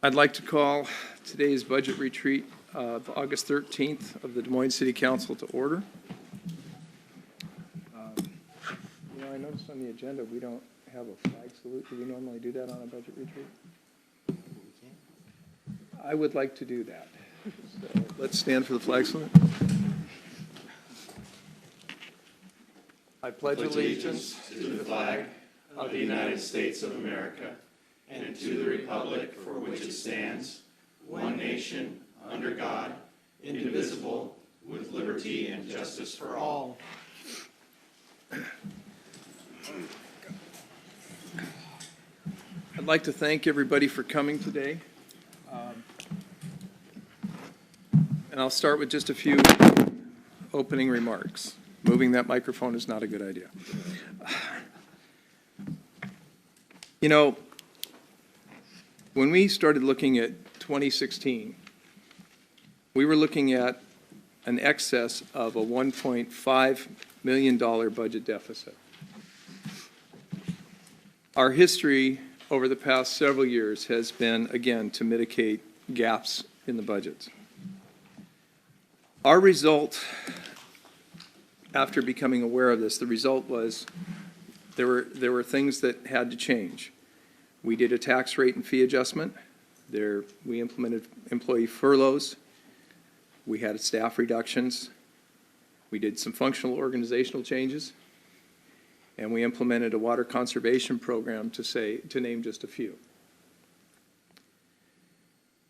I'd like to call today's budget retreat of August 13th of the Des Moines City Council to order. I noticed on the agenda we don't have a flag salute. Do we normally do that on a budget retreat? I would like to do that. So let's stand for the flag salute. I pledge allegiance to the flag of the United States of America and to the republic for which it stands, one nation, under God, indivisible, with liberty and justice for all. I'd like to thank everybody for coming today. And I'll start with just a few opening remarks. Moving that microphone is not a good idea. You know, when we started looking at 2016, we were looking at an excess of a $1.5 million budget deficit. Our history over the past several years has been, again, to mitigate gaps in the budgets. Our result, after becoming aware of this, the result was there were things that had to change. We did a tax rate and fee adjustment. We implemented employee furloughs. We had staff reductions. We did some functional organizational changes. And we implemented a water conservation program, to name just a few.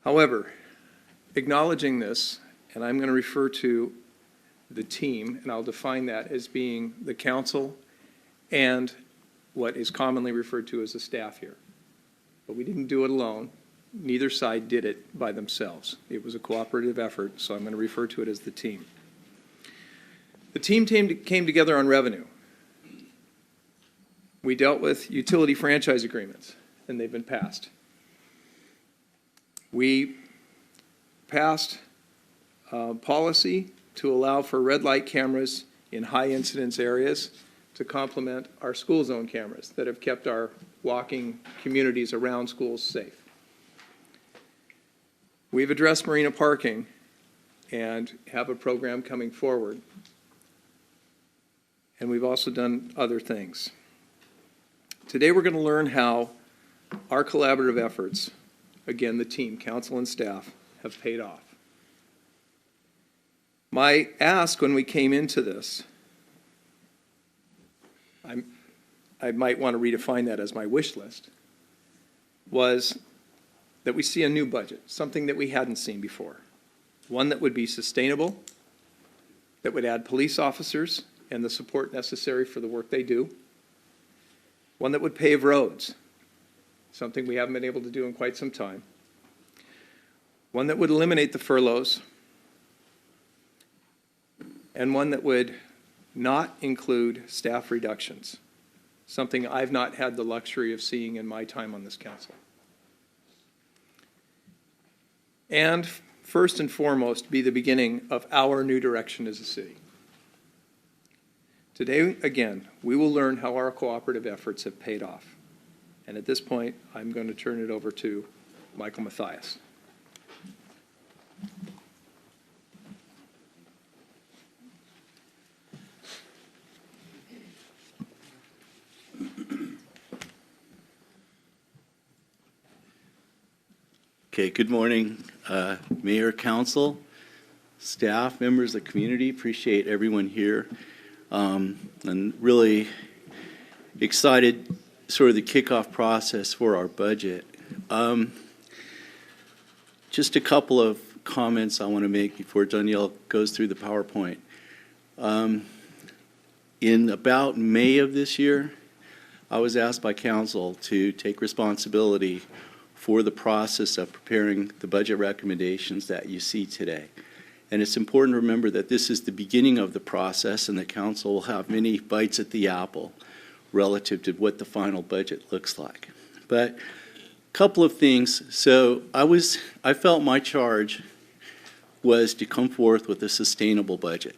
However, acknowledging this, and I'm going to refer to the team, and I'll define that as being the council and what is commonly referred to as the staff here. But we didn't do it alone. Neither side did it by themselves. It was a cooperative effort, so I'm going to refer to it as the team. The team came together on revenue. We dealt with utility franchise agreements, and they've been passed. We passed policy to allow for red light cameras in high incidence areas to complement our school zone cameras that have kept our walking communities around schools safe. We've addressed Marina parking and have a program coming forward. And we've also done other things. Today we're going to learn how our collaborative efforts, again the team, council and staff, have paid off. My ask when we came into this, I might want to redefine that as my wish list, was that we see a new budget, something that we hadn't seen before. One that would be sustainable, that would add police officers and the support necessary for the work they do. One that would pave roads, something we haven't been able to do in quite some time. One that would eliminate the furloughs, and one that would not include staff reductions, something I've not had the luxury of seeing in my time on this council. And first and foremost, be the beginning of our new direction as a city. Today, again, we will learn how our cooperative efforts have paid off. And at this point, I'm going to turn it over to Michael Matthias. Okay, good morning, Mayor, Council, staff, members of the community. Appreciate everyone here. And really excited sort of the kickoff process for our budget. Just a couple of comments I want to make before Dunyele goes through the PowerPoint. In about May of this year, I was asked by council to take responsibility for the process of preparing the budget recommendations that you see today. And it's important to remember that this is the beginning of the process and that council will have many bites at the apple relative to what the final budget looks like. But a couple of things. So I felt my charge was to come forth with a sustainable budget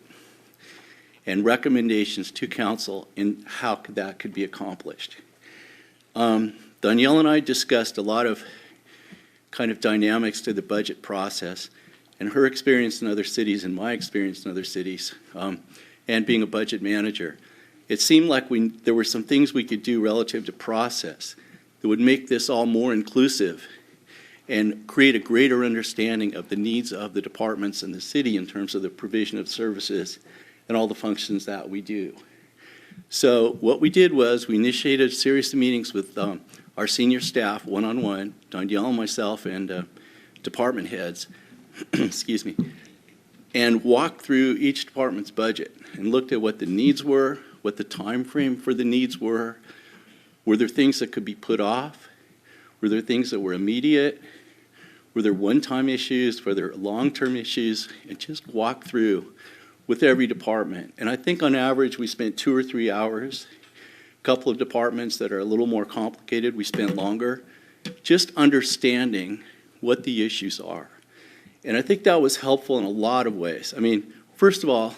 and recommendations to council in how that could be accomplished. Dunyele and I discussed a lot of kind of dynamics to the budget process, and her experience in other cities and my experience in other cities, and being a budget manager, it seemed like there were some things we could do relative to process that would make this all more inclusive and create a greater understanding of the needs of the departments and the city in terms of the provision of services and all the functions that we do. So what we did was we initiated a series of meetings with our senior staff, one-on-one, Dunyele, myself, and department heads, excuse me, and walked through each department's budget and looked at what the needs were, what the time frame for the needs were. Were there things that could be put off? Were there things that were immediate? Were there one-time issues? Were there long-term issues? And just walk through with every department. And I think on average we spent 2 or 3 hours. A couple of departments that are a little more complicated, we spent longer, just understanding what the issues are. And I think that was helpful in a lot of ways. I mean, first of all,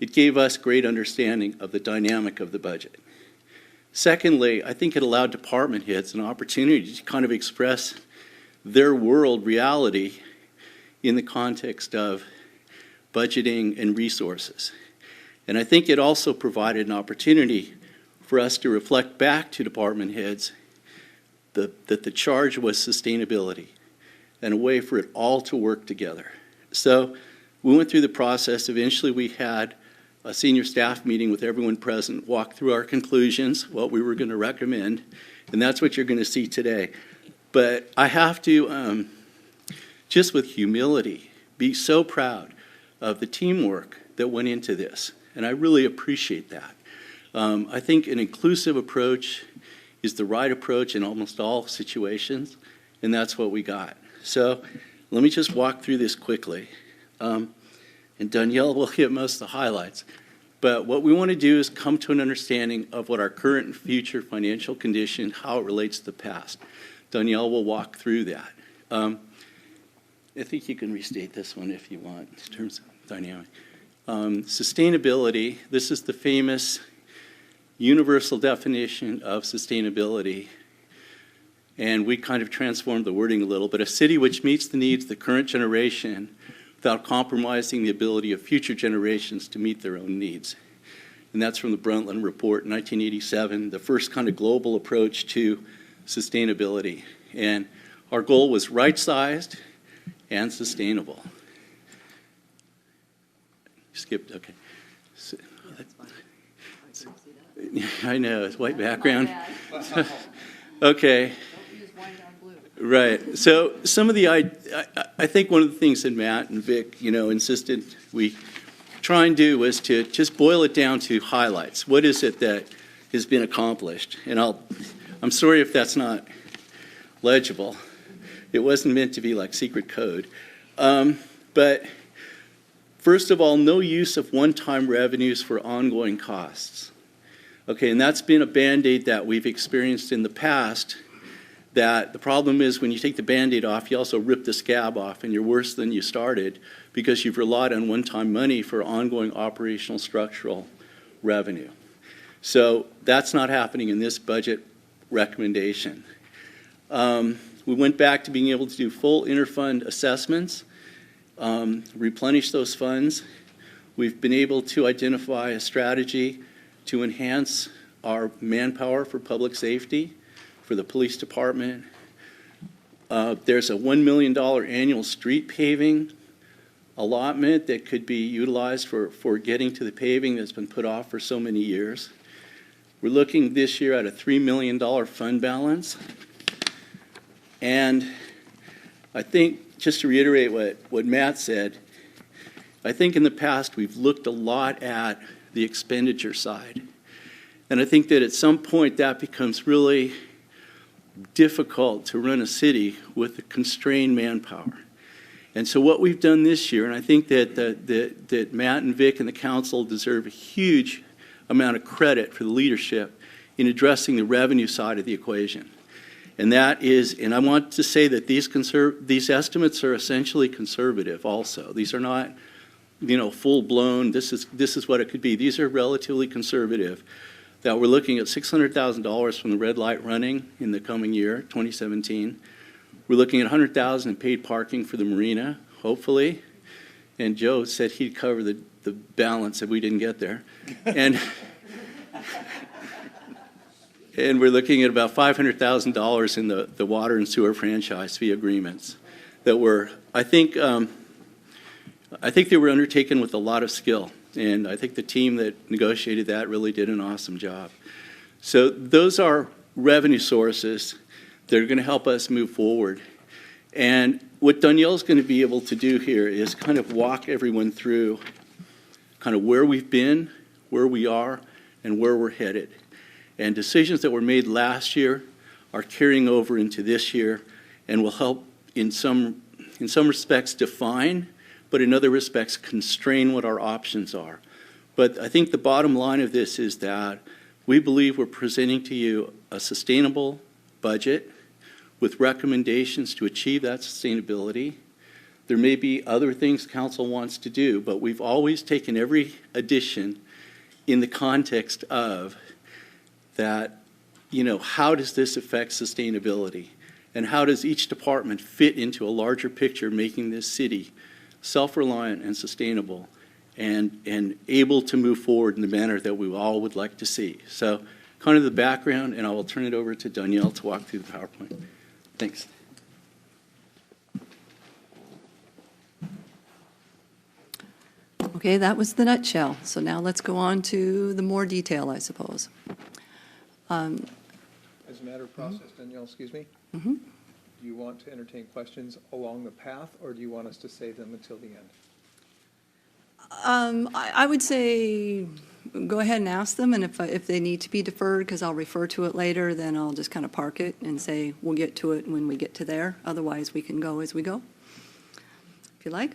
it gave us great understanding of the dynamic of the budget. Secondly, I think it allowed department heads an opportunity to kind of express their world reality in the context of budgeting and resources. And I think it also provided an opportunity for us to reflect back to department heads that the charge was sustainability and a way for it all to work together. So we went through the process. Eventually we had a senior staff meeting with everyone present, walk through our conclusions, what we were going to recommend, and that's what you're going to see today. But I have to, just with humility, be so proud of the teamwork that went into this, and I really appreciate that. I think an inclusive approach is the right approach in almost all situations, and that's what we got. So let me just walk through this quickly. And Dunyele will hit most of the highlights. But what we want to do is come to an understanding of what our current and future financial condition, how it relates to the past. Dunyele will walk through that. I think you can restate this one if you want in terms of dynamic. Sustainability, this is the famous universal definition of sustainability. And we kind of transformed the wording a little, but a city which meets the needs of the current generation without compromising the ability of future generations to meet their own needs. And that's from the Brundtland Report in 1987, the first kind of global approach to sustainability. And our goal was right-sized and sustainable. Skipped, okay. So, I know, it's white background. Okay. Right. So some of the, I think one of the things that Matt and Vic, insisted we try and do was to just boil it down to highlights. What is it that has been accomplished? And I'm sorry if that's not legible. It wasn't meant to be like secret code. But first of all, no use of one-time revenues for ongoing costs. Okay, and that's been a Band-Aid that we've experienced in the past, that the problem is when you take the Band-Aid off, you also rip the scab off, and you're worse than you started because you've relied on one-time money for ongoing operational structural revenue. So that's not happening in this budget recommendation. We went back to being able to do full interfund assessments, replenish those funds. We've been able to identify a strategy to enhance our manpower for public safety, for the police department. There's a $1 million annual street paving allotment that could be utilized for getting to the paving that's been put off for so many years. We're looking this year at a $3 million fund balance. And I think, just to reiterate what Matt said, I think in the past we've looked a lot at the expenditure side. And I think that at some point that becomes really difficult to run a city with a constrained manpower. And so what we've done this year, and I think that Matt and Vic and the council deserve a huge amount of credit for the leadership in addressing the revenue side of the equation. And that is, and I want to say that these estimates are essentially conservative also. These are not, full-blown, this is what it could be. These are relatively conservative. That we're looking at $600,000 from the red light running in the coming year, 2017. We're looking at 100,000 in paid parking for the Marina, hopefully. And Joe said he'd cover the balance if we didn't get there. And and we're looking at about $500,000 in the water and sewer franchise fee agreements that were, I think they were undertaken with a lot of skill. And I think the team that negotiated that really did an awesome job. So those are revenue sources that are going to help us move forward. And what Dunyele's going to be able to do here is kind of walk everyone through kind of where we've been, where we are, and where we're headed. And decisions that were made last year are carrying over into this year and will help in some respects define, but in other respects constrain what our options are. But I think the bottom line of this is that we believe we're presenting to you a sustainable budget with recommendations to achieve that sustainability. There may be other things council wants to do, but we've always taken every addition in the context of that, how does this affect sustainability? And how does each department fit into a larger picture, making this city self-reliant and sustainable and able to move forward in the manner that we all would like to see? So kind of the background, and I will turn it over to Dunyele to walk through the PowerPoint. Thanks. Okay, that was the nutshell. So now let's go on to the more detail, I suppose. As a matter of process, Dunyele, excuse me? Mm-hmm. Do you want to entertain questions along the path, or do you want us to save them until the end? I would say go ahead and ask them, and if they need to be deferred, because I'll refer to it later, then I'll just kind of park it and say we'll get to it when we get to there. Otherwise, we can go as we go, if you like.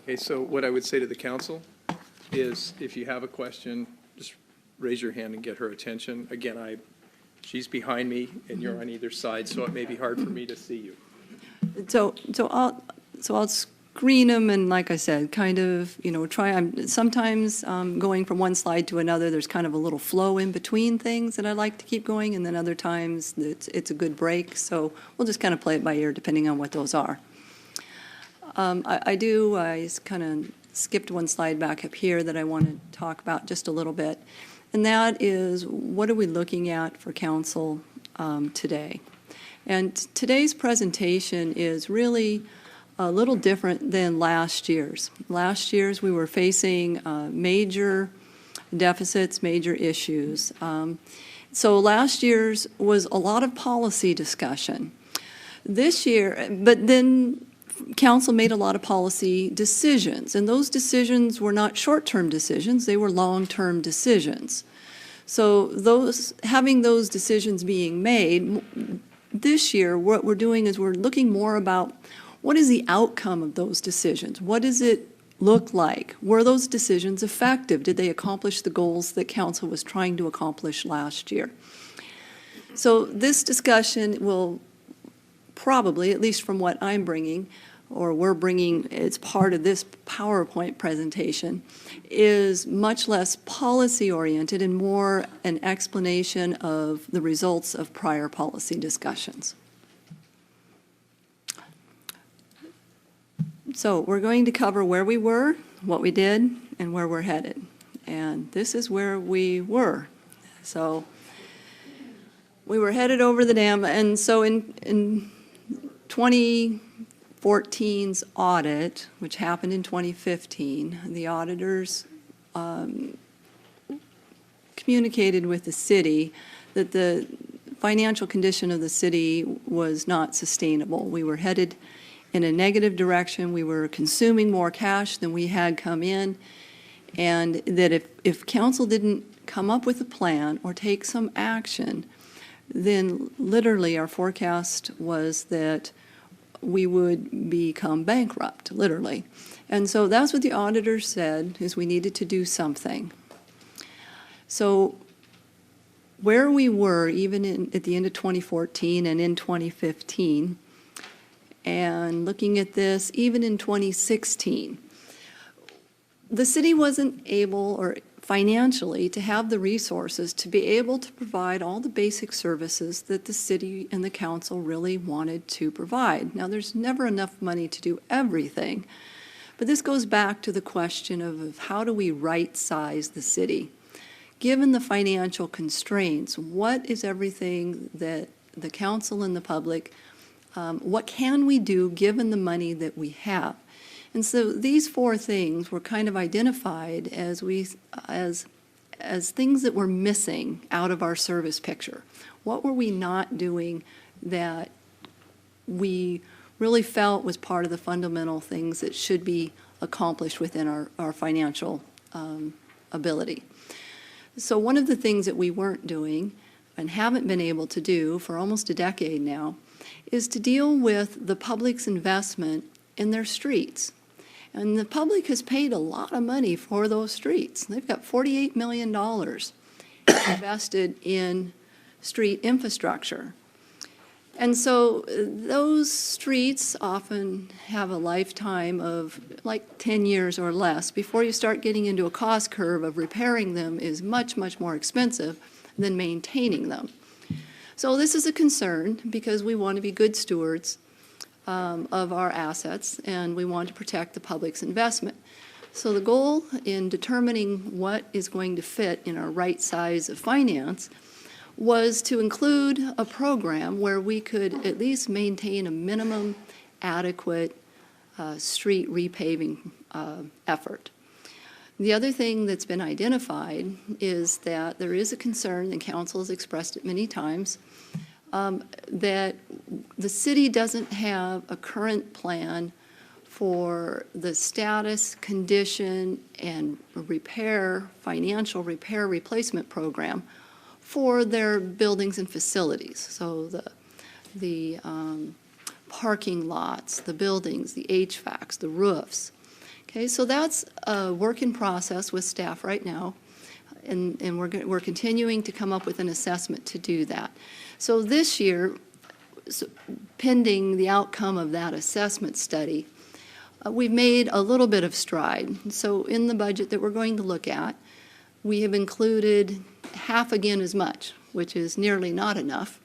Okay, so what I would say to the council is if you have a question, just raise your hand and get her attention. Again, she's behind me and you're on either side, so it may be hard for me to see you. So I'll screen them, and like I said, kind of, sometimes going from one slide to another, there's kind of a little flow in between things that I like to keep going, and then other times it's a good break. So we'll just kind of play it by ear depending on what those are. I kind of skipped one slide back up here that I want to talk about just a little bit, and that is what are we looking at for council today? And today's presentation is really a little different than last year's. Last year's we were facing major deficits, major issues. So last year's was a lot of policy discussion. This year, but then council made a lot of policy decisions, and those decisions were not short-term decisions, they were long-term decisions. So having those decisions being made, this year what we're doing is we're looking more about what is the outcome of those decisions? What does it look like? Were those decisions effective? Did they accomplish the goals that council was trying to accomplish last year? So this discussion will probably, at least from what I'm bringing, or we're bringing as part of this PowerPoint presentation, is much less policy-oriented and more an explanation of the results of prior policy discussions. So we're going to cover where we were, what we did, and where we're headed. And this is where we were. So we were headed over the dam, and so in 2014's audit, which happened in 2015, the auditors communicated with the city that the financial condition of the city was not sustainable. We were headed in a negative direction. We were consuming more cash than we had come in, and that if council didn't come up with a plan or take some action, then literally our forecast was that we would become bankrupt, literally. And so that's what the auditors said, is we needed to do something. So where we were, even at the end of 2014 and in 2015, and looking at this, even in 2016, the city wasn't able, or financially to have the resources to be able to provide all the basic services that the city and the council really wanted to provide. Now, there's never enough money to do everything, but this goes back to the question of how do we right-size the city? Given the financial constraints, what is everything that the council and the public, what can we do given the money that we have? And so these four things were kind of identified as things that were missing out of our service picture. What were we not doing that we really felt was part of the fundamental things that should be accomplished within our financial ability? So one of the things that we weren't doing and haven't been able to do for almost a decade now is to deal with the public's investment in their streets. And the public has paid a lot of money for those streets. They've got $48 million invested in street infrastructure. And so those streets often have a lifetime of like 10 years or less before you start getting into a cost curve of repairing them is much, much more expensive than maintaining them. So this is a concern because we want to be good stewards of our assets, and we want to protect the public's investment. So the goal in determining what is going to fit in our right size of finance was to include a program where we could at least maintain a minimum adequate street repaving effort. The other thing that's been identified is that there is a concern, and council has expressed it many times, that the city doesn't have a current plan for the status, condition, and financial repair replacement program for their buildings and facilities. So the parking lots, the buildings, the HVACs, the roofs. Okay, so that's a work in process with staff right now, and we're continuing to come up with an assessment to do that. So this year, pending the outcome of that assessment study, we've made a little bit of stride. So in the budget that we're going to look at, we have included half again as much, which is nearly not enough,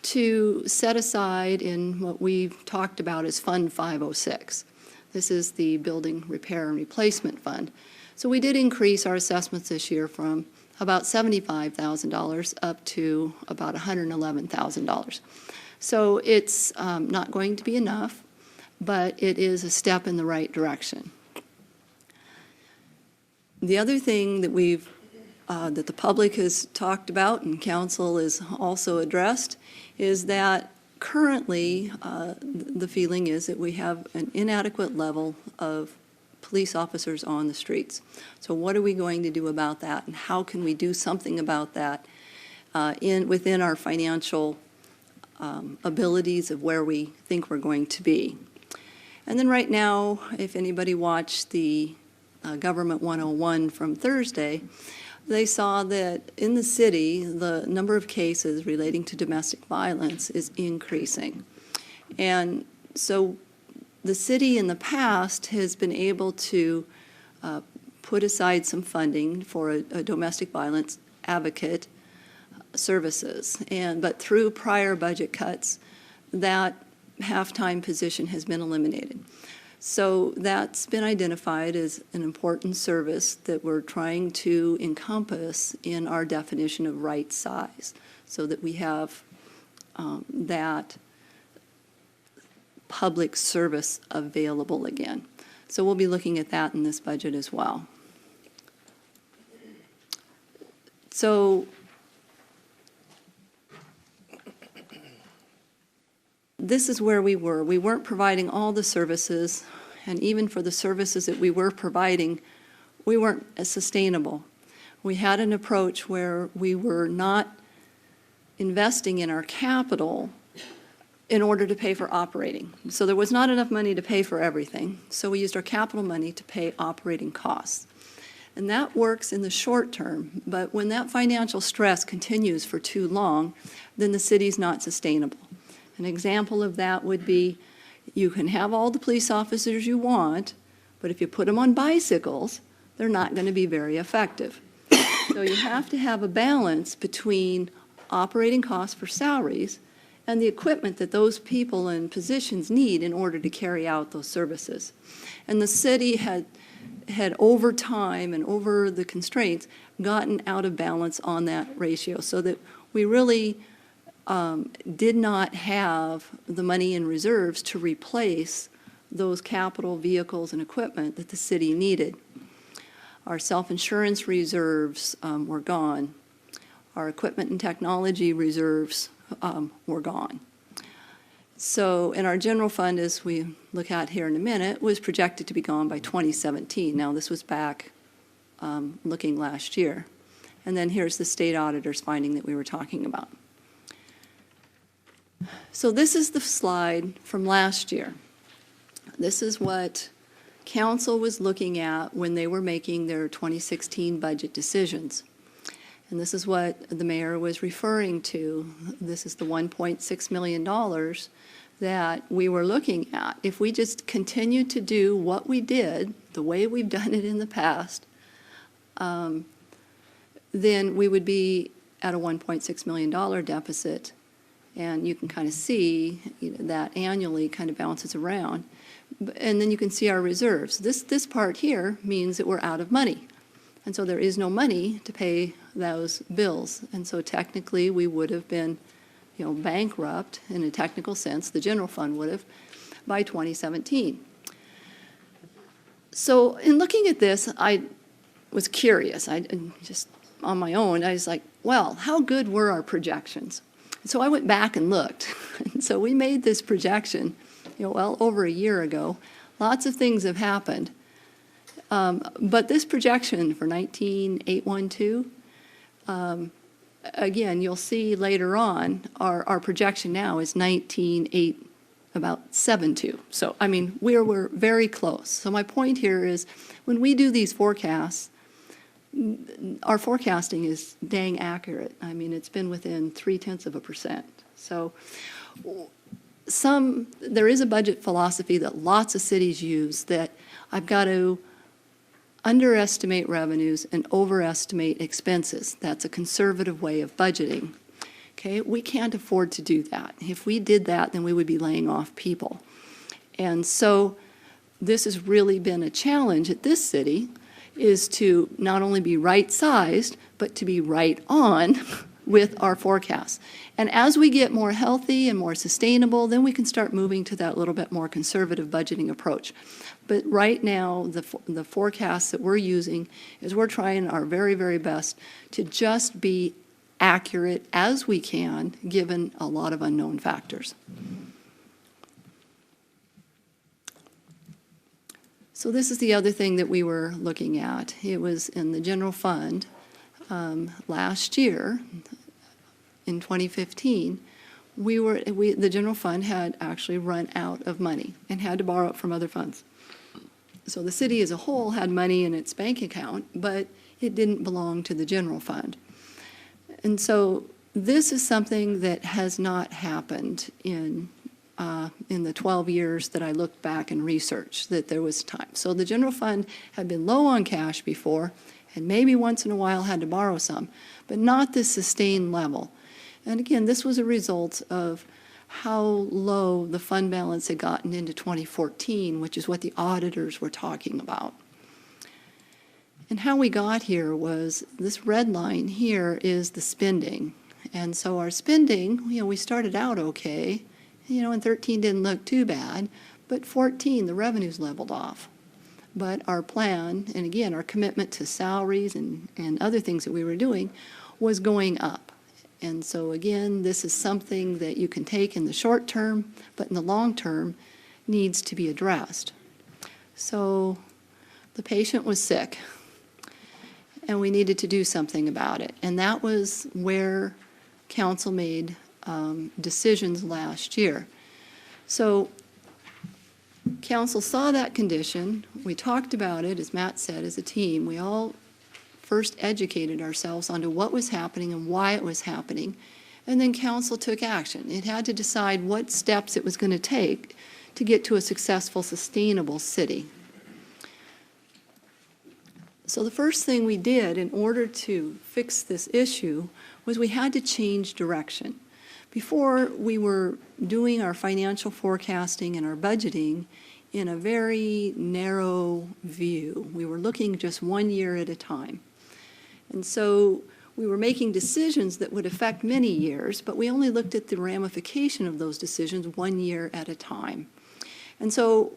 to set aside in what we've talked about as Fund 506. This is the Building Repair and Replacement Fund. So we did increase our assessments this year from about $75,000 up to about $111,000. So it's not going to be enough, but it is a step in the right direction. The other thing that that the public has talked about and council has also addressed is that currently the feeling is that we have an inadequate level of police officers on the streets. So what are we going to do about that, and how can we do something about that within our financial abilities of where we think we're going to be? And then right now, if anybody watched the Government 101 from Thursday, they saw that in the city, the number of cases relating to domestic violence is increasing. And so the city in the past has been able to put aside some funding for a domestic violence advocate services. But through prior budget cuts, that half-time position has been eliminated. So that's been identified as an important service that we're trying to encompass in our definition of right size, so that we have that public service available again. So we'll be looking at that in this budget as well. So this is where we were. We weren't providing all the services, and even for the services that we were providing, we weren't as sustainable. We had an approach where we were not investing in our capital in order to pay for operating. So there was not enough money to pay for everything. So we used our capital money to pay operating costs. And that works in the short term, but when that financial stress continues for too long, then the city's not sustainable. An example of that would be you can have all the police officers you want, but if you put them on bicycles, they're not going to be very effective. So you have to have a balance between operating costs for salaries and the equipment that those people and positions need in order to carry out those services. And the city had over time and over the constraints gotten out of balance on that ratio, so that we really did not have the money in reserves to replace those capital vehicles and equipment that the city needed. Our self-insurance reserves were gone. Our equipment and technology reserves were gone. So, and our general fund, as we look at here in a minute, was projected to be gone by 2017. Now, this was back looking last year. And then here's the state auditor's finding that we were talking about. So this is the slide from last year. This is what council was looking at when they were making their 2016 budget decisions. And this is what the mayor was referring to. This is the $1.6 million that we were looking at. If we just continued to do what we did, the way we've done it in the past, then we would be at a $1.6 million deficit. And you can kind of see that annually kind of bounces around. And then you can see our reserves. This part here means that we're out of money. And so there is no money to pay those bills. And so technically we would have been, bankrupt in a technical sense, the general fund would have, by 2017. So in looking at this, I was curious. I just, on my own, I was like, well, how good were our projections? So I went back and looked. And so we made this projection, well over a year ago. Lots of things have happened. But this projection for 19,812, again, you'll see later on, our projection now is 19,872. So, I mean, we're very close. So my point here is, when we do these forecasts, our forecasting is dang accurate. I mean, it's been within 0.3%. So there is a budget philosophy that lots of cities use, that I've got to underestimate revenues and overestimate expenses. That's a conservative way of budgeting. Okay, we can't afford to do that. If we did that, then we would be laying off people. And so this has really been a challenge at this city, is to not only be right-sized, but to be right on with our forecasts. And as we get more healthy and more sustainable, then we can start moving to that little bit more conservative budgeting approach. But right now, the forecasts that we're using is we're trying our very, very best to just be accurate as we can, given a lot of unknown factors. So this is the other thing that we were looking at. It was in the general fund last year, in 2015, the general fund had actually run out of money and had to borrow it from other funds. So the city as a whole had money in its bank account, but it didn't belong to the general fund. And so this is something that has not happened in the 12 years that I looked back and researched, that there was time. So the general fund had been low on cash before, and maybe once in a while had to borrow some, but not this sustained level. And again, this was a result of how low the fund balance had gotten into 2014, which is what the auditors were talking about. And how we got here was, this red line here is the spending. And so our spending, we started out okay, and 13 didn't look too bad, but 14, the revenues leveled off. But our plan, and again, our commitment to salaries and other things that we were doing, was going up. And so again, this is something that you can take in the short term, but in the long term needs to be addressed. So the patient was sick, and we needed to do something about it. And that was where council made decisions last year. So council saw that condition. We talked about it, as Matt said, as a team. We all first educated ourselves onto what was happening and why it was happening, and then council took action. It had to decide what steps it was going to take to get to a successful, sustainable city. So the first thing we did in order to fix this issue was we had to change direction. Before, we were doing our financial forecasting and our budgeting in a very narrow view. We were looking just 1 year at a time. And so we were making decisions that would affect many years, but we only looked at the ramification of those decisions 1 year at a time. And so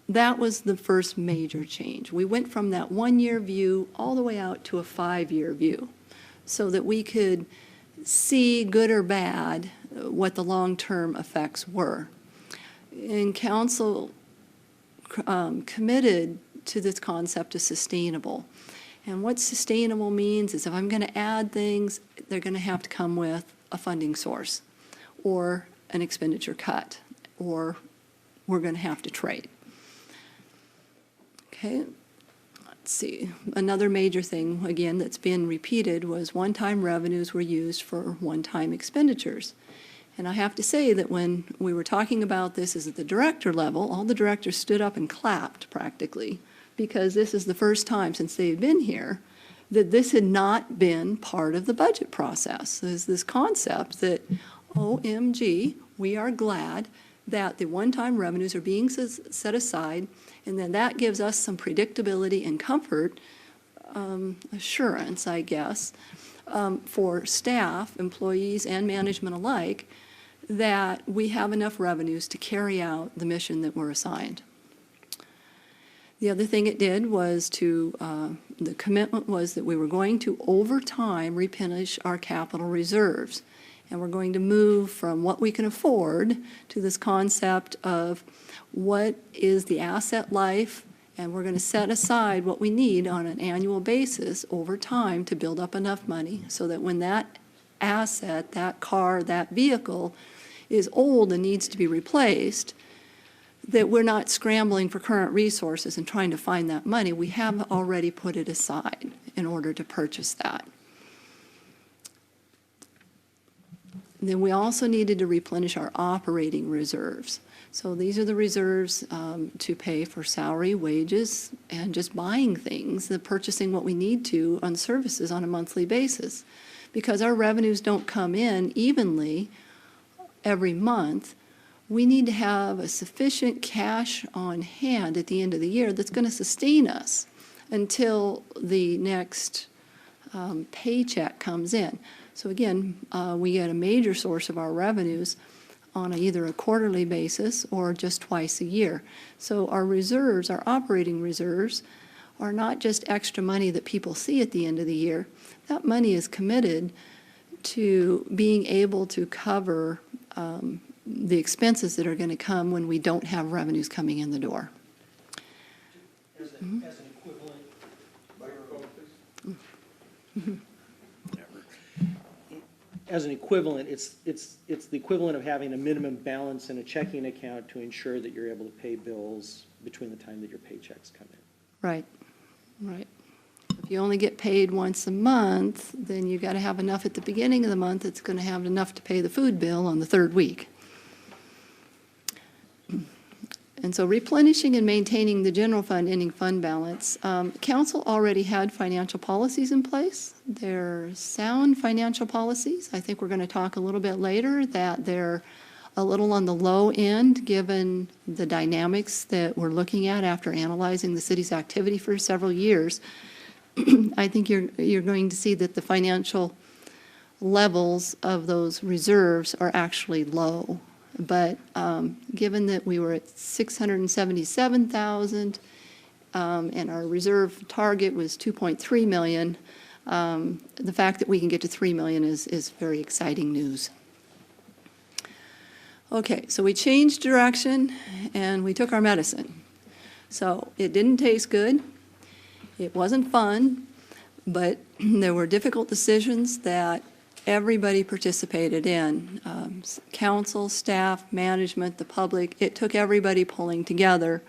that was the first major change. We went from that 1 year view all the way out to a 5-year view so that we could see, good or bad, what the long-term effects were. And council committed to this concept of sustainable. And what sustainable means is if I'm going to add things, they're going to have to come with a funding source or an expenditure cut, or we're going to have to trade. Okay, let's see. Another major thing, again, that's been repeated was one-time revenues were used for one-time expenditures. And I have to say that when we were talking about this as at the director level, all the directors stood up and clapped practically, because this is the first time since they've been here that this had not been part of the budget process. There's this concept that, OMG, we are glad that the one-time revenues are being set aside, and then that gives us some predictability and comfort, assurance, I guess, for staff, employees, and management alike, that we have enough revenues to carry out the mission that we're assigned. The other thing it did was the commitment was that we were going to, over time, replenish our capital reserves. And we're going to move from what we can afford to this concept of what is the asset life, and we're going to set aside what we need on an annual basis over time to build up enough money so that when that asset, that car, that vehicle is old and needs to be replaced, that we're not scrambling for current resources and trying to find that money. We have already put it aside in order to purchase that. And then we also needed to replenish our operating reserves. So these are the reserves to pay for salary, wages, and just buying things, the purchasing what we need to on services on a monthly basis. Because our revenues don't come in evenly every month, we need to have a sufficient cash on hand at the end of the year that's going to sustain us until the next paycheck comes in. So again, we get a major source of our revenues on either a quarterly basis or just twice a year. So our reserves, our operating reserves, are not just extra money that people see at the end of the year. That money is committed to being able to cover the expenses that are going to come when we don't have revenues coming in the door. As an equivalent. As an equivalent, it's the equivalent of having a minimum balance in a checking account to ensure that you're able to pay bills between the time that your paychecks come in. Right, right. If you only get paid once a month, then you got to have enough at the beginning of the month that's going to have enough to pay the food bill on the third week. And so replenishing and maintaining the general fund ending fund balance, council already had financial policies in place. They're sound financial policies. I think we're going to talk a little bit later that they're a little on the low end given the dynamics that we're looking at after analyzing the city's activity for several years. I think you're going to see that the financial levels of those reserves are actually low. But given that we were at 677,000 and our reserve target was 2.3 million, the fact that we can get to 3 million is very exciting news. Okay, so we changed direction and we took our medicine. So it didn't taste good. It wasn't fun, but there were difficult decisions that everybody participated in, council, staff, management, the public. It took everybody pulling together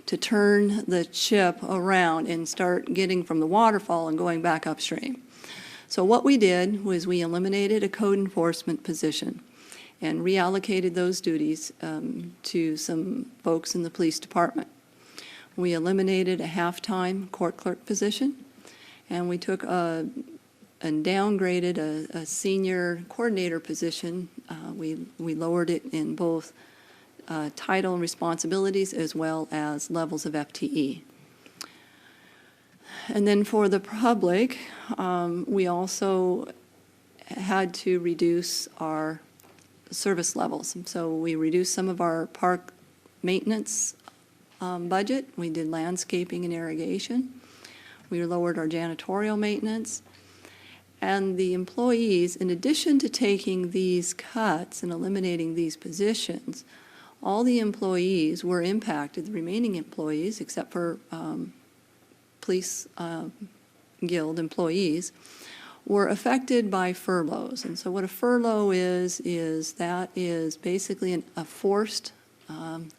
to turn the ship around and start getting from the waterfall and going back upstream. So what we did was we eliminated a code enforcement position and reallocated those duties to some folks in the police department. We eliminated a half-time court clerk position. And we took and downgraded a senior coordinator position. We lowered it in both title and responsibilities as well as levels of FTE. And then for the public, we also had to reduce our service levels. So we reduced some of our park maintenance budget. We did landscaping and irrigation. We lowered our janitorial maintenance. And the employees, in addition to taking these cuts and eliminating these positions, all the employees were impacted, the remaining employees, except for police guild employees, were affected by furloughs. And so what a furlough is that is basically a forced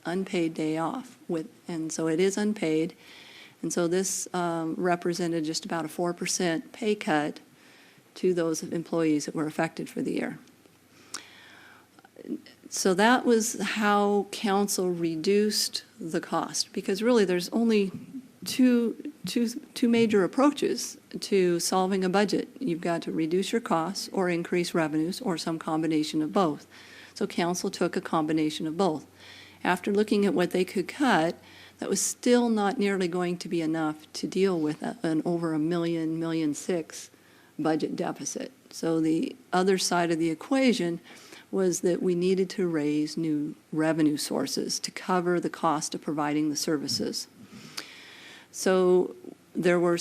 unpaid day off. And so it is unpaid. And so this represented just about a 4% pay cut to those employees that were affected for the year. So that was how council reduced the cost, because really there's only two major approaches to solving a budget. You've got to reduce your costs or increase revenues or some combination of both. So council took a combination of both. After looking at what they could cut, that was still not nearly going to be enough to deal with an over $1.6 million budget deficit. So the other side of the equation was that we needed to raise new revenue sources to cover the cost of providing the services. So there were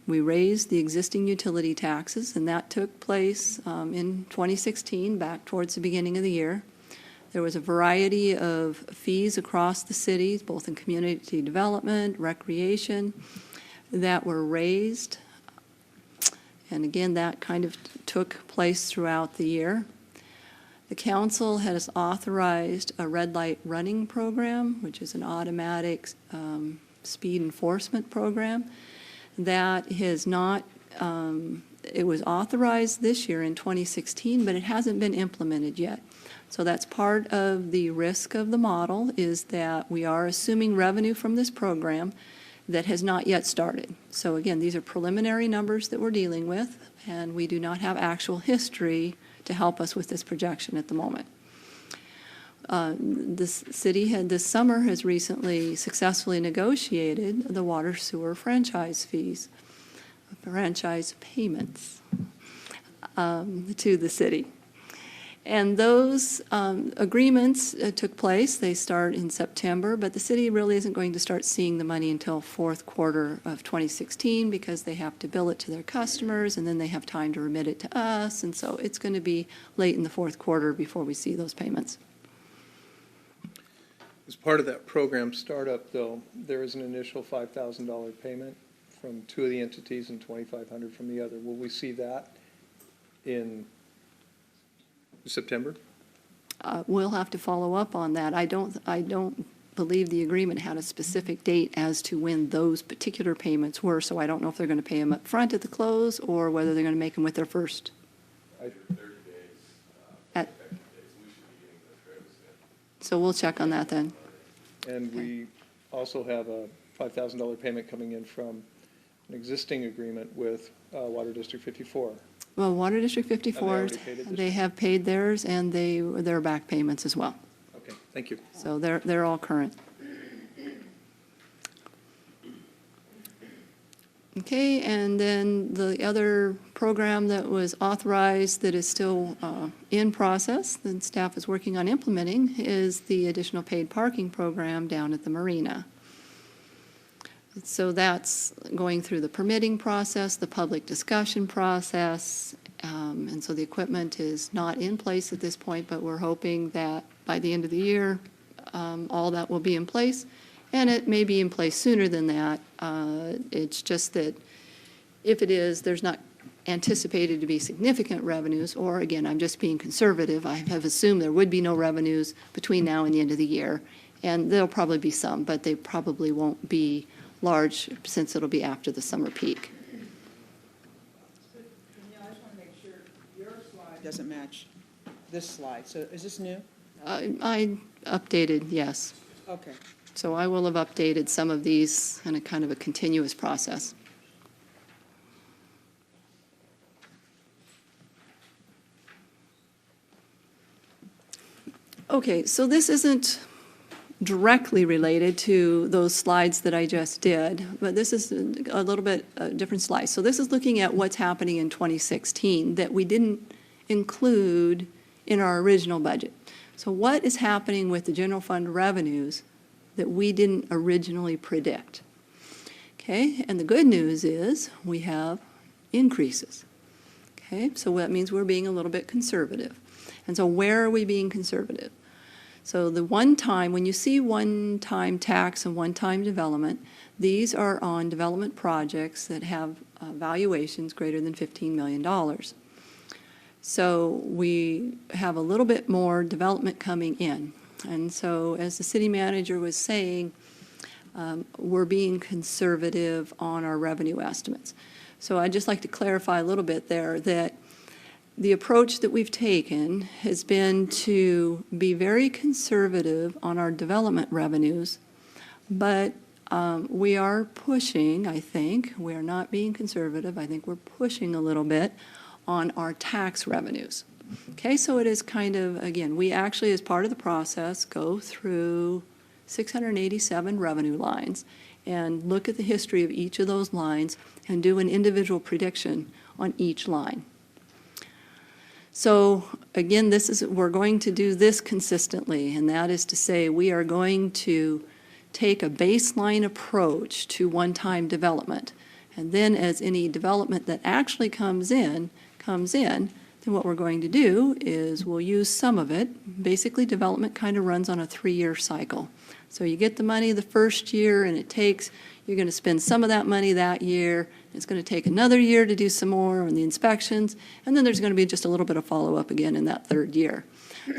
we raised the existing utility taxes, and that took place in 2016, back towards the beginning of the year. There was a variety of fees across the city, both in community development, recreation, that were raised. And again, that kind of took place throughout the year. The council has authorized a red light running program, which is an automatic speed enforcement program that has not, it was authorized this year in 2016, but it hasn't been implemented yet. So that's part of the risk of the model, is that we are assuming revenue from this program that has not yet started. So again, these are preliminary numbers that we're dealing with, and we do not have actual history to help us with this projection at the moment. This city this summer has recently successfully negotiated the water sewer franchise fees, franchise payments to the city. And those agreements took place. They start in September, but the city really isn't going to start seeing the money until fourth quarter of 2016, because they have to bill it to their customers, and then they have time to remit it to us. And so it's going to be late in the fourth quarter before we see those payments. As part of that program startup, though, there is an initial $5,000 payment from two of the entities and $2,500 from the other. Will we see that in September? We'll have to follow up on that. I don't believe the agreement had a specific date as to when those particular payments were, so I don't know if they're going to pay them up front at the close or whether they're going to make them with their first. 30 days. So we'll check on that then. And we also have a $5,000 payment coming in from an existing agreement with Water District 54. Well, Water District 54, already paid it this they year? have paid theirs, and their back payments as well. Okay, thank you. So they're all current. Okay, and then the other program that was authorized that is still in process, that staff is working on implementing, is the additional paid parking program down at the Marina. So that's going through the permitting process, the public discussion process, and so the equipment is not in place at this point, but we're hoping that by the end of the year, all that will be in place. And it may be in place sooner than that. It's just that if it is, there's not anticipated to be significant revenues, or again, I'm just being conservative. I have assumed there would be no revenues between now and the end of the year. And there'll probably be some, but they probably won't be large since it'll be after the summer peak. Dunyele, I just want to make sure your slide doesn't match this slide. So is this new? I updated, yes. Okay. So I will have updated some of these in a kind of a continuous process. Okay, so this isn't directly related to those slides that I just did, but this is a little bit a different slide. So this is looking at what's happening in 2016 that we didn't include in our original budget. So what is happening with the general fund revenues that we didn't originally predict? Okay, and the good news is we have increases. Okay, so that means we're being a little bit conservative. And so where are we being conservative? So the one-time, when you see one-time tax and one-time development, these are on development projects that have valuations greater than $15 million. So we have a little bit more development coming in. And so as the city manager was saying, we're being conservative on our revenue estimates. So I'd just like to clarify a little bit there that the approach that we've taken has been to be very conservative on our development revenues, but we are pushing, I think, we are not being conservative, I think we're pushing a little bit on our tax revenues. Okay, so it is kind of, again, we actually, as part of the process, go through 687 revenue lines and look at the history of each of those lines and do an individual prediction on each line. So again, we're going to do this consistently, and that is to say we are going to take a baseline approach to one-time development. And then as any development that actually comes in, then what we're going to do is we'll use some of it. Basically, development kind of runs on a 3-year cycle. So you get the money the first year, and you're going to spend some of that money that year. It's going to take another year to do some more on the inspections, and then there's going to be just a little bit of follow-up again in that 3rd year.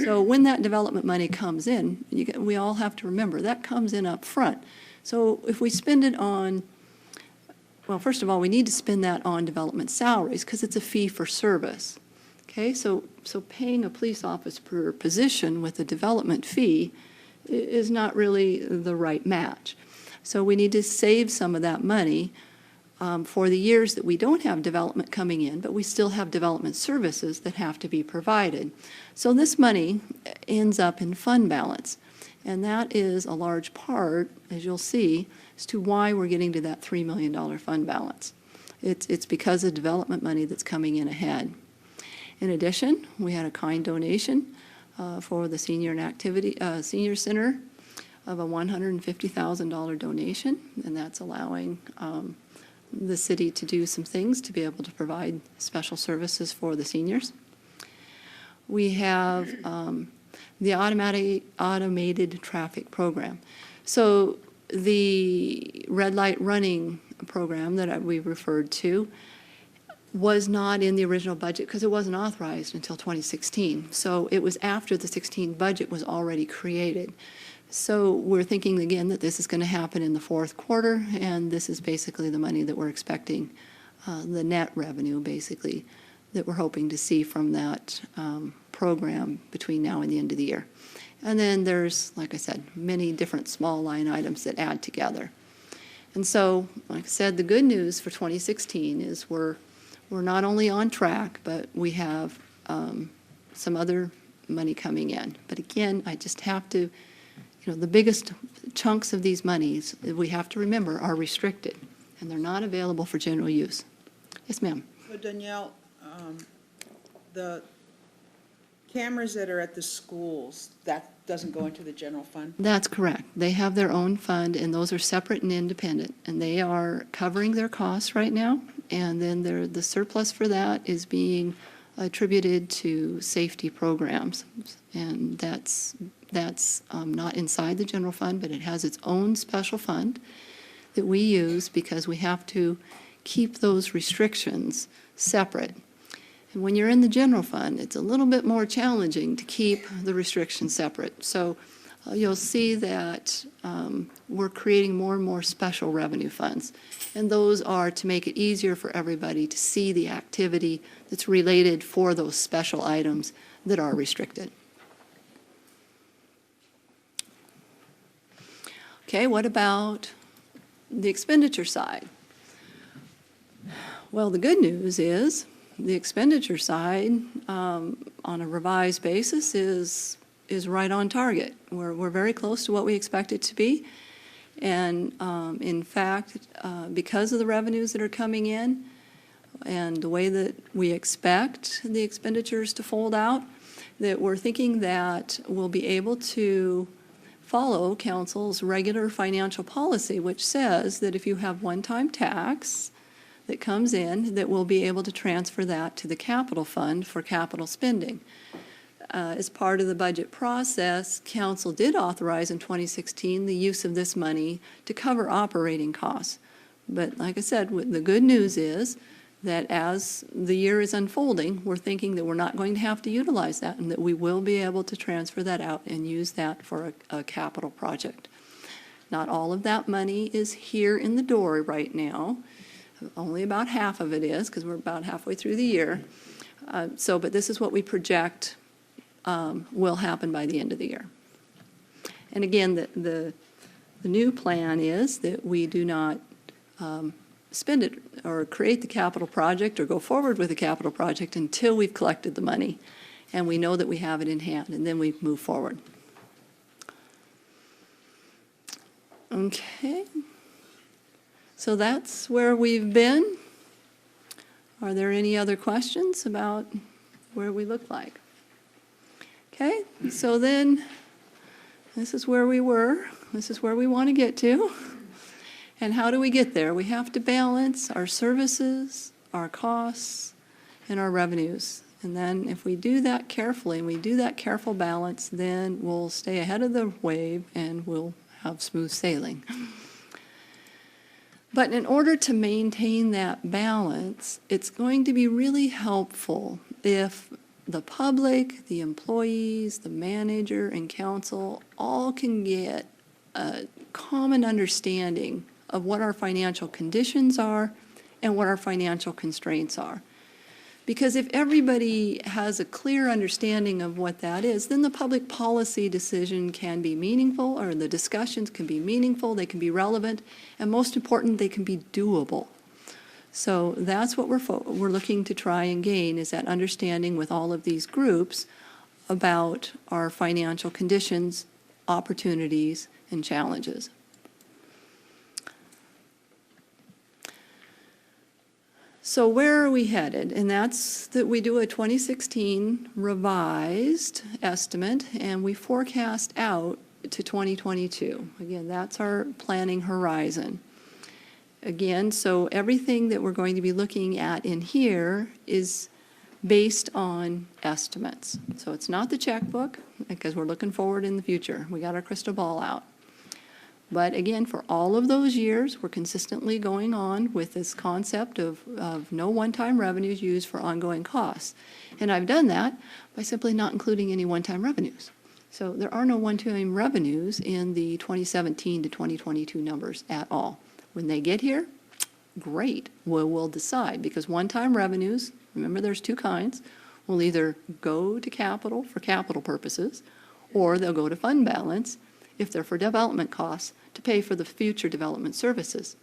So when that development money comes in, we all have to remember that comes in up front. So if we spend it on, well, first of all, we need to spend that on development salaries because it's a fee for service. Okay, so paying a police officer per position with a development fee is not really the right match. So we need to save some of that money for the years that we don't have development coming in, but we still have development services that have to be provided. So this money ends up in fund balance, and that is a large part, as you'll see, as to why we're getting to that $3 million fund balance. It's because of development money that's coming in ahead. In addition, we had a kind donation for the Senior Center of a $150,000 donation, and that's allowing the city to do some things to be able to provide special services for the seniors. We have the automated traffic program. So the red light running program that we referred to was not in the original budget because it wasn't authorized until 2016. So it was after the 16 budget was already created. So we're thinking again that this is going to happen in the 4th quarter, and this is basically the money that we're expecting, the net revenue basically, that we're hoping to see from that program between now and the end of the year. And then there's, like I said, many different small line items that add together. And so, like I said, the good news for 2016 is we're not only on track, but we have some other money coming in. But again, I just have to, the biggest chunks of these monies, we have to remember, are restricted, and they're not available for general use. Yes, ma'am. So Dunyele, the cameras that are at the schools, that doesn't go into the general fund? That's correct. They have their own fund, and those are separate and independent, and they are covering their costs right now, and then the surplus for that is being attributed to safety programs, and that's not inside the general fund, but it has its own special fund that we use because we have to keep those restrictions separate. And when you're in the general fund, it's a little bit more challenging to keep the restrictions separate. So you'll see that we're creating more and more special revenue funds. And those are to make it easier for everybody to see the activity that's related for those special items that are restricted. Okay, what about the expenditure side? Well, the good news is the expenditure side on a revised basis is is right on target. We're very close to what we expect it to be. And in fact, because of the revenues that are coming in and the way that we expect the expenditures to fold out, that we're thinking that we'll be able to follow council's regular financial policy, which says that if you have one-time tax that comes in, that we'll be able to transfer that to the capital fund for capital spending. As part of the budget process, council did authorize in 2016 the use of this money to cover operating costs. But like I said, the good news is that as the year is unfolding, we're thinking that we're not going to have to utilize that and that we will be able to transfer that out and use that for a capital project. Not all of that money is here in the door right now. Only about half of it is, because we're about halfway through the year. But this is what we project will happen by the end of the year. And again, the new plan is that we do not spend it or create the capital project or go forward with the capital project until we've collected the money and we know that we have it in hand, and then we move forward. Okay. So that's where we've been. Are there any other questions about where we look like? Okay, so then this is where we were. This is where we want to get to. And how do we get there? We have to balance our services, our costs, and our revenues. And then if we do that carefully, and we do that careful balance, then we'll stay ahead of the wave and we'll have smooth sailing. But in order to maintain that balance, it's going to be really helpful if the public, the employees, the manager, and council all can get a common understanding of what our financial conditions are and what our financial constraints are. Because if everybody has a clear understanding of what that is, then the public policy decision can be meaningful, or the discussions can be meaningful, they can be relevant, and most important, they can be doable. So that's what we're looking to try and gain, is that understanding with all of these groups about our financial conditions, opportunities, and challenges. So where are we headed? And that's that we do a 2016 revised estimate and we forecast out to 2022. Again, that's our planning horizon. Again, so everything that we're going to be looking at in here is based on estimates. So it's not the checkbook, because we're looking forward in the future. We got our crystal ball out. But again, for all of those years, we're consistently going on with this concept of no one-time revenues used for ongoing costs. And I've done that by simply not including any one-time revenues. So there are no one-time revenues in the 2017 to 2022 numbers at all. When they get here, great, we'll decide, because one-time revenues, remember there's two kinds, will either go to capital for capital purposes, or they'll go to fund balance if they're for development costs to pay for the future development services.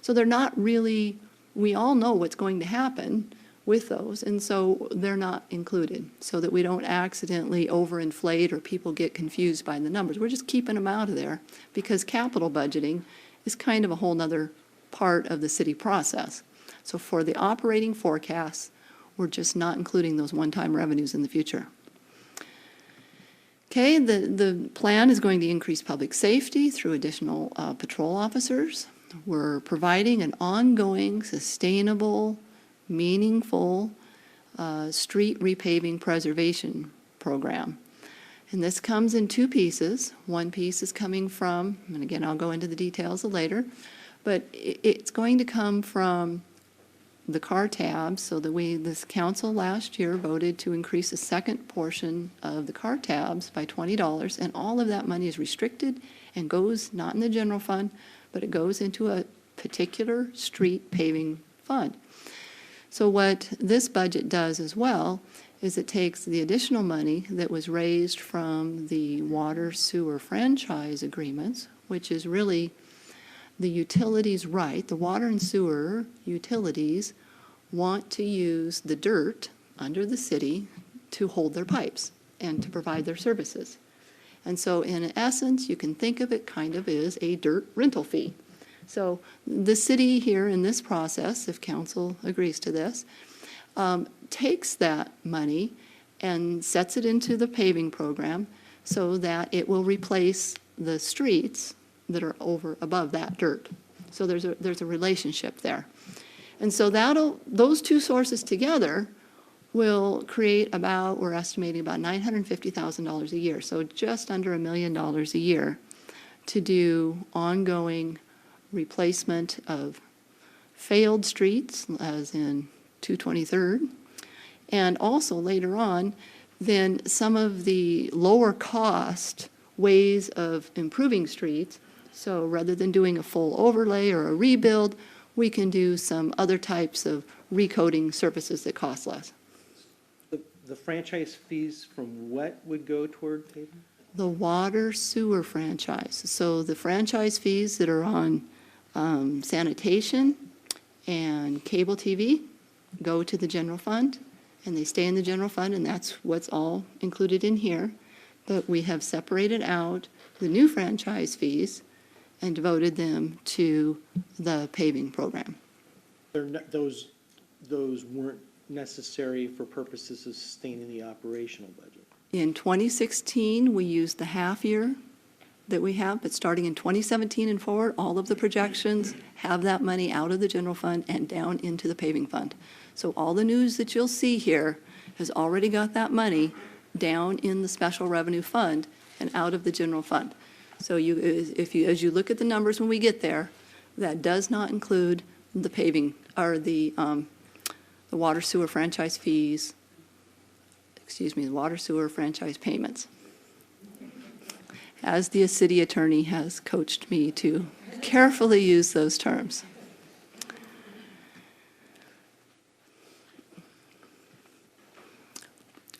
So they're not really, we all know what's going to happen with those, and so they're not included, so that we don't accidentally overinflate or people get confused by the numbers. We're just keeping them out of there, because capital budgeting is kind of a whole nother part of the city process. So for the operating forecasts, we're just not including those one-time revenues in the future. Okay, the plan is going to increase public safety through additional patrol officers. We're providing an ongoing, sustainable, meaningful street repaving preservation program. And this comes in two pieces. One piece is coming from, and again, I'll go into the details later, but it's going to come from the car tabs, so that this council last year voted to increase the second portion of the car tabs by $20, and all of that money is restricted and goes not in the general fund, but it goes into a particular street paving fund. So what this budget does as well is it takes the additional money that was raised from the water sewer franchise agreements, which is really the utilities' right. The water and sewer utilities want to use the dirt under the city to hold their pipes and to provide their services. And so in essence, you can think of it kind of as a dirt rental fee. So the city here in this process, if council agrees to this, takes that money and sets it into the paving program so that it will replace the streets that are above that dirt. So there's a relationship there. And so those two sources together will create we're estimating about $950,000 a year, so just under $1 million a year to do ongoing replacement of failed streets, as in 223rd, and also later on, then some of the lower cost ways of improving streets. So rather than doing a full overlay or a rebuild, we can do some other types of recoding services that cost less. The franchise fees from what would go toward paving? The water sewer franchise. So the franchise fees that are on sanitation and cable TV go to the general fund, and they stay in the general fund, and that's what's all included in here. But we have separated out the new franchise fees and devoted them to the paving program. Those weren't necessary for purposes of sustaining the operational budget. In 2016, we used the half year that we have, but starting in 2017 and forward, all of the projections have that money out of the general fund and down into the paving fund. So all the news that you'll see here has already got that money down in the special revenue fund and out of the general fund. So as you look at the numbers when we get there, that does not include the paving or the water sewer franchise fees, the water sewer franchise payments. As the city attorney has coached me to carefully use those terms.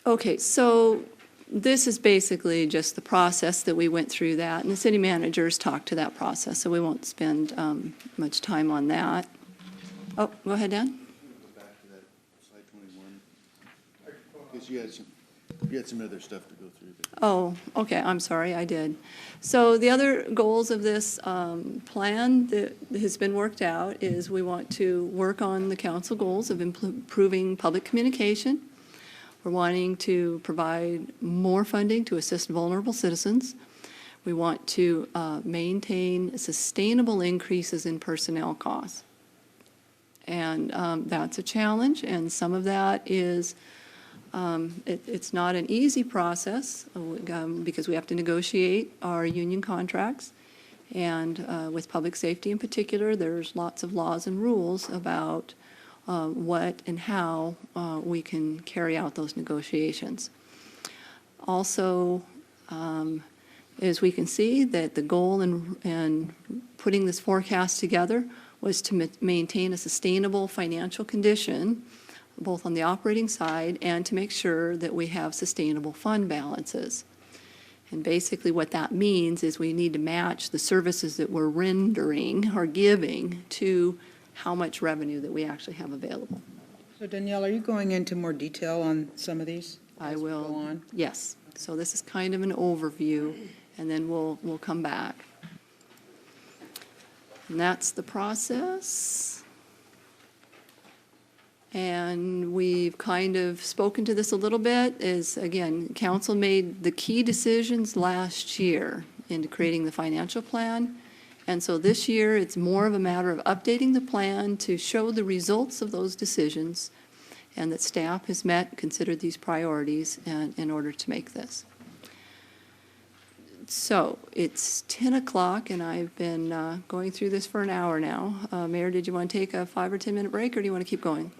Okay, so this is basically just the process that we went through that, and the city managers talked to that process, so we won't spend much time on that. Oh, go ahead, Dan. Go back to that slide 21, because you had some other stuff to go through. Oh, okay, I'm sorry, I did. So the other goals of this plan that has been worked out is we want to work on the council goals of improving public communication. We're wanting to provide more funding to assist vulnerable citizens. We want to maintain sustainable increases in personnel costs. And that's a challenge, and some of that is it's not an easy process because we have to negotiate our union contracts. And with public safety in particular, there's lots of laws and rules about what and how we can carry out those negotiations. Also, as we can see, that the goal in putting this forecast together was to maintain a sustainable financial condition, both on the operating side and to make sure that we have sustainable fund balances. And basically what that means is we need to match the services that we're rendering or giving to how much revenue that we actually have available. So Dunyele, are you going into more detail on some of these? I as we will. go on? Yes. So this is kind of an overview, and then we'll come back. And that's the process. And we've kind of spoken to this a little bit, is, again, council made the key decisions last year into creating the financial plan. And so this year, it's more of a matter of updating the plan to show the results of those decisions and that staff has considered these priorities in order to make this. So it's 10 o'clock, and I've been going through this for an hour now. Mayor, did you want to take a 5 or 10 minute break, or do you want to keep going?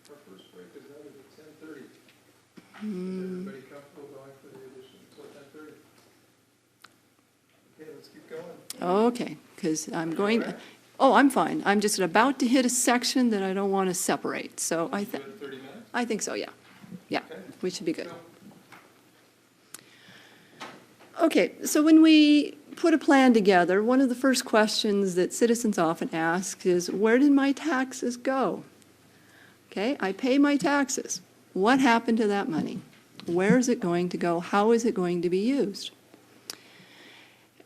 Our first break is out at 10:30. Is everybody comfortable going for the addition until 10:30? Okay, let's keep going. Okay, because I'm going, oh, I'm fine. I'm just about to hit a section that I don't want to separate, so I think. 30 minutes? I think so, yeah. Yeah, Okay. we should be good. Okay, so when we put a plan together, one of the first questions that citizens often ask is, where did my taxes go? Okay, I pay my taxes. What happened to that money? Where is it going to go? How is it going to be used?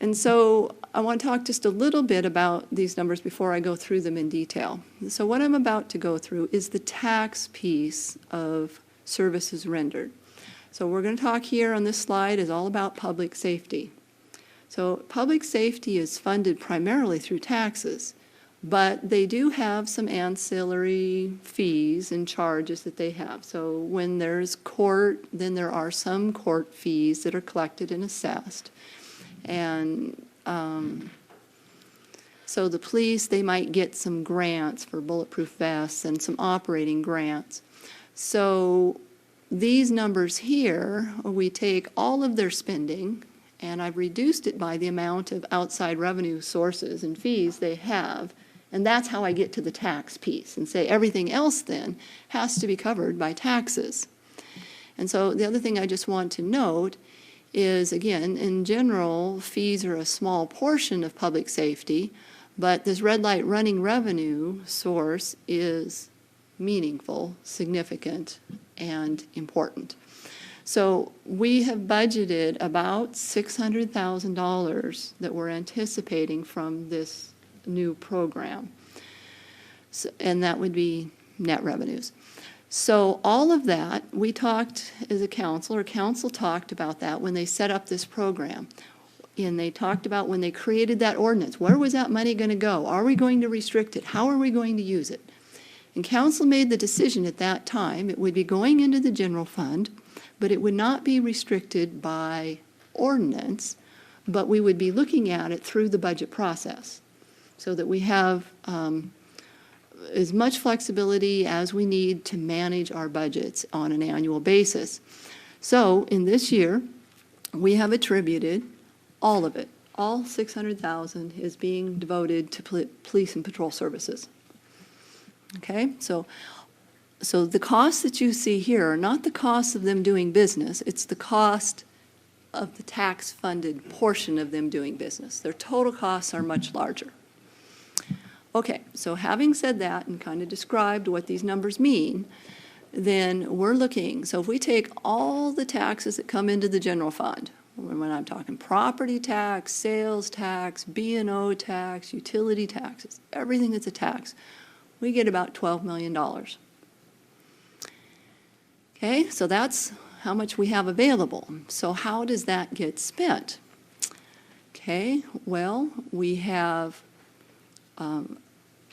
And so I want to talk just a little bit about these numbers before I go through them in detail. So what I'm about to go through is the tax piece of services rendered. So we're going to talk here on this slide is all about public safety. So public safety is funded primarily through taxes, but they do have some ancillary fees and charges that they have. So when there's court, then there are some court fees that are collected and assessed. And so the police, they might get some grants for bulletproof vests and some operating grants. So these numbers here, we take all of their spending, and I've reduced it by the amount of outside revenue sources and fees they have, and that's how I get to the tax piece and say everything else then has to be covered by taxes. And so the other thing I just want to note is, again, in general, fees are a small portion of public safety, but this red light running revenue source is meaningful, significant, and important. So we have budgeted about $600,000 that we're anticipating from this new program. So, and that would be net revenues. So all of that, we talked as a council, or council talked about that when they set up this program. And they talked about when they created that ordinance, where was that money going to go? Are we going to restrict it? How are we going to use it? And council made the decision at that time, it would be going into the general fund, but it would not be restricted by ordinance, but we would be looking at it through the budget process so that we have as much flexibility as we need to manage our budgets on an annual basis. So in this year, we have attributed all of it. All $600,000 is being devoted to police and patrol services. Okay, so the costs that you see here are not the costs of them doing business, it's the cost of the tax-funded portion of them doing business. Their total costs are much larger. Okay, so having said that and kind of described what these numbers mean, then we're looking, so if we take all the taxes that come into the general fund, when I'm talking property tax, sales tax, B&O tax, utility taxes, everything that's a tax, we get about $12 million. Okay, so that's how much we have available. So how does that get spent? Okay, well, we have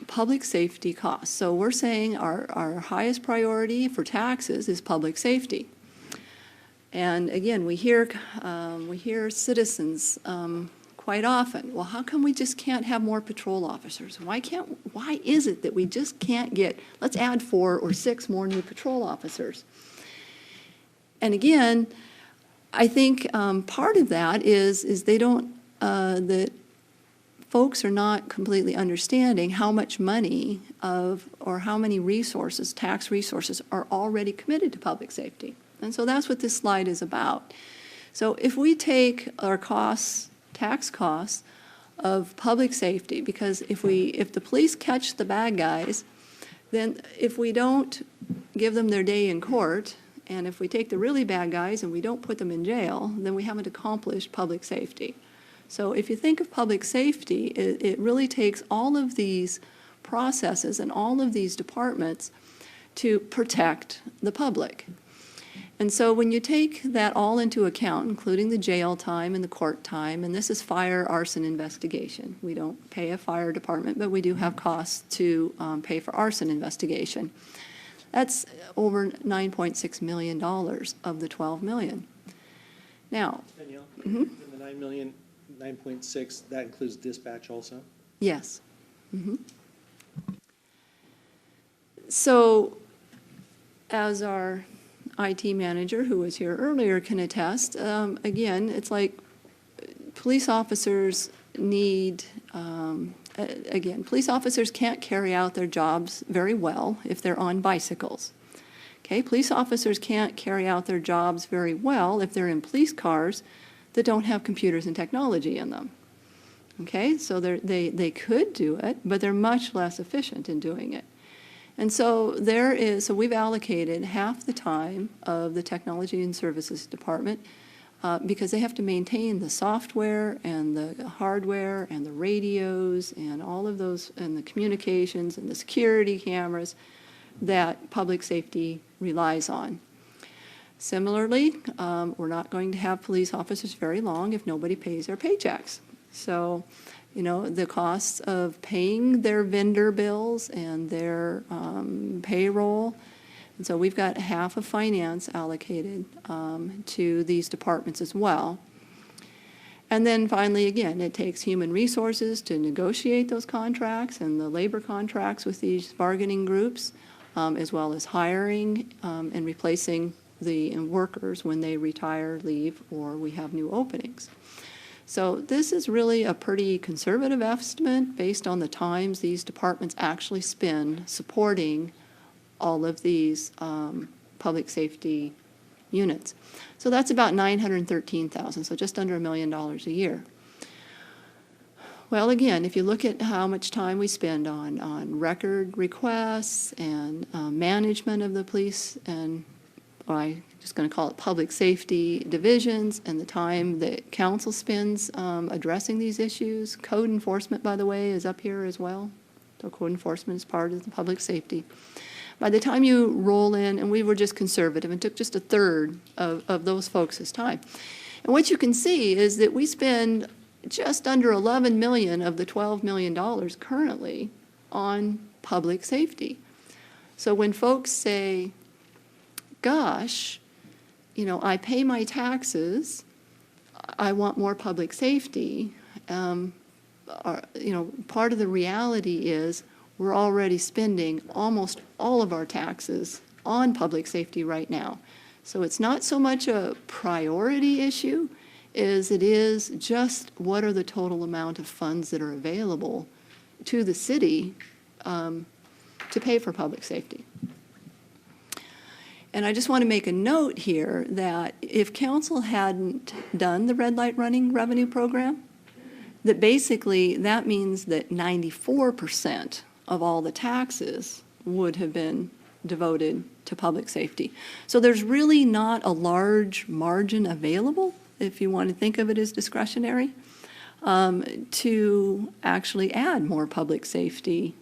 public safety costs. So we're saying our highest priority for taxes is public safety. And again, we hear citizens quite often, well, how come we just can't have more patrol officers? Why is it that we just can't get, let's add 4 or 6 more new patrol officers? And again, I think part of that is they don't, that folks are not completely understanding how much money or how many resources, tax resources, are already committed to public safety. And so that's what this slide is about. So if we take our costs, tax costs of public safety, because if the police catch the bad guys, then if we don't give them their day in court, and if we take the really bad guys and we don't put them in jail, then we haven't accomplished public safety. So if you think of public safety, it really takes all of these processes and all of these departments to protect the public. And so when you take that all into account, including the jail time and the court time, and this is fire arson investigation. We don't pay a fire department, but we do have costs to pay for arson investigation. That's over $9.6 million of the $12 million. Now, Danielle, Mhm. in the 9 million, 9.6, that includes dispatch also? yes. Mhm. So as our IT manager, who was here earlier, can attest, again, it's like police officers need, again, police officers can't carry out their jobs very well if they're on bicycles. Okay, police officers can't carry out their jobs very well if they're in police cars that don't have computers and technology in them. Okay, so they could do it, but they're much less efficient in doing it. And so so we've allocated half the time of the Technology and Services Department because they have to maintain the software and the hardware and the radios and all of those, and the communications and the security cameras that public safety relies on. Similarly, we're not going to have police officers very long if nobody pays their paychecks. So, the costs of paying their vendor bills and their payroll. And so we've got half of finance allocated to these departments as well. And then finally, again, it takes human resources to negotiate those contracts and the labor contracts with these bargaining groups, as well as hiring and replacing the workers when they retire, leave, or we have new openings. So this is really a pretty conservative estimate based on the times these departments actually spend supporting all of these public safety units. So that's about $913,000, so just under $1 million a year. Well, again, if you look at how much time we spend on record requests and management of the police and, I'm just going to call it public safety divisions, and the time that council spends addressing these issues. Code enforcement, by the way, is up here as well. So code enforcement is part of the public safety. By the time you roll in, and we were just conservative and took just a third of those folks' time. And what you can see is that we spend just under $11 million of the $12 million currently on public safety. So when folks say, gosh, I pay my taxes, I want more public safety, part of the reality is we're already spending almost all of our taxes on public safety right now. So it's not so much a priority issue as it is just what are the total amount of funds that are available to the city to pay for public safety. And I just want to make a note here that if council hadn't done the red light running revenue program, that basically that means that 94% of all the taxes would have been devoted to public safety. So there's really not a large margin available, if you want to think of it as discretionary, to actually add more public safety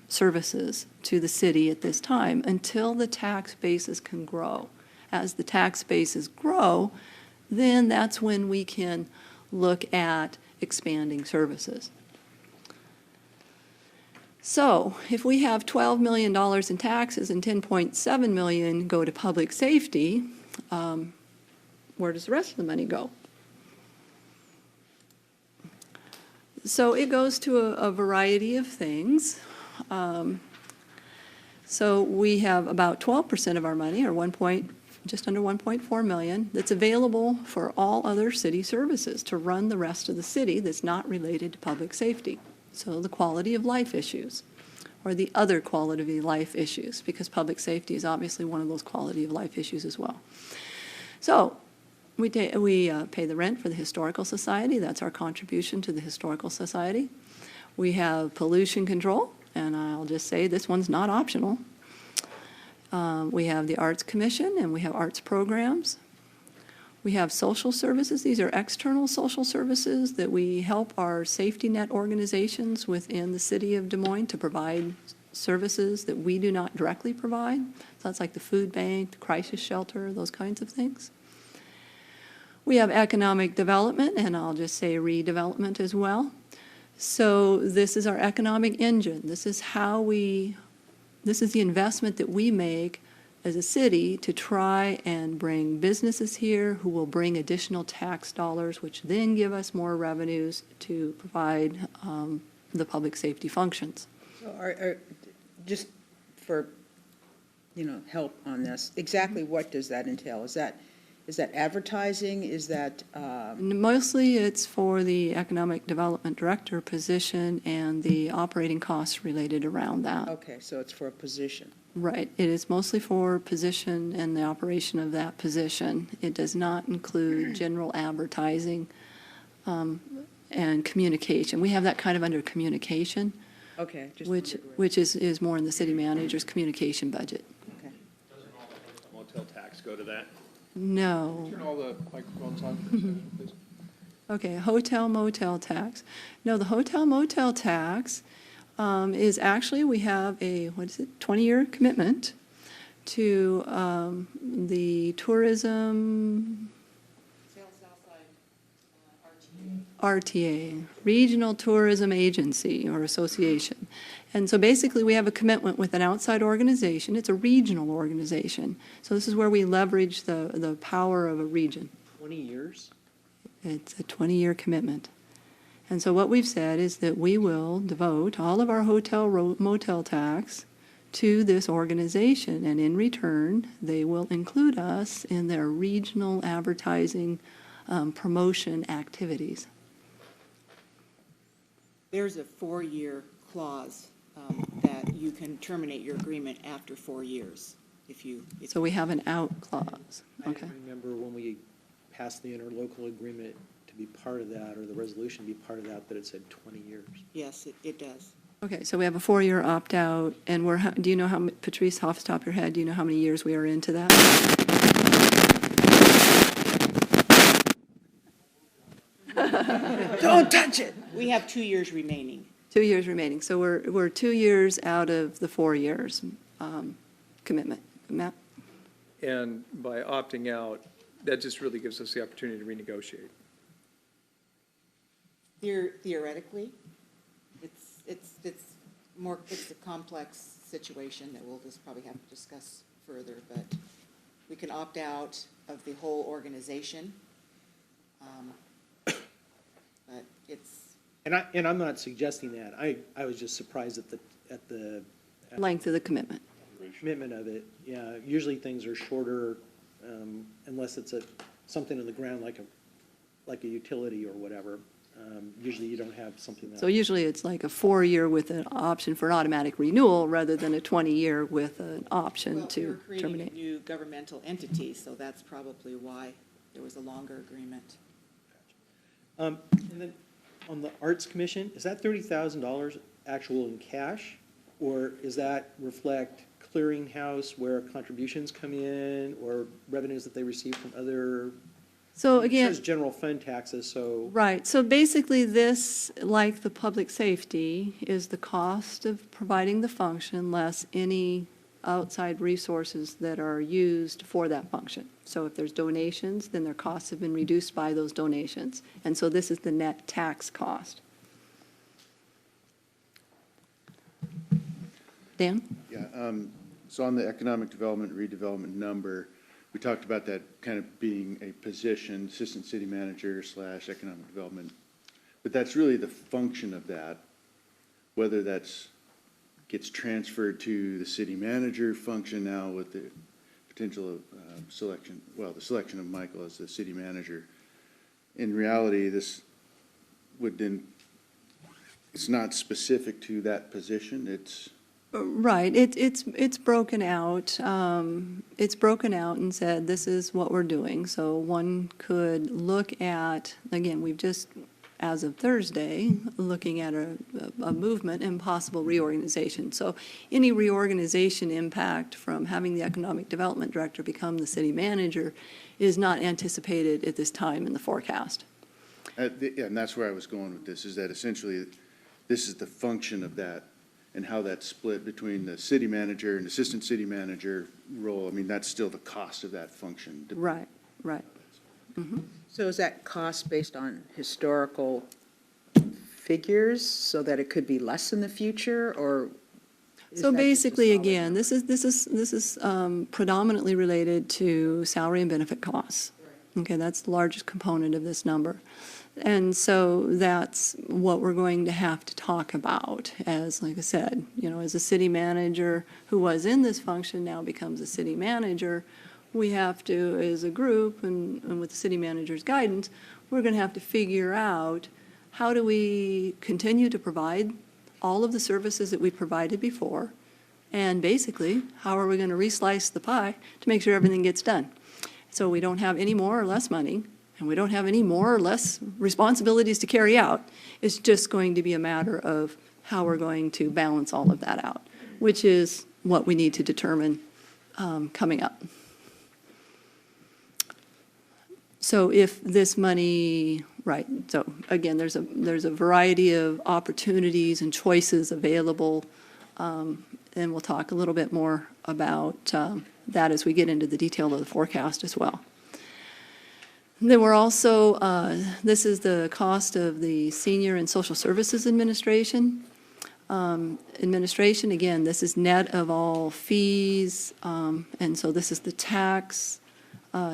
services to the city at this time until the tax bases can grow. As the tax bases grow, then that's when we can look at expanding services. So if we have $12 million in taxes and $10.7 million go to public safety, where does the rest of the money go? So it goes to a variety of things. So we have about 12% of our money, or just under 1.4 million, that's available for all other city services to run the rest of the city that's not related to public safety. So the quality of life issues, or the other quality of life issues, because public safety is obviously one of those quality of life issues as well. So we pay the rent for the Historical Society. That's our contribution to the Historical Society. We have pollution control, and I'll just say this one's not optional. We have the Arts Commission, and we have arts programs. We have social services. These are external social services that we help our safety net organizations within the city of Des Moines to provide services that we do not directly provide. So that's like the food bank, the crisis shelter, those kinds of things. We have economic development, and I'll just say redevelopment as well. So this is our economic engine. This is the investment that we make as a city to try and bring businesses here who will bring additional tax dollars, which then give us more revenues to provide the public safety functions. So just for, help on this, exactly what does that entail? Is that advertising? Is that? Mostly it's for the economic development director position and the operating costs related around that. Okay, so it's for a position. Right. It is mostly for position and the operation of that position. It does not include general advertising and communication. We have that kind of under communication. Okay, just which, wondered where- which is more in the city manager's communication budget. okay. Motel tax go to that? No. Turn all the microphones on for a second, please. Okay, hotel motel tax. No, the hotel motel tax is actually, we have a, 20-year commitment to the tourism RTA, Regional Tourism Agency or Association. And so basically, we have a commitment with an outside organization. It's a regional organization. So this is where we leverage the power of a region. 20 years? It's a 20-year commitment. And so what we've said is that we will devote all of our hotel motel tax to this organization, and in return, they will include us in their regional advertising promotion activities. There's a 4-year clause that you can terminate your agreement after 4 years if you. So we have an out clause. I Okay. remember when we passed the interlocal agreement to be part of that, or the resolution to be part of that, that it said 20 years. Yes, it does. Okay, so we have a 4-year opt-out, and do you know how, Patrice, off the top of your head, do you know how many years we are into that? Don't touch it. We have 2 years remaining. 2 years remaining, so we're 2 years out of the 4 years commitment. Matt? And by opting out, that just really gives us the opportunity to renegotiate. Theoretically, it's a complex situation that we'll just probably have to discuss further, but we can opt out of the whole organization. But it's, And I'm not suggesting that. I was just surprised at the Length of the commitment. commitment of it. Yeah, usually things are shorter, unless it's something in the ground like a utility or whatever. Usually you don't have something that. So usually it's like a 4-year with an option for an automatic renewal rather than a 20-year with an option well, we're to creating a terminate. new governmental entity, so that's probably why there was a longer agreement. And then on the Arts Commission, is that $30,000 actual in cash? Or is that reflect clearinghouse where contributions come in or revenues that they receive from other? So It again, says general fund taxes, so. right, so basically this, like the public safety, is the cost of providing the function less any outside resources that are used for that function. So if there's donations, then their costs have been reduced by those donations. And so this is the net tax cost. Dan? Yeah, so on the economic development, redevelopment number, we talked about that kind of being a position, assistant city manager / economic development. But that's really the function of that, whether that's gets transferred to the city manager function now with the potential of selection, well, the selection of Michael as the city manager. In reality, this would then, it's not specific to that position, it's. Right, it's broken out. It's broken out and said, this is what we're doing. So one could look at, again, we've just, as of Thursday, looking at a movement and possible reorganization. So any reorganization impact from having the economic development director become the city manager is not anticipated at this time in the forecast. Yeah, and that's where I was going with this, is that essentially, this is the function of that, and how that's split between the city manager and assistant city manager role. I mean, that's still the cost of that function. Right, right. So is that cost based on historical figures so that it could be less in the future, or? is So that just a basically, solid again, number? this is predominantly related to salary and benefit costs. Okay, that's the largest component of this number. And so that's what we're going to have to talk about as, like I said, as a city manager who was in this function now becomes a city manager, we have to, as a group, and with the city manager's guidance, we're going to have to figure out how do we continue to provide all of the services that we provided before, and basically, how are we going to reslice the pie to make sure everything gets done? So we don't have any more or less money, and we don't have any more or less responsibilities to carry out. It's just going to be a matter of how we're going to balance all of that out, which is what we need to determine coming up. So if this money, right, so again, there's a variety of opportunities and choices available, and we'll talk a little bit more about that as we get into the detail of the forecast as well. Then we're also, this is the cost of the Senior and Social Services Administration. Again, this is net of all fees, and so this is the tax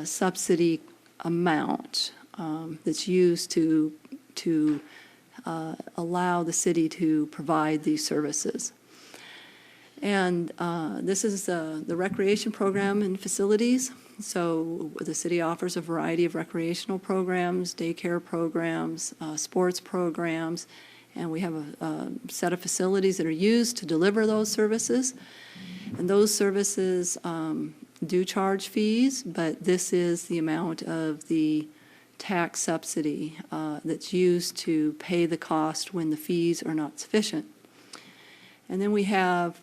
subsidy amount that's used to allow the city to provide these services. And this is the recreation program and facilities. So the city offers a variety of recreational programs, daycare programs, sports programs, and we have a set of facilities that are used to deliver those services. And those services do charge fees, but this is the amount of the tax subsidy that's used to pay the cost when the fees are not sufficient. And then we have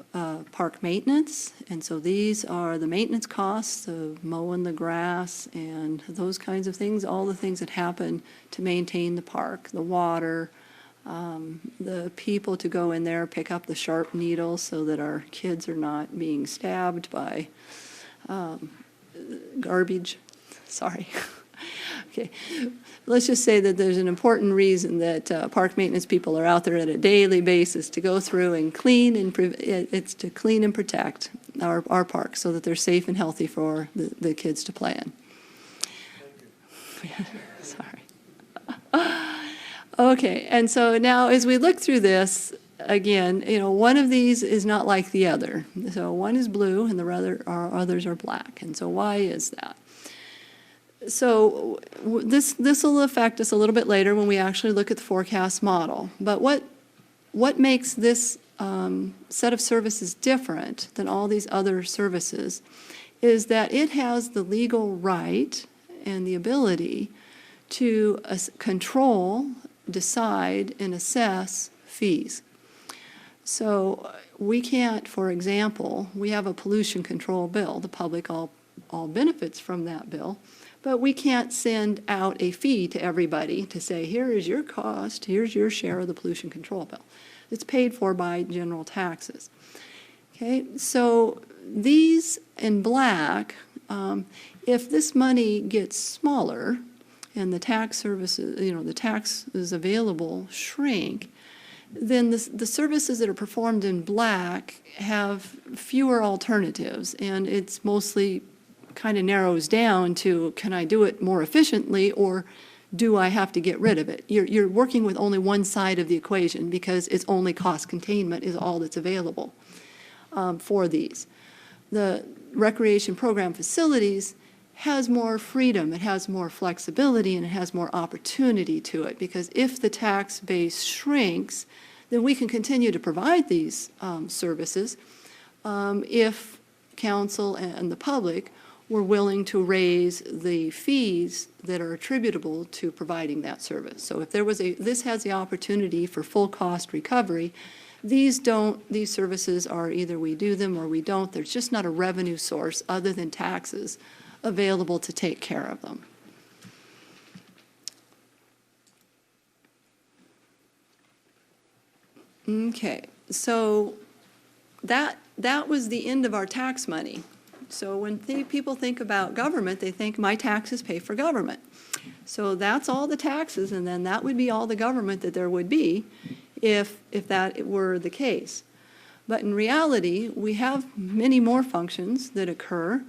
park maintenance, and so these are the maintenance costs of mowing the grass and those kinds of things, all the things that happen to maintain the park, the water, the people to go in there, pick up the sharp needles so that our kids are not being stabbed by garbage. Sorry. Okay, let's just say that there's an important reason that park maintenance people are out there on a daily basis to go through and clean, and it's to clean and protect our parks so that they're safe and healthy for the kids to play in. Sorry. Okay, and so now as we look through this, again, one of these is not like the other. So one is blue and the others are black. And so why is that? So this will affect us a little bit later when we actually look at the forecast model. But what makes this set of services different than all these other services is that it has the legal right and the ability to control, decide, and assess fees. So we can't, for example, we have a pollution control bill. The public all benefits from that bill. But we can't send out a fee to everybody to say, here is your cost, here's your share of the pollution control bill. It's paid for by general taxes. Okay, so these in black, if this money gets smaller and the tax services, the taxes available shrink, then the services that are performed in black have fewer alternatives, and it's mostly kind of narrows down to, can I do it more efficiently, or do I have to get rid of it? You're working with only one side of the equation because it's only cost containment is all that's available for these. The recreation program facilities has more freedom, it has more flexibility, and it has more opportunity to it, because if the tax base shrinks, then we can continue to provide these services if council and the public were willing to raise the fees that are attributable to providing that service. So if this has the opportunity for full cost recovery, these services are either we do them or we don't. There's just not a revenue source other than taxes available to take care of them. Okay, so that was the end of our tax money. So when people think about government, they think my taxes pay for government. So that's all the taxes, and then that would be all the government that there would be if that were the case. But in reality, we have many more functions that occur,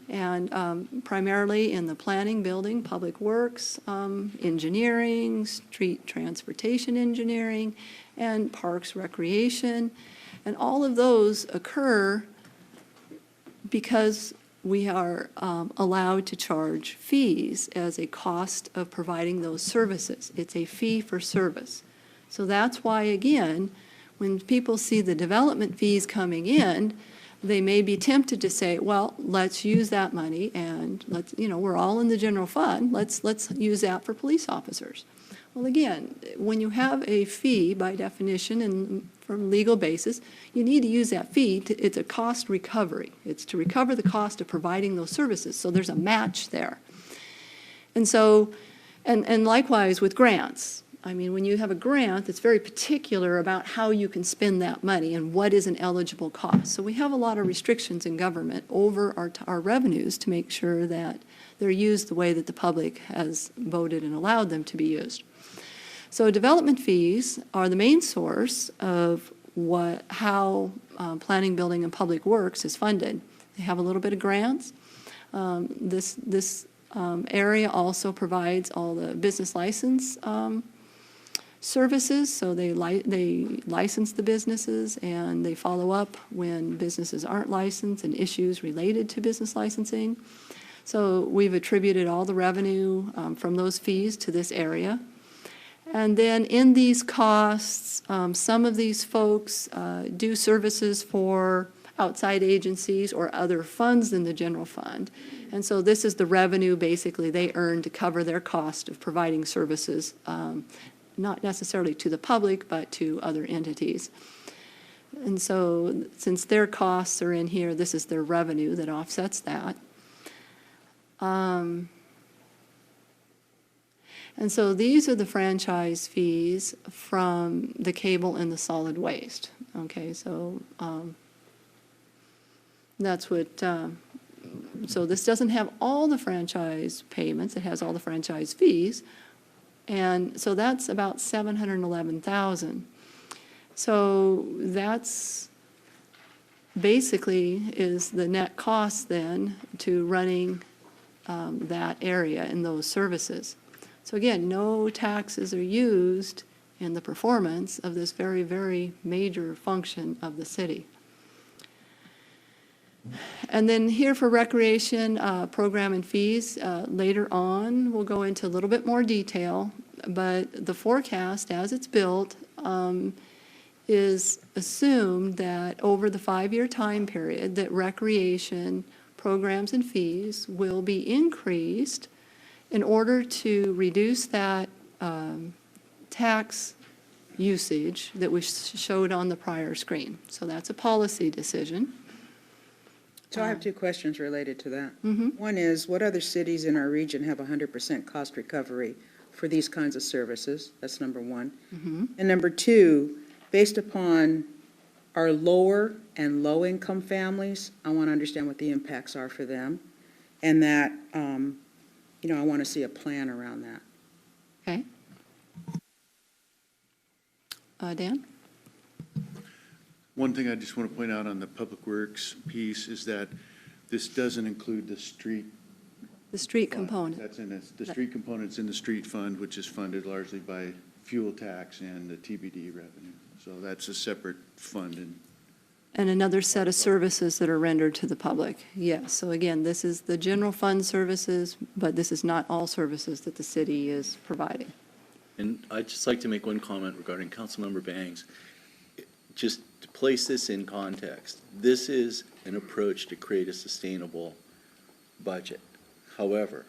and primarily in the planning, building, public works, engineering, street transportation engineering, and parks recreation. And all of those occur because we are allowed to charge fees as a cost of providing those services. It's a fee for service. So that's why, again, when people see the development fees coming in, they may be tempted to say, well, let's use that money and we're all in the general fund, let's use that for police officers. Well, again, when you have a fee by definition, and from a legal basis, you need to use that fee. It's a cost recovery. It's to recover the cost of providing those services. So there's a match there. And so, and likewise with grants. I mean, when you have a grant, it's very particular about how you can spend that money and what is an eligible cost. So we have a lot of restrictions in government over our revenues to make sure that they're used the way that the public has voted and allowed them to be used. So development fees are the main source of how planning, building, and public works is funded. They have a little bit of grants. This area also provides all the business license services, so they license the businesses and they follow up when businesses aren't licensed and issues related to business licensing. So we've attributed all the revenue from those fees to this area. And then in these costs, some of these folks do services for outside agencies or other funds in the general fund. And so this is the revenue basically they earn to cover their cost of providing services, not necessarily to the public, but to other entities. And so since their costs are in here, this is their revenue that offsets that. And so these are the franchise fees from the cable and the solid waste. Okay, so that's what, so this doesn't have all the franchise payments, it has all the franchise fees. And so that's about $711,000. So that's basically is the net cost then to running that area and those services. So again, no taxes are used in the performance of this very, very major function of the city. And then here for recreation program and fees, later on we'll go into a little bit more detail, but the forecast as it's built is assumed that over the 5-year time period that recreation programs and fees will be increased in order to reduce that tax usage that we showed on the prior screen. So that's a policy decision. So I have two questions related to that. Mhm. One is, what other cities in our region have 100% cost recovery for these kinds of services? That's number one. Mhm. And number two, based upon our lower and low-income families, I want to understand what the impacts are for them, and that, I want to see a plan around that. Okay. Dan? One thing I just want to point out on the public works piece is that this doesn't include the street. The street fund. component. That's in it. The street component's in the street fund, which is funded largely by fuel tax and the TBD revenue. So that's a separate fund. And another set of services that are rendered to the public. Yes, so again, this is the general fund services, but this is not all services that the city is providing. And I'd just like to make one comment regarding Councilmember Bangs. Just to place this in context, this is an approach to create a sustainable budget. However,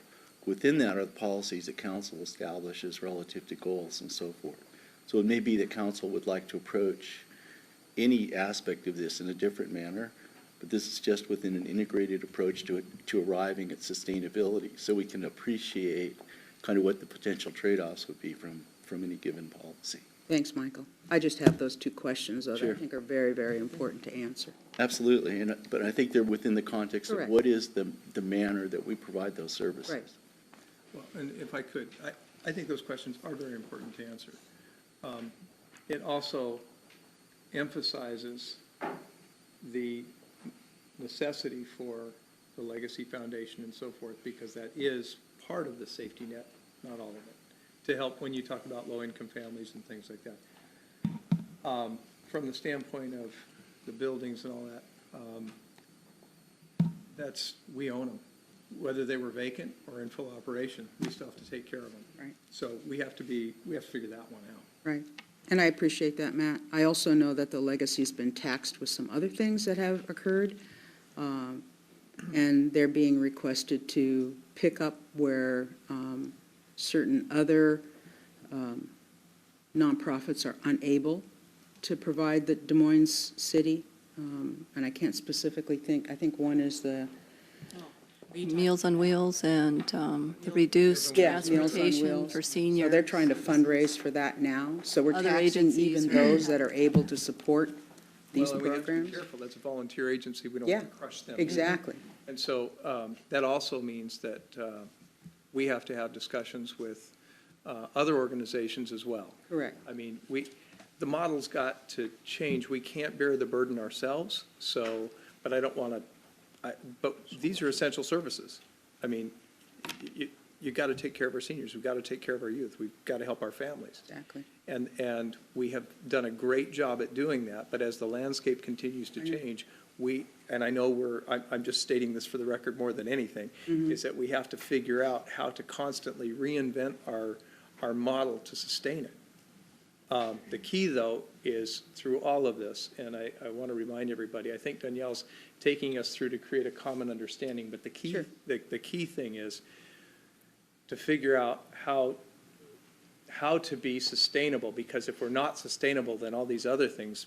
within that are the policies that council establishes relative to goals and so forth. So it may be that council would like to approach any aspect of this in a different manner, but this is just within an integrated approach to arriving at sustainability, so we can appreciate kind of what the potential trade-offs would be from any given policy. Thanks, Michael. I just have those two questions that I Sure. think are very, very important to answer. Absolutely, but I think they're within the context of Correct. what is the manner that we provide those services. Right. Well, and if I could, I think those questions are very important to answer. It also emphasizes the necessity for the Legacy Foundation and so forth, because that is part of the safety net, not all of it, to help when you talk about low-income families and things like that. From the standpoint of the buildings and all that, we own them. Whether they were vacant or in full operation, we still have to take care of them. Right. So we have to figure that one out. Right. And I appreciate that, Matt. I also know that the legacy's been taxed with some other things that have occurred, and they're being requested to pick up where certain other nonprofits are unable to provide the Des Moines City, and I can't specifically think, I think one is the, Meals on Wheels and the reduced yeah, Meals on transportation Wheels. for So seniors. they're trying to fundraise for that now. So we're Other taxing agencies. even those that are able to support these Well, and we have to be programs. careful, that's a volunteer agency, we don't Yeah, want to crush them. exactly. And so that also means that we have to have discussions with other organizations as well. Correct. I mean, the model's got to change. We can't bear the burden ourselves, so, but I don't want to, but these are essential services. I mean, you got to take care of our seniors, we've got to take care of our youth, we've got to help our families. Exactly. And we have done a great job at doing that, but as the landscape continues to change, and I know I'm just stating this for the record more than anything, is that we have to figure out how to constantly reinvent our model to sustain it. The key, though, is through all of this, and I want to remind everybody, I think Dunyele's taking us through to create a common understanding, but the key, Sure. the key thing is to figure out how to be sustainable, because if we're not sustainable, then all these other things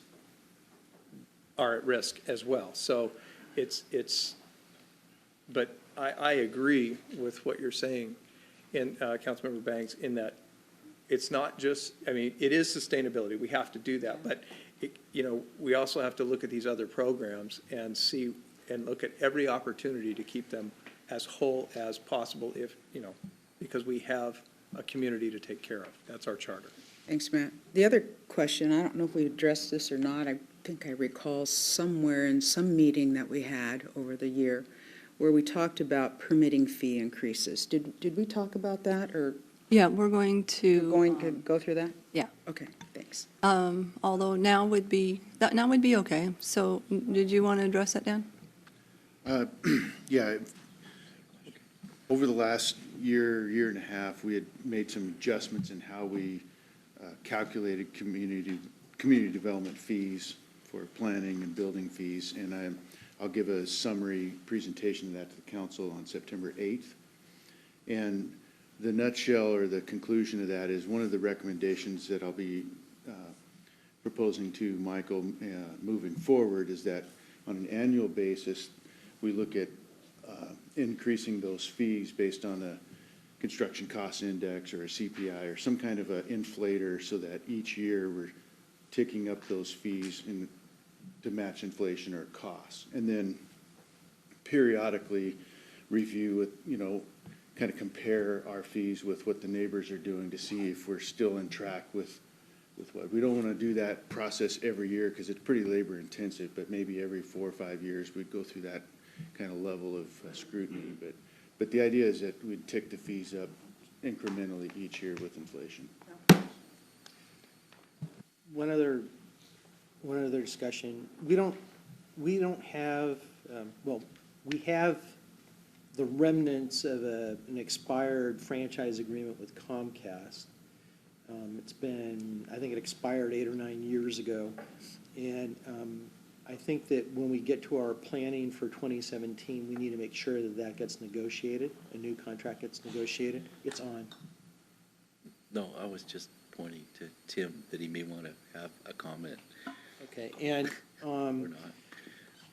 are at risk as well. So but I agree with what you're saying, Councilmember Banks, in that it's not just, I mean, it is sustainability, we have to do that, but, we also have to look at these other programs and see, and look at every opportunity to keep them as whole as possible because we have a community to take care of. That's our charter. Thanks, Matt. The other question, I don't know if we addressed this or not, I think I recall somewhere in some meeting that we had over the year where we talked about permitting fee increases. Did we talk about that, or Yeah, we're going we're to. going to go through that? Yeah. Okay, thanks. Although now would be okay. So did you want to address that, Dan? Yeah, over the last year and a half, we had made some adjustments in how we calculated community development fees for planning and building fees, and I'll give a summary presentation of that to the council on September 8th. And the nutshell or the conclusion of that is one of the recommendations that I'll be proposing to Michael moving forward is that on an annual basis, we look at increasing those fees based on a construction cost index or a CPI or some kind of an inflator, so that each year we're ticking up those fees to match inflation or costs. And then periodically review with, kind of compare our fees with what the neighbors are doing to see if we're still in track with what. We don't want to do that process every year because it's pretty labor intensive, but maybe every 4 or 5 years we'd go through that kind of level of scrutiny. But the idea is that we'd tick the fees up incrementally each year with inflation. One other discussion. We don't have, we have the remnants of an expired franchise agreement with Comcast. I think it expired 8 or 9 years ago. And I think that when we get to our planning for 2017, we need to make sure that gets negotiated, a new contract gets negotiated. It's on. No, I was just pointing to Tim that he may want to have a comment Okay, and, or not.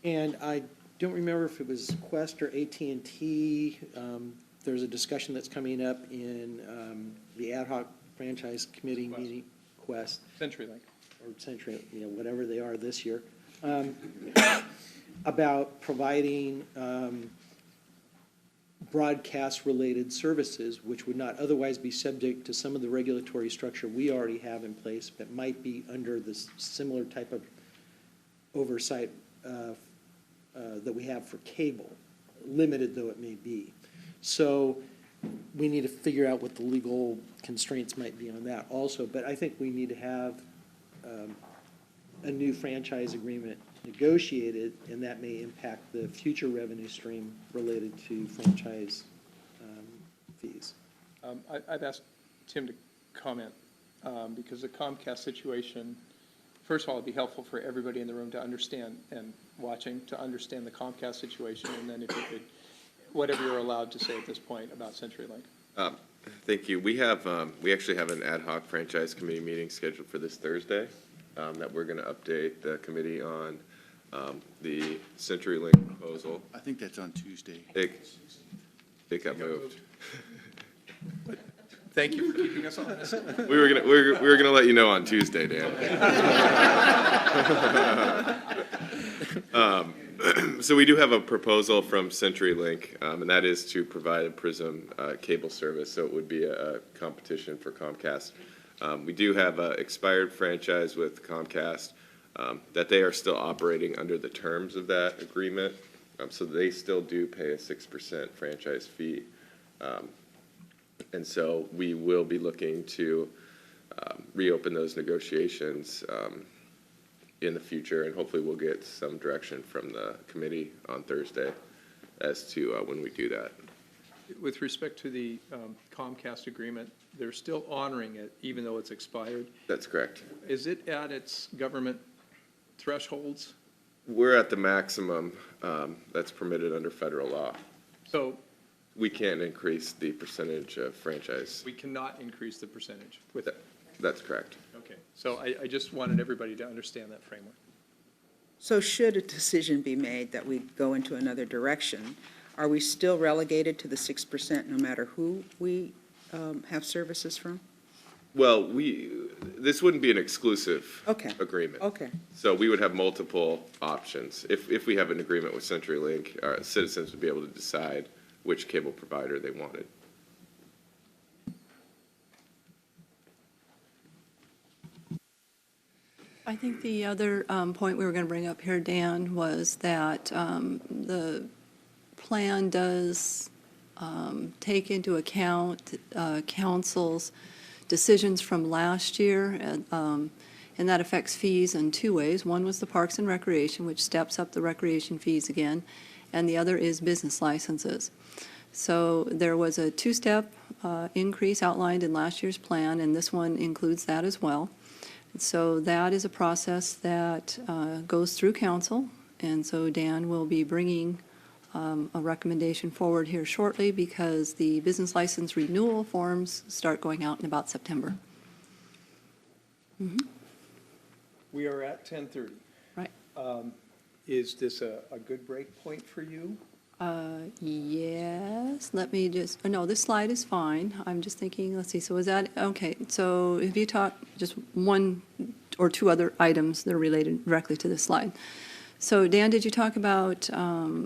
and I don't remember if it was Quest or AT&T. There's a discussion that's coming up in the ad hoc franchise committee meeting, Quest, CenturyLink. or Century, whatever they are this year, about providing broadcast-related services, which would not otherwise be subject to some of the regulatory structure we already have in place, but might be under this similar type of oversight that we have for cable, limited though it may be. So we need to figure out what the legal constraints might be on that also, but I think we need to have a new franchise agreement negotiated, and that may impact the future revenue stream related to franchise fees. I've asked Tim to comment, because the Comcast situation, first of all, it'd be helpful for everybody in the room to understand and watching, to understand the Comcast situation, and then if you could, whatever you're allowed to say at this point about CenturyLink. Thank you. We actually have an ad hoc franchise committee meeting scheduled for this Thursday. that we're going to update the committee on the CenturyLink proposal. I think that's on Tuesday. It got moved. Thank you for keeping us honest. We were gonna let you know on Tuesday, Dan. So we do have a proposal from CenturyLink, and that is to provide a Prism cable service. So it would be a competition for Comcast. We do have an expired franchise with Comcast that they are still operating under the terms of that agreement. So they still do pay a 6% franchise fee. And so we will be looking to reopen those negotiations in the future, and hopefully we'll get some direction from the committee on Thursday as to when we do that. With respect to the Comcast agreement, they're still honoring it even though it's expired. That's correct. Is it at its government thresholds? We're at the maximum that's permitted under federal law. So We can't increase the percentage of franchise. we cannot increase the percentage with it. That's correct. Okay, so I just wanted everybody to understand that framework. So should a decision be made that we go into another direction, are we still relegated to the 6% no matter who we have services from? Well, this wouldn't be an exclusive Okay. agreement. Okay. So we would have multiple options. If we have an agreement with CenturyLink, our citizens would be able to decide which cable provider they wanted. I think the other point we were going to bring up here, Dan, was that the plan does take into account council's decisions from last year, and that affects fees in two ways. One was the Parks and Recreation, which steps up the recreation fees again, and the other is business licenses. So there was a two-step increase outlined in last year's plan, and this one includes that as well. So that is a process that goes through council, and so Dan will be bringing a recommendation forward here shortly because the business license renewal forms start going out in about September. We are at 10:30. Right. Is this a good break point for you? Yes, let me just, oh, no, this slide is fine. I'm just thinking, let's see, so is that, okay, so if you talk just one or two other items that are related directly to this slide. So Dan, did you talk about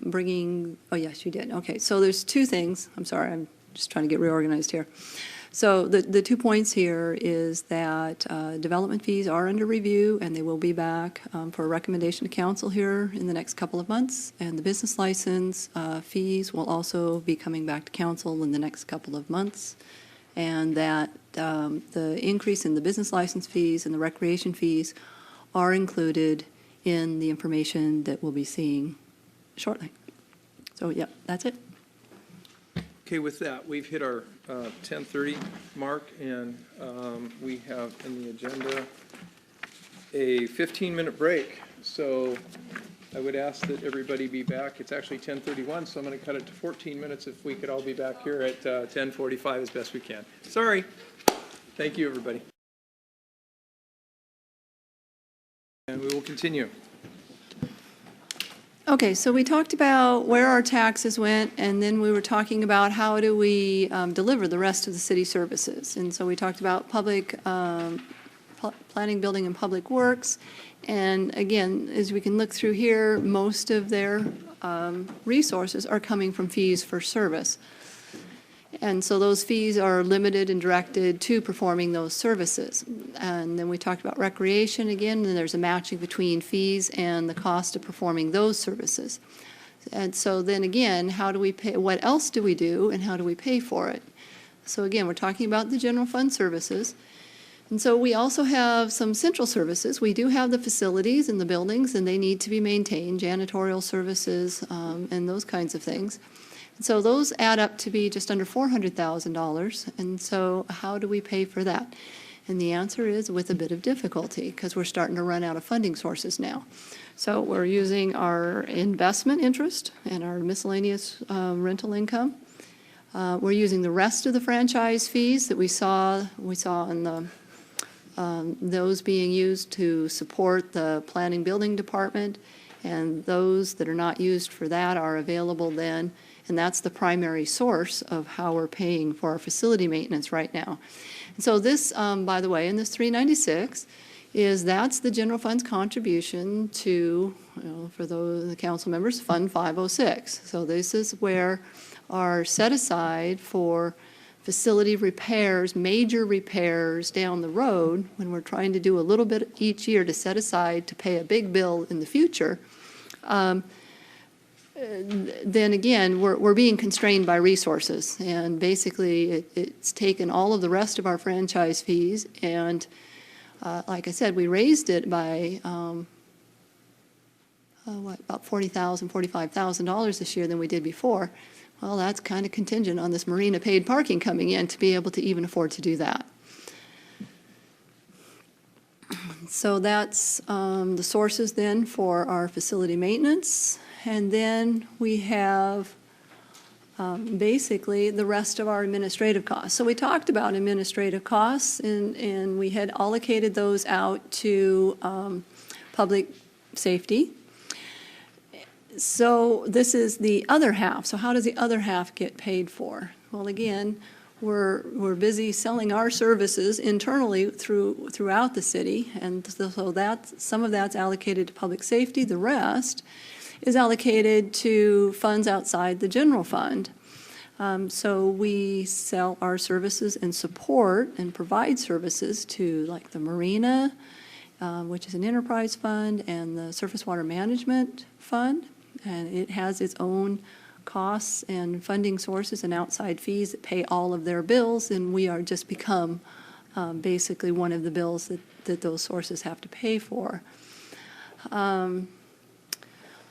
bringing, oh yes, you did. Okay, so there's two things. I'm sorry, I'm just trying to get reorganized here. So the 2 points here is that development fees are under review, and they will be back for a recommendation to council here in the next couple of months. And the business license fees will also be coming back to council in the next couple of months. And that the increase in the business license fees and the recreation fees are included in the information that we'll be seeing shortly. So, yeah, that's it. Okay, with that, we've hit our 10:30 mark, and we have in the agenda a 15-minute break. So I would ask that everybody be back. It's actually 10:31, so I'm going to cut it to 14 minutes if we could all be back here at 10:45 as best we can. Sorry. Thank you, everybody. And we will continue. Okay, so we talked about where our taxes went, and then we were talking about how do we deliver the rest of the city services. And so we talked about public planning, building, and public works. And again, as we can look through here, most of their resources are coming from fees for service. And so those fees are limited and directed to performing those services. And then we talked about recreation again, and there's a matching between fees and the cost of performing those services. And so then again, how do we pay, what else do we do, and how do we pay for it? So again, we're talking about the general fund services. And so we also have some central services. We do have the facilities and the buildings, and they need to be maintained, janitorial services, and those kinds of things. So those add up to be just under $400,000, and so how do we pay for that? And the answer is with a bit of difficulty, because we're starting to run out of funding sources now. So we're using our investment interest and our miscellaneous rental income. We're using the rest of the franchise fees that we saw in the those being used to support the planning building department, and those that are not used for that are available then, and that's the primary source of how we're paying for our facility maintenance right now. And so this, by the way, in this 396, that's the general fund's contribution to, for those, the council members, Fund 506. So this is where our set aside for facility repairs, major repairs down the road, when we're trying to do a little bit each year to set aside to pay a big bill in the future, then again, we're being constrained by resources. And basically, it's taken all of the rest of our franchise fees, and like I said, we raised it by, about $40,000, $45,000 this year than we did before. Well, that's kind of contingent on this Marina paid parking coming in to be able to even afford to do that. So that's the sources then for our facility maintenance. And then we have basically the rest of our administrative costs. So we talked about administrative costs, and we had allocated those out to public safety. So this is the other half. So how does the other half get paid for? Well, again, we're busy selling our services internally throughout the city, and so some of that's allocated to public safety. The rest is allocated to funds outside the general fund. So we sell our services and support and provide services to like the Marina, which is an enterprise fund, and the Surface Water Management Fund. And it has its own costs and funding sources and outside fees that pay all of their bills, and we are just become basically one of the bills that those sources have to pay for.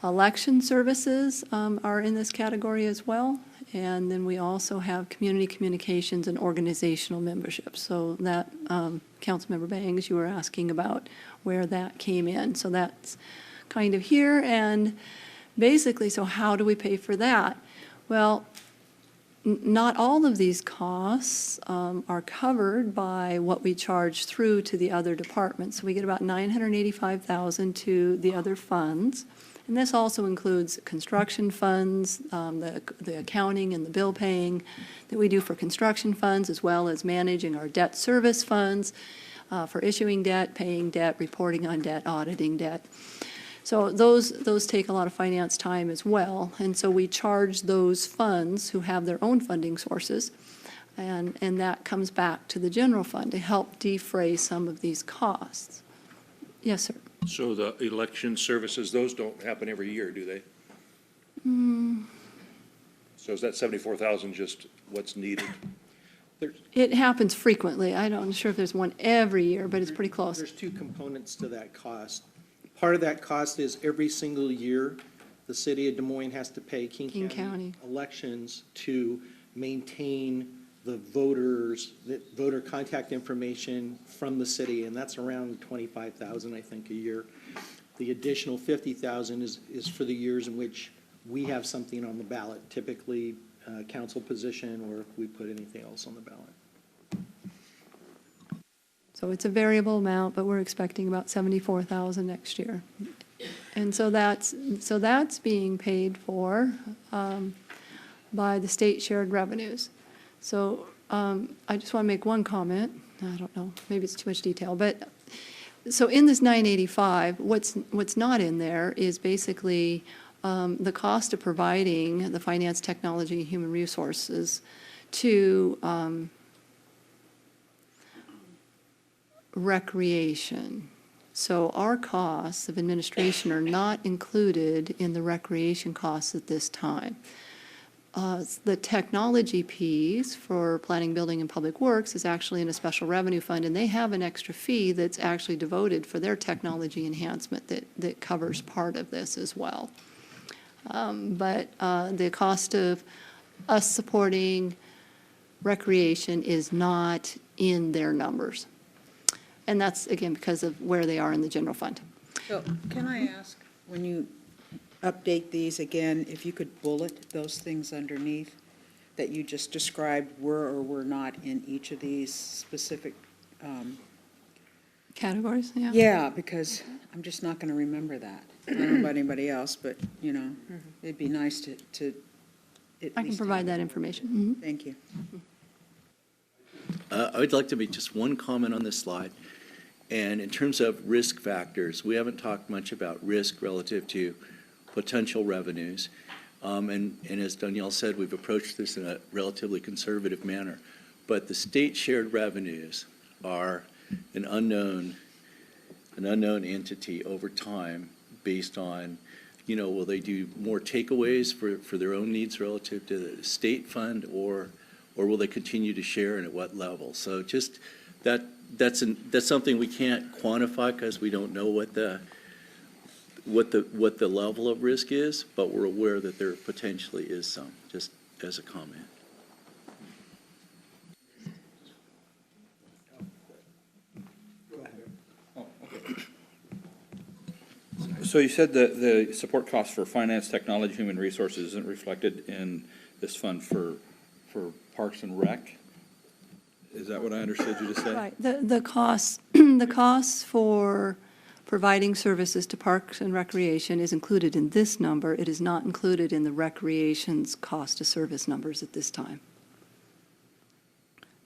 Election services are in this category as well, and then we also have community communications and organizational membership. So that, Councilmember Bangs, you were asking about where that came in. So that's kind of here, and basically, so how do we pay for that? Well, not all of these costs are covered by what we charge through to the other departments. So we get about $985,000 to the other funds. And this also includes construction funds, the accounting and the bill paying that we do for construction funds, as well as managing our debt service funds for issuing debt, paying debt, reporting on debt, auditing debt. So those take a lot of finance time as well, and so we charge those funds who have their own funding sources, and that comes back to the general fund to help defray some of these costs. Yes, sir. So the election services, those don't happen every year, do they? So is that 74,000 just what's needed? It happens frequently. I'm not sure if there's one every year, but it's pretty close. There's two components to that cost. Part of that cost is every single year, the city of Des Moines has to pay King County elections to maintain the voter contact information from the city, and that's around $25,000, I think, a year. The additional $50,000 is for the years in which we have something on the ballot, typically council position, or if we put anything else on the ballot. So it's a variable amount, but we're expecting about $74,000 next year. And so that's being paid for by the state shared revenues. So I just want to make one comment. I don't know, maybe it's too much detail, but so in this 985, what's not in there is basically the cost of providing the finance, technology, and human resources to recreation. So our costs of administration are not included in the recreation costs at this time. The technology piece for planning, building, and public works is actually in a special revenue fund, and they have an extra fee that's actually devoted for their technology enhancement that covers part of this as well. But the cost of us supporting recreation is not in their numbers. And that's, again, because of where they are in the general fund. So can I ask, when you update these again, if you could bullet those things underneath that you just described were or were not in each of these specific Categories, yeah. Yeah, because I'm just not going to remember that. I don't know about anybody else, but, you know, it'd be nice to at I can least provide have that it. information. Mhm. Thank you. I would like to make just one comment on this slide. And in terms of risk factors, we haven't talked much about risk relative to potential revenues. And as Dunyele said, we've approached this in a relatively conservative manner. But the state shared revenues are an unknown entity over time based on, you know, will they do more takeaways for their own needs relative to the state fund, or will they continue to share, and at what level? So just that's something we can't quantify because we don't know what the level of risk is, but we're aware that there potentially is some, just as a comment. So you said that the support costs for finance, technology, human resources isn't reflected in this fund for Parks and Rec? Is that what I understood you to say? Right, the costs, the costs for providing services to Parks and Recreation is included in this number. It is not included in the Recreation's cost of service numbers at this time.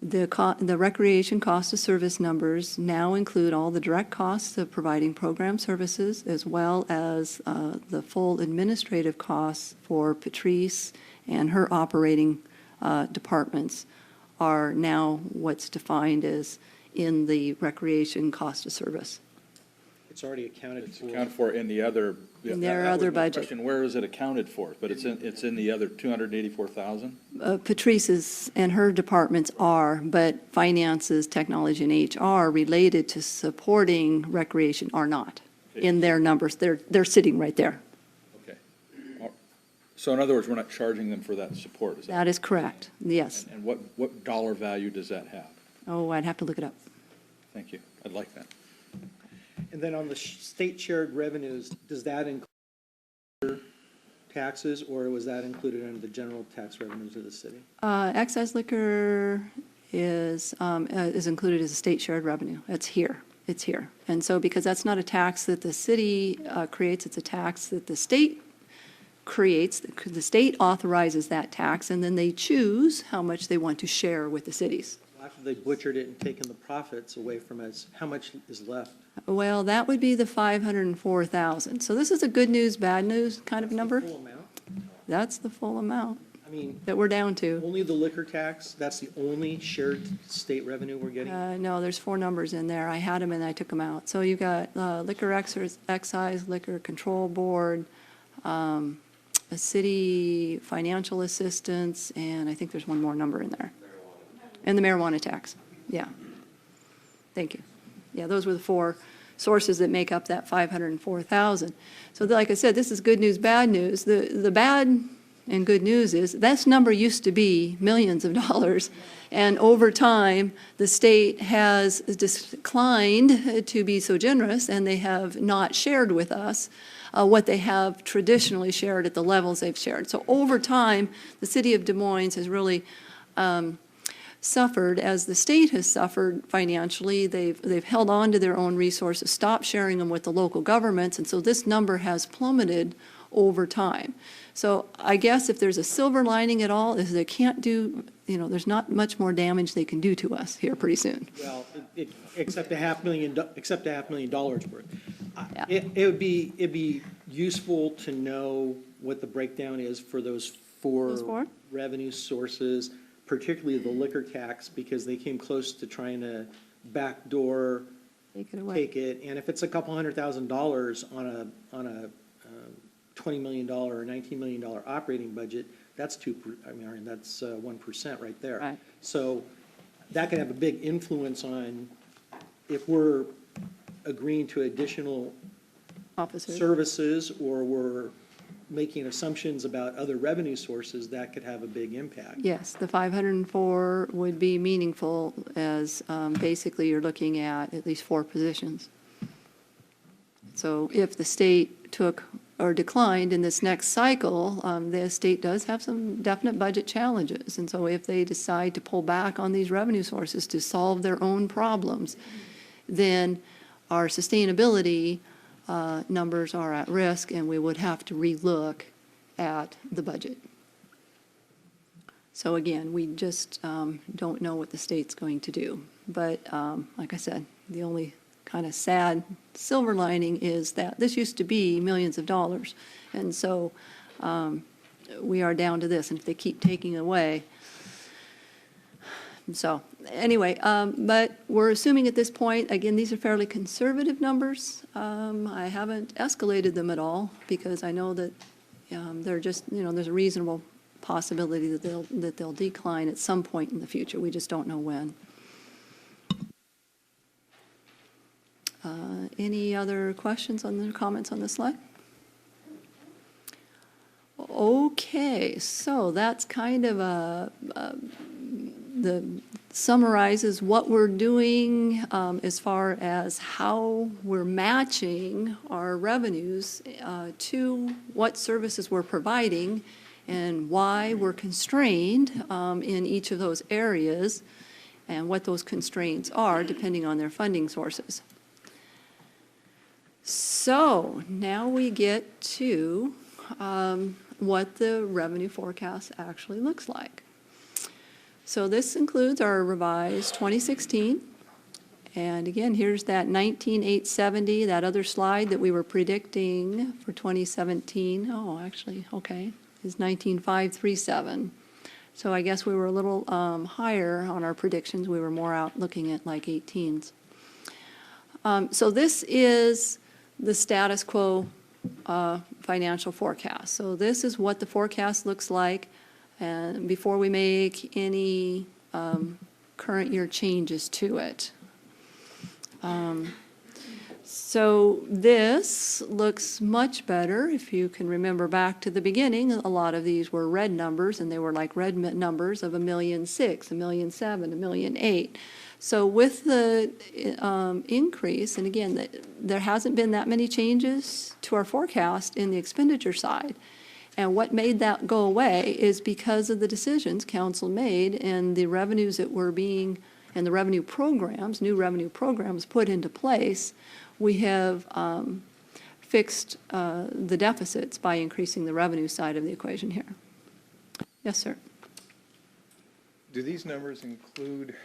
The Recreation cost of service numbers now include all the direct costs of providing program services, as well as the full administrative costs for Patrice and her operating departments are now what's defined as in the Recreation cost of service. It's already accounted It's for. accounted for in the other. In their that was other my budget. question, where is it accounted for? But it's in the other 284,000? Patrice's and her departments are, but finances, technology, and HR related to supporting Recreation are not in their numbers. They're sitting right there. Okay. So in other words, we're not charging them for that support, is that? That is correct, yes. And what dollar value does that have? Oh, I'd have to look it up. Thank you. I'd like that. And then on the state shared revenues, does that include taxes, or was that included under the general tax revenues of the city? Excise liquor is included as a state shared revenue. It's here. It's here. And so because that's not a tax that the city creates, it's a tax that the state creates. The state authorizes that tax, and then they choose how much they want to share with the cities. After they butchered it and taken the profits away from us, how much is left? Well, that would be the 504,000. So this is a good news, bad news kind of number. Full amount? That's the full amount I mean, that we're down to. only the liquor tax, that's the only shared state revenue we're getting? No, there's 4 numbers in there. I had them and I took them out. So you've got liquor excise, liquor control board, a city financial assistance, and I think there's one more number in there. And the marijuana tax, yeah. Thank you. Yeah, those were the 4 sources that make up that 504,000. So like I said, this is good news, bad news. The bad and good news is this number used to be millions of dollars, and over time, the state has declined to be so generous, and they have not shared with us what they have traditionally shared at the levels they've shared. So over time, the city of Des Moines has really suffered, as the state has suffered financially. They've held on to their own resources, stopped sharing them with the local governments, and so this number has plummeted over time. So I guess if there's a silver lining at all, is they can't do, there's not much more damage they can do to us here pretty soon. Well, except $500,000 worth. Yeah. It'd be useful to know what the breakdown is for those Those 4? revenue sources, particularly the liquor tax, because they came close to trying to backdoor Take it away. take it. And if it's a couple $100,000 on a $20 million or $19 million operating budget, that's 1% right there. Right. So that could have a big influence on if we're agreeing to additional Officers. services, or we're making assumptions about other revenue sources, that could have a big impact. Yes, the 504 would be meaningful, as basically you're looking at least 4 positions. So if the state took or declined in this next cycle, the state does have some definite budget challenges. And so if they decide to pull back on these revenue sources to solve their own problems, then our sustainability numbers are at risk, and we would have to relook at the budget. So again, we just don't know what the state's going to do. But like I said, the only kind of sad silver lining is that this used to be millions of dollars. And so we are down to this, and if they keep taking away. So anyway, but we're assuming at this point, again, these are fairly conservative numbers. I haven't escalated them at all because I know that they're just, there's a reasonable possibility that they'll decline at some point in the future. We just don't know when. Any other questions on the comments on this slide? Okay, so that's kind of summarizes what we're doing as far as how we're matching our revenues to what services we're providing and why we're constrained in each of those areas and what those constraints are depending on their funding sources. So now we get to what the revenue forecast actually looks like. So this includes our revised 2016. And again, here's that 19,870, that other slide that we were predicting for 2017. Oh, actually, okay, is 19,537. So I guess we were a little higher on our predictions. We were more out looking at like 18s. So this is the status quo financial forecast. So this is what the forecast looks like and before we make any current year changes to it. So this looks much better. If you can remember back to the beginning, a lot of these were red numbers, and they were like red numbers of 1,000,006, 1,000,007, 1,000,008. So with the increase, and again, there hasn't been that many changes to our forecast in the expenditure side. And what made that go away is because of the decisions council made and the revenues that were being, and the revenue programs, new revenue programs put into place. We have fixed the deficits by increasing the revenue side of the equation here. Yes, sir. Do these numbers include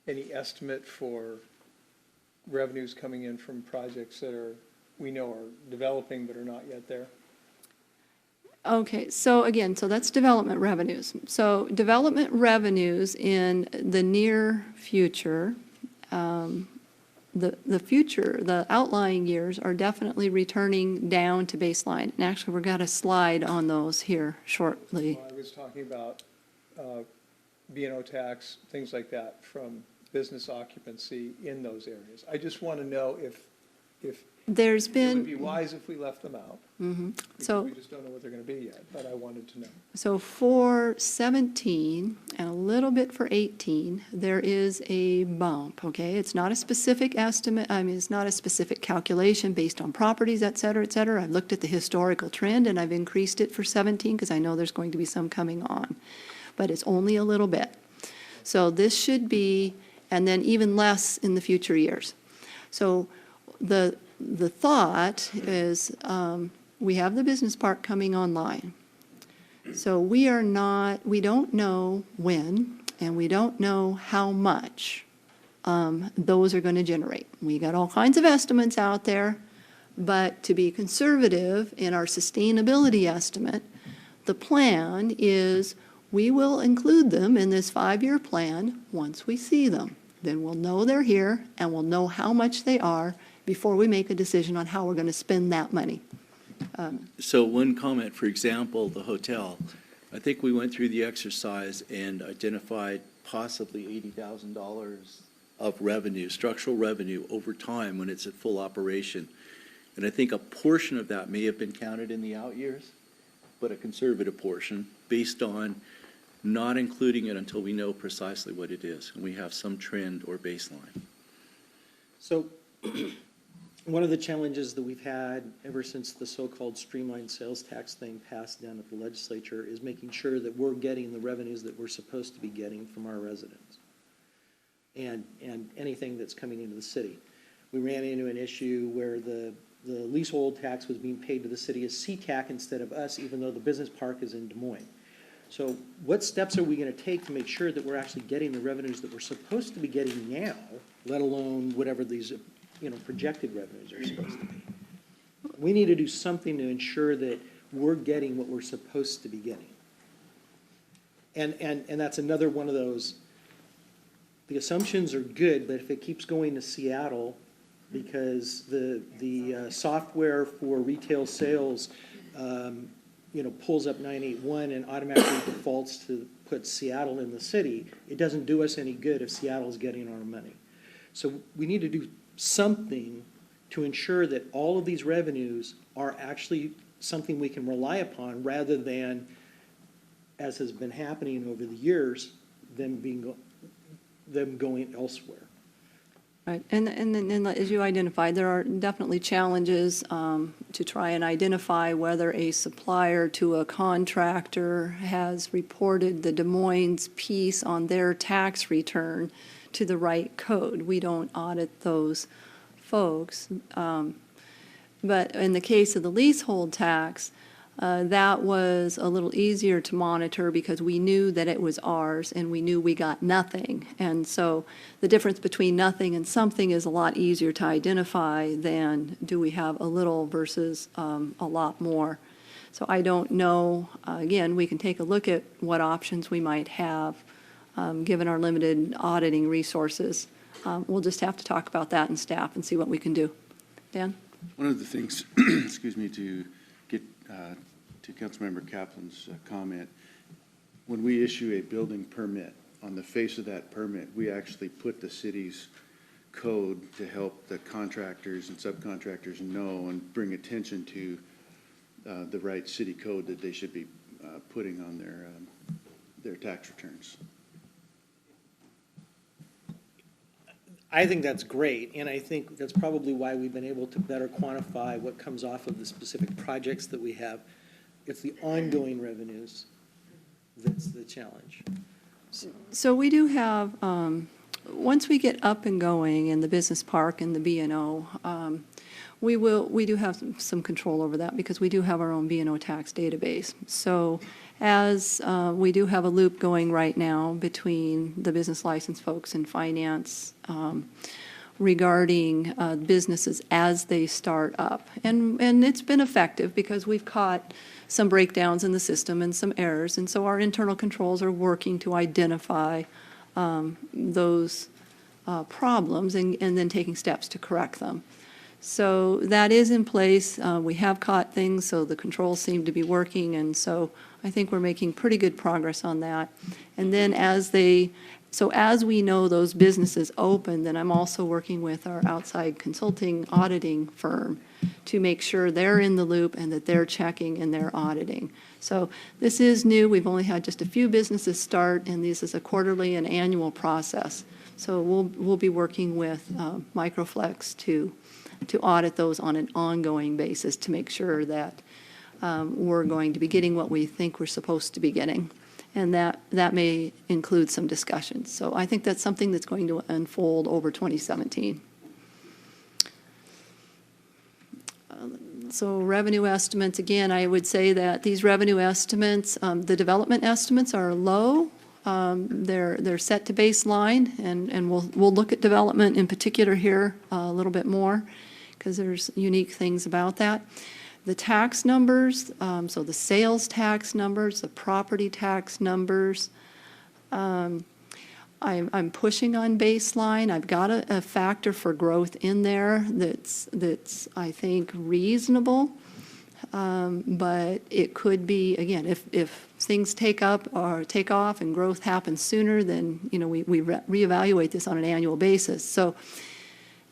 any estimate for revenues coming in from projects that we know are developing but are not yet there? Okay, so again, so that's development revenues. So development revenues in the near future, the outlying years are definitely returning down to baseline. And actually, we've got a slide on those here shortly. Well, I was talking about B&O tax, things like that from business occupancy in those areas. I just want to know if There's it been. would be wise if we left them out. Because So. we just don't know what they're going to be yet, but I wanted to know. So for 17 and a little bit for 18, there is a bump, okay? It's not a specific estimate, it's not a specific calculation based on properties, et cetera, et cetera. I've looked at the historical trend and I've increased it for 17 because I know there's going to be some coming on. But it's only a little bit. So this should be, and then even less in the future years. So the thought is we have the business park coming online. So we don't know when, and we don't know how much those are going to generate. We got all kinds of estimates out there, but to be conservative in our sustainability estimate, the plan is we will include them in this 5-year plan once we see them. Then we'll know they're here, and we'll know how much they are before we make a decision on how we're going to spend that money. So one comment, for example, the hotel, I think we went through the exercise and identified possibly $80,000 of revenue, structural revenue over time when it's at full operation. And I think a portion of that may have been counted in the out years, but a conservative portion based on not including it until we know precisely what it is and we have some trend or baseline. So one of the challenges that we've had ever since the so-called streamlined sales tax thing passed down at the legislature is making sure that we're getting the revenues that we're supposed to be getting from our residents and anything that's coming into the city. we ran into an issue where the leasehold tax was being paid to the city as CTAC instead of us, even though the business park is in Des Moines. So what steps are we gonna take to make sure that we're actually getting the revenues that we're supposed to be getting now, let alone whatever these, projected revenues are supposed to be? We need to do something to ensure that we're getting what we're supposed to be getting. And that's another one of those, the assumptions are good, but if it keeps going to Seattle, because the software for retail sales, pulls up 981 and automatically defaults to put Seattle in the city, it doesn't do us any good if Seattle's getting our money. So we need to do something to ensure that all of these revenues are actually something we can rely upon, rather than, as has been happening over the years, them going elsewhere. Right, and as you identified, there are definitely challenges to try and identify whether a supplier to a contractor has reported the Des Moines piece on their tax return to the right code. We don't audit those folks. But in the case of the leasehold tax, that was a little easier to monitor because we knew that it was ours and we knew we got nothing. And so the difference between nothing and something is a lot easier to identify than do we have a little versus a lot more. So I don't know. Again, we can take a look at what options we might have given our limited auditing resources. We'll just have to talk about that in staff and see what we can do. Dan? One of the things, excuse me, to get to Councilmember Kaplan's comment, when we issue a building permit, on the face of that permit, we actually put the city's code to help the contractors and subcontractors know and bring attention to the right city code that they should be putting on their tax returns. I think that's great, and I think that's probably why we've been able to better quantify what comes off of the specific projects that we have. It's the ongoing revenues that's the challenge. So we do have, once we get up and going in the business park and the B&O, we do have some control over that because we do have our own B&O tax database. So as we do have a loop going right now between the business license folks and finance regarding businesses as they start up. And it's been effective because we've caught some breakdowns in the system and some errors. And so our internal controls are working to identify those problems and then taking steps to correct them. So that is in place. We have caught things, so the controls seem to be working, and so I think we're making pretty good progress on that. And then as we know those businesses open, then I'm also working with our outside consulting auditing firm to make sure they're in the loop and that they're checking and they're auditing. So this is new. We've only had just a few businesses start, and this is a quarterly and annual process. So we'll be working with Microflex to audit those on an ongoing basis to make sure that we're going to be getting what we think we're supposed to be getting. And that may include some discussions. So I think that's something that's going to unfold over 2017. So revenue estimates, again, I would say that these revenue estimates, the development estimates are low. They're set to baseline, and we'll look at development in particular here a little bit more because there's unique things about that. The tax numbers, so the sales tax numbers, the property tax numbers, I'm pushing on baseline. I've got a factor for growth in there that's I think reasonable, but it could be, again, if things take up or take off and growth happens sooner, then we reevaluate this on an annual basis. So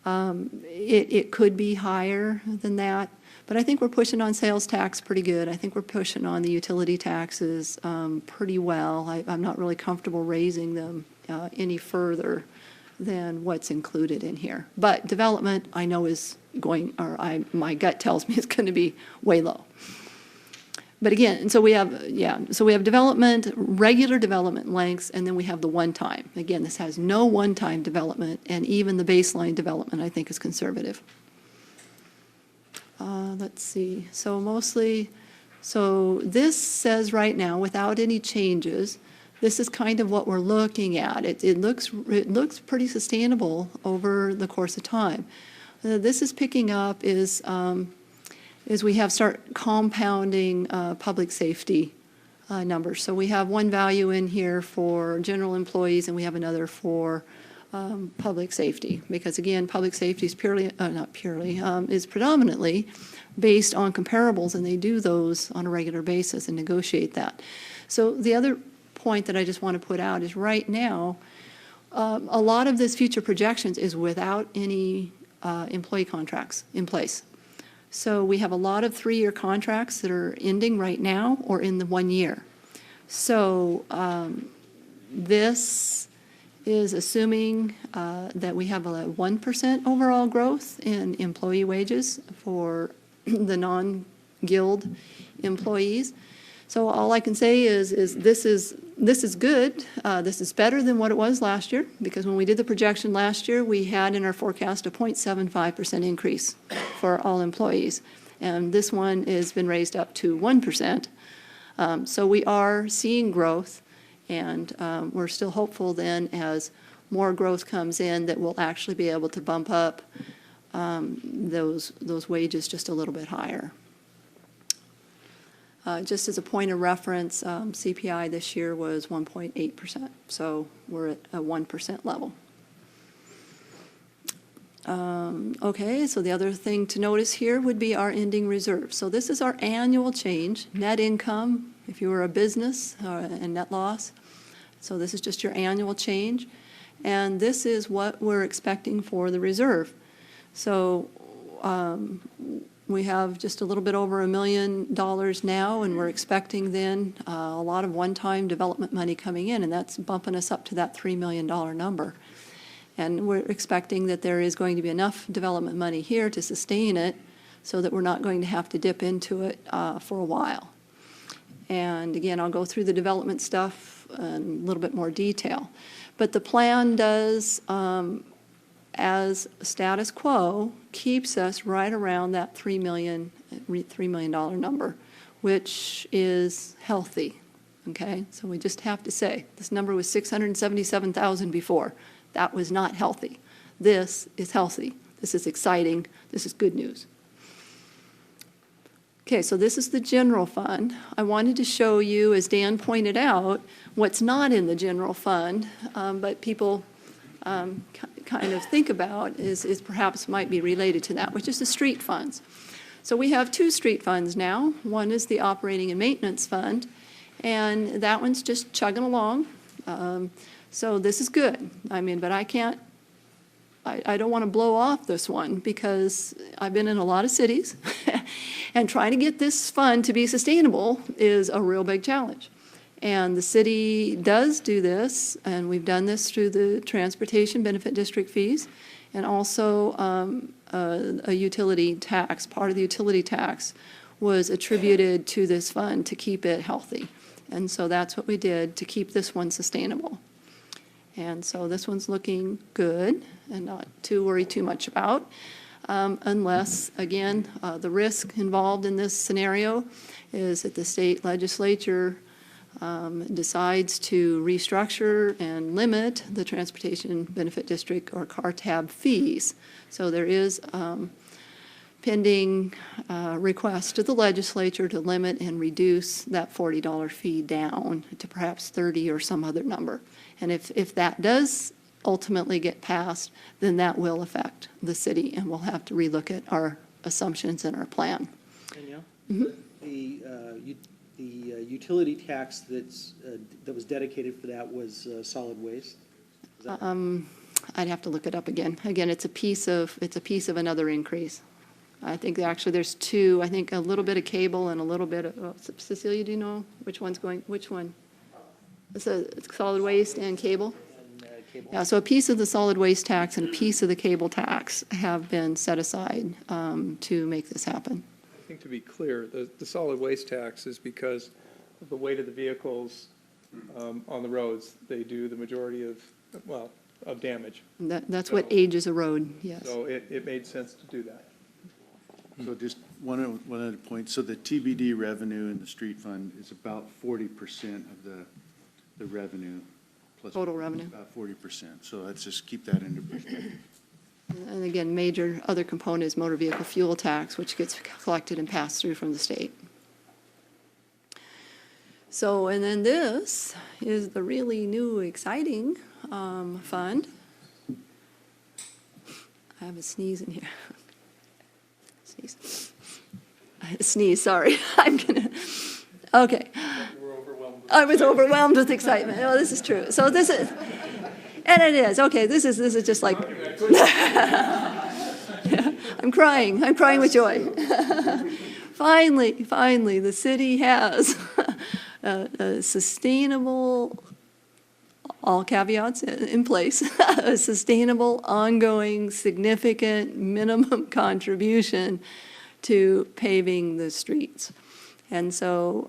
it could be higher than that. But I think we're pushing on sales tax pretty good. I think we're pushing on the utility taxes pretty well. I'm not really comfortable raising them any further than what's included in here. But development, I know is going, or my gut tells me it's going to be way low. But again, and so we have, so we have development, regular development lengths, and then we have the one-time. Again, this has no one-time development, and even the baseline development, I think, is conservative. Let's see, so mostly, so this says right now, without any changes, this is kind of what we're looking at. It looks pretty sustainable over the course of time. This is picking up is we have start compounding public safety numbers. So we have one value in here for general employees, and we have another for public safety. Because again, public safety is purely, not purely, is predominantly based on comparables, and they do those on a regular basis and negotiate that. So the other point that I just want to put out is right now, a lot of this future projections is without any employee contracts in place. So we have a lot of 3-year contracts that are ending right now or in the 1 year. So this is assuming that we have a 1% overall growth in employee wages for the non-guild employees. So all I can say is this is good. This is better than what it was last year, because when we did the projection last year, we had in our forecast a 0.75% increase for all employees. And this one has been raised up to 1%. So we are seeing growth, and we're still hopeful then as more growth comes in that we'll actually be able to bump up those wages just a little bit higher. Just as a point of reference, CPI this year was 1.8%, so we're at a 1% level. Okay, so the other thing to notice here would be our ending reserve. So this is our annual change, net income, if you were a business, and net loss. So this is just your annual change, and this is what we're expecting for the reserve. So we have just a little bit over $1 million now, and we're expecting then a lot of one-time development money coming in, and that's bumping us up to that $3 million number. And we're expecting that there is going to be enough development money here to sustain it so that we're not going to have to dip into it for a while. And again, I'll go through the development stuff in a little bit more detail. But the plan does, as status quo, keeps us right around that $3 million number, which is healthy, okay? So we just have to say, this number was $677,000 before. That was not healthy. This is healthy. This is exciting. This is good news. Okay, so this is the general fund. I wanted to show you, as Dan pointed out, what's not in the general fund, but people kind of think about is perhaps might be related to that, which is the street funds. So we have 2 street funds now. One is the operating and maintenance fund, and that one's just chugging along. So this is good. I mean, but I don't want to blow off this one, because I've been in a lot of cities and trying to get this fund to be sustainable is a real big challenge. And the city does do this, and we've done this through the transportation benefit district fees, and also a utility tax. Part of the utility tax was attributed to this fund to keep it healthy. And so that's what we did to keep this one sustainable. And so this one's looking good and not to worry too much about, unless, again, the risk involved in this scenario is that the state legislature decides to restructure and limit the Transportation Benefit District or CARTAB fees. So there is pending request to the legislature to limit and reduce that $40 fee down to perhaps 30 or some other number. And if that does ultimately get passed, then that will affect the city, and we'll have to relook at our assumptions in our plan. Danielle? Mm-hmm. The utility tax that was dedicated for that was solid waste? Is that- I'd have to look it up again. Again, it's a piece of another increase. I think actually there's 2. I think a little bit of cable and a little bit of, Cecilia, do you know which one's going, which one? It's solid waste and cable? Cable. Yeah, so a piece of the solid waste tax and a piece of the cable tax have been set aside to make this happen. think to be clear, the solid waste tax is because of the weight of the vehicles on the roads. They do the majority of, well, of damage. That's what ages a road, yes. So it made sense to do that. So just one other point, so the TBD revenue in the street fund is about 40% of the revenue. Plus Total revenue. About 40%, so let's just keep that into perspective. And again, major other component is motor vehicle fuel tax, which gets collected and passed through from the state. So, and then this is the really new, exciting fund. I have a sneeze in here. Sneeze, sorry. I'm gonna, okay. I was overwhelmed with excitement. Oh, this is true. So this is, and it is, okay, this is just like, I'm crying with joy. Finally, the city has a sustainable, all caveats in place, a sustainable, ongoing, significant minimum contribution to paving the streets. And so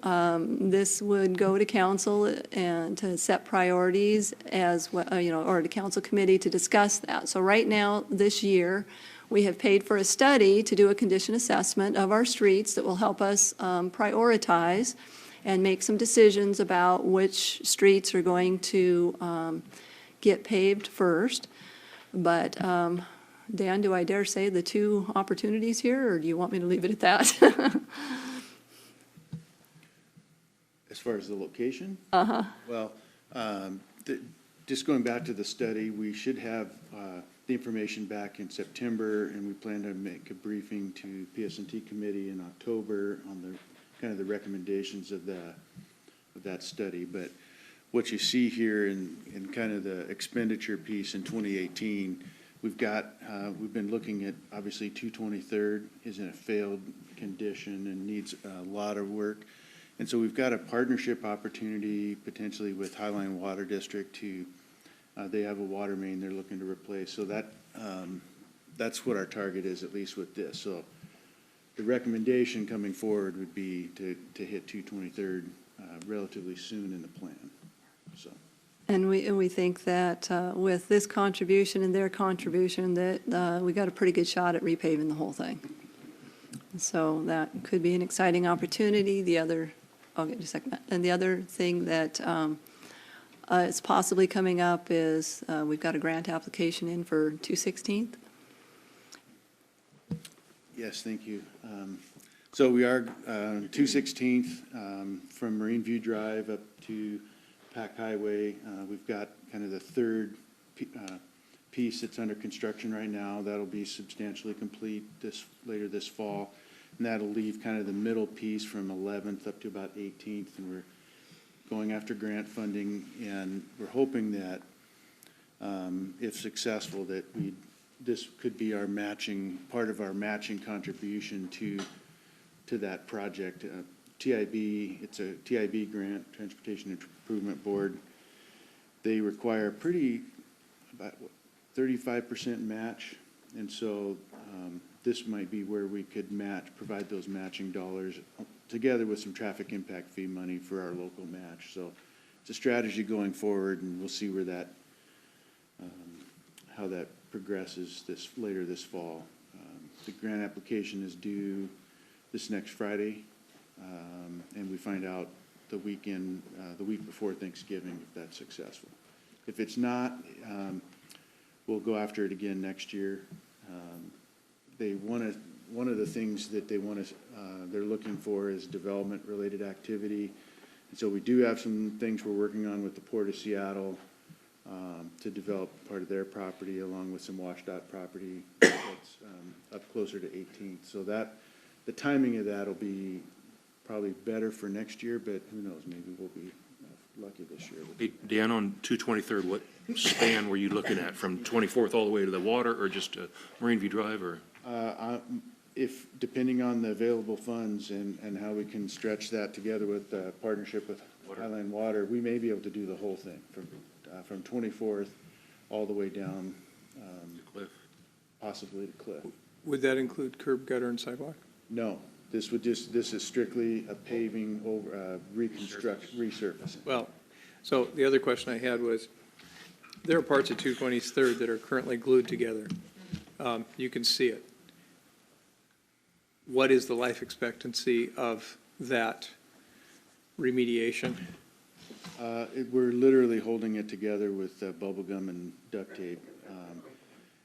this would go to council and to set priorities as, or to council committee to discuss that. So right now, this year, we have paid for a study to do a condition assessment of our streets that will help us prioritize and make some decisions about which streets are going to get paved first. But Dan, do I dare say the two opportunities here, or do you want me to leave it at that? As far as the location? Uh-huh. Well, just going back to the study, we should have the information back in September, and we plan to make a briefing to PS&T committee in October on the kind of the recommendations of that study. But what you see here in kind of the expenditure piece in 2018, we've been looking at, obviously, 223rd is in a failed condition and needs a lot of work. And so we've got a partnership opportunity potentially with Highline Water District to, they have a water main they're looking to replace. So that's what our target is, at least with this. So the recommendation coming forward would be to hit 223rd relatively soon in the plan, so. And we think that with this contribution and their contribution, that we got a pretty good shot at repaving the whole thing. So that could be an exciting opportunity. I'll get you a second. And the other thing that is possibly coming up is we've got a grant application in for 216th. Yes, thank you. So we are 216th from Marine View Drive up to Pack Highway. We've got kind of the third piece that's under construction right now. That'll be substantially complete later this fall. And that'll leave kind of the middle piece from 11th up to about 18th. And we're going after grant funding, and we're hoping that if successful, that this could be our part of our matching contribution to that project. TIB, it's a TIB grant, Transportation Improvement Board. They require about 35% match, and so this might be where we could provide those matching dollars together with some traffic impact fee money for our local match. So it's a strategy going forward, and we'll see where that, how that progresses later this fall. The grant application is due this next Friday, and we find out the week before Thanksgiving if that's successful. If it's not, we'll go after it again next year. One of the things that they're looking for is development-related activity. And so we do have some things we're working on with the Port of Seattle to develop part of their property along with some WashDOT property that's up closer to 18th. So the timing of that will be probably better for next year, but who knows, maybe we'll be lucky this year. Hey, Dan, on 223rd, what span were you looking at, from 24th all the way to the water, or just Marine View Drive, or? Depending on the available funds and how we can stretch that together with the partnership with Highline Water, we may be able to do the whole thing from 24th all the way down, Cliff. possibly to Cliff. Would that include curb, gutter, and sidewalk? No, This is strictly a paving over, resurfacing. Well, so the other question I had was, there are parts of 223rd that are currently glued together. You can see it. What is the life expectancy of that remediation? We're literally holding it together with bubble gum and duct tape.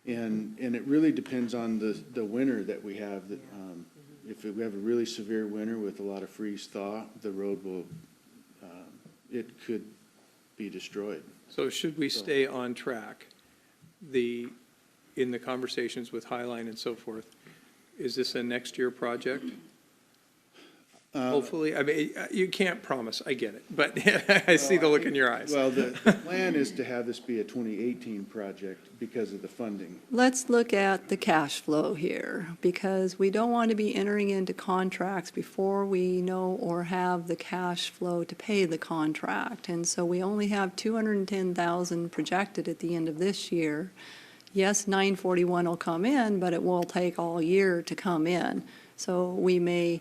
And it really depends on the winter that we have. If we have a really severe winter with a lot of freeze thaw, the road will, it could be destroyed. So should we stay on track, in the conversations with Highline and so forth, is this a next year project? Hopefully, I mean, you can't promise, I get it, but I see the look in your eyes. Well, the plan is to have this be a 2018 project because of the funding. Let's look at the cash flow here, because we don't want to be entering into contracts before we know or have the cash flow to pay the contract. And so we only have 210,000 projected at the end of this year. Yes, 941 will come in, but it will take all year to come in. So we may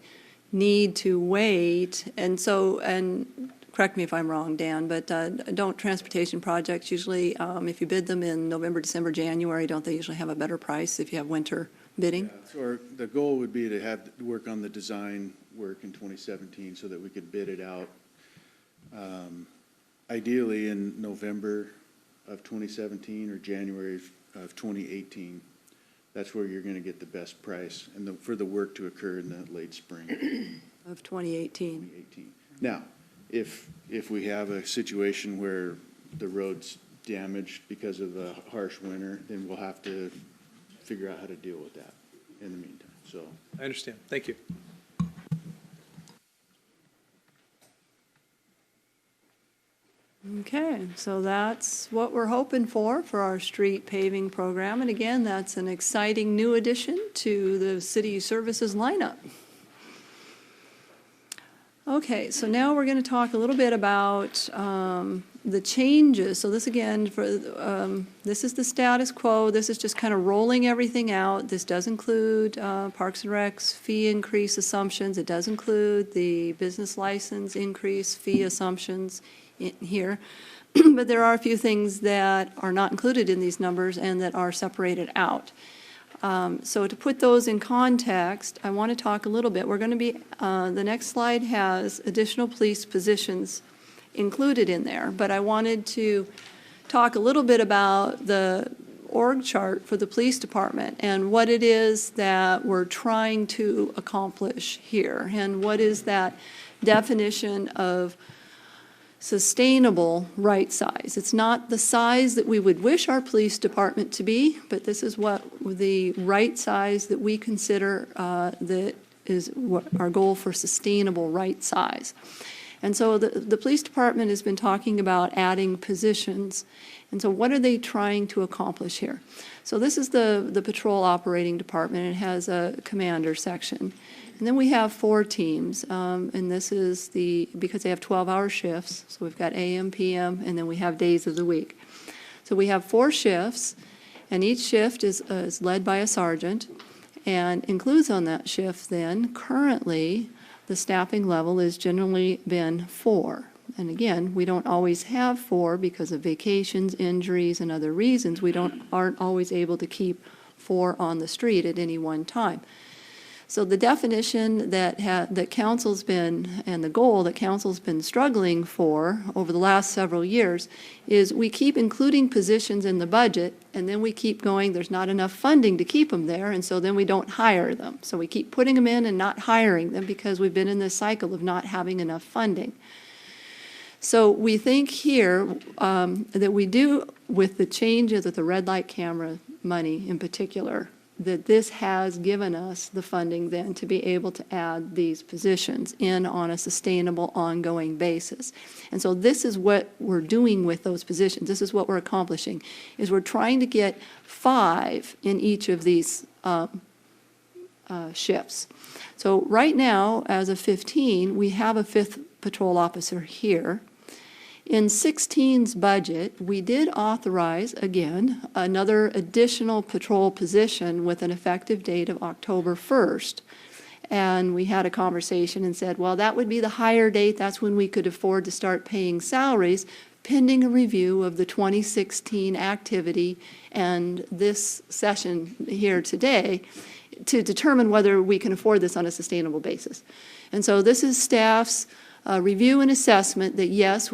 need to wait, and correct me if I'm wrong, Dan, but don't transportation projects usually, if you bid them in November, December, January, don't they usually have a better price if you have winter bidding? Yeah, so the goal would be to have work on the design work in 2017 so that we could bid it out ideally in November of 2017 or January of 2018. That's where you're going to get the best price and for the work to occur in the late spring. Of 2018. 2018. Now, if we have a situation where the road's damaged because of a harsh winter, then we'll have to figure out how to deal with that in the meantime, so. I understand, thank you. Okay, so that's what we're hoping for our street paving program. And again, that's an exciting new addition to the city services lineup. Okay, so now we're going to talk a little bit about the changes. So this again, this is the status quo. This is just kind of rolling everything out. This does include Parks and Rec's fee increase assumptions. It does include the business license increase fee assumptions in here. But there are a few things that are not included in these numbers and that are separated out. So to put those in context, I want to talk a little bit. We're going to be, the next slide has additional police positions included in there, but I wanted to talk a little bit about the org chart for the police department and what it is that we're trying to accomplish here, and what is that definition of sustainable right size. It's not the size that we would wish our police department to be, but this is what the right size that we consider that is what our goal for sustainable right size. And so the police department has been talking about adding positions. And so what are they trying to accomplish here? So this is the patrol operating department. It has a commander section. And then we have 4 teams, and this is because they have 12-hour shifts, so we've got AM, PM, and then we have days of the week. So we have 4 shifts, and each shift is led by a sergeant, and includes on that shift then, currently, the staffing level has generally been 4. And again, we don't always have 4 because of vacations, injuries, and other reasons. We aren't always able to keep 4 on the street at any one time. So the definition that council's been, and the goal that council's been struggling for over the last several years, is we keep including positions in the budget, and then we keep going, there's not enough funding to keep them there, and so then we don't hire them. So we keep putting them in and not hiring them because we've been in this cycle of not having enough funding. So we think here that we do, with the changes of the red light camera money in particular, that this has given us the funding then to be able to add these positions in on a sustainable, ongoing basis. And so this is what we're doing with those positions. This is what we're accomplishing, is we're trying to get 5 in each of these shifts. So right now, as of 15, we have a 5th patrol officer here. In 16's budget, we did authorize, again, another additional patrol position with an effective date of October 1st. And we had a conversation and said, well, that would be the hire date. That's when we could afford to start paying salaries, pending a review of the 2016 activity and this session here today to determine whether we can afford this on a sustainable basis. And so this is staff's review and assessment that, yes,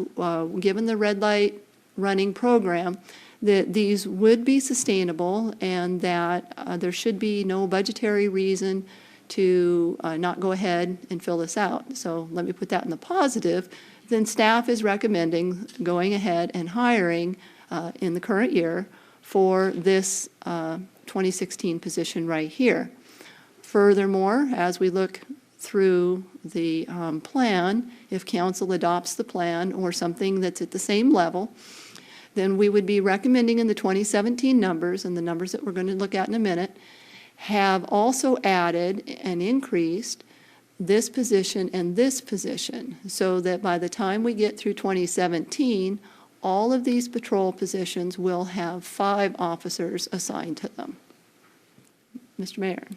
given the red light running program, that these would be sustainable and that there should be no budgetary reason to not go ahead and fill this out. So let me put that in the positive. Then staff is recommending going ahead and hiring in the current year for this 2016 position right here. Furthermore, as we look through the plan, if council adopts the plan or something that's at the same level, then we would be recommending in the 2017 numbers, and the numbers that we're going to look at in a minute, have also added and increased this position and this position, so that by the time we get through 2017, all of these patrol positions will have 5 officers assigned to them. Mr. Mayor.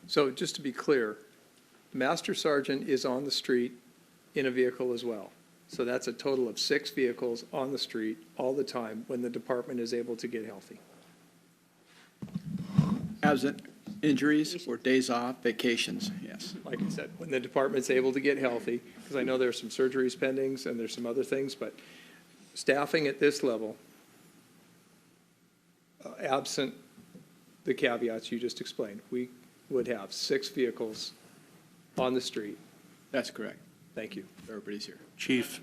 So just to be clear, Master Sergeant is on the street in a vehicle as well. So that's a total of 6 vehicles on the street all the time when the department is able to get healthy. Absent injuries or days off, vacations, yes. Like I said, when the department's able to get healthy, because I know there's some surgeries pending and there's some other things, but staffing at this level, absent the caveats you just explained, we would have 6 vehicles on the street. That's correct. Thank you. Everybody's here. Chief,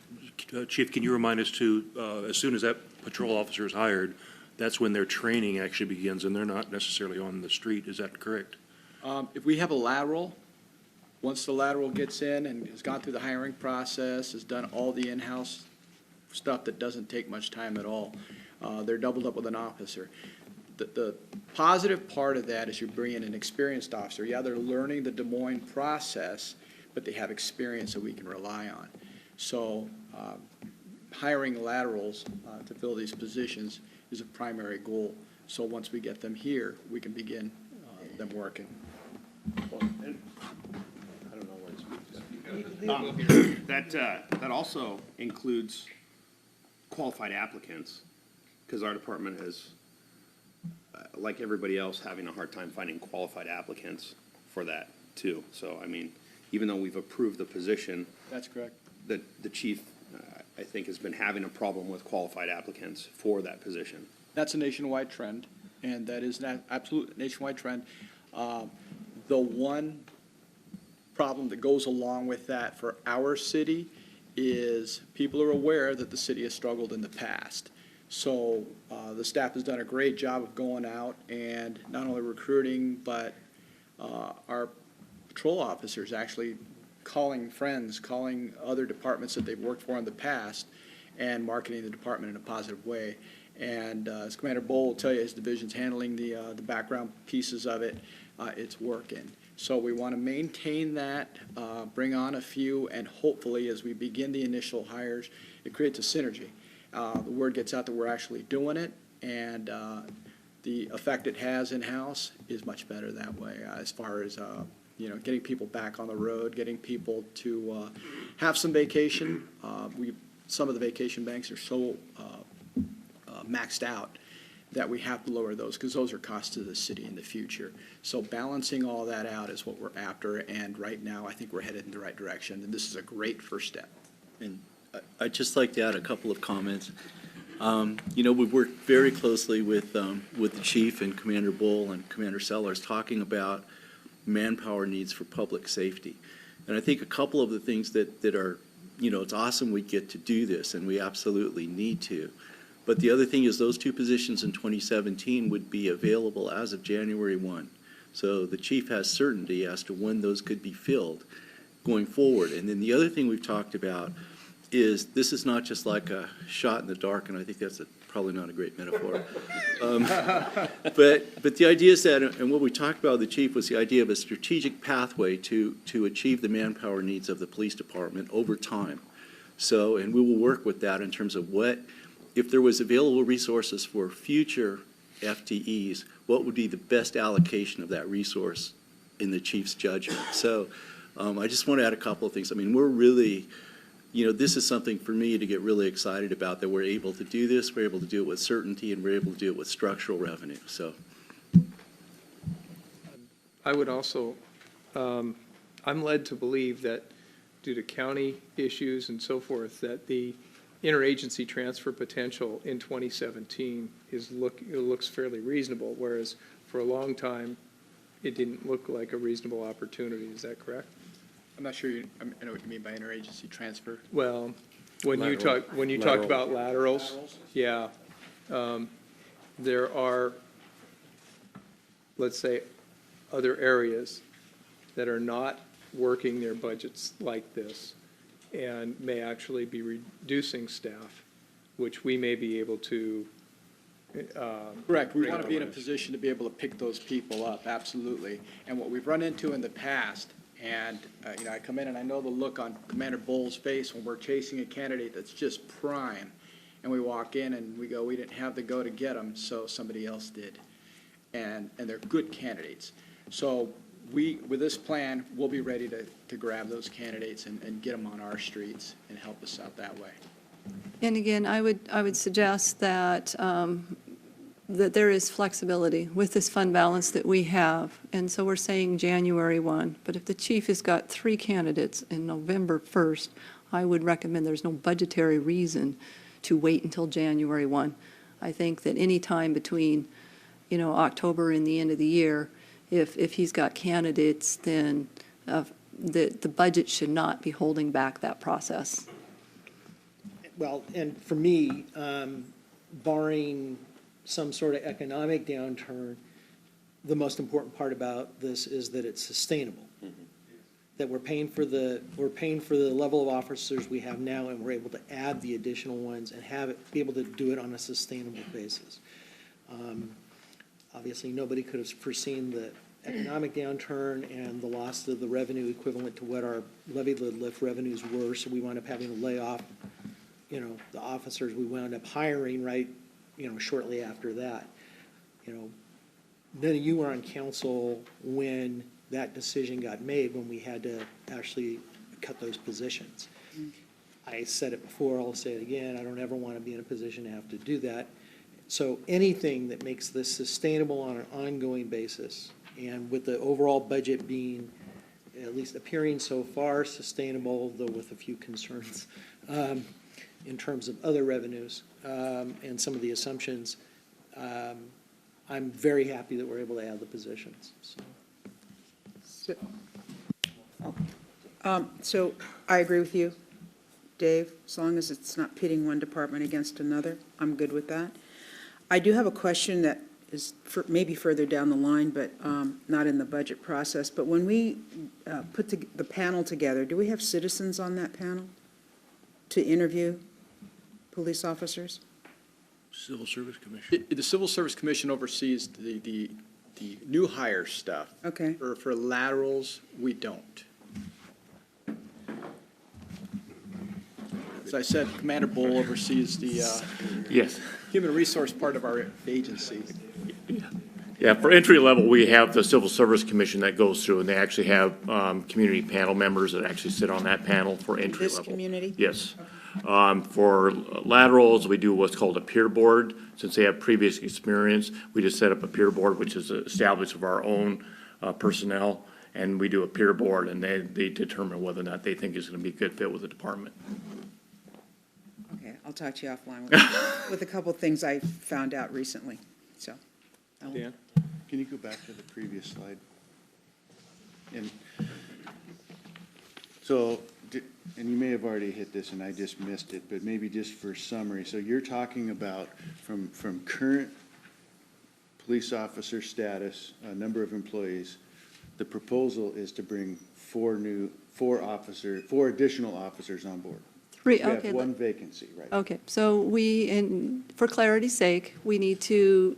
can you remind us to, as soon as that patrol officer is hired, that's when their training actually begins, and they're not necessarily on the street, is that correct? If we have a lateral, once the lateral gets in and has gone through the hiring process, has done all the in-house stuff that doesn't take much time at all, they're doubled up with an officer. The positive part of that is you're bringing an experienced officer. Yeah, they're learning the Des Moines process, but they have experience that we can rely on. So hiring laterals to fill these positions is a primary goal. So once we get them here, we can begin them working. That also includes qualified applicants, because our department is, like everybody else, having a hard time finding qualified applicants for that too. So, I mean, even though we've approved the position, That's correct. the chief, I think, has been having a problem with qualified applicants for that position. That's a nationwide trend, and that is an absolute nationwide trend. The one problem that goes along with that for our city is people are aware that the city has struggled in the past. So the staff has done a great job of going out and not only recruiting, but our patrol officers actually calling friends, calling other departments that they've worked for in the past, and marketing the department in a positive way. And as Commander Bowl will tell you, his division's handling the background pieces of it. It's working. So we want to maintain that, bring on a few, and hopefully as we begin the initial hires, it creates a synergy. The word gets out that we're actually doing it, and the effect it has in-house is much better that way as far as getting people back on the road, getting people to have some vacation. Some of the vacation banks are so maxed out that we have to lower those, because those are costs to the city in the future. So balancing all that out is what we're after, and right now I think we're headed in the right direction, and this is a great first step. And I'd just like to add a couple of comments. We've worked very closely with the chief and Commander Bull and Commander Sellers talking about manpower needs for public safety. And I think a couple of the things that are, it's awesome we get to do this, and we absolutely need to. But the other thing is those 2 positions in 2017 would be available as of January 1. So the chief has certainty as to when those could be filled going forward. And then the other thing we've talked about is this is not just like a shot in the dark, and I think that's probably not a great metaphor. But the idea is that, and what we talked about with the chief was the idea of a strategic pathway to achieve the manpower needs of the police department over time. So, and we will work with that in terms of if there was available resources for future FTEs, what would be the best allocation of that resource in the chief's judgment. So I just want to add a couple of things. I mean, we're really, this is something for me to get really excited about, that we're able to do this, we're able to do it with certainty, and we're able to do it with structural revenue. So I would also, I'm led to believe that due to county issues and so forth, that the interagency transfer potential in 2017 it looks fairly reasonable, whereas for a long time, it didn't look like a reasonable opportunity. Is that correct? I'm not sure I know what you mean by interagency transfer. Well, when you talked about laterals, yeah, there are, let's say, other areas that are not working their budgets like this and may actually be reducing staff, which we may be able to. Correct. We want to be in a position to be able to pick those people up, absolutely. And what we've run into in the past, and, I come in and I know the look on Commander Bull's face when we're chasing a candidate that's just prime, and we walk in and we go, we didn't have the go to get them, so somebody else did. And they're good candidates. So with this plan, we'll be ready to grab those candidates and get them on our streets and help us out that way. And again, I would suggest that, that there is flexibility with this fund balance that we have. And so we're saying January 1, but if the chief has got 3 candidates in November 1st, I would recommend there's no budgetary reason to wait until January 1. I think that any time between, October and the end of the year, if he's got candidates, then the budget should not be holding back that process. Well, and for me, barring some sort of economic downturn, the most important part about this is that it's sustainable. That we're paying for the level of officers we have now, and we're able to add the additional ones and be able to do it on a sustainable basis. Obviously, nobody could have foreseen the economic downturn and the loss of the revenue equivalent to what our levy lift revenues were, so we wound up having to lay off, the officers we wound up hiring right, shortly after that. None of you were on council when that decision got made, when we had to actually cut those positions. I said it before, I'll say it again, I don't ever want to be in a position to have to do that. So anything that makes this sustainable on an ongoing basis, and with the overall budget being, at least appearing so far, sustainable, though with a few concerns, in terms of other revenues, and some of the assumptions, I'm very happy that we're able to add the positions, so. So I agree with you, Dave, as long as it's not pitting one department against another, I'm good with that. I do have a question that is maybe further down the line, but not in the budget process. But when we put the panel together, do we have citizens on that panel to interview police officers? Civil Service Commission. The Civil Service Commission oversees the new hire stuff. Okay. For laterals, we don't. As I said, Commander Bull oversees the Yes. human resource part of our agency. Yeah, for entry level, we have the Civil Service Commission that goes through, and they actually have community panel members that actually sit on that panel for entry level. This community? Yes. For laterals, we do what's called a peer board. Since they have previous experience, we just set up a peer board, which is established of our own personnel, and we do a peer board, and they determine whether or not they think it's going to be a good fit with the department. Okay, I'll talk to you offline with a couple of things I found out recently, so. Dan? Can you go back to the previous slide? And so, and you may have already hit this and I just missed it, but maybe just for summary. So you're talking about from current police officer status, number of employees, the proposal is to bring four additional officers on board. Three, We okay. have one vacancy, right? Okay, so for clarity's sake, we need to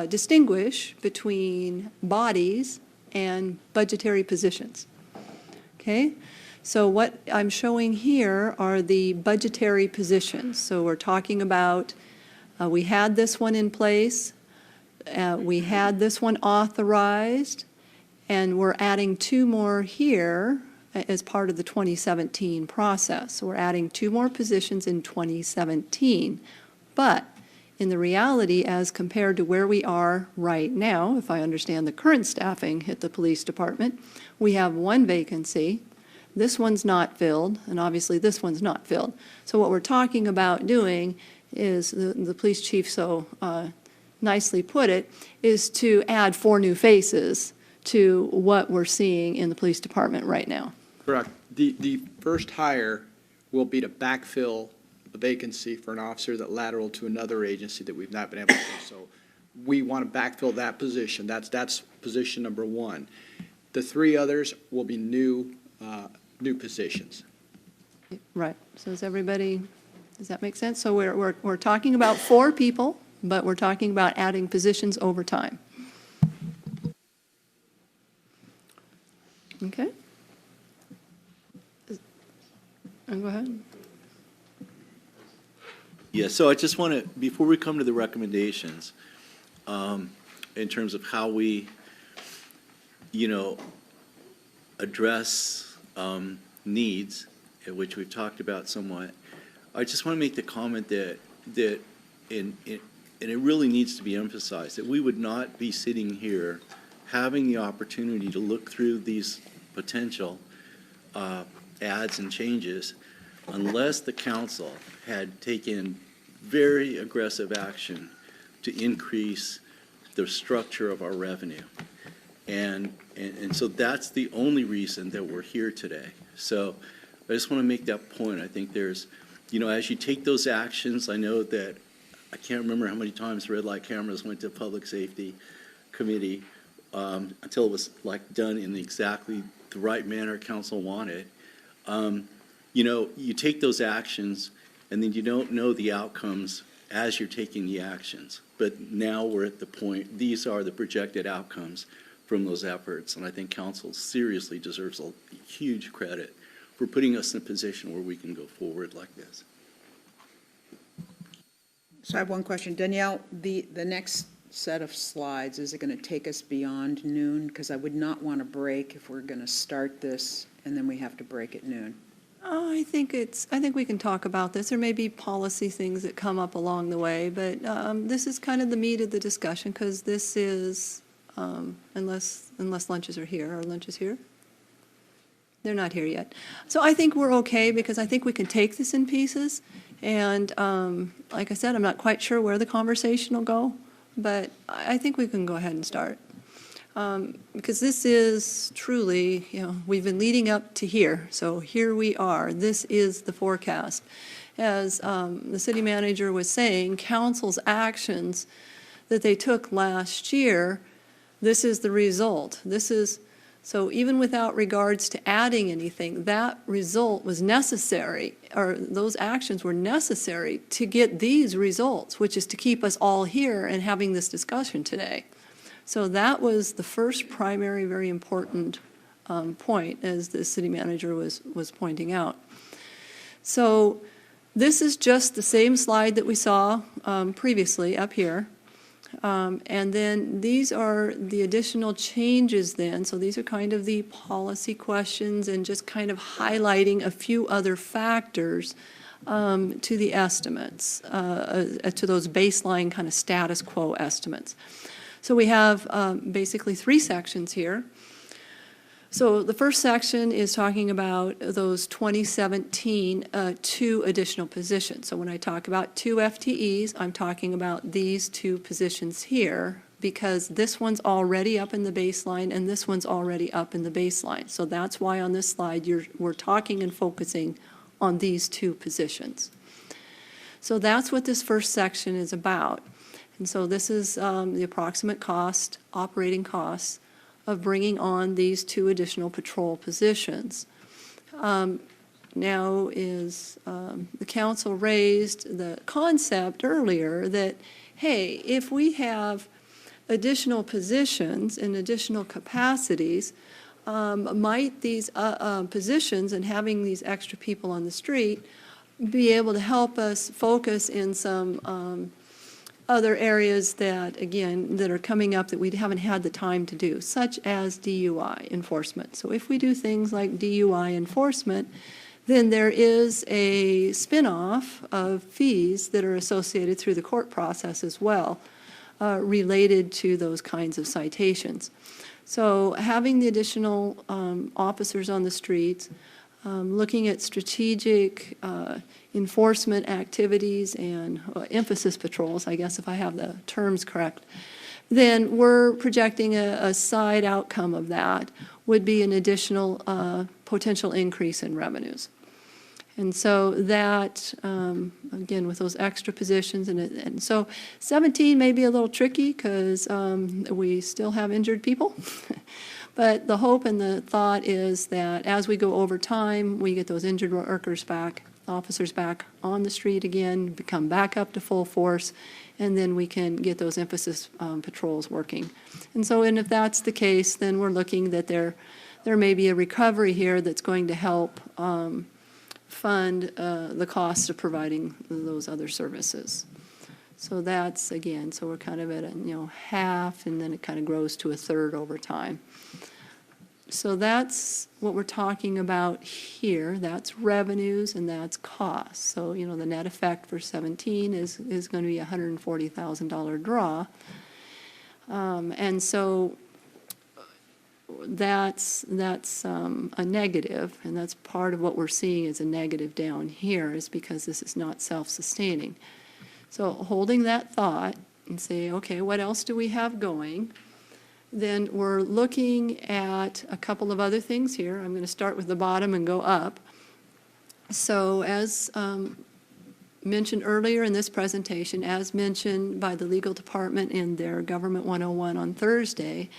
distinguish between bodies and budgetary positions. Okay? So what I'm showing here are the budgetary positions. So we're talking about, we had this one in place, we had this one authorized, And we're adding 2 more here as part of the 2017 process. So we're adding 2 more positions in 2017. But in the reality, as compared to where we are right now, if I understand the current staffing at the police department, we have 1 vacancy. This one's not filled, and obviously this one's not filled. So what we're talking about doing is, the police chief so nicely put it, is to add 4 new faces to what we're seeing in the police department right now. Correct. The first hire will be to backfill the vacancy for an officer that lateral to another agency that we've not been able to. So we want to backfill that position. That's position number 1. The 3 others will be new positions. Right. So does that make sense? So we're talking about 4 people, but we're talking about adding positions over time. Okay? Go ahead. Yeah, so I just want to, before we come to the recommendations, in terms of how we, address needs, which we've talked about somewhat, I just want to make the comment that and it really needs to be emphasized, that we would not be sitting here having the opportunity to look through these potential adds and changes unless the council had taken very aggressive action to increase the structure of our revenue. And so that's the only reason that we're here today. So I just want to make that point. I think there's, as you take those actions, I know that, I can't remember how many times red light cameras went to Public Safety Committee until it was done in exactly the right manner council wanted. You take those actions and then you don't know the outcomes as you're taking the actions. But now we're at the point, these are the projected outcomes from those efforts. And I think council seriously deserves a huge credit for putting us in a position where we can go forward like this. So I have one question. Dunyele, the next set of slides, is it going to take us beyond noon? Because I would not want to break if we're going to start this and then we have to break at noon. I think we can talk about this. There may be policy things that come up along the way, but this is kind of the meat of the discussion, because this is, unless lunches are here. Are lunches here? They're not here yet. So I think we're okay, because I think we can take this in pieces. And like I said, I'm not quite sure where the conversation will go, but I think we can go ahead and start. Because this is truly, we've been leading up to here. So here we are. This is the forecast. As the city manager was saying, council's actions that they took last year, this is the result. So even without regards to adding anything, that result was necessary, or those actions were necessary to get these results, which is to keep us all here and having this discussion today. So that was the first primary, very important point, as the city manager was pointing out. So this is just the same slide that we saw previously up here. And then these are the additional changes then. So these are kind of the policy questions and just kind of highlighting a few other factors to the estimates, to those baseline kind of status quo estimates. So we have basically 3 sections here. So the first section is talking about those 2017 2 additional positions. So when I talk about 2 FTEs, I'm talking about these 2 positions here, because this one's already up in the baseline and this one's already up in the baseline. So that's why on this slide we're talking and focusing on these 2 positions. So that's what this first section is about. And so this is the approximate cost, operating costs, of bringing on these 2 additional patrol positions. Now is the council raised the concept earlier that, hey, if we have additional positions and additional capacities, might these positions and having these extra people on the street be able to help us focus in some other areas that, again, that are coming up that we haven't had the time to do, such as DUI enforcement. So if we do things like DUI enforcement, then there is a spin-off of fees that are associated through the court process as well, related to those kinds of citations. So having the additional officers on the streets, looking at strategic enforcement activities and emphasis patrols, I guess if I have the terms correct, then we're projecting a side outcome of that would be an additional potential increase in revenues. And so that, again, with those extra positions, and so 17 may be a little tricky because we still have injured people. But the hope and the thought is that as we go over time, we get those injured workers back, officers back on the street again, become back up to full force, and then we can get those emphasis patrols working. And so, and if that's the case, then we're looking that there may be a recovery here that's going to help fund the cost of providing those other services. So that's, again, so we're kind of at a, half, and then it kind of grows to a third over time. So that's what we're talking about here. That's revenues and that's costs. So, the net effect for 17 is going to be a $140,000 draw. And so that's a negative, and that's part of what we're seeing as a negative down here is because this is not self-sustaining. So holding that thought and say, okay, what else do we have going? Then we're looking at a couple of other things here. I'm going to start with the bottom and go up. So as mentioned earlier in this presentation, as mentioned by the legal department in their Government 101 on Thursday,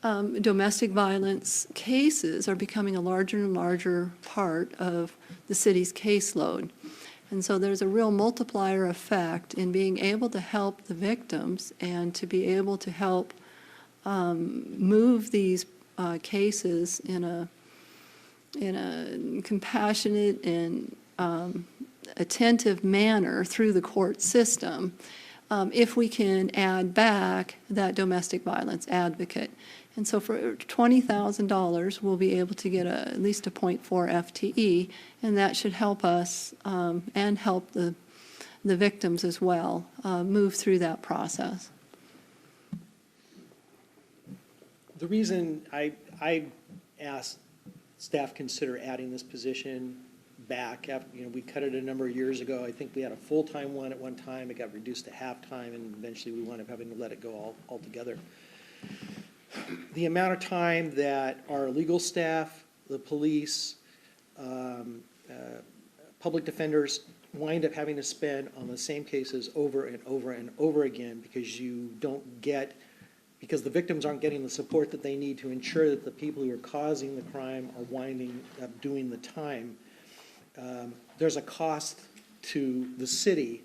domestic violence cases are becoming a larger and larger part of the city's caseload. And so there's a real multiplier effect in being able to help the victims and to be able to help move these cases in a compassionate and attentive manner through the court system if we can add back that domestic violence advocate. And so for $20,000, we'll be able to get at least a 0.4 FTE, and that should help us and help the victims as well move through that process. The reason I asked staff consider adding this position back after, we cut it a number of years ago. I think we had a full-time one at one time. It got reduced to half-time, and eventually we wound up having to let it go altogether. The amount of time that our legal staff, the police, public defenders wind up having to spend on the same cases over and over and over again because because the victims aren't getting the support that they need to ensure that the people who are causing the crime are winding up doing the time. There's a cost to the city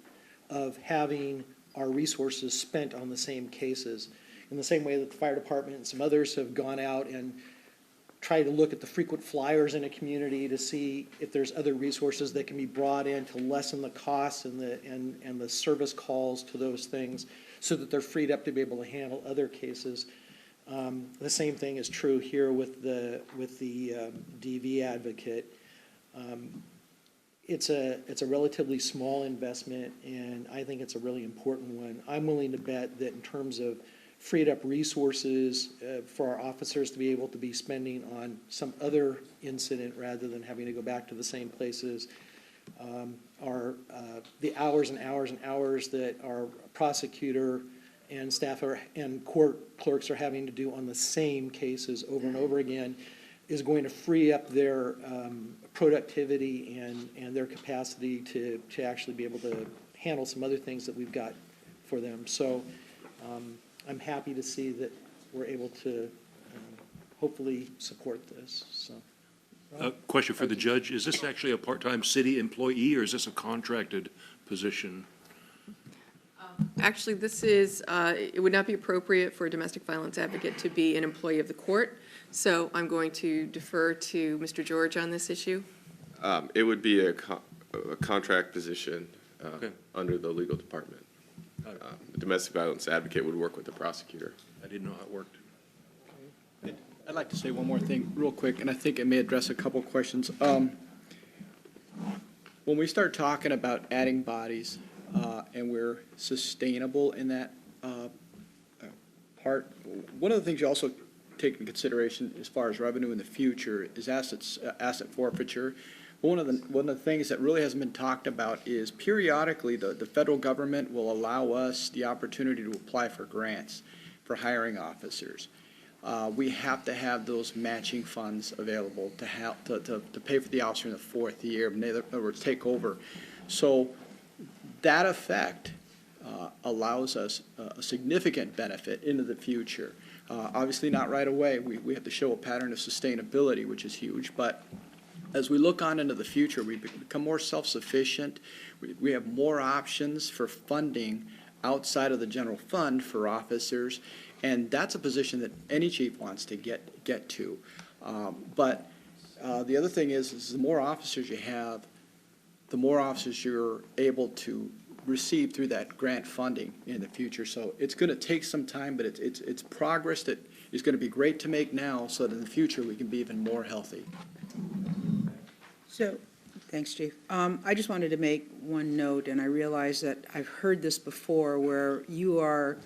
of having our resources spent on the same cases. In the same way that the fire department and some others have gone out and tried to look at the frequent flyers in a community to see if there's other resources that can be brought in to lessen the costs and the service calls to those things so that they're freed up to be able to handle other cases. The same thing is true here with the DV advocate. It's a relatively small investment, and I think it's a really important one. I'm willing to bet that in terms of freed up resources for our officers to be able to be spending on some other incident rather than having to go back to the same places, are the hours and hours and hours that our prosecutor and staff and court clerks are having to do on the same cases over and over again is going to free up their productivity and their capacity to actually be able to handle some other things that we've got for them. So I'm happy to see that we're able to hopefully support this. So. Question for the judge. Is this actually a part-time city employee, or is this a contracted position? Actually, this is, it would not be appropriate for a domestic violence advocate to be an employee of the court. So I'm going to defer to Mr. George on this issue. It would be a contract position Okay. under the legal department. The domestic violence advocate would work with the prosecutor. I didn't know how it worked. I'd like to say one more thing real quick, and I think it may address a couple questions. When we start talking about adding bodies, and we're sustainable in that part, one of the things you also take into consideration as far as revenue in the future is asset forfeiture. One of the things that really hasn't been talked about is periodically the federal government will allow us the opportunity to apply for grants for hiring officers. We have to have those matching funds available to help to pay for the officer in the fourth year. In other words, take over. So that effect allows us a significant benefit into the future. Obviously not right away. We have to show a pattern of sustainability, which is huge. But as we look on into the future, we become more self-sufficient. We have more options for funding outside of the general fund for officers. And that's a position that any chief wants to get to. But the other thing is the more officers you have, the more officers you're able to receive through that grant funding in the future. So it's going to take some time, but it's progress that is going to be great to make now so that in the future we can be even more healthy. So, thanks, Chief. I just wanted to make one note, and I realize that I've heard this before, where you are,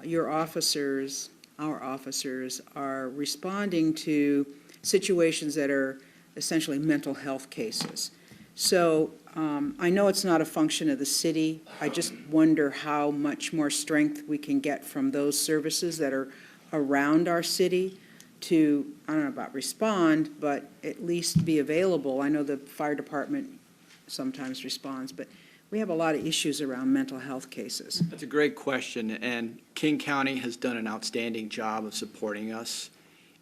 your officers, our officers, are responding to situations that are essentially mental health cases. So I know it's not a function of the city. I just wonder how much more strength we can get from those services that are around our city to, I don't know about respond, but at least be available. I know the fire department sometimes responds, but we have a lot of issues around mental health cases. That's a great question, and King County has done an outstanding job of supporting us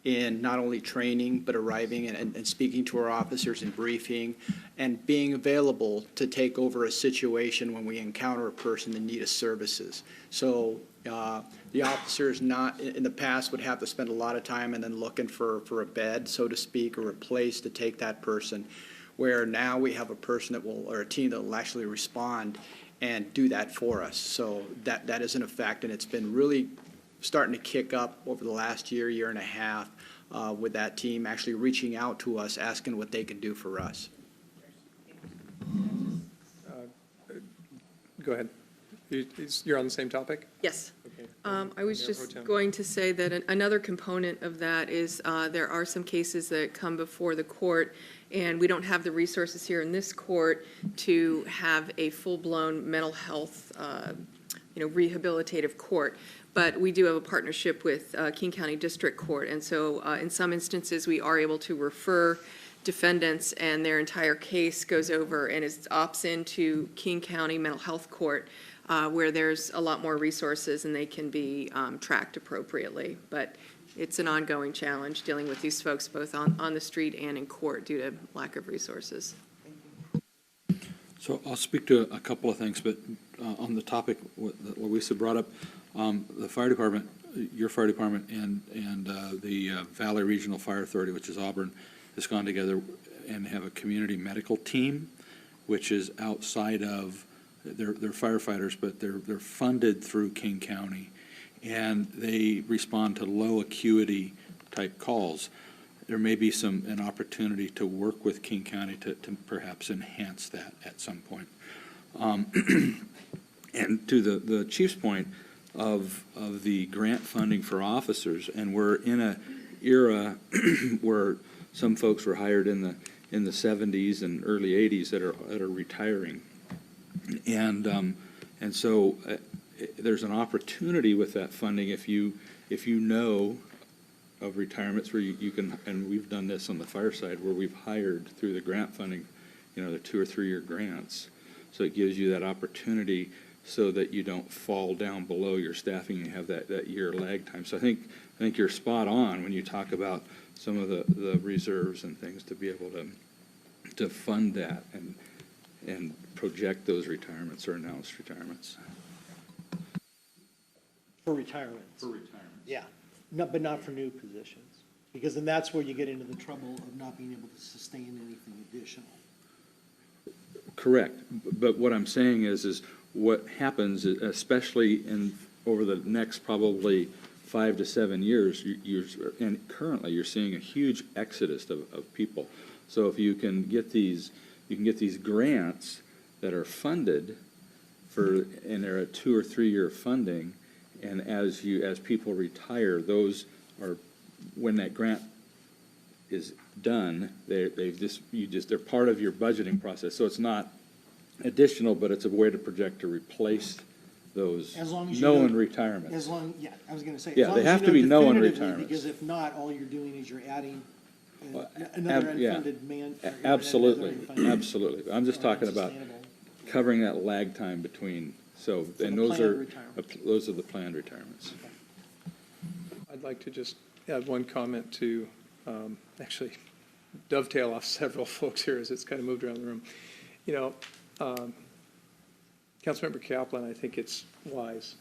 in not only training, but arriving and speaking to our officers and briefing, and being available to take over a situation when we encounter a person in need of services. So the officers not, in the past, would have to spend a lot of time and then looking for a bed, so to speak, or a place to take that person, where now we have a person that will, or a team that will actually respond and do that for us. So that is an effect, and it's been really starting to kick up over the last year and a half with that team actually reaching out to us, asking what they can do for us. Go ahead. You're on the same topic? Yes. Okay. I was Mayor just Pro Tem. going to say that another component of that is there are some cases that come before the court, and we don't have the resources here in this court to have a full-blown mental health, rehabilitative court. But we do have a partnership with King County District Court, and so in some instances, we are able to refer defendants, and their entire case goes over and opts into King County Mental Health Court, where there's a lot more resources and they can be tracked appropriately. But it's an ongoing challenge dealing with these folks both on the street and in court due to lack of resources. So I'll speak to a couple of things, but on the topic what Lisa brought up, the fire department, your fire department, and the Valley Regional Fire Authority, which is Auburn, has gone together and have a community medical team, which is outside of, they're firefighters, but they're funded through King County, and they respond to low acuity type calls. There may be an opportunity to work with King County to perhaps enhance that at some point. And to the chief's point of the grant funding for officers, and we're in a era where some folks were hired in the 70s and early 80s that are retiring, and so there's an opportunity with that funding if you know of retirements where you can, and we've done this on the fire side where we've hired through the grant funding, the 2 or 3 year grants. So it gives you that opportunity so that you don't fall down below your staffing and have that year lag time. So I think you're spot on when you talk about some of the reserves and things to be able to fund that and project those retirements or announced retirements. For retirements. For retirements. Yeah, but not for new positions, because then that's where you get into the trouble of not being able to sustain anything additional. Correct, but what I'm saying is what happens, especially over the next probably 5 to 7 years, and currently you're seeing a huge exodus of people. So if you can get these grants that are funded and they're a 2 or 3 year funding, and as people retire, those are, when that grant is done, they're part of your budgeting process. So it's not additional, but it's a way to project to replace those As long as I was as going to say. Yeah, they have to be known definitively, retirements. Because if not, all you're doing is you're adding Well, another yeah. unfunded man. or Absolutely, another unfunded- absolutely. I'm just talking about unsustainable. covering that lag time between, so, For and the those planned are, retirement. those are the planned retirements. I'd like to just add one comment to, actually dovetail off several folks here as it's kind of moved around the room. You know, Councilmember Kaplan, I think it's wise.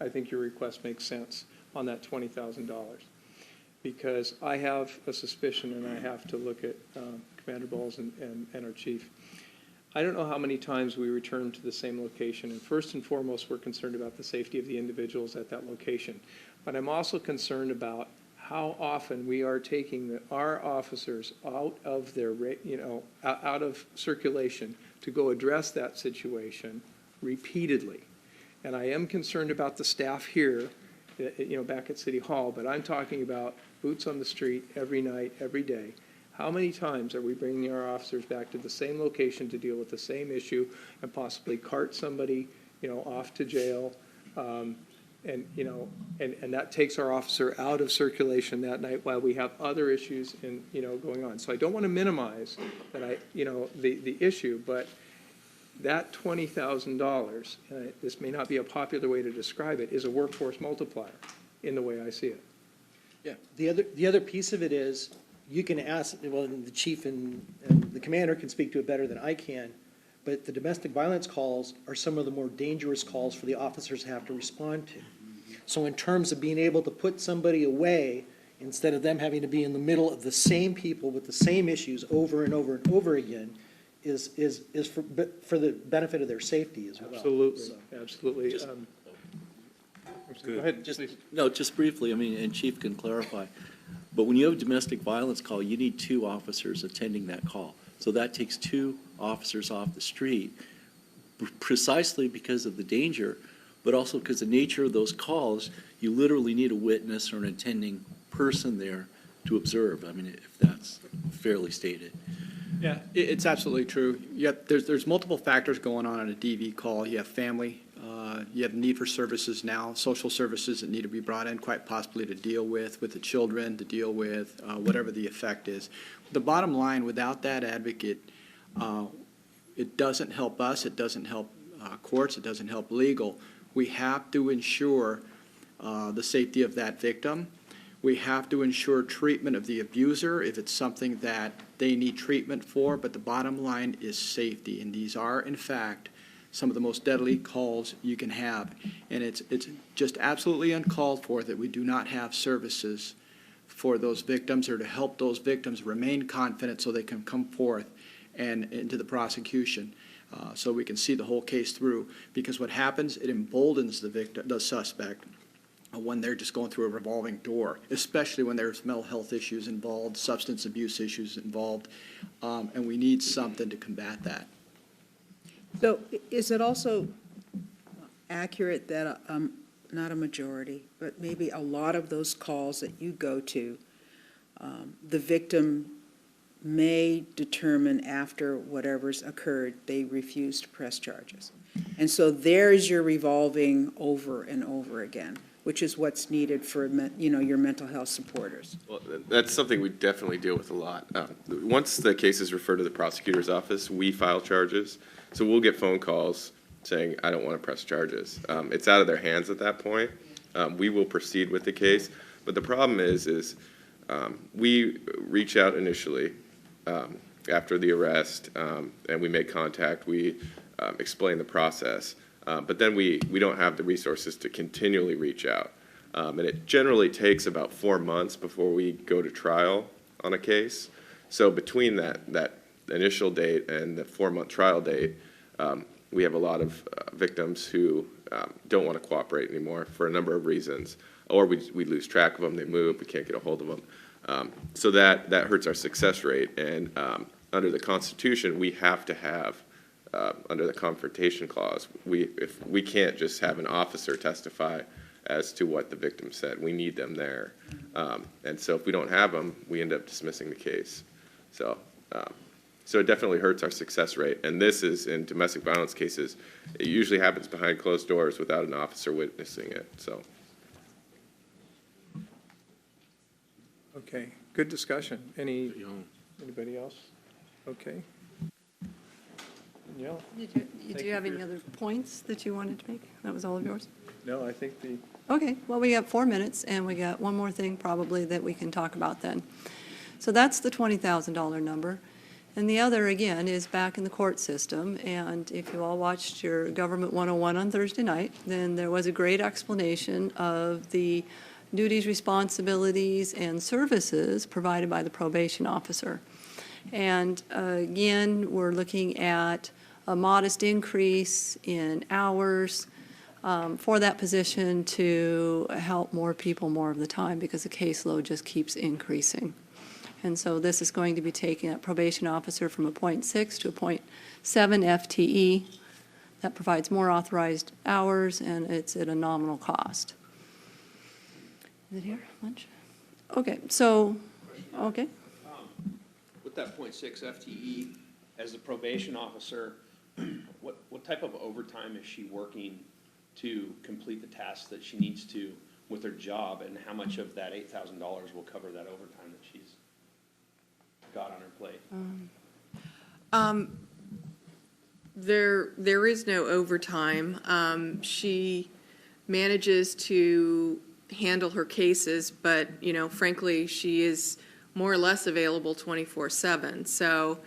I think your request makes sense on that $20,000. Because I have a suspicion, and I have to look at Commander Bowles and our chief. I don't know how many times we return to the same location, and first and foremost, we're concerned about the safety of the individuals at that location. But I'm also concerned about how often we are taking our officers out of their, out of circulation to go address that situation repeatedly. And I am concerned about the staff here, back at City Hall, but I'm talking about boots on the street every night, every day. How many times are we bringing our officers back to the same location to deal with the same issue and possibly cart somebody, off to jail? And that takes our officer out of circulation that night while we have other issues going on. So I don't want to minimize that the issue, but that $20,000, this may not be a popular way to describe it, is a workforce multiplier in the way I see it. Yeah, the other piece of it is, you can ask, well, the chief and the commander can speak to it better than I can, but the domestic violence calls are some of the more dangerous calls for the officers to have to respond to. So in terms of being able to put somebody away, instead of them having to be in the middle of the same people with the same issues over and over and over again, is for the benefit of their safety as well. Absolutely, So- absolutely. Just- Go ahead, please. No, just briefly, and Chief can clarify, but when you have a domestic violence call, you need 2 officers attending that call. So that takes 2 officers off the street, precisely because of the danger, but also because the nature of those calls, you literally need a witness or an attending person there to observe. I mean, if that's fairly stated. Yeah, it's absolutely true. Yet there's multiple factors going on a DV call. You have family, you have need for services now, social services that need to be brought in, quite possibly to deal with the children, to deal with whatever the effect is. The bottom line, without that advocate, it doesn't help us, it doesn't help courts, it doesn't help legal. We have to ensure the safety of that victim. We have to ensure treatment of the abuser if it's something that they need treatment for, but the bottom line is safety. And these are, in fact, some of the most deadly calls you can have. And it's just absolutely uncalled for that we do not have services for those victims or to help those victims remain confident so they can come forth and into the prosecution. So we can see the whole case through. Because what happens, it emboldens the victim, the suspect, when they're just going through a revolving door, especially when there's mental health issues involved, substance abuse issues involved, and we need something to combat that. So is it also accurate that, not a majority, but maybe a lot of those calls that you go to, the victim may determine after whatever's occurred, they refuse to press charges? And so there's your revolving over and over again, which is what's needed for, your mental health supporters. Well, that's something we definitely deal with a lot. Once the case is referred to the prosecutor's office, we file charges. So we'll get phone calls saying, I don't want to press charges. It's out of their hands at that point. We will proceed with the case. But the problem is we reach out initially after the arrest, and we make contact. We explain the process. But then we don't have the resources to continually reach out. And it generally takes about 4 months before we go to trial on a case. So between that initial date and the 4-month trial date, we have a lot of victims who don't want to cooperate anymore for a number of reasons, or we lose track of them, they move, we can't get a hold of them. So that hurts our success rate. And under the Constitution, we have to have, under the confrontation clause, if we can't just have an officer testify as to what the victim said. We need them there. And so if we don't have them, we end up dismissing the case. So it definitely hurts our success rate. And this is, in domestic violence cases, it usually happens behind closed doors without an officer witnessing it, so. Okay, good discussion. Anybody else? Okay. Danielle? Did you have any other points that you wanted to make? That was all of yours? No, I think Okay, well, we got 4 minutes, and we got one more thing probably that we can talk about then. So that's the $20,000 number. And the other, again, is back in the court system. And if you all watched your Government 101 on Thursday night, then there was a great explanation of the duties, responsibilities, and services provided by the probation officer. And again, we're looking at a modest increase in hours for that position to help more people more of the time, because the caseload just keeps increasing. And so this is going to be taking a probation officer from a 0.6 to a 0.7 FTE. That provides more authorized hours, and it's at a nominal cost. Is it here, lunch? Okay, so, okay. With that 0.6 FTE, as a probation officer, what type of overtime is she working to complete the tasks that she needs to with her job, and how much of that $8,000 will cover that overtime that she's got on her plate? There is no overtime. She manages to handle her cases, but, frankly, she is more or less available 24/7. So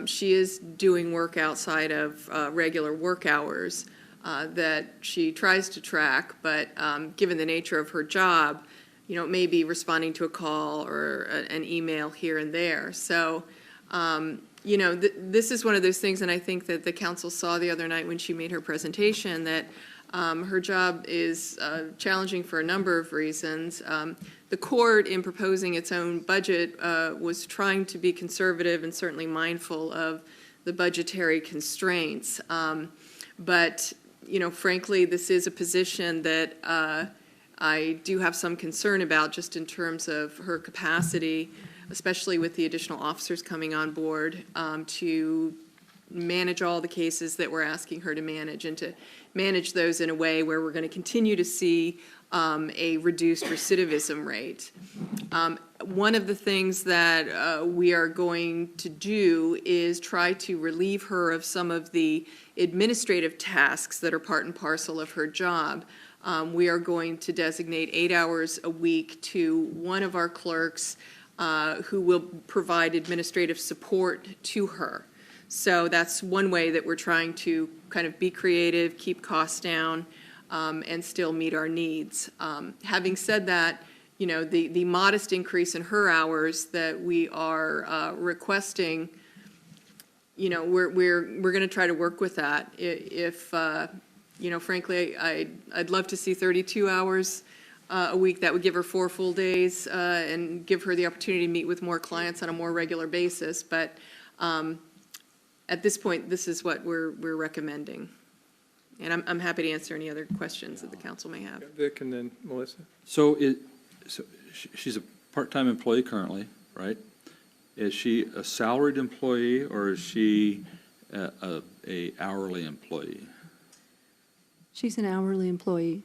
she is doing work outside of regular work hours that she tries to track, but given the nature of her job, it may be responding to a call or an email here and there. So, this is one of those things, and I think that the council saw the other night when she made her presentation, that her job is challenging for a number of reasons. The court, in proposing its own budget, was trying to be conservative and certainly mindful of the budgetary constraints. But, frankly, this is a position that I do have some concern about, just in terms of her capacity, especially with the additional officers coming on board, to manage all the cases that we're asking her to manage, and to manage those in a way where we're going to continue to see a reduced recidivism rate. One of the things that we are going to do is try to relieve her of some of the administrative tasks that are part and parcel of her job. We are going to designate 8 hours a week to one of our clerks who will provide administrative support to her. So that's one way that we're trying to kind of be creative, keep costs down, and still meet our needs. Having said that, the modest increase in her hours that we are requesting, we're going to try to work with that. If frankly, I'd love to see 32 hours a week. That would give her 4 full days and give her the opportunity to meet with more clients on a more regular basis. But at this point, this is what we're recommending. And I'm happy to answer any other questions that the council may have. Vic and then Melissa. So she's a part-time employee currently, right? Is she a salaried employee, or is she a hourly employee? She's an hourly employee.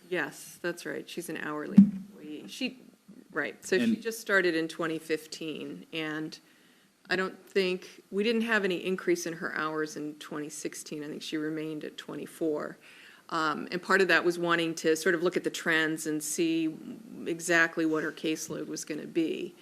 Yes, that's right. She's an hourly employee. Right. So she just started in 2015, and I don't think, we didn't have any increase in her hours in 2016. I think she remained at 24. And part of that was wanting to sort of look at the trends and see exactly what her caseload was going to be.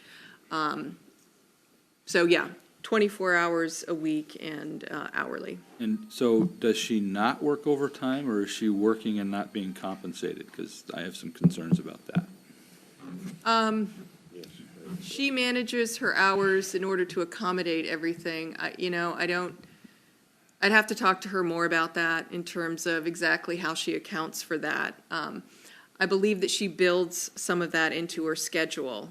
So yeah, 24 hours a week and hourly. And so does she not work overtime, or is she working and not being compensated? Because I have some concerns about that. She manages her hours in order to accommodate everything. I'd have to talk to her more about that in terms of exactly how she accounts for that. I believe that she builds some of that into her schedule.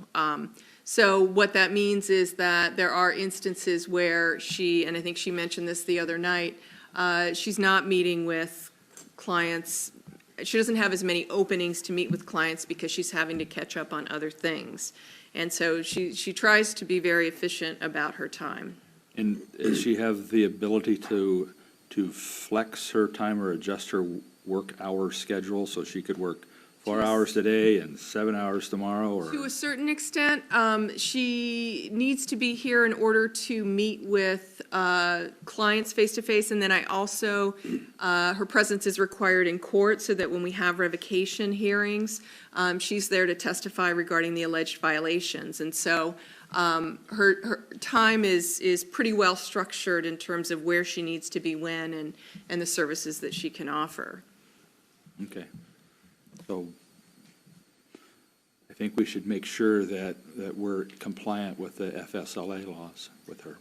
So what that means is that there are instances where she, and I think she mentioned this the other night, she's not meeting with clients. She doesn't have as many openings to meet with clients because she's having to catch up on other things. And so she tries to be very efficient about her time. And does she have the ability to flex her time or adjust her work hour schedule so she could work 4 hours today and 7 hours tomorrow, or? To a certain extent, she needs to be here in order to meet with clients face-to-face, and then I also, her presence is required in court so that when we have revocation hearings, she's there to testify regarding the alleged violations. And so her time is pretty well structured in terms of where she needs to be when and the services that she can offer. Okay. So I think we should make sure that we're compliant with the FSLA laws with her.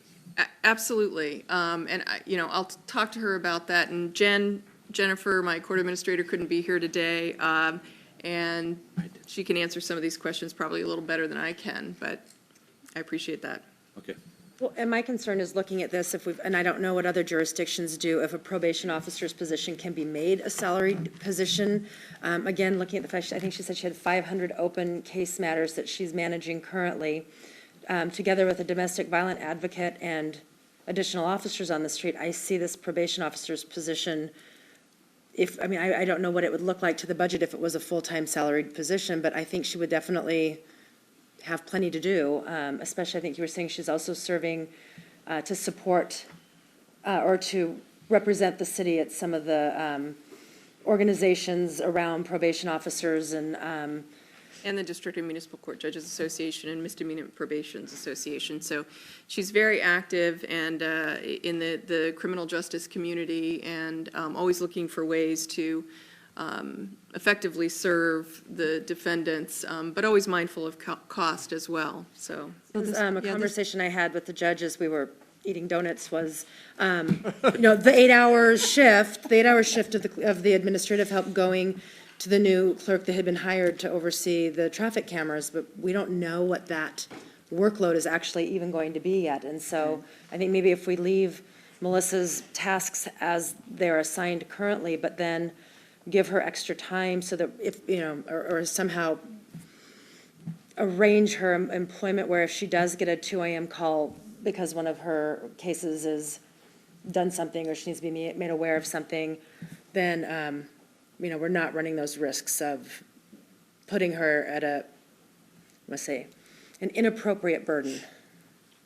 Absolutely. And I'll talk to her about that. And Jennifer, my court administrator, couldn't be here today. And she can answer some of these questions probably a little better than I can, but I appreciate that. Okay. Well, and my concern is looking at this, and I don't know what other jurisdictions do, if a probation officer's position can be made a salaried position. Again, looking at the fact, I think she said she had 500 open case matters that she's managing currently. Together with a domestic violent advocate and additional officers on the street, I see this probation officer's position, I don't know what it would look like to the budget if it was a full-time salaried position, but I think she would definitely have plenty to do, especially I think you were saying she's also serving to support or to represent the city at some of the organizations around probation officers and the District and Municipal Court Judges Association and Misdemeanor Probations Association. So she's very active and in the criminal justice community and always looking for ways to effectively serve the defendants, but always mindful of cost as well, so. A conversation I had with the judges, we were eating donuts, was, the 8-hour shift of the administrative help going to the new clerk that had been hired to oversee the traffic cameras, but we don't know what that workload is actually even going to be yet. And so I think maybe if we leave Melissa's tasks as they're assigned currently, but then give her extra time so that if, or somehow arrange her employment where if she does get a 2 a.m. call because one of her cases is done something or she needs to be made aware of something, then, we're not running those risks of putting her at an inappropriate burden.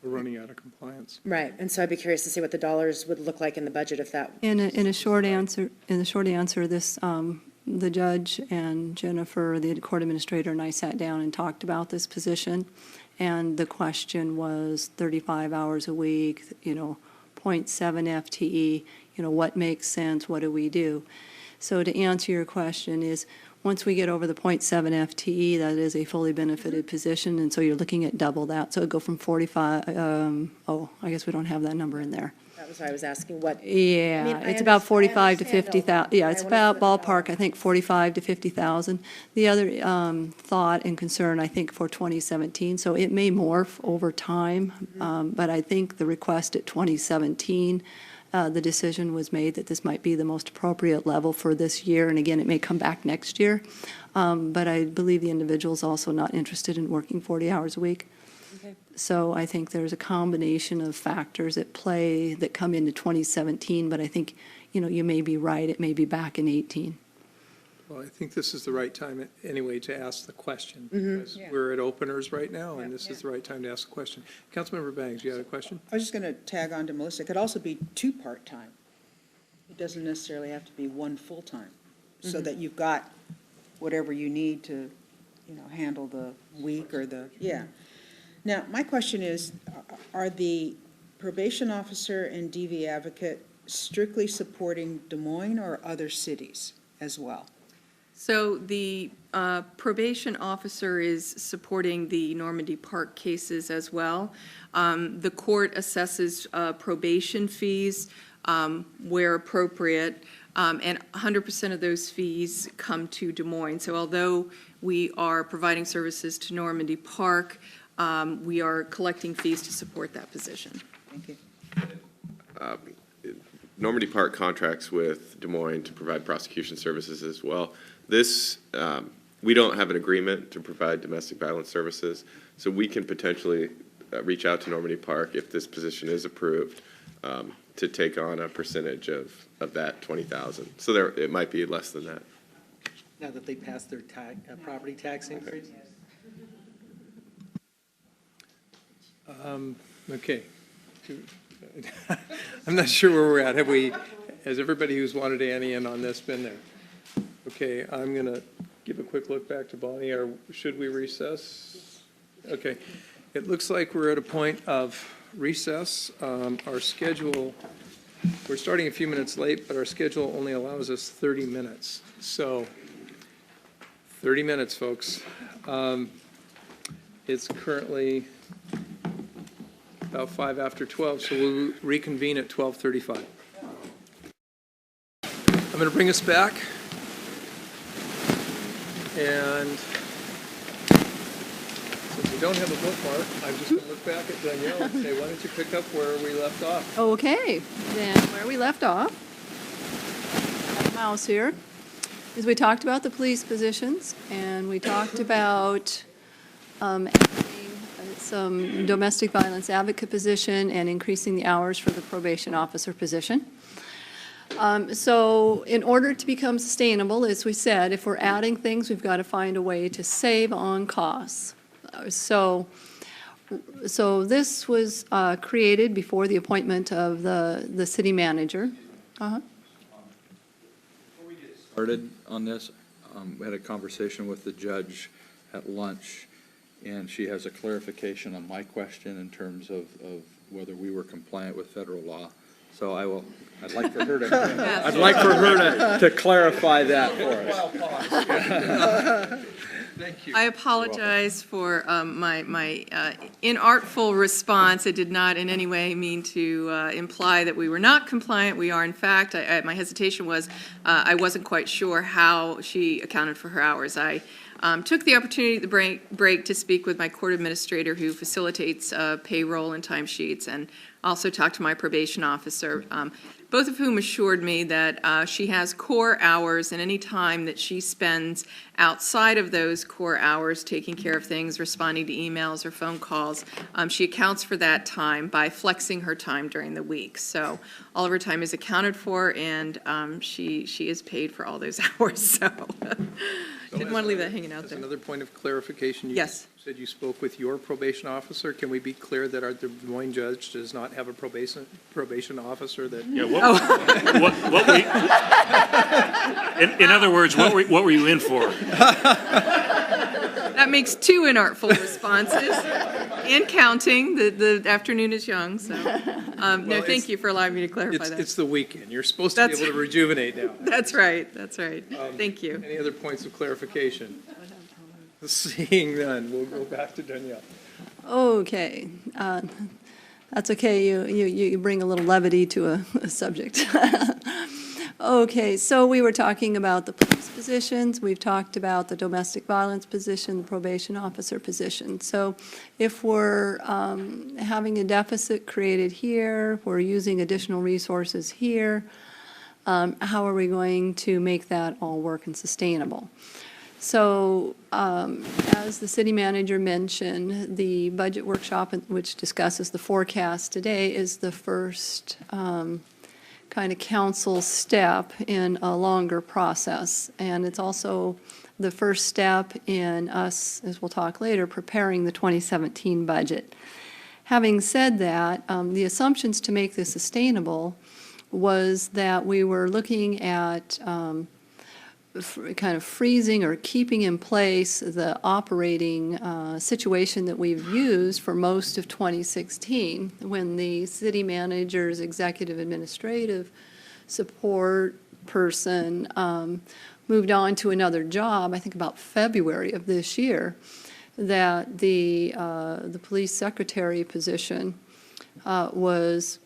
We're running out of compliance. Right, and so I'd be curious to see what the dollars would look like in the budget if that. In the short answer, this, the judge and Jennifer, the court administrator, and I sat down and talked about this position, and the question was 35 hours a week, 0.7 FTE, what makes sense, what do we do? So to answer your question is, once we get over the 0.7 FTE, that is a fully benefited position, and so you're looking at double that. So it'd go from 45, I guess we don't have that number in there. That was why I was asking what. Yeah, it's about 45 to 50,000. Yeah, it's about ballpark, I think, 45 to 50,000. The other thought and concern, I think, for 2017, so it may morph over time, but I think the request at 2017, the decision was made that this might be the most appropriate level for this year, and again, it may come back next year. But I believe the individual's also not interested in working 40 hours a week. Okay. So I think there's a combination of factors at play that come into 2017, but I think, you may be right, it may be back in 18. Well, I think this is the right time anyway to ask the question. Mhm. Because we're at openers right now, and this is the right time to ask the question. Councilmember Bangs, you had a question? I was just going to tag on to Melissa. It could also be 2 part-time. It doesn't necessarily have to be 1 full-time, so that you've got whatever you need to, handle the week or yeah. Now, my question is, are the probation officer and DV advocate strictly supporting Des Moines or other cities as well? So the probation officer is supporting the Normandy Park cases as well. The court assesses probation fees where appropriate. And 100% of those fees come to Des Moines. So although we are providing services to Normandy Park, we are collecting fees to support that position. Thank you. Normandy Park contracts with Des Moines to provide prosecution services as well. This, we don't have an agreement to provide domestic violence services, so we can potentially reach out to Normandy Park if this position is approved to take on a percentage of that 20,000. So there, it might be less than that. Now that they passed their property tax increase? Okay. I'm not sure where we're at. Has everybody who's wanted Annie in on this been there? Okay, I'm going to give a quick look back to Bonnie, or should we recess? Okay. It looks like we're at a point of recess. Our schedule, we're starting a few minutes late, but our schedule only allows us 30 minutes. So 30 minutes, folks. It's currently about 5 after 12, so we'll reconvene at 12:35. I'm going to bring us back, and since we don't have a bookmark, I'm just going to look back at Dunyele and say, why don't you pick up where we left off? Okay, then where we left off, got a mouse here, is we talked about the police positions, and we talked about adding some domestic violence advocate position and increasing the hours for the probation officer position. So in order to become sustainable, as we said, if we're adding things, we've got to find a way to save on costs. So this was created before the appointment of the city manager. Before we get started on this, we had a conversation with the judge at lunch, and she has a clarification on my question in terms of whether we were compliant with federal law. So I'd like for her to clarify that for us. Thank you. I apologize for my inartful response. It did not in any way mean to imply that we were not compliant. We are, in fact. My hesitation was I wasn't quite sure how she accounted for her hours. I took the opportunity at the break to speak with my court administrator who facilitates payroll and timesheets, and also talked to my probation officer, both of whom assured me that she has core hours, and any time that she spends outside of those core hours taking care of things, responding to emails or phone calls, she accounts for that time by flexing her time during the week. So all of her time is accounted for, and she is paid for all those hours. So didn't want to leave that hanging out there. Another point of clarification. Yes. You said you spoke with your probation officer. Can we be clear that our Des Moines judge does not have a probation officer that? Yeah, what were you, in other words, what were you in for? That makes two inartful responses, and counting. The afternoon is young, so no. Thank you for allowing me to clarify that. It's the weekend. You're supposed to be able to rejuvenate now. That's right. That's right. Thank you. Any other points of clarification? Seeing none, we'll go back to Dunyele. Okay, that's okay. You bring a little levity to a subject. Okay, so we were talking about the police positions. We've talked about the domestic violence position, the probation officer position. So if we're having a deficit created here, we're using additional resources here, how are we going to make that all work and sustainable? So as the city manager mentioned, the budget workshop, which discusses the forecast today, is the first kind of council step in a longer process. And it's also the first step in us, as we'll talk later, preparing the 2017 budget. Having said that, the assumptions to make this sustainable was that we were looking at kind of freezing or keeping in place the operating situation that we've used for most of 2016 when the city manager's executive administrative support person moved on to another job, I think about February of this year, that the police secretary position was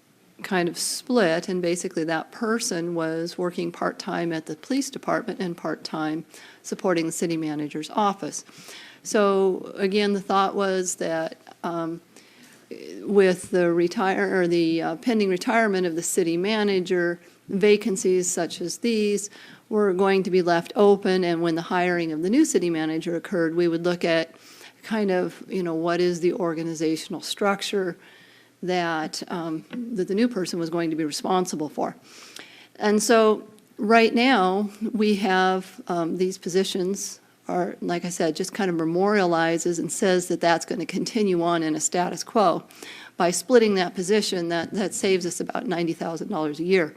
kind of split, and basically that person was working part-time at the police department and part-time supporting the city manager's office. So again, the thought was that with the pending retirement of the city manager, vacancies such as these were going to be left open, and when the hiring of the new city manager occurred, we would look at kind of, what is the organizational structure that the new person was going to be responsible for. And so right now, we have these positions are, like I said, just kind of memorializes and says that that's going to continue on in a status quo. By splitting that position, that saves us about $90,000 a year.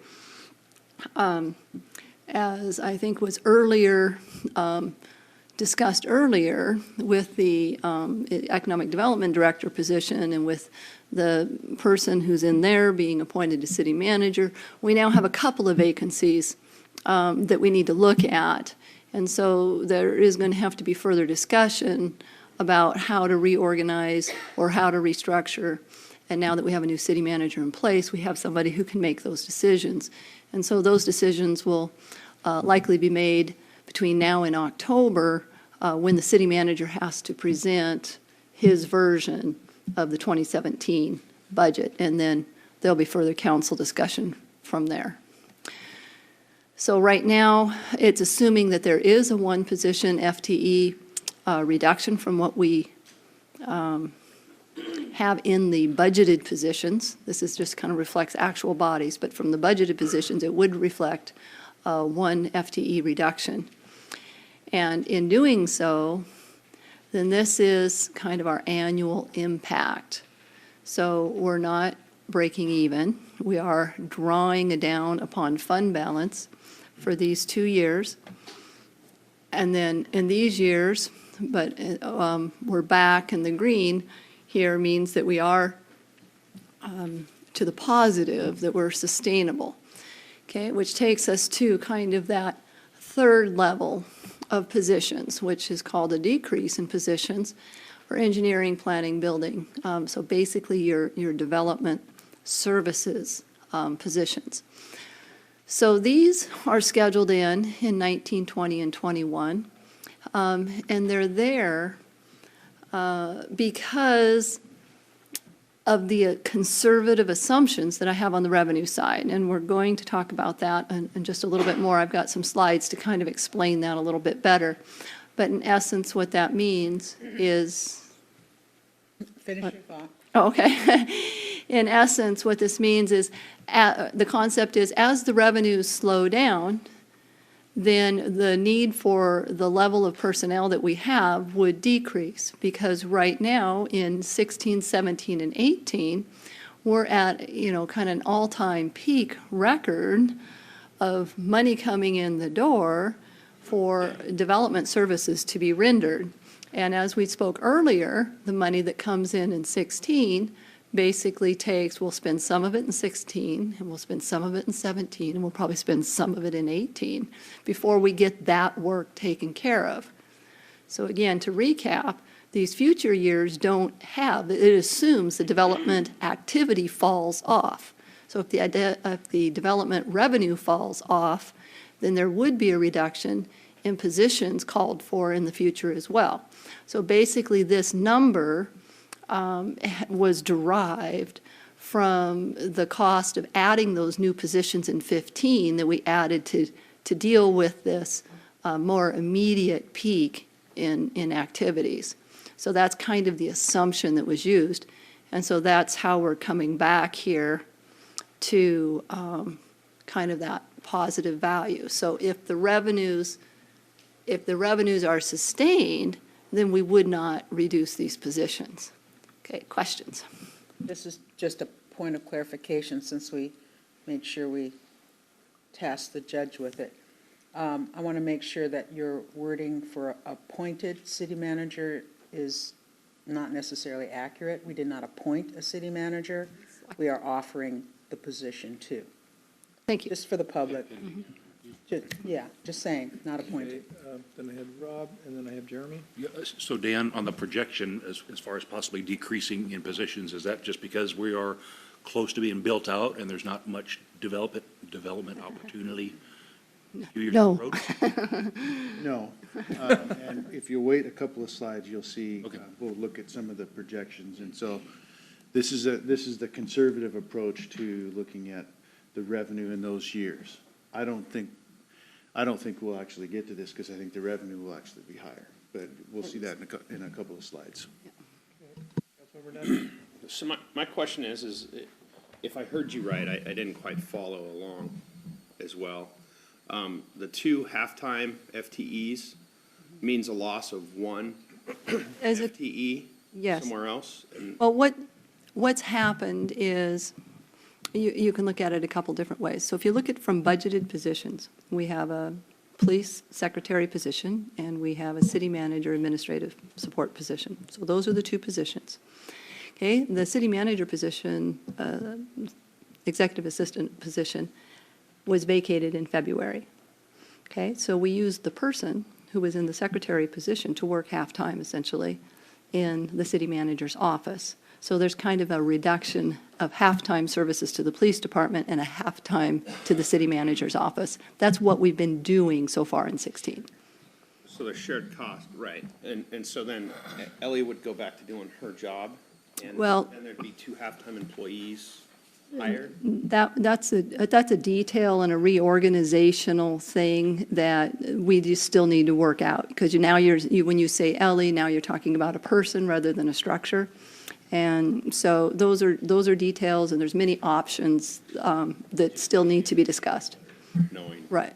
As I think was discussed earlier with the Economic Development Director position and with the person who's in there being appointed to city manager, we now have a couple of vacancies that we need to look at. And so there is going to have to be further discussion about how to reorganize or how to restructure. And now that we have a new city manager in place, we have somebody who can make those decisions. And so those decisions will likely be made between now and October when the city manager has to present his version of the 2017 budget. And then there'll be further council discussion from there. So right now, it's assuming that there is a one position FTE reduction from what we have in the budgeted positions. This is just kind of reflects actual bodies, but from the budgeted positions, it would reflect one FTE reduction. And in doing so, then this is kind of our annual impact. So we're not breaking even. We are drawing down upon fund balance for these 2 years. And then in these years, but we're back in the green here means that we are to the positive, that we're sustainable, okay, which takes us to kind of that third level of positions, which is called a decrease in positions for engineering, planning, building. So basically your development services positions. So these are scheduled in 19, 20, and 21, and they're there because of the conservative assumptions that I have on the revenue side, and we're going to talk about that in just a little bit more. I've got some slides to kind of explain that a little bit better. But in essence, what that means is... Finish your thought. Oh, okay. In essence, what this means is the concept is as the revenues slow down, then the need for the level of personnel that we have would decrease, because right now in 16, 17, and 18, we're at, kind of an all-time peak record of money coming in the door for development services to be rendered. And as we spoke earlier, the money that comes in 16 basically we'll spend some of it in 16, and we'll spend some of it in 17, and we'll probably spend some of it in 18 before we get that work taken care of. So again, to recap, these future years don't have, it assumes the development activity falls off. So if the development revenue falls off, then there would be a reduction in positions called for in the future as well. So basically this number was derived from the cost of adding those new positions in 15 that we added to deal with this more immediate peak in activities. So that's kind of the assumption that was used. And so that's how we're coming back here to kind of that positive value. So if the revenues are sustained, then we would not reduce these positions. Okay, questions? This is just a point of clarification, since we made sure we tasked the judge with it. I want to make sure that your wording for appointed city manager is not necessarily accurate. We did not appoint a city manager. We are offering the position too. Thank you. Just for the public. Just saying, not appointed. Then I have Rob, and then I have Jeremy. Yeah, so Dan, on the projection, as far as possibly decreasing in positions, is that just because we are close to being built out and there's not much development opportunity? to No. your approach? No. And if you wait a couple of slides, you'll see, Okay. we'll look at some of the projections. And so this is the conservative approach to looking at the revenue in those years. I don't think we'll actually get to this because I think the revenue will actually be higher. But we'll see that in a couple of slides. Councilmember Nunn? So my question is if I heard you right, I didn't quite follow along as well. The 2 halftime FTEs means a loss of 1 As a- FTE Yes. somewhere else? And Well, what's happened is, you can look at it a couple different ways. So if you look at from budgeted positions, we have a police secretary position, and we have a city manager administrative support position. So those are the 2 positions. Okay, the city manager position, executive assistant position, was vacated in February. Okay, so we used the person who was in the secretary position to work half-time, essentially, in the city manager's office. So there's kind of a reduction of half-time services to the police department and a half-time to the city manager's office. That's what we've been doing so far in 16. so the shared cost, right. And so then Ellie would go back to doing her job? And Well- then there'd be 2 halftime employees hired? That's a detail and a reorganizational thing that we just still need to work out. Because now when you say Ellie, now you're talking about a person rather than a structure. And so those are details, and there's many options that still need to be discussed. Knowing. Right.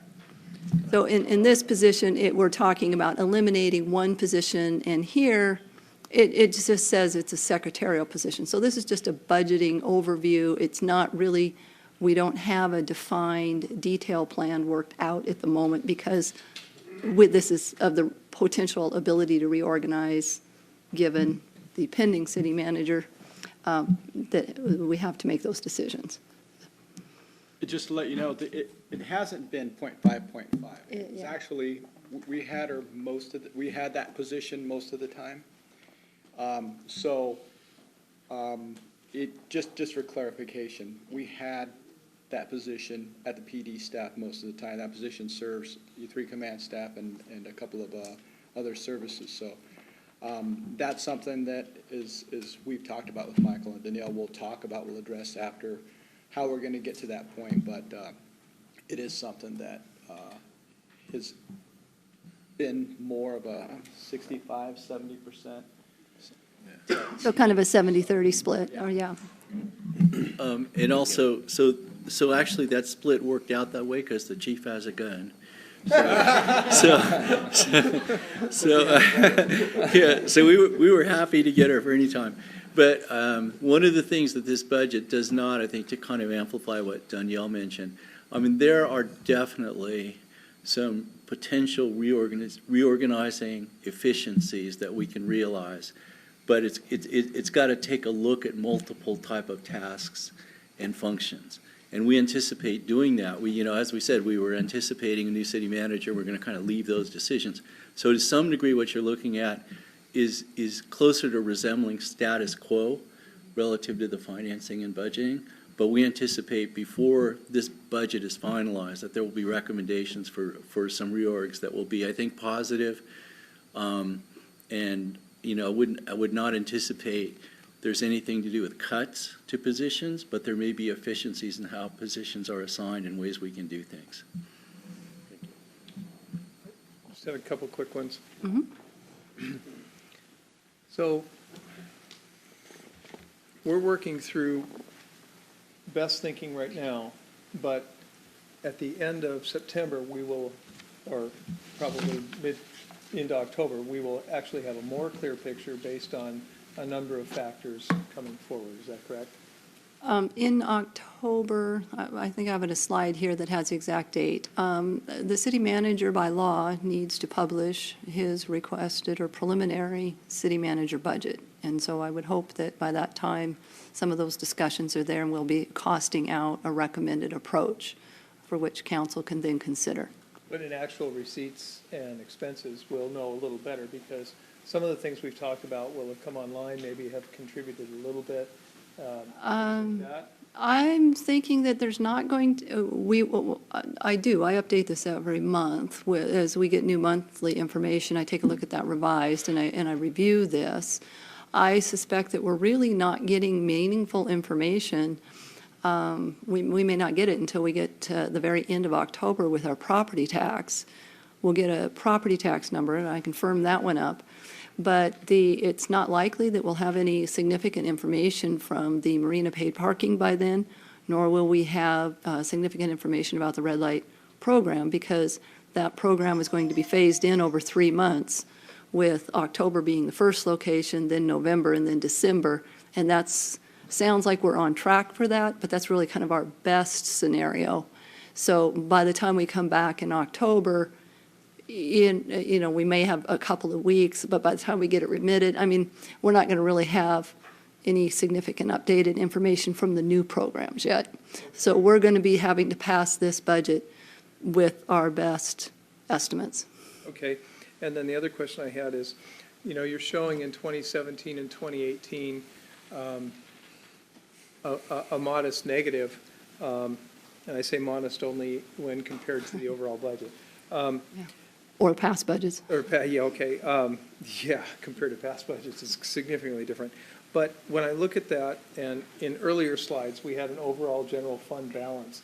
So in this position, we're talking about eliminating one position, and here, it just says it's a secretarial position. So this is just a budgeting overview. It's not really, we don't have a defined detail plan worked out at the moment because this is of the potential ability to reorganize, given the pending city manager, that we have to make those decisions. Just to let you know, it hasn't been 0.5, 0.5. It's Yeah. actually, we had we had that position most of the time. Just for clarification, we had that position at the PD staff most of the time. That position serves 3 command staff and a couple of other services. So that's something that is we've talked about with Michael and Dunyele. We'll address after how we're going to get to that point. But it is something that has been more of a 65, 70%. So kind of a 70-30 split, or yeah. And also, so actually that split worked out that way because the chief has a gun. So we were happy to get her for any time. But one of the things that this budget does not, I think, to kind of amplify what Dunyele mentioned, I mean, there are definitely some potential reorganizing efficiencies that we can realize. But it's got to take a look at multiple type of tasks and functions. And we anticipate doing that. As we said, we were anticipating a new city manager. We're going to kind of leave those decisions. So to some degree, what you're looking at is closer to resembling status quo relative to the financing and budgeting. But we anticipate before this budget is finalized that there will be recommendations for some reorgs that will be, I think, positive. And I would not anticipate there's anything to do with cuts to positions, but there may be efficiencies in how positions are assigned and ways we can do things. Just have a couple quick ones. Mm-hmm. So we're working through best thinking right now, but at the end of September, we will, or probably into October, we will actually have a more clear picture based on a number of factors coming forward. Is that correct? In October, I think I have a slide here that has the exact date. The city manager by law needs to publish his requested or preliminary city manager budget. And so I would hope that by that time, some of those discussions are there and we'll be costing out a recommended approach for which council can then consider. But in actual receipts and expenses, we'll know a little better because some of the things we've talked about will have come online, maybe have contributed a little bit, That? I'm thinking that there's not going to, I update this every month. As we get new monthly information, I take a look at that revised and I review this. I suspect that we're really not getting meaningful information. We may not get it until we get to the very end of October with our property tax. We'll get a property tax number, and I confirm that one up. But it's not likely that we'll have any significant information from the Marina paid parking by then, nor will we have significant information about the red light program, because that program is going to be phased in over 3 months, with October being the first location, then November, and then December. And sounds like we're on track for that, but that's really kind of our best scenario. So by the time we come back in October, we may have a couple of weeks, but by the time we get it remitted, we're not going to really have any significant updated information from the new programs yet. So we're going to be having to pass this budget with our best estimates. Okay, and then the other question I had is, you're showing in 2017 and 2018 a modest negative, and I say modest only when compared to the overall budget. Or past budgets. Yeah, okay. Compared to past budgets, it's significantly different. But when I look at that, and in earlier slides, we had an overall general fund balance.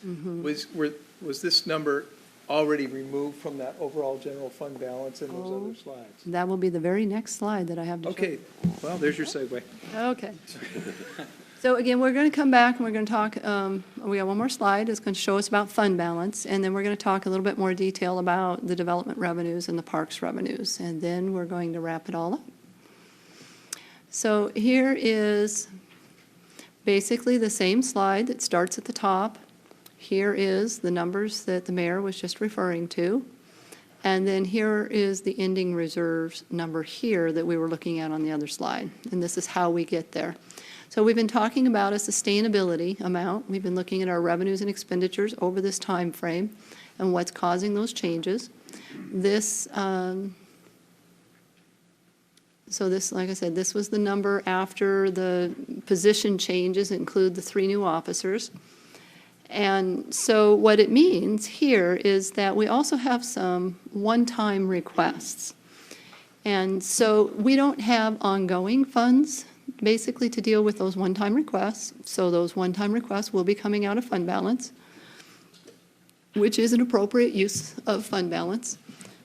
Was this number already removed from that overall general fund balance in those other slides? That will be the very next slide that I have to show. Okay, well, there's your segue. Okay. So again, we're going to come back and we're going to talk, we got one more slide. It's going to show us about fund balance, and then we're going to talk a little bit more detail about the development revenues and the parks revenues, and then we're going to wrap it all up. So here is basically the same slide that starts at the top. Here is the numbers that the mayor was just referring to. And then here is the ending reserves number here that we were looking at on the other slide. And this is how we get there. So we've been talking about a sustainability amount. We've been looking at our revenues and expenditures over this time frame and what's causing those changes. This, like I said, this was the number after the position changes include the 3 new officers. And so what it means here is that we also have some one-time requests. And so we don't have ongoing funds basically to deal with those one-time requests. So those one-time requests will be coming out of fund balance, which is an appropriate use of fund balance,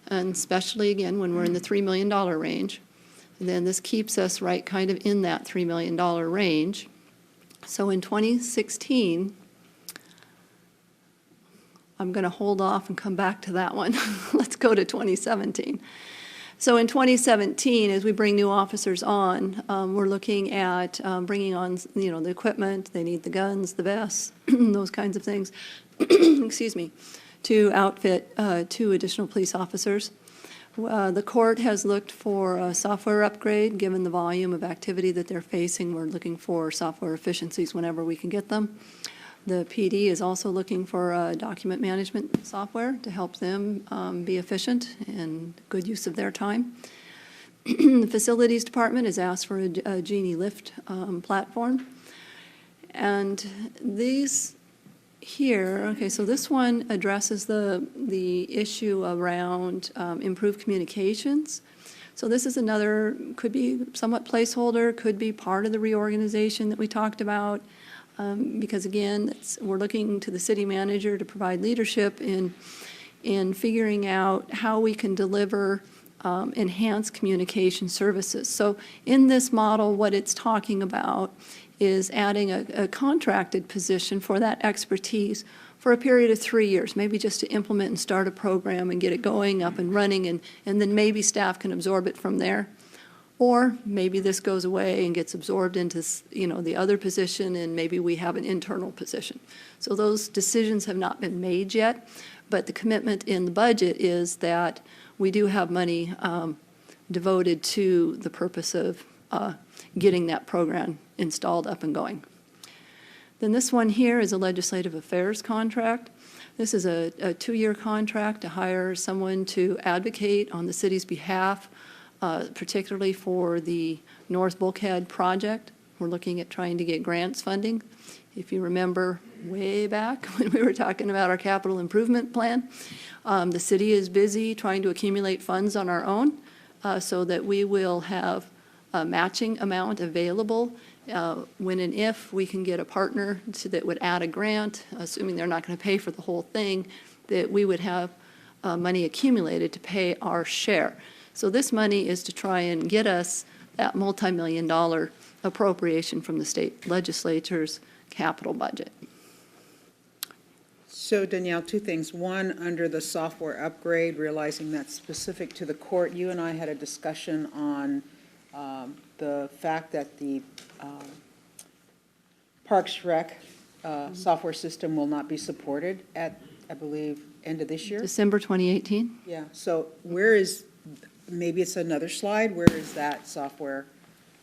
and especially, again, when we're in the $3 million range. Then this keeps us right kind of in that $3 million range. So in 2016, I'm going to hold off and come back to that one. Let's go to 2017. So in 2017, as we bring new officers on, we're looking at bringing on, the equipment. They need the guns, the vests, those kinds of things, excuse me, to outfit 2 additional police officers. The court has looked for a software upgrade. Given the volume of activity that they're facing, we're looking for software efficiencies whenever we can get them. The PD is also looking for document management software to help them be efficient and good use of their time. The Facilities Department has asked for a Genie Lift platform. And these here, okay, so this one addresses the issue around improved communications. So this is another, could be somewhat placeholder, could be part of the reorganization that we talked about. Because again, we're looking to the city manager to provide leadership in figuring out how we can deliver enhanced communication services. So in this model, what it's talking about is adding a contracted position for that expertise for a period of 3 years, maybe just to implement and start a program and get it going, up and running, and then maybe staff can absorb it from there. Or maybe this goes away and gets absorbed into, the other position, and maybe we have an internal position. So those decisions have not been made yet, but the commitment in the budget is that we do have money devoted to the purpose of getting that program installed, up and going. Then this one here is a legislative affairs contract. This is a 2-year contract to hire someone to advocate on the city's behalf, particularly for the North Bulkhead project. We're looking at trying to get grants funding. If you remember way back when we were talking about our capital improvement plan, the city is busy trying to accumulate funds on our own so that we will have a matching amount available when and if we can get a partner that would add a grant, assuming they're not going to pay for the whole thing, that we would have money accumulated to pay our share. So this money is to try and get us that multi-million-dollar appropriation from the state legislature's capital budget. So Danielle, two things. One, under the software upgrade, realizing that's specific to the court, you and I had a discussion on the fact that the Parks Rec software system will not be supported at, I believe, end of this year? December 2018? Yeah, so where is, maybe it's another slide, where is that software?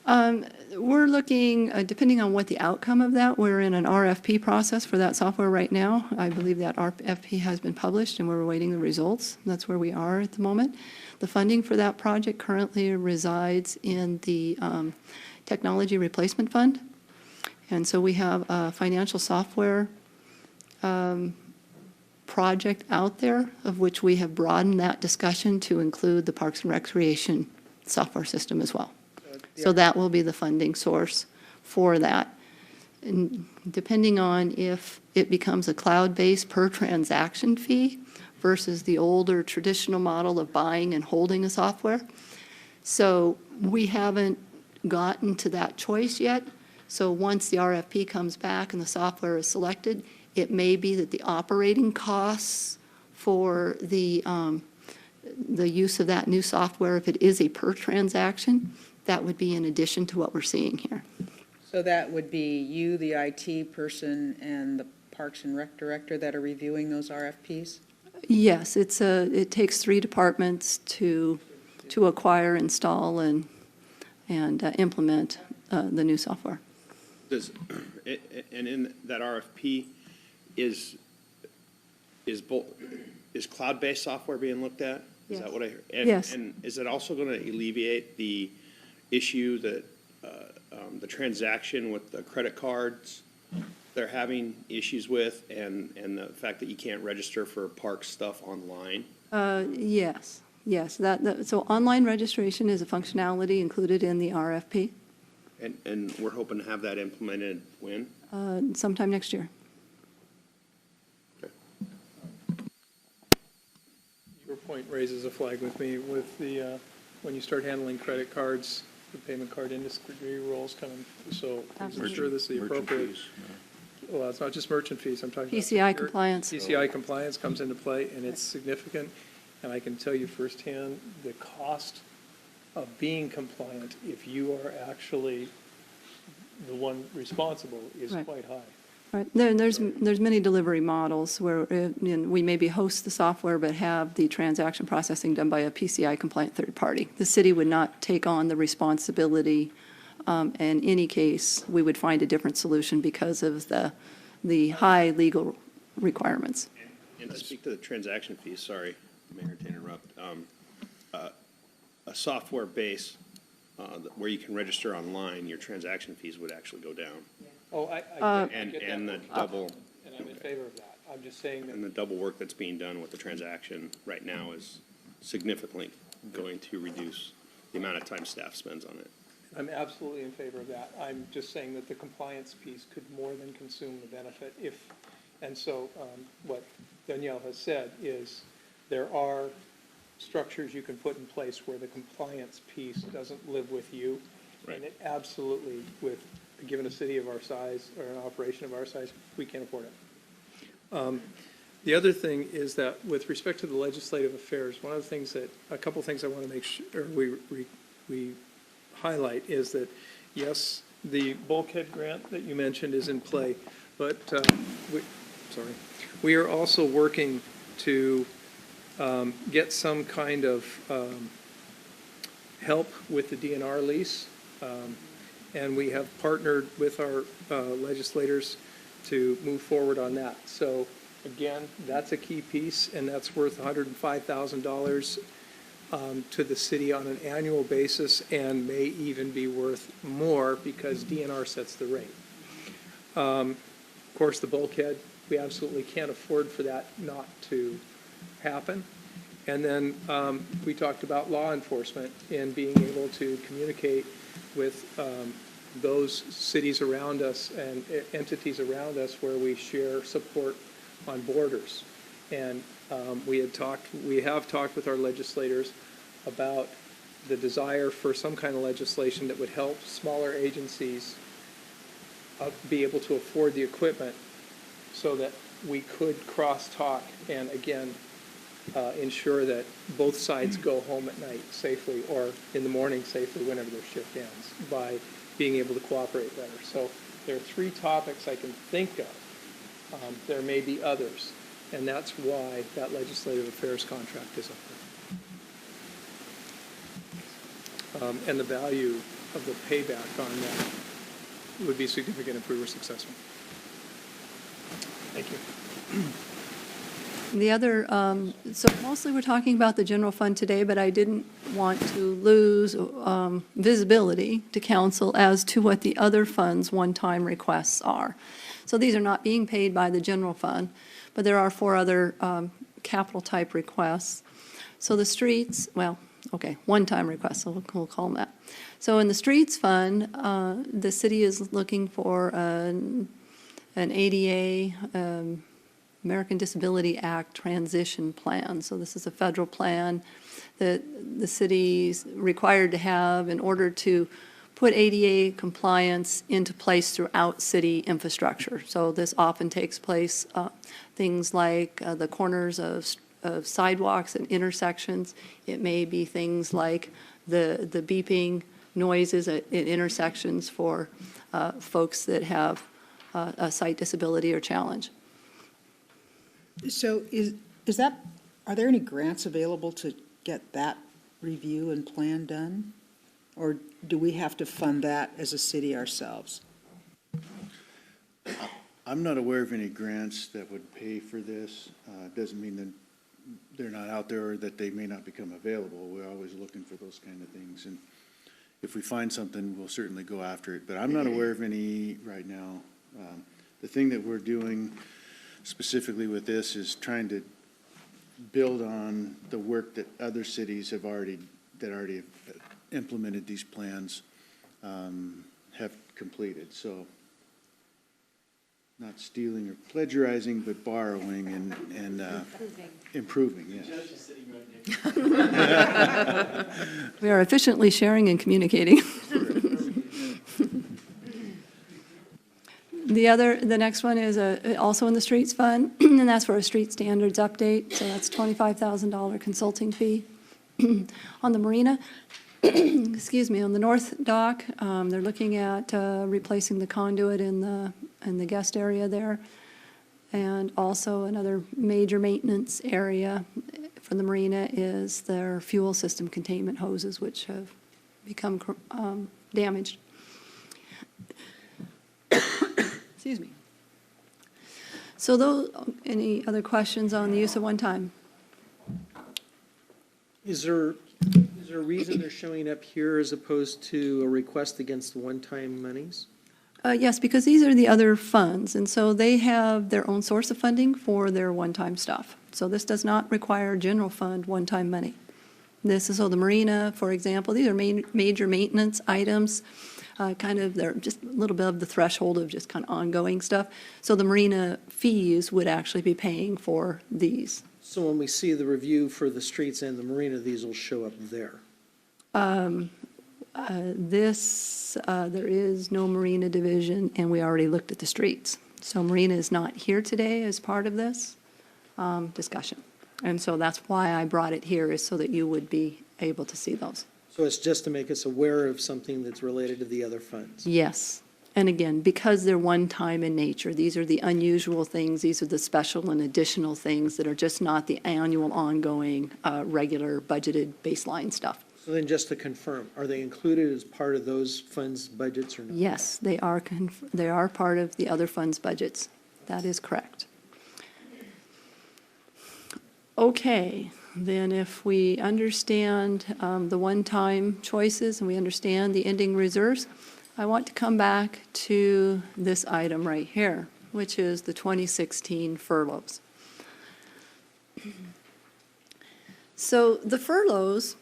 We're looking, depending on what the outcome of that, we're in an RFP process for that software right now. I believe that RFP has been published and we're awaiting the results. That's where we are at the moment. The funding for that project currently resides in the Technology Replacement Fund. And so we have a financial software project out there of which we have broadened that discussion to include the Parks and Recreation software system as well. So that will be the funding source for that. And depending on if it becomes a cloud-based per transaction fee versus the older traditional model of buying and holding a software. So we haven't gotten to that choice yet. So once the RFP comes back and the software is selected, it may be that the operating costs for the use of that new software, if it is a per transaction, that would be in addition to what we're seeing here. So that would be you, the IT person, and the Parks and Rec director that are reviewing those RFPs? Yes, it takes 3 departments to acquire, install, and implement the new software. Does, and in that RFP, is cloud-based software being looked at? Is that what I heard? Yes. And is it also going to alleviate the issue that the transaction with the credit cards they're having issues with, and the fact that you can't register for park stuff online? Yes. So online registration is a functionality included in the RFP And we're hoping to have that implemented when? sometime next year. Your point raises a flag with me with the, when you start handling credit cards, the payment card industry rules coming, so I'm sure this is the appropriate. Well, it's not just merchant fees, I'm talking about. PCI compliance. PCI compliance comes into play, and it's significant, and I can tell you firsthand, the cost of being compliant, if you are actually the one responsible, is Right. quite high. Right. There's many delivery models where we maybe host the software but have the transaction processing done by a PCI compliant third party. The city would not take on the responsibility. In any case, we would find a different solution because of the high legal requirements. And to speak to the transaction fees, sorry, Mayor, to interrupt, a software base where you can register online, your transaction fees would actually go down. Oh, I And get that. the double, And I'm in favor of that. I'm just saying that. and the double work that's being done with the transaction right now is significantly going to reduce the amount of time staff spends on it. I'm absolutely in favor of that. I'm just saying that the compliance piece could more than consume the benefit if, and so what Dunyele has said is there are structures you can put in place where the compliance piece doesn't live with you. Right. And it absolutely, given a city of our size or an operation of our size, we can't afford it. The other thing is that with respect to the legislative affairs, one of the things that, a couple things I want to make sure we highlight is that, yes, the bulkhead grant that you mentioned is in play, but we are also working to get some kind of help with the DNR lease. And we have partnered with our legislators to move forward on that. So again, that's a key piece, and that's worth $105,000. to the city on an annual basis and may even be worth more because DNR sets the rate. Of course, the bulkhead, we absolutely can't afford for that not to happen. And then we talked about law enforcement and being able to communicate with those cities around us and entities around us where we share support on borders. And we have talked with our legislators about the desire for some kind of legislation that would help smaller agencies be able to afford the equipment so that we could crosstalk and, again, ensure that both sides go home at night safely or in the morning safely whenever their shift ends by being able to cooperate better. So there are 3 topics I can think of. There may be others, and that's why that legislative affairs contract is up there. And the value of the payback on that would be significant if we were successful. Thank you. The other, so mostly we're talking about the general fund today, but I didn't want to lose visibility to council as to what the other funds' one-time requests are. So these are not being paid by the general fund, but there are 4 other capital-type requests. So the streets, well, okay, one-time requests, so we'll call them that. So in the streets fund, the city is looking for an ADA, American Disability Act transition plan. So this is a federal plan that the city's required to have in order to put ADA compliance into place throughout city infrastructure. So this often takes place, things like the corners of sidewalks and intersections. It may be things like the beeping noises at intersections for folks that have a sight disability or challenge. So is that, are there any grants available to get that review and plan done? Or do we have to fund that as a city ourselves? I'm not aware of any grants that would pay for this. Doesn't mean that they're not out there or that they may not become available. We're always looking for those kind of things. And if we find something, we'll certainly go after it. But I'm not aware of any right now. The thing that we're doing specifically with this is trying to build on the work that other cities have already implemented these plans, have completed. So not stealing or plagiarizing, but borrowing and improving, yes. We are efficiently sharing and communicating. The next one is also in the streets fund, and that's for a street standards update. So that's $25,000 consulting fee. On the Marina, excuse me, on the north dock, they're looking at replacing the conduit in the guest area there. And also another major maintenance area for the Marina is their fuel system containment hoses, which have become damaged. Excuse me. So any other questions on the use of one time? Is there a reason they're showing up here as opposed to a request against the one-time monies? Yes, because these are the other funds, and so they have their own source of funding for their one-time stuff. So this does not require general fund one-time money. This is, so the Marina, for example, these are major maintenance items, they're just a little bit of the threshold of just kind of ongoing stuff. So the Marina fees would actually be paying for these. So when we see the review for the streets and the Marina, these will show up there? There is no Marina division, and we already looked at the streets. So Marina is not here today as part of this discussion. And so that's why I brought it here, is so that you would be able to see those. So it's just to make us aware of something that's related to the other funds? Yes. And again, because they're one-time in nature, these are the unusual things, these are the special and additional things that are just not the annual, ongoing, regular budgeted baseline stuff. So then just to confirm, are they included as part of those funds' budgets or not? Yes, they are part of the other funds' budgets. That is correct. Okay, then if we understand the one-time choices and we understand the ending reserves, I want to come back to this item right here, which is the 2016 furloughs. So the furloughs,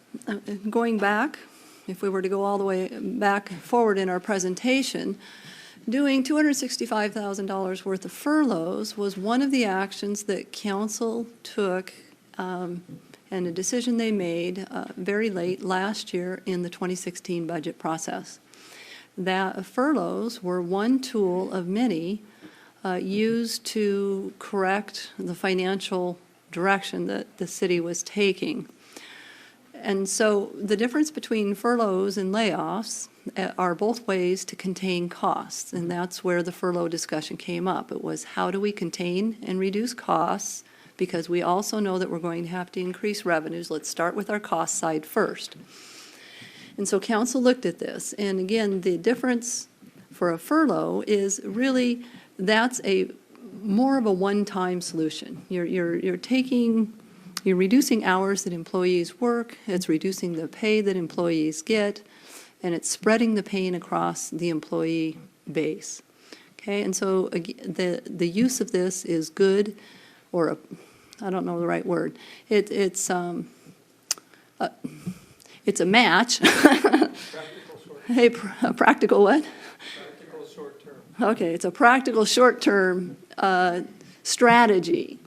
going back, if we were to go all the way back forward in our presentation, doing $265,000 worth of furloughs was one of the actions that council took and a decision they made very late last year in the 2016 budget process. That furloughs were one tool of many used to correct the financial direction that the city was taking. And so the difference between furloughs and layoffs are both ways to contain costs, and that's where the furlough discussion came up. It was how do we contain and reduce costs, because we also know that we're going to have to increase revenues. Let's start with our cost side first. And so council looked at this, and again, the difference for a furlough is really that's more of a one-time solution. You're reducing hours that employees work, it's reducing the pay that employees get, and it's spreading the pain across the employee base. Okay, and so the use of this is good, or I don't know the right word. It's a match. Hey, a practical what? Practical short term. Okay, it's a practical short-term strategy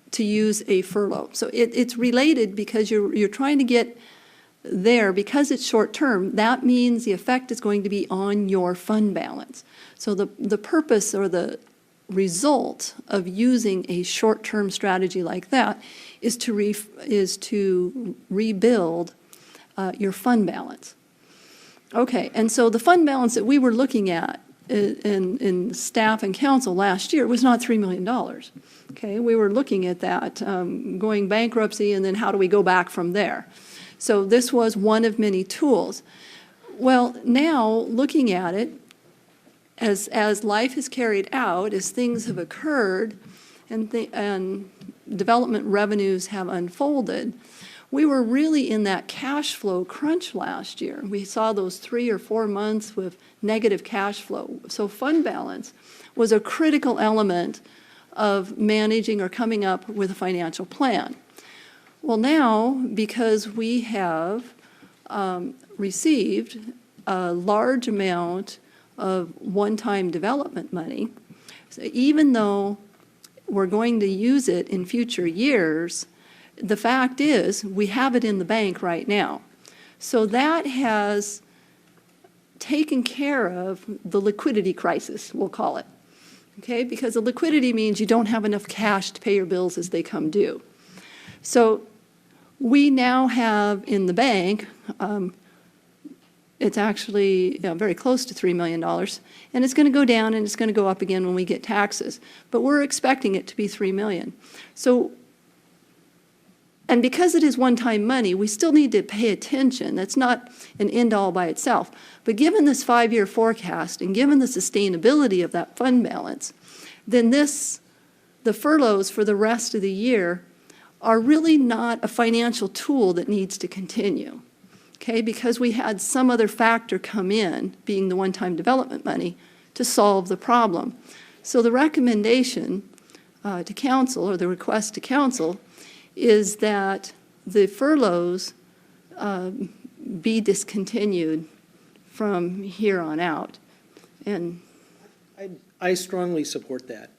to use a furlough. So it's related because you're trying to get there, because it's short-term, that means the effect is going to be on your fund balance. So the purpose or the result of using a short-term strategy like that is to rebuild your fund balance. Okay, and so the fund balance that we were looking at in staff and council last year was not $3 million. Okay, we were looking at that, going bankruptcy, and then how do we go back from there? So this was one of many tools. Well, now looking at it, as life is carried out, as things have occurred, and development revenues have unfolded, we were really in that cash flow crunch last year. We saw those 3 or 4 months with negative cash flow. So fund balance was a critical element of managing or coming up with a financial plan. Well, now, because we have received a large amount of one-time development money, so even though we're going to use it in future years, the fact is we have it in the bank right now. So that has taken care of the liquidity crisis, we'll call it. Okay, because the liquidity means you don't have enough cash to pay your bills as they come due. So we now have in the bank, it's actually very close to $3 million, and it's going to go down and it's going to go up again when we get taxes. But we're expecting it to be $3 million. So, and because it is one-time money, we still need to pay attention. That's not an end-all by itself. But given this 5-year forecast and given the sustainability of that fund balance, then the furloughs for the rest of the year are really not a financial tool that needs to continue, okay? Because we had some other factor come in, being the one-time development money, to solve the problem. So the recommendation to council, or the request to council, is that the furloughs be discontinued from here on out. And I strongly support that.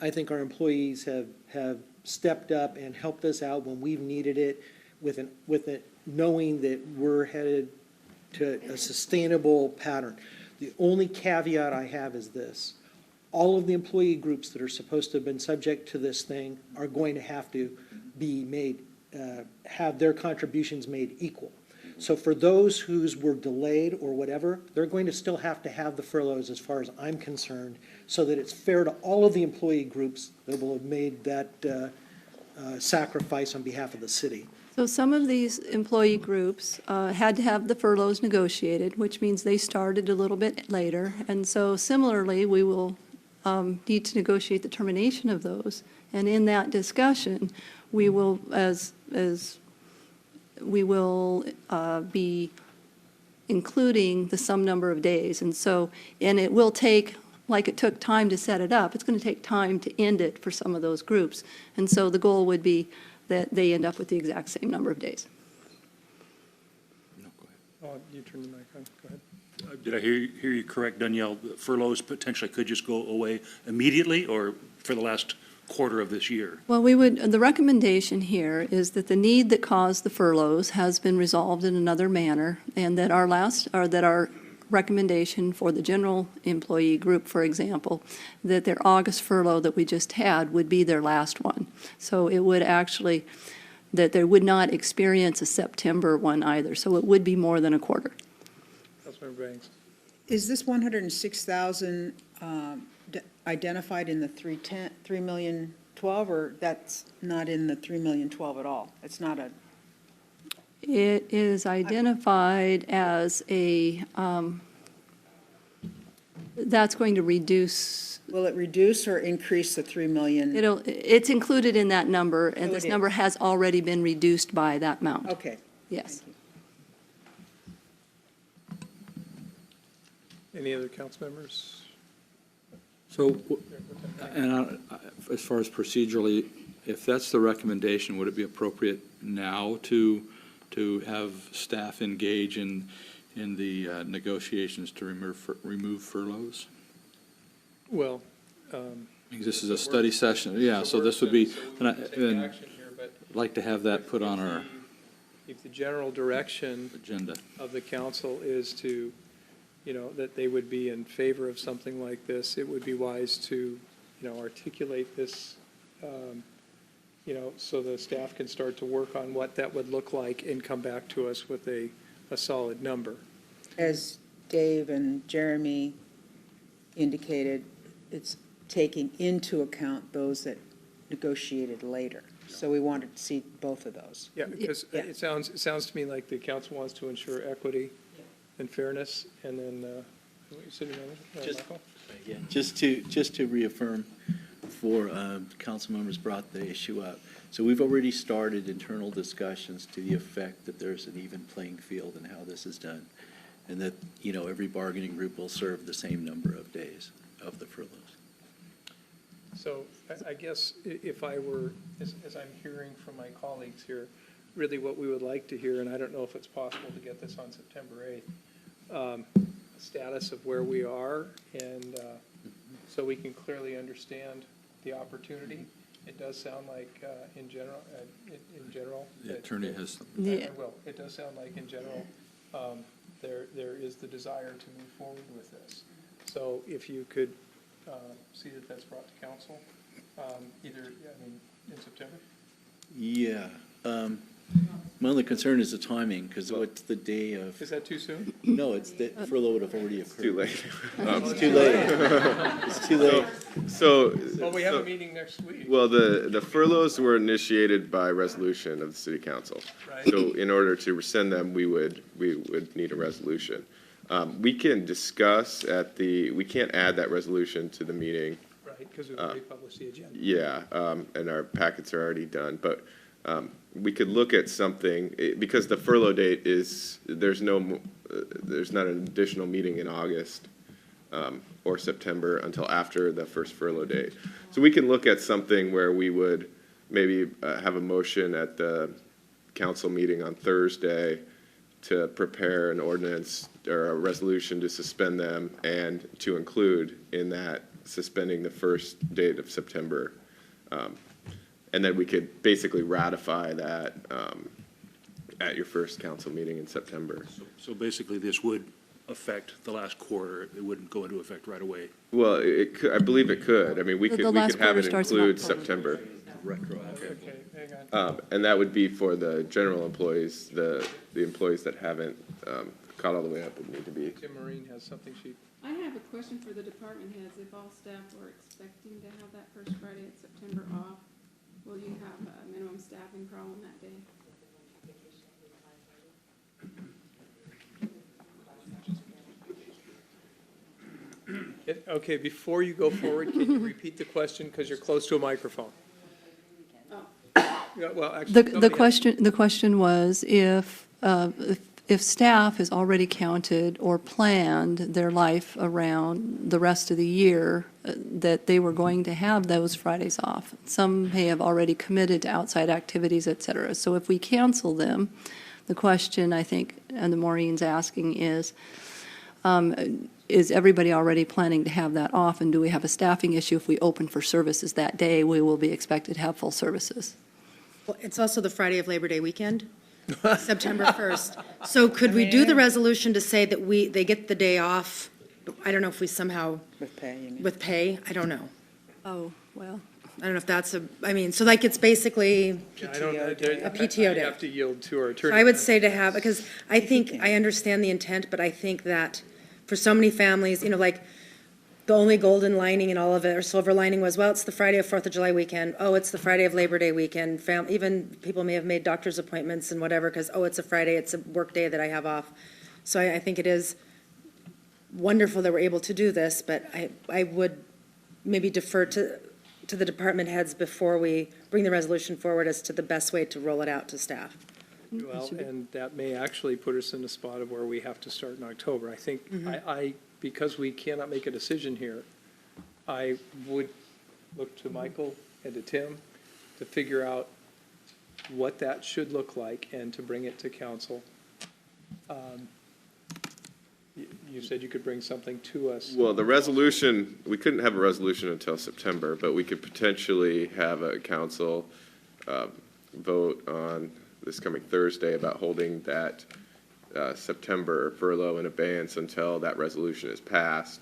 I think our employees have stepped up and helped us out when we've needed it, with it knowing that we're headed to a sustainable pattern. The only caveat I have is this: all of the employee groups that are supposed to have been subject to this thing are going to have to be made, have their contributions made equal. So for those whose were delayed or whatever, they're going to still have to have the furloughs, as far as I'm concerned, so that it's fair to all of the employee groups that will have made that sacrifice on behalf of the city. so some of these employee groups had to have the furloughs negotiated, which means they started a little bit later. And so similarly, we will need to negotiate the termination of those. And in that discussion, we will, we will be including the some number of days. And so, and it will take, like it took time to set it up, it's going to take time to end it for some of those groups. And so the goal would be that they end up with the exact same number of days. You turn the mic on, go ahead. Did I hear you correct, Dunyele? Furloughs potentially could just go away immediately or for the last quarter of this year? Well, the recommendation here is that the need that caused the furloughs has been resolved in another manner, and that our recommendation for the general employee group, for example, that their August furlough that we just had would be their last one. So it would actually, that they would not experience a September one either, so it would be more than a quarter. Councilmember Banks. Is this 106,000 identified in the 3,012,000, or that's not in the 3,012,000 at all? It's not a... It is identified as a, that's going to reduce. Will it reduce or increase the 3 million? It's included in that number, and Oh, this it number is. has already been reduced by that amount. Okay. Yes. Thank you. Any other council members? So, and as far as procedurally, if that's the recommendation, would it be appropriate now to have staff engage in the negotiations to remove furloughs? Well, Because this is a study session, yeah, so this would be, and I'd like to have that put on our if the general direction agenda. of the council is to, that they would be in favor of something like this, it would be wise to, articulate this, so the staff can start to work on what that would look like and come back to us with a solid number. As Dave and Jeremy indicated, it's taking into account those that negotiated later. So we wanted to see both of those. Yeah, because Yeah. it sounds to me like the council wants to ensure equity and fairness, and then, City Manager, Michael? Yeah, just to reaffirm, before council members brought the issue up. So we've already started internal discussions to the effect that there's an even playing field in how this is done, and that, every bargaining group will serve the same number of days of the furloughs. So I guess if I were, as I'm hearing from my colleagues here, really what we would like to hear, and I don't know if it's possible to get this on September 8th, status of where we are, and so we can clearly understand the opportunity. It does sound like in general. The attorney has. I will. It does sound like in general, there is the desire to move forward with this. So if you could see that that's brought to council, in September? Yeah. My only concern is the timing, because what's the day of? Is that too soon? No, it's the furlough would have already occurred. Too late. It's too late. It's too late. Well, we have a meeting next week. Well, the furloughs were initiated by resolution of the city council. Right. So in order to rescind them, we would need a resolution. We can discuss we can't add that resolution to the meeting. Right, because we've already published the agenda. Yeah, and our packets are already done, but we could look at something, because the furlough date is, there's not an additional meeting in August or September until after the first furlough date. So we can look at something where we would maybe have a motion at the council meeting on Thursday to prepare an ordinance or a resolution to suspend them, and to include in that suspending the first date of September. And then we could basically ratify that at your first council meeting in September. So basically, this would affect the last quarter. It wouldn't go into effect right away. Well, it could, I believe it could. I mean, we The could last have quarter it starts in include October. September. Okay, hang on. And that would be for the general employees, the employees that haven't caught all the way up and need to be. Tim Marine has something I have a question for the department heads. If all staff were expecting to have that first Friday in September off, will you have a minimum staffing problem that day? Okay, before you go forward, can you repeat the question, because you're close to a microphone? Yeah, well, actually, The question was if staff has already counted or planned their life around the rest of the year, that they were going to have those Fridays off. Some may have already committed to outside activities, et cetera. So if we cancel them, the question, I think, and the Maureen's asking is everybody already planning to have that off? And do we have a staffing issue if we open for services that day? We will be expected to have full services. Well, it's also the Friday of Labor Day weekend, September 1st. So could we do the resolution to say that they get the day off? I don't know if we somehow. With pay, you mean? With pay? I don't know. Oh, well. I don't know if that's so like it's basically Yeah, I don't know. a PTO I day. have to yield to our So attorney. I would say to have, because I think, I understand the intent, but I think that for so many families, like, the only golden lining in all of it, or silver lining was, well, it's the Friday of 4th of July weekend. Oh, it's the Friday of Labor Day weekend. Even people may have made doctor's appointments and whatever, because, oh, it's a Friday, it's a work day that I have off. So I think it is wonderful that we're able to do this, but I would maybe defer to the department heads before we bring the resolution forward as to the best way to roll it out to staff. Well, and that may actually put us in a spot of where we have to start in October. I think, because we cannot make a decision here, I would look to Michael and to Tim to figure out what that should look like and to bring it to council. You said you could bring something to us. Well, the resolution, we couldn't have a resolution until September, but we could potentially have a council vote on this coming Thursday about holding that September furlough in abeyance until that resolution is passed,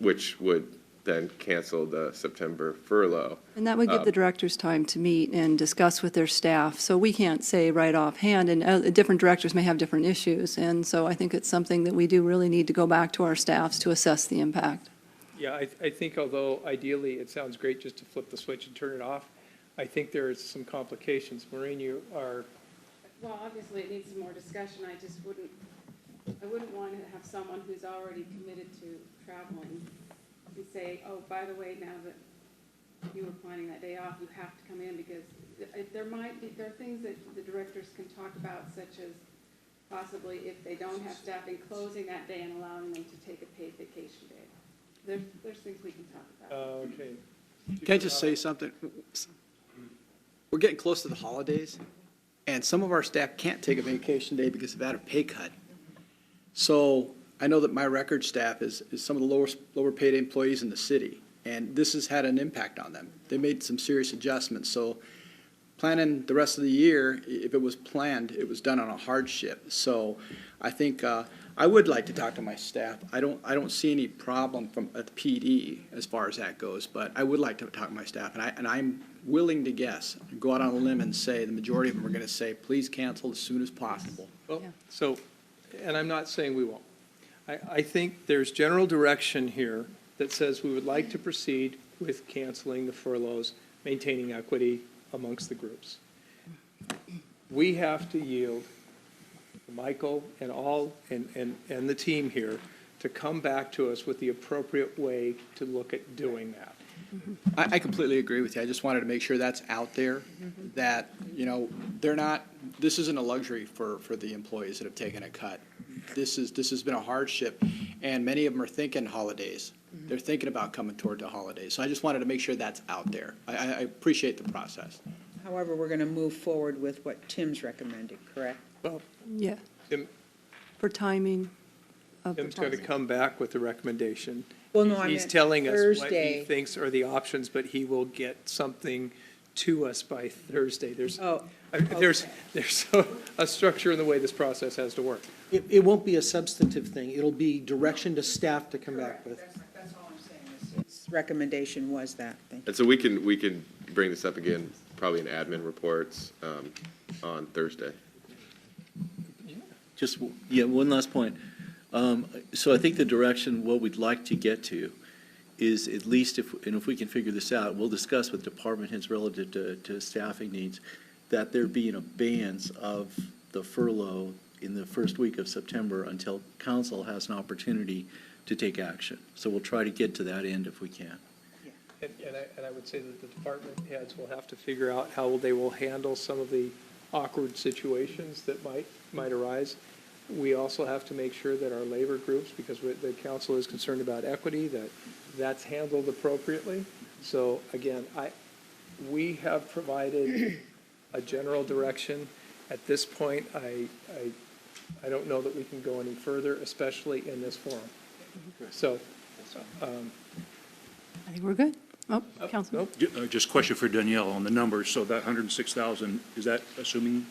which would then cancel the September furlough. And that would give the directors time to meet and discuss with their staff. So we can't say right offhand, and different directors may have different issues. And so I think it's something that we do really need to go back to our staffs to assess the impact. Yeah, I think although ideally it sounds great just to flip the switch and turn it off, I think there is some complications. Maureen, you are. Well, obviously it needs some more discussion. I wouldn't want to have someone who's already committed to traveling and say, oh, by the way, now that you were planning that day off, you have to come in, because there are things that the directors can talk about, such as possibly if they don't have staffing, closing that day and allowing them to take a paid vacation day. There's things we can talk about. Okay. Can I just say something? We're getting close to the holidays, and some of our staff can't take a vacation day because they've had a pay cut. So I know that my record staff is some of the lower paid employees in the city, and this has had an impact on them. They made some serious adjustments. So planning the rest of the year, if it was planned, it was done on a hardship. So I think I would like to talk to my staff. I don't see any problem at the PD as far as that goes, but I would like to talk to my staff, and I'm willing to guess, go out on a limb and say the majority of them are going to say, please cancel as soon as possible. Well, so, and I'm not saying we won't. I think there's general direction here that says we would like to proceed with canceling the furloughs, maintaining equity amongst the groups. We have to yield to Michael and and the team here to come back to us with the appropriate way to look at doing that. I completely agree with you. I just wanted to make sure that's out there, that, they're not, this isn't a luxury for the employees that have taken a cut. This has been a hardship, and many of them are thinking holidays. They're thinking about coming toward the holidays. So I just wanted to make sure that's out there. I appreciate the process. However, we're going to move forward with what Tim's recommended, correct? Well, Yeah, Tim, for timing of the Tim's going to process. come back with a recommendation. Well, no, I He's meant telling us what he Thursday. thinks are the options, but he will get something to us by Thursday. There's a structure in the way this process has to work. It won't be a substantive thing. It'll be direction to staff to come back with. That's all I'm saying. His recommendation was that. Thank you. And so we can bring this up again, probably in admin reports on Thursday. Just, one last point. So I think the direction, what we'd like to get to is at least if we can figure this out, we'll discuss with department heads relative to staffing needs, that there be an abeyance of the furlough in the first week of September until council has an opportunity to take action. So we'll try to get to that end if we can. And I would say that the department heads will have to figure out how they will handle some of the awkward situations that might arise. We also have to make sure that our labor groups, because the council is concerned about equity, that's handled appropriately. So again, we have provided a general direction. At this point, I don't know that we can go any further, especially in this forum. So, I think we're good. Oh, Councilman. Just question for Dunyele on the numbers. So that 106,000, is that assuming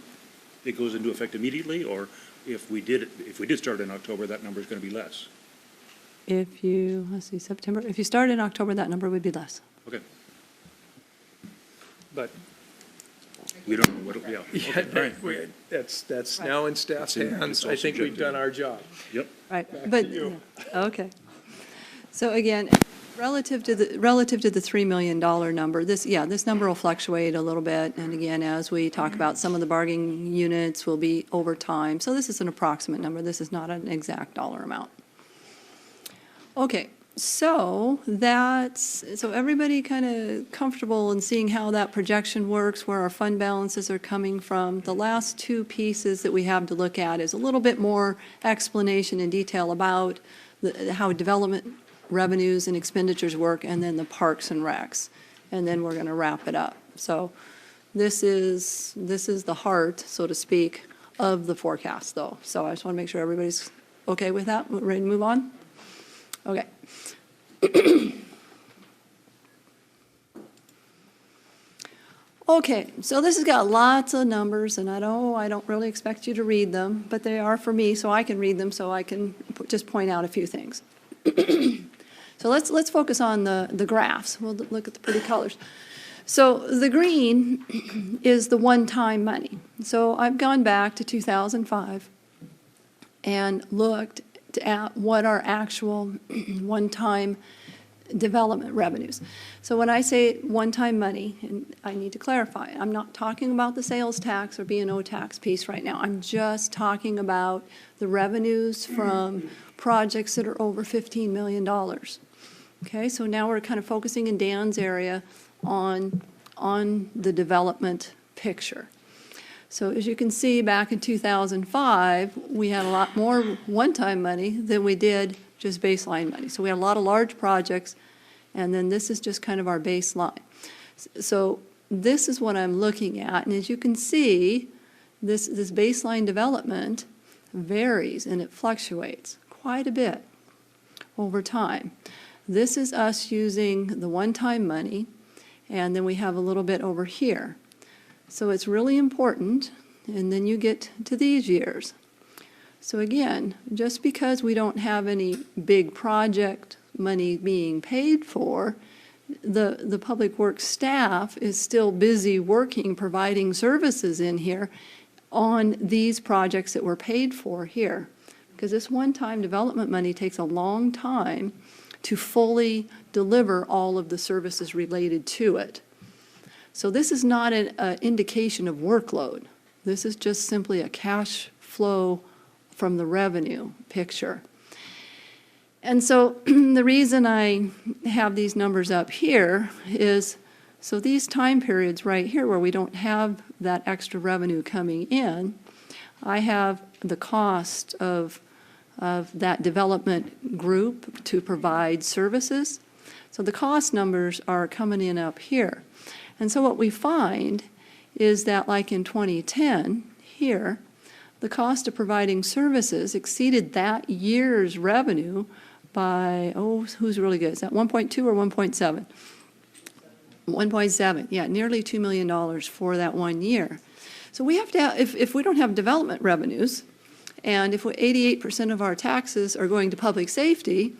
it goes into effect immediately? Or if we did start in October, that number is going to be less? Let's see, September, if you start in October, that number would be less. Okay. but We don't know what, yeah. yeah, Okay, all right. that's now in staff's hands. I think we've done our job. Yep. Right, but, okay. So again, relative to the $3 million number, this number will fluctuate a little bit. And again, as we talk about, some of the bargaining units will be over time. So this is an approximate number. This is not an exact dollar amount. Okay, so everybody kind of comfortable in seeing how that projection works, where our fund balances are coming from. The last two pieces that we have to look at is a little bit more explanation and detail about how development revenues and expenditures work, and then the parks and recs. And then we're going to wrap it up. So this is the heart, so to speak, of the forecast, though. So I just want to make sure everybody's okay with that. We're ready to move on? Okay. Okay, so this has got lots of numbers, and I don't really expect you to read them, but they are for me, so I can read them, so I can just point out a few things. So let's focus on the graphs. We'll look at the pretty colors. So the green is the one-time money. So I've gone back to 2005 and looked at what are actual one-time development revenues. So when I say one-time money, and I need to clarify, I'm not talking about the sales tax or B&O tax piece right now. I'm just talking about the revenues from projects that are over $15 million. Okay, so now we're kind of focusing in Dan's area on the development picture. So as you can see, back in 2005, we had a lot more one-time money than we did just baseline money. So we had a lot of large projects, and then this is just kind of our baseline. So this is what I'm looking at, and as you can see, this baseline development varies and it fluctuates quite a bit over time. This is us using the one-time money, and then we have a little bit over here. So it's really important, and then you get to these years. So again, just because we don't have any big project money being paid for, the public works staff is still busy working, providing services in here on these projects that were paid for here. Because this one-time development money takes a long time to fully deliver all of the services related to it. So this is not an indication of workload. This is just simply a cash flow from the revenue picture. And so the reason I have these numbers up here is, so these time periods right here where we don't have that extra revenue coming in, I have the cost of that development group to provide services. So the cost numbers are coming in up here. And so what we find is that, like in 2010, here, the cost of providing services exceeded that year's revenue by, who's really good? Is that 1.2 or 1.7? 1.7, yeah, nearly $2 million for that 1 year. So we have to have, if we don't have development revenues, and if 88% of our taxes are going to public safety,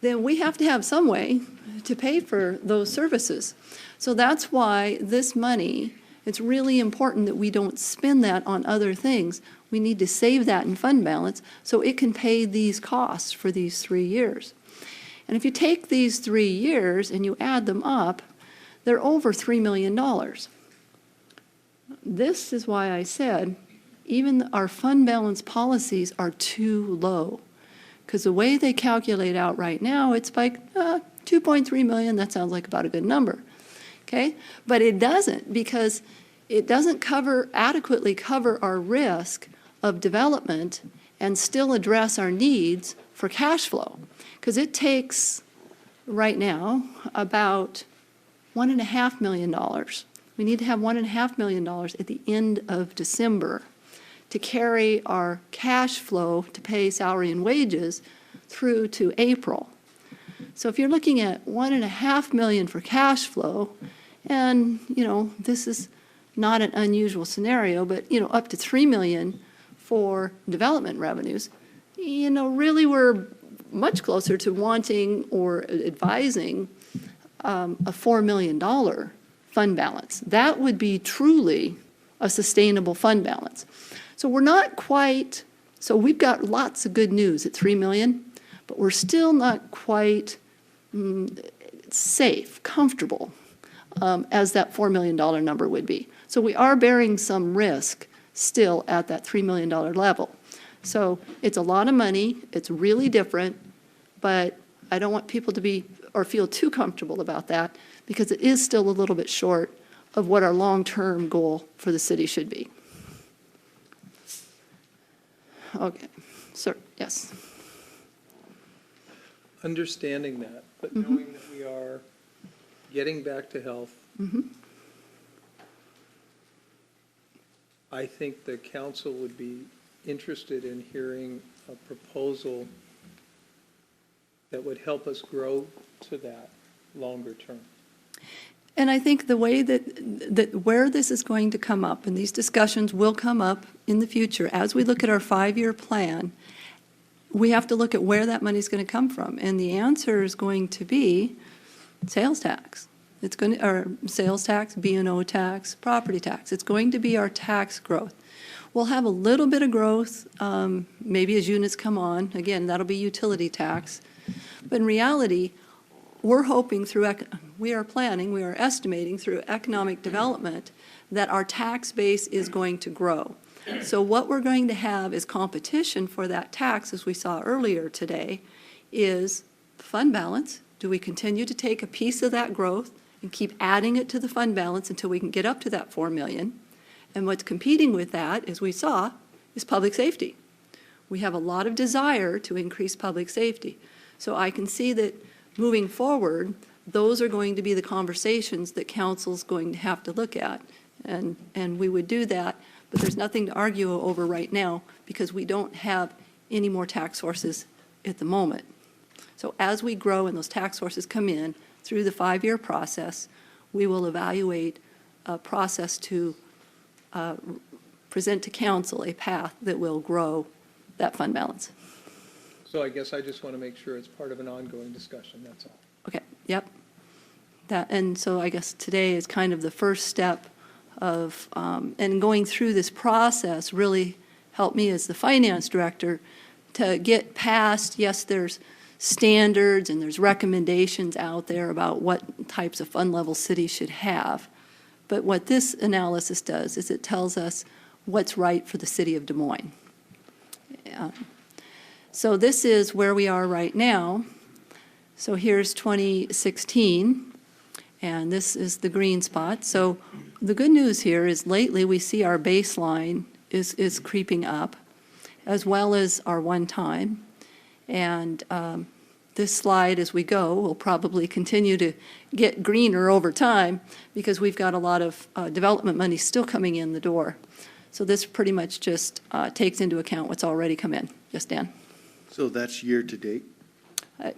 then we have to have some way to pay for those services. So that's why this money, it's really important that we don't spend that on other things. We need to save that in fund balance so it can pay these costs for these 3 years. And if you take these 3 years and you add them up, they're over $3 million. This is why I said even our fund balance policies are too low, Because the way they calculate out right now, it's like 2.3 million, that sounds like about a good number, okay? But it doesn't, because it doesn't adequately cover our risk of development and still address our needs for cash flow. Because it takes, right now, about $1.5 million. We need to have $1.5 million at the end of December to carry our cash flow to pay salary and wages through to April. So if you're looking at $1.5 million for cash flow, and, this is not an unusual scenario, but, up to $3 million for development revenues, really we're much closer to wanting or advising a $4 million fund balance. That would be truly a sustainable fund balance. So we're not quite, so we've got lots of good news at $3 million, but we're still not quite safe, comfortable, as that $4 million number would be. So we are bearing some risk still at that $3 million level. So it's a lot of money, it's really different, but I don't want people to be or feel too comfortable about that, because it is still a little bit short of what our long-term goal for the city should be. Okay, sir, yes. Understanding that, but knowing that we are getting back to health, I think the council would be interested in hearing a proposal that would help us grow to that longer term. And I think the way that where this is going to come up, and these discussions will come up in the future, as we look at our 5-year plan, we have to look at where that money is going to come from. And the answer is going to be sales tax. It's going to, or sales tax, B&O tax, property tax. It's going to be our tax growth. We'll have a little bit of growth, maybe as units come on. Again, that'll be utility tax. But in reality, we're hoping we are estimating through economic development that our tax base is going to grow. So what we're going to have is competition for that tax, as we saw earlier today, is fund balance. Do we continue to take a piece of that growth and keep adding it to the fund balance until we can get up to that $4 million? And what's competing with that, as we saw, is public safety. We have a lot of desire to increase public safety. So I can see that moving forward, those are going to be the conversations that council's going to have to look at. And we would do that, but there's nothing to argue over right now because we don't have any more tax sources at the moment. So as we grow and those tax sources come in through the 5-year process, we will evaluate a process to present to council a path that will grow that fund balance. So I guess I just want to make sure it's part of an ongoing discussion, that's all. Okay, yep. And so I guess today is kind of the first step of, and going through this process really helped me as the finance director to get past, yes, there's standards and there's recommendations out there about what types of fund level cities should have. But what this analysis does is it tells us what's right for the city of Des Moines. So this is where we are right now. So here's 2016, and this is the green spot. So the good news here is lately we see our baseline is creeping up, as well as our one time. And this slide, as we go, will probably continue to get greener over time because we've got a lot of development money still coming in the door. So this pretty much just takes into account what's already come in. Yes, Dan? So that's year to date?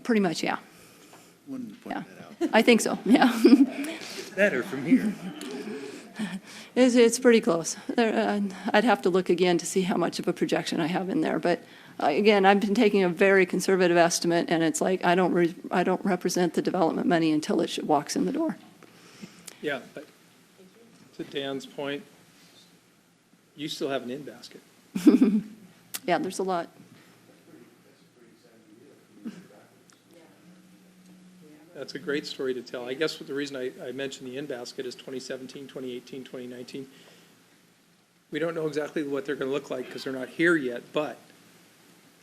Pretty much, yeah. Wanted to point Yeah. that out. I think so, yeah. Better from here. It's pretty close. I'd have to look again to see how much of a projection I have in there. But again, I've been taking a very conservative estimate, and it's like I don't represent the development money until it walks in the door. Yeah, but to Dan's point, you still have an in basket. Yeah, there's a lot. That's a great story to tell. I guess the reason I mentioned the in basket is 2017, 2018, 2019. We don't know exactly what they're going to look like because they're not here yet, but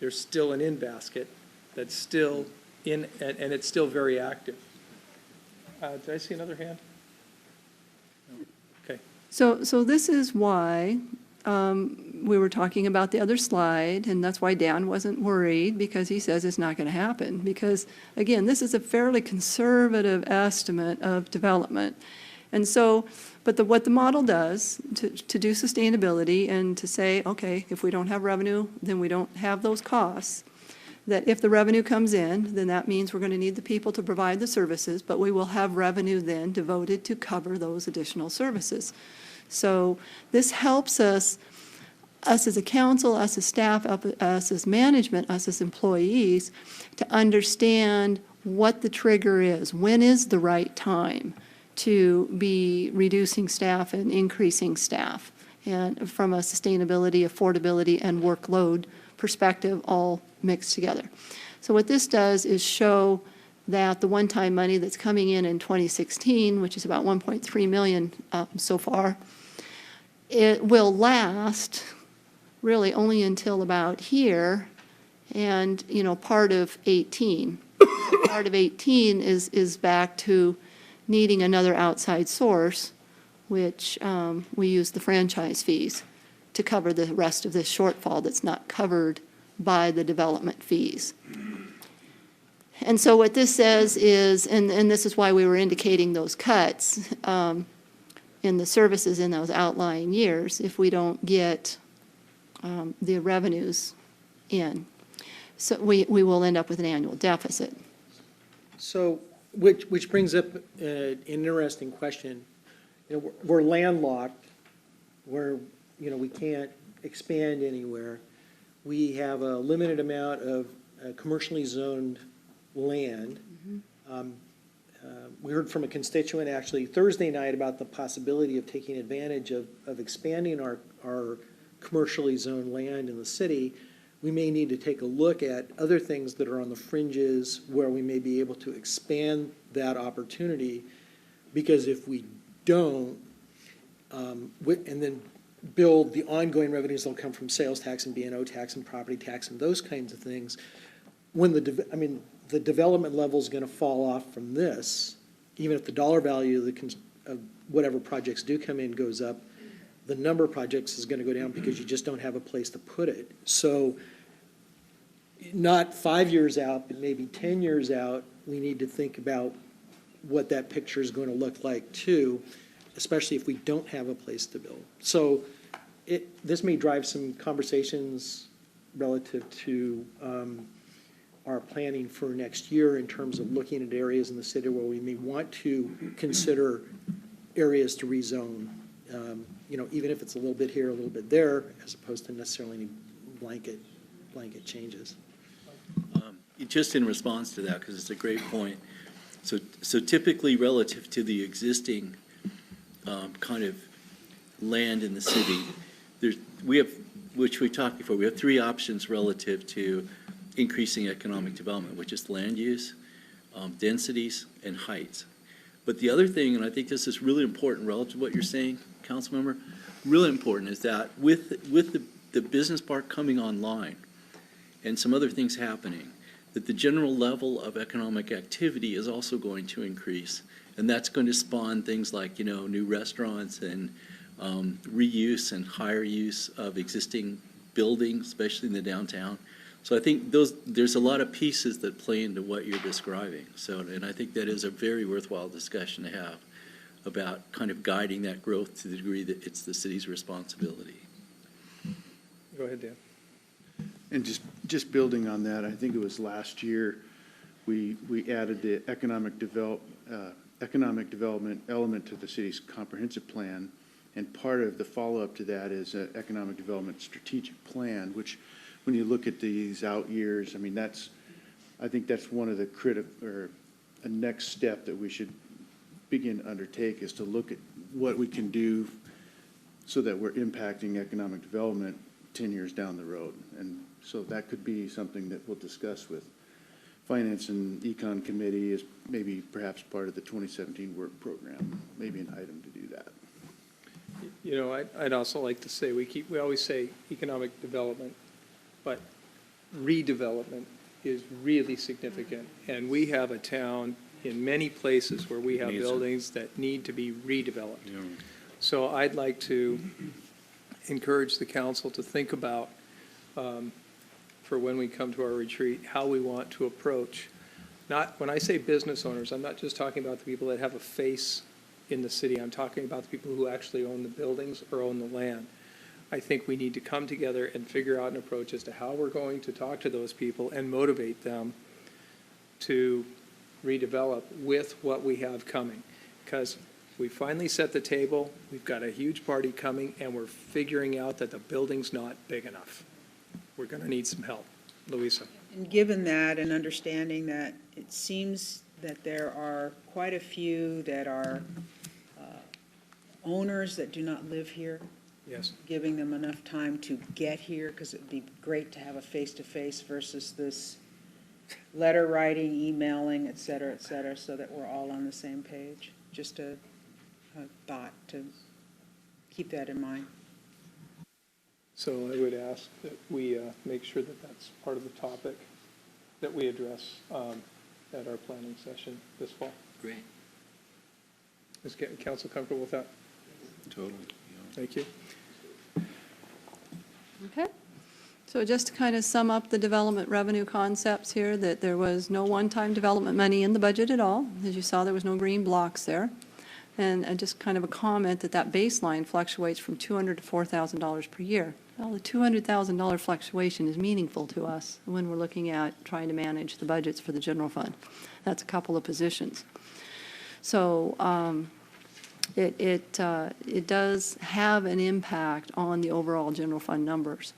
there's still an in-basket that's still in, and it's still very active. Did I see another hand? No. Okay. So this is why we were talking about the other slide, and that's why Dan wasn't worried, because he says it's not going to happen. Because, again, this is a fairly conservative estimate of development. And so, but what the model does to do sustainability and to say, okay, if we don't have revenue, then we don't have those costs, that if the revenue comes in, then that means we're going to need the people to provide the services, but we will have revenue then devoted to cover those additional services. So this helps us as a council, us as staff, us as management, us as employees, to understand what the trigger is. When is the right time to be reducing staff and increasing staff? And from a sustainability, affordability, and workload perspective, all mixed together. So what this does is show that the one-time money that's coming in 2016, which is about 1.3 million so far, it will last really only until about here and, you know, part of 18. So part of 18 is back to needing another outside source, which we use the franchise fees to cover the rest of this shortfall that's not covered by the development fees. And so what this says is, and this is why we were indicating those cuts in the services in those outlying years, if we don't get the revenues in. So we will end up with an annual deficit. So, which brings up an interesting question. You know, we're landlocked, we're, you know, we can't expand anywhere. We have a limited amount of commercially zoned land. We heard from a constituent actually Thursday night about the possibility of taking advantage of expanding our commercially zoned land in the city. We may need to take a look at other things that are on the fringes where we may be able to expand that opportunity, because if we don't, and then build the ongoing revenues that'll come from sales tax and B&O tax and property tax and those kinds of things, when the development level is going to fall off from this, even if the dollar value of whatever projects do come in goes up, the number of projects is going to go down because you just don't have a place to put it. So not 5 years out, but maybe 10 years out, we need to think about what that picture is going to look like too, especially if we don't have a place to build. So this may drive some conversations relative to our planning for next year in terms of looking at areas in the city where we may want to consider areas to rezone. You know, even if it's a little bit here, a little bit there, as opposed to necessarily any blanket changes. Just in response to that, because it's a great point. So typically relative to the existing kind of land in the city, we have, which we talked before, we have three options relative to increasing economic development, which is land use, densities, and heights. But the other thing, and I think this is really important relative to what you're saying, Councilmember, really important, is that with the business park coming online and some other things happening, that the general level of economic activity is also going to increase. And that's going to spawn things like, you know, new restaurants and reuse and higher use of existing buildings, especially in the downtown. So I think there's a lot of pieces that play into what you're describing. So, and I think that is a very worthwhile discussion to have about kind of guiding that growth to the degree that it's the city's responsibility. Go ahead, Dan. And just building on that, I think it was last year, we added the economic development element to the city's comprehensive plan. And part of the follow-up to that is an economic development strategic plan, which when you look at these out years, I mean, I think that's one of the a next step that we should begin to undertake, is to look at what we can do so that we're impacting economic development 10 years down the road. And so that could be something that we'll discuss with Finance and Econ Committee, as maybe perhaps part of the 2017 work program, maybe an item to do that. You know, I'd also like to say, we always say economic development, but redevelopment is really significant. And we have a town in many places where we have buildings that need to be redeveloped. So I'd like to encourage the council to think about, for when we come to our retreat, how we want to approach, not, when I say business owners, I'm not just talking about the people that have a face in the city. I'm talking about the people who actually own the buildings or own the land. I think we need to come together and figure out an approach as to how we're going to talk to those people and motivate them to redevelop with what we have coming. Because we finally set the table, we've got a huge party coming, and we're figuring out that the building's not big enough. We're going to need some help. Louisa. And given that and understanding that it seems that there are quite a few that are owners that do not live here, Yes. giving them enough time to get here, because it'd be great to have a face-to-face versus this letter writing, emailing, et cetera, so that we're all on the same page. Just a thought to keep that in mind. So I would ask that we make sure that that's part of the topic that we address at our planning session this fall. Great. Is council comfortable with that? Totally. Thank you. Okay. So just to kind of sum up the development revenue concepts here, that there was no one-time development money in the budget at all. As you saw, there was no green blocks there. And just kind of a comment that that baseline fluctuates from $200,000 to $4,000 per year. Well, the $200,000 fluctuation is meaningful to us when we're looking at trying to manage the budgets for the general fund. That's a couple of positions. So it does have an impact on the overall general fund numbers.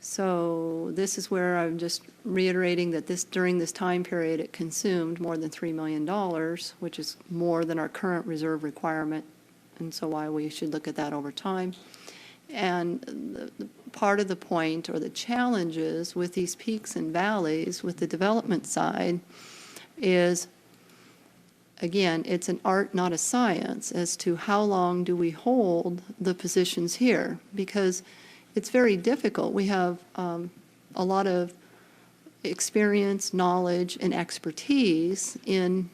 So this is where I'm just reiterating that during this time period, it consumed more than $3 million, which is more than our current reserve requirement, and so why we should look at that over time. And the part of the point or the challenges with these peaks and valleys with the development side is, again, it's an art, not a science, as to how long do we hold the positions here, because it's very difficult. We have a lot of experience, knowledge, and expertise in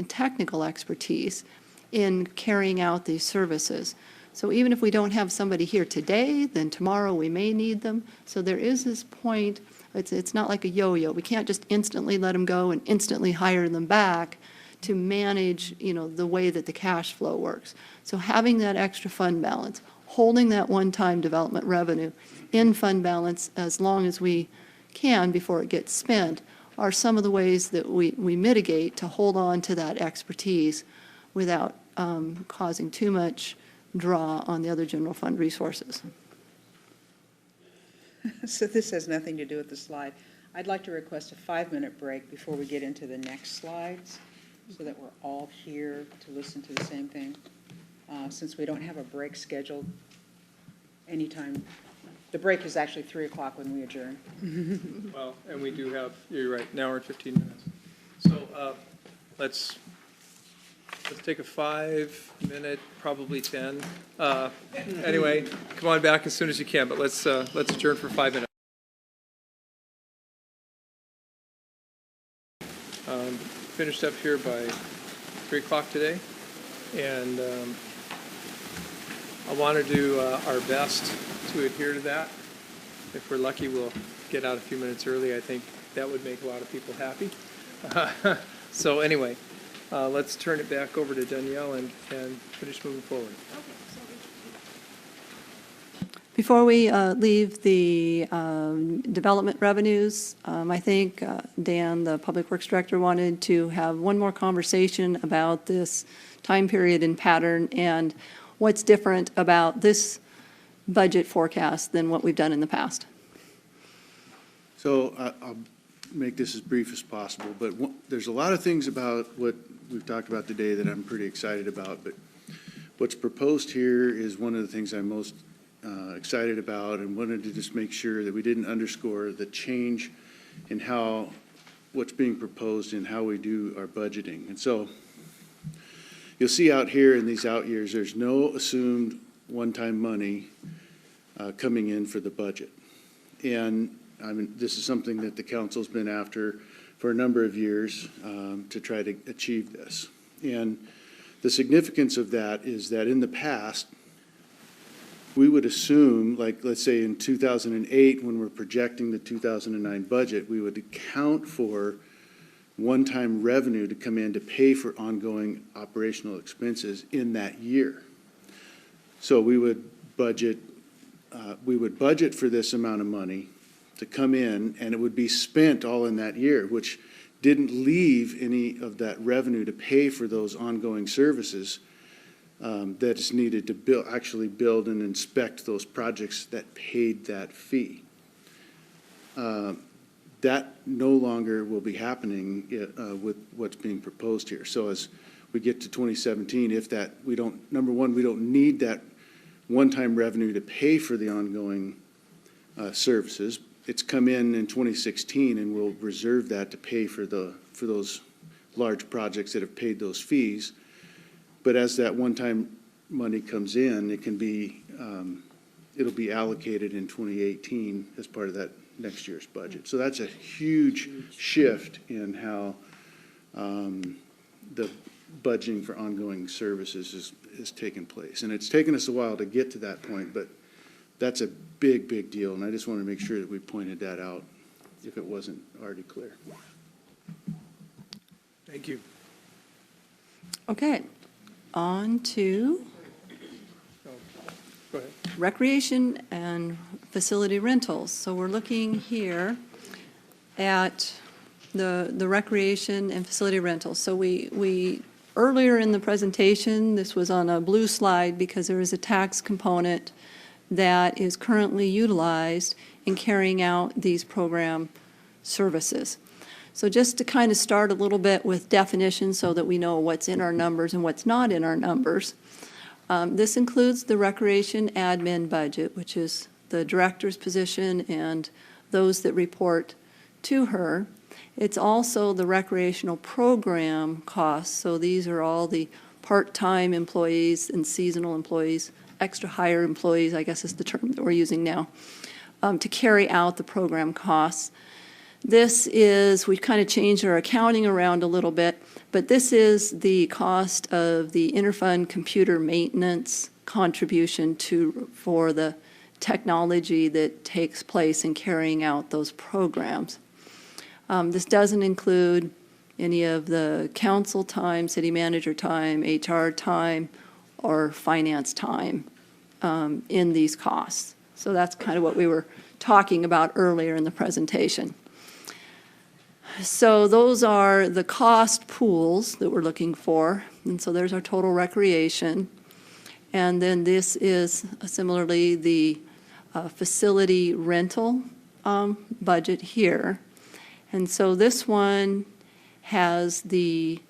technical expertise in carrying out these services. So even if we don't have somebody here today, then tomorrow we may need them. So there is this point, it's not like a yo-yo. We can't just instantly let them go and instantly hire them back to manage, the way that the cash flow works. So having that extra fund balance, holding that one-time development revenue in fund balance as long as we can before it gets spent are some of the ways that we mitigate to hold on to that expertise without causing too much draw on the other general fund resources. So this has nothing to do with the slide. I'd like to request a 5-minute break before we get into the next slides, so that we're all here to listen to the same thing. Since we don't have a break scheduled anytime. The break is actually 3 o'clock when we adjourn. Well, and we do have, you're right, an hour and 15 minutes. So let's take a 5-minute, probably 10. Anyway, come on back as soon as you can, but let's adjourn for 5 minutes. Finished up here by 3 o'clock today, and I want to do our best to adhere to that. If we're lucky, we'll get out a few minutes early. I think that would make a lot of people happy. So anyway, let's turn it back over to Dunyele and finish moving forward. Before we leave the development revenues, I think Dan, the Public Works Director, wanted to have one more conversation about this time period and pattern and what's different about this budget forecast than what we've done in the past. So I'll make this as brief as possible, but there's a lot of things about what we've talked about today that I'm pretty excited about, but what's proposed here is one of the things I'm most excited about, and wanted to just make sure that we didn't underscore the change in what's being proposed and how we do our budgeting. And so you'll see out here in these out years, there's no assumed one-time money coming in for the budget. And I mean, this is something that the council's been after for a number of years to try to achieve this. And the significance of that is that in the past, we would assume, like, let's say in 2008, when we're projecting the 2009 budget, we would account for one-time revenue to come in to pay for ongoing operational expenses in that year. So we would budget for this amount of money to come in, and it would be spent all in that year, which didn't leave any of that revenue to pay for those ongoing services that is needed to actually build and inspect those projects that paid that fee. That no longer will be happening with what's being proposed here. So as we get to 2017, number one, we don't need that one-time revenue to pay for the ongoing services. It's come in 2016, and we'll reserve that to pay for those large projects that have paid those fees. But as that one-time money comes in, it'll be allocated in 2018 as part of that next year's budget. So that's a huge shift in how the budgeting for ongoing services is taking place. And it's taken us a while to get to that point, but that's a big, big deal. And I just want to make sure that we pointed that out if it wasn't already clear. Thank you. Okay, on to Go ahead. recreation and facility rentals. So we're looking here at the recreation and facility rentals. So we earlier in the presentation, this was on a blue slide because there is a tax component that is currently utilized in carrying out these program services. So just to kind of start a little bit with definitions so that we know what's in our numbers and what's not in our numbers. This includes the recreation admin budget, which is the director's position and those that report to her. It's also the recreational program costs. So these are all the part-time employees and seasonal employees, extra hire employees, I guess is the term that we're using now, to carry out the program costs. This is, we've kind of changed our accounting around a little bit, but this is the cost of the interfund computer maintenance contribution for the technology that takes place in carrying out those programs. This doesn't include any of the council time, city manager time, HR time, or finance time in these costs. So that's kind of what we were talking about earlier in the presentation. So those are the cost pools that we're looking for. And so there's our total recreation. And then this is similarly the facility rental budget here. And so this one has the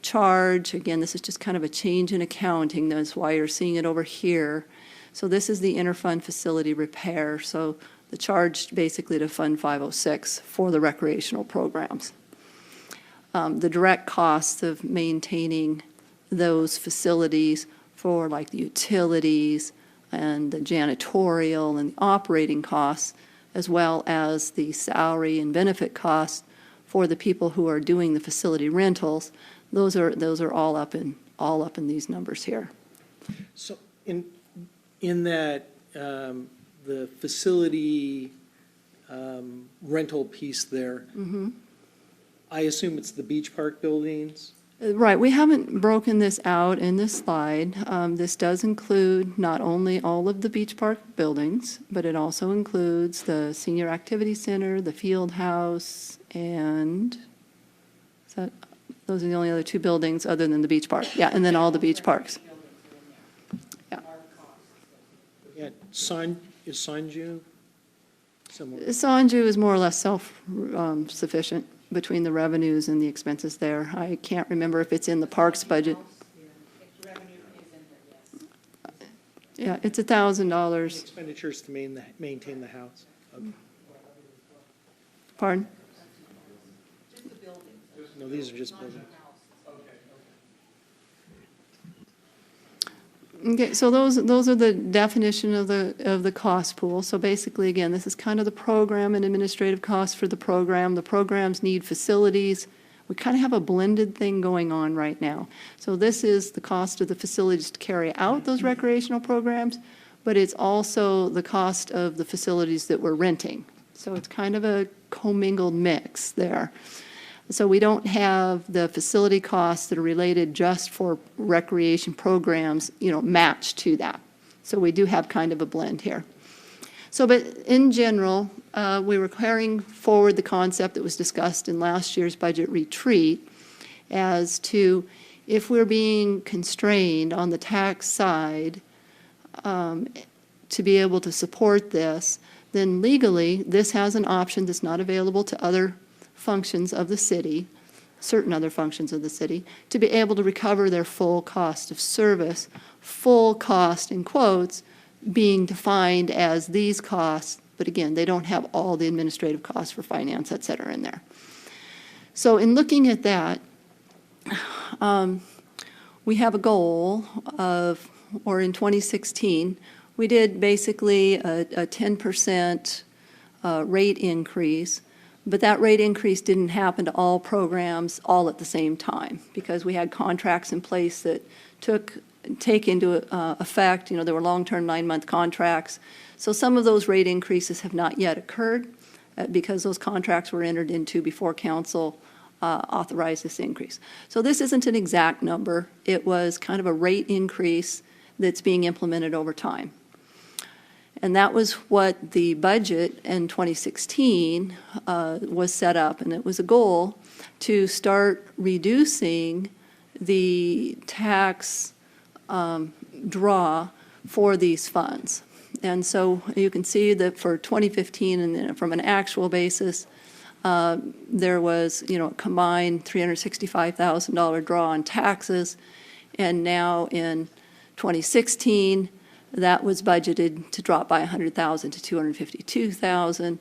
charge, again, this is just kind of a change in accounting, that's why you're seeing it over here. So this is the interfund facility repair, so the charge basically to Fund 506 for the recreational programs. The direct costs of maintaining those facilities for like the utilities and the janitorial and the operating costs, as well as the salary and benefit costs for the people who are doing the facility rentals. Those are all up in these numbers here. So in that, the facility rental piece there, I assume it's the beach park buildings? Right, we haven't broken this out in this slide. This does include not only all of the beach park buildings, but it also includes the senior activity center, the field house, and those are the only other two buildings other than the beach park. Yeah, and then all the beach parks. Yeah. Yeah, is Sanju similar? Sanju is more or less self-sufficient between the revenues and the expenses there. I can't remember if it's in the parks budget. Yeah, it's $1,000. Expenditures to maintain the house. Okay. Pardon? No, these are just buildings. Okay, so those are the definition of the cost pool. So basically, again, this is kind of the program and administrative costs for the program. The programs need facilities. We kind of have a blended thing going on right now. So this is the cost of the facilities to carry out those recreational programs, but it's also the cost of the facilities that we're renting. So it's kind of a commingled mix there. So we don't have the facility costs that are related just for recreation programs, matched to that. So we do have kind of a blend here. So, but in general, we were carrying forward the concept that was discussed in last year's budget retreat as to if we're being constrained on the tax side to be able to support this, then legally, this has an option that's not available to other functions of the city, certain other functions of the city, to be able to recover their full cost of service, full cost in quotes, being defined as these costs, but again, they don't have all the administrative costs for finance, et cetera, in there. So in looking at that, we have a goal of, or in 2016, we did basically a 10% rate increase, but that rate increase didn't happen to all programs all at the same time because we had contracts in place that take into effect, there were long-term 9-month contracts. So some of those rate increases have not yet occurred because those contracts were entered into before council authorized this increase. So this isn't an exact number. It was kind of a rate increase that's being implemented over time. And that was what the budget in 2016 was set up, and it was a goal to start reducing the tax draw for these funds. And so you can see that for 2015, and then from an actual basis, there was, a combined $365,000 draw on taxes, and now in 2016, that was budgeted to drop by $100,000 to $252,000.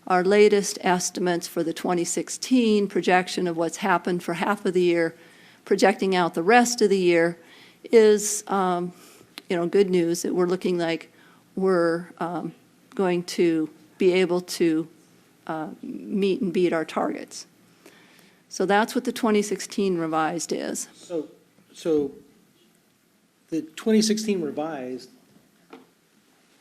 Our latest estimates for the 2016 projection of what's happened for half of the year, projecting out the rest of the year, is good news that we're looking like we're going to be able to meet and beat our targets. So that's what the 2016 revised is. So the 2016 revised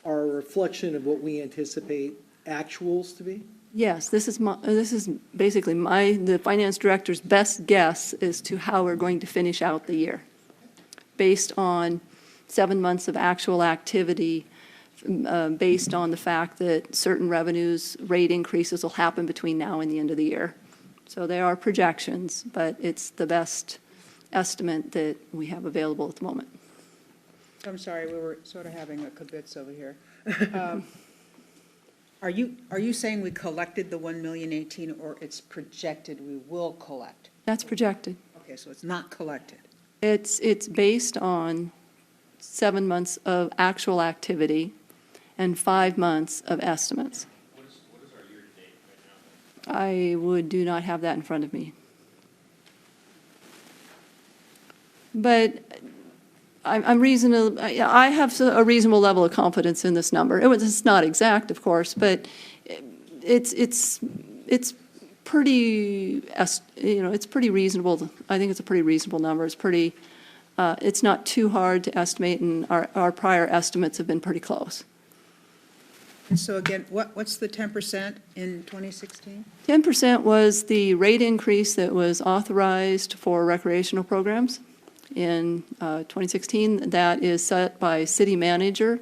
are a reflection of what we anticipate actuals to be? Yes, this is basically the finance director's best guess as to how we're going to finish out the year, based on 7 months of actual activity, based on the fact that certain revenues rate increases will happen between now and the end of the year. So they are projections, but it's the best estimate that we have available at the moment. I'm sorry, we were sort of having a kibitz over here. Are you saying we collected the $1,018,000 or it's projected we will collect? That's projected. Okay, so it's not collected. It's based on 7 months of actual activity and 5 months of estimates. What is our year-to-date right now? I do not have that in front of me. But I'm reasonable. I have a reasonable level of confidence in this number. It's not exact, of course, but it's pretty, it's pretty reasonable. I think it's a pretty reasonable number. It's not too hard to estimate, and our prior estimates have been pretty close. And so again, what's the 10% in 2016? 10% was the rate increase that was authorized for recreational programs in 2016. That is set by city manager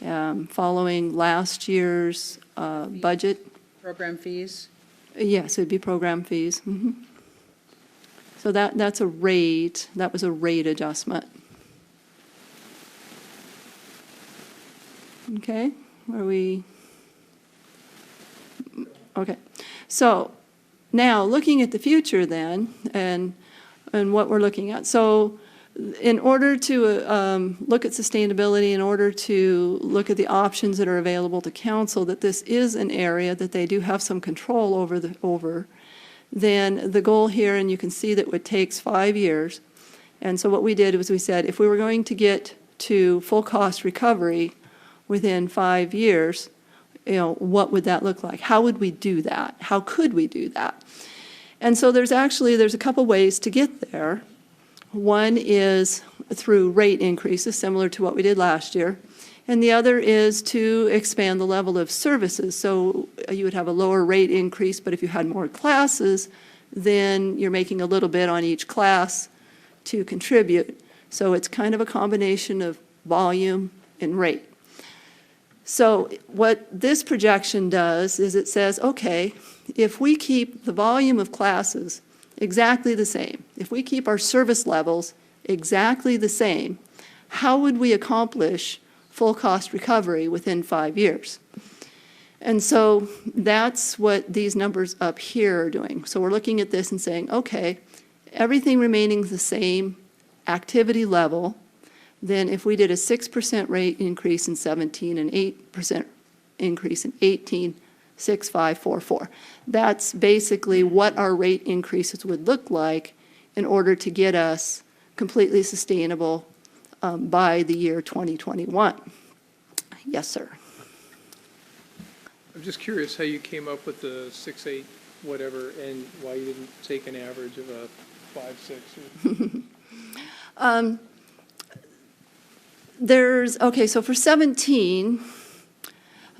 following last year's budget. Program fees? Yes, it'd be program fees. Mm-hmm. So that's a rate. That was a rate adjustment. Okay, are we? Okay, so now looking at the future then, and what we're looking at. So in order to look at sustainability, in order to look at the options that are available to council, that this is an area that they do have some control over, then the goal here, and you can see that it takes 5 years. And so what we did was we said, if we were going to get to full cost recovery within 5 years, what would that look like? How would we do that? How could we do that? And so there's a couple ways to get there. One is through rate increases, similar to what we did last year. And the other is to expand the level of services. So you would have a lower rate increase, but if you had more classes, then you're making a little bit on each class to contribute. So it's kind of a combination of volume and rate. So what this projection does is it says, okay, if we keep the volume of classes exactly the same, if we keep our service levels exactly the same, how would we accomplish full cost recovery within 5 years? And so that's what these numbers up here are doing. So we're looking at this and saying, okay, everything remaining the same activity level, then if we did a 6% rate increase in 17 and 8% increase in 18, 6, 5, 4, 4. That's basically what our rate increases would look like in order to get us completely sustainable by the year 2021. Yes, sir. I'm just curious how you came up with the 6, 8, whatever, and why you didn't take an average of a 5, 6. So for 17,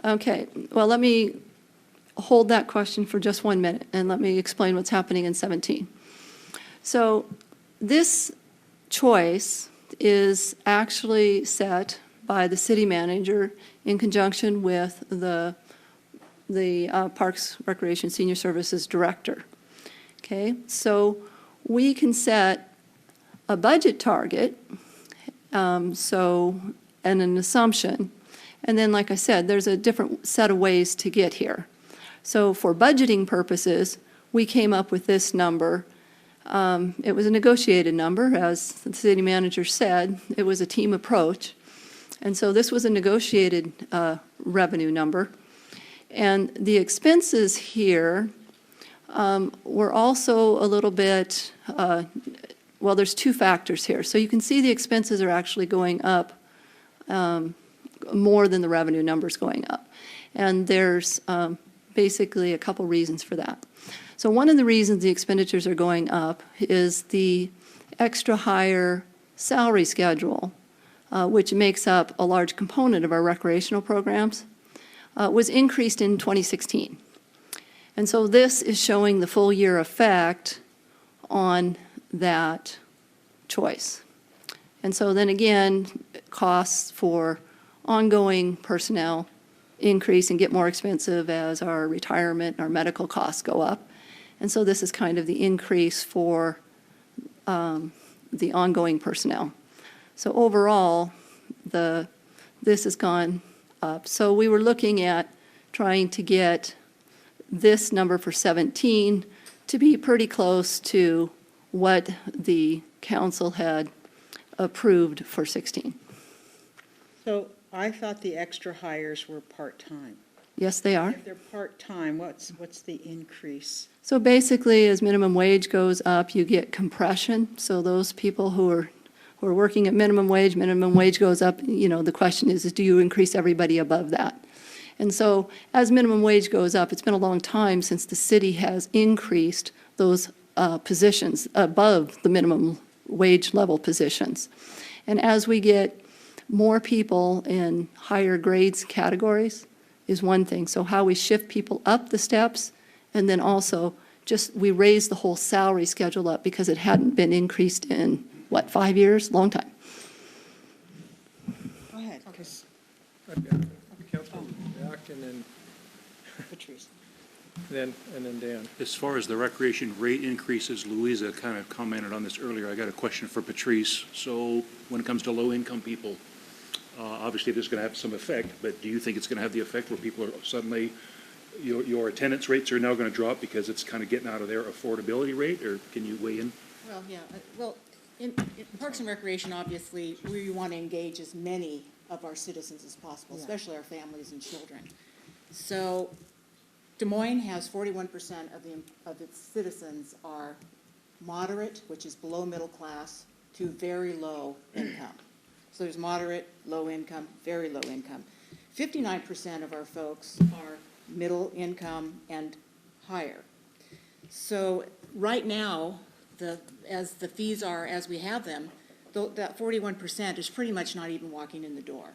okay, well, let me hold that question for just 1 minute and let me explain what's happening in 17. So this choice is actually set by the city manager in conjunction with the Parks, Recreation, Senior Services Director. Okay, so we can set a budget target, and an assumption, and then, like I said, there's a different set of ways to get here. So for budgeting purposes, we came up with this number. It was a negotiated number, as the city manager said. It was a team approach. And so this was a negotiated revenue number. And the expenses here were also a little bit, well, there's two factors here. So you can see the expenses are actually going up more than the revenue numbers going up. And there's basically a couple reasons for that. So one of the reasons the expenditures are going up is the extra higher salary schedule, which makes up a large component of our recreational programs, was increased in 2016. And so this is showing the full year effect on that choice. And so then again, costs for ongoing personnel increase and get more expensive as our retirement and our medical costs go up. And so this is kind of the increase for the ongoing personnel. So overall, this has gone up. So we were looking at trying to get this number for 17 to be pretty close to what the council had approved for 16. So I thought the extra hires were part-time. Yes, they are. If they're part-time, what's the increase? So basically, as minimum wage goes up, you get compression. So those people who are working at minimum wage goes up, the question is do you increase everybody above that? And so as minimum wage goes up, it's been a long time since the city has increased those positions above the minimum wage level positions. And as we get more people in higher grades categories is one thing. So how we shift people up the steps, and then also just we raise the whole salary schedule up because it hadn't been increased in, 5 years? Long time. Go ahead, because Councilman Back and then Patrice. and then Dan. As far as the recreation rate increases, Louisa kind of commented on this earlier. I got a question for Patrice. So when it comes to low-income people, obviously this is going to have some effect, but do you think it's going to have the effect where people are suddenly, your attendance rates are now going to drop because it's kind of getting out of their affordability rate, or can you weigh in? Well, yeah, in Parks and Recreation, obviously, we want to engage as many of our citizens as possible, especially our families and children. So Des Moines has 41% of its citizens are moderate, which is below middle class, to very low income. So there's moderate, low income, very low income. 59% of our folks are middle income and higher. So right now, as the fees are, as we have them, that 41% is pretty much not even walking in the door.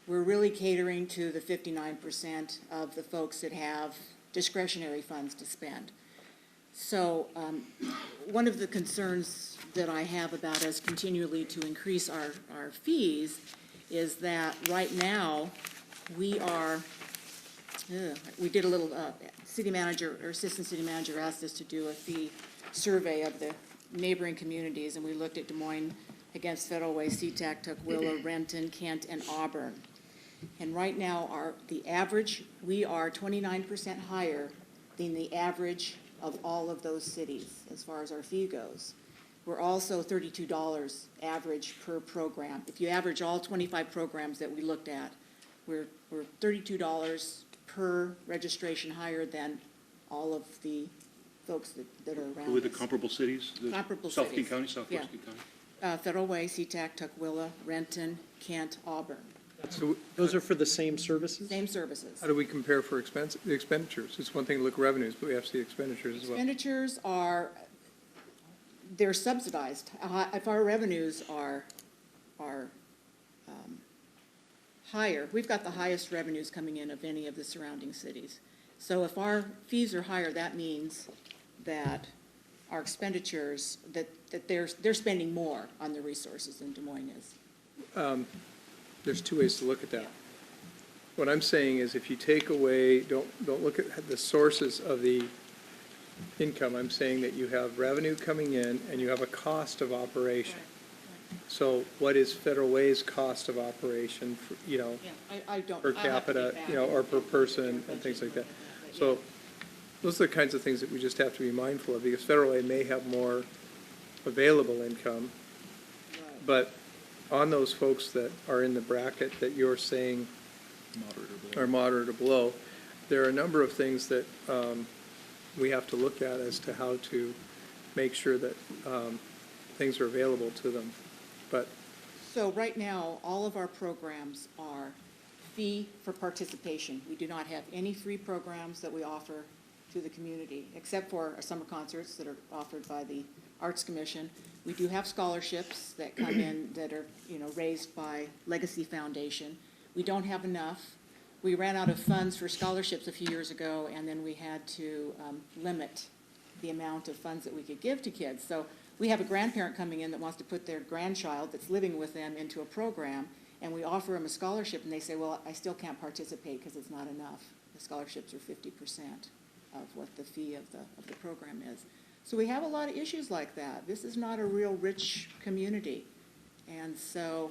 We're really catering to the 59% of the folks that have discretionary funds to spend. So one of the concerns that I have about us continually to increase our fees is that right now, we did a little, city manager or assistant city manager asked us to do a fee survey of the neighboring communities, and we looked at Des Moines against Federal Way, SeaTac, Tukwila, Renton, Kent, and Auburn. And right now, the average, we are 29% higher than the average of all of those cities as far as our fee goes. We're also $32 average per program. If you average all 25 programs that we looked at, we're $32 per registration higher than all of the folks that are around Who are the us. comparable cities? Comparable South King cities. County, Southwest Yeah. King County? Federal Way, SeaTac, Tukwila, Renton, Kent, Auburn. So Those are for the same services? Same services. how do we compare for expenditures? It's one thing to look at revenues, but we have to see expenditures as well. Expenditures they're subsidized. If our revenues are higher, we've got the highest revenues coming in of any of the surrounding cities. So if our fees are higher, that means that our expenditures, that they're spending more on the resources than Des Moines is. There's two ways to look at that. What I'm saying is if you take away, don't look at the sources of the income. I'm saying that you have revenue coming in and you have a cost of operation. So what is Federal Way's cost of operation, for, Yeah, I don't. per I'll have to capita, get back. or per person and things like that? So those are the kinds of things that we just have to be mindful of, because Federal Way may have more available income, but on those folks that are in the bracket that you're saying are moderate or below, there are a number of things that we have to look at as to how to make sure that things are available to them. But So right now, all of our programs are fee for participation. We do not have any free programs that we offer to the community, except for our summer concerts that are offered by the Arts Commission. We do have scholarships that come in that are, raised by Legacy Foundation. We don't have enough. We ran out of funds for scholarships a few years ago, and then we had to limit the amount of funds that we could give to kids. So we have a grandparent coming in that wants to put their grandchild that's living with them into a program, and we offer them a scholarship, and they say, well, I still can't participate because it's not enough. The scholarships are 50% of what the fee of the program is. So we have a lot of issues like that. This is not a real rich community. And so,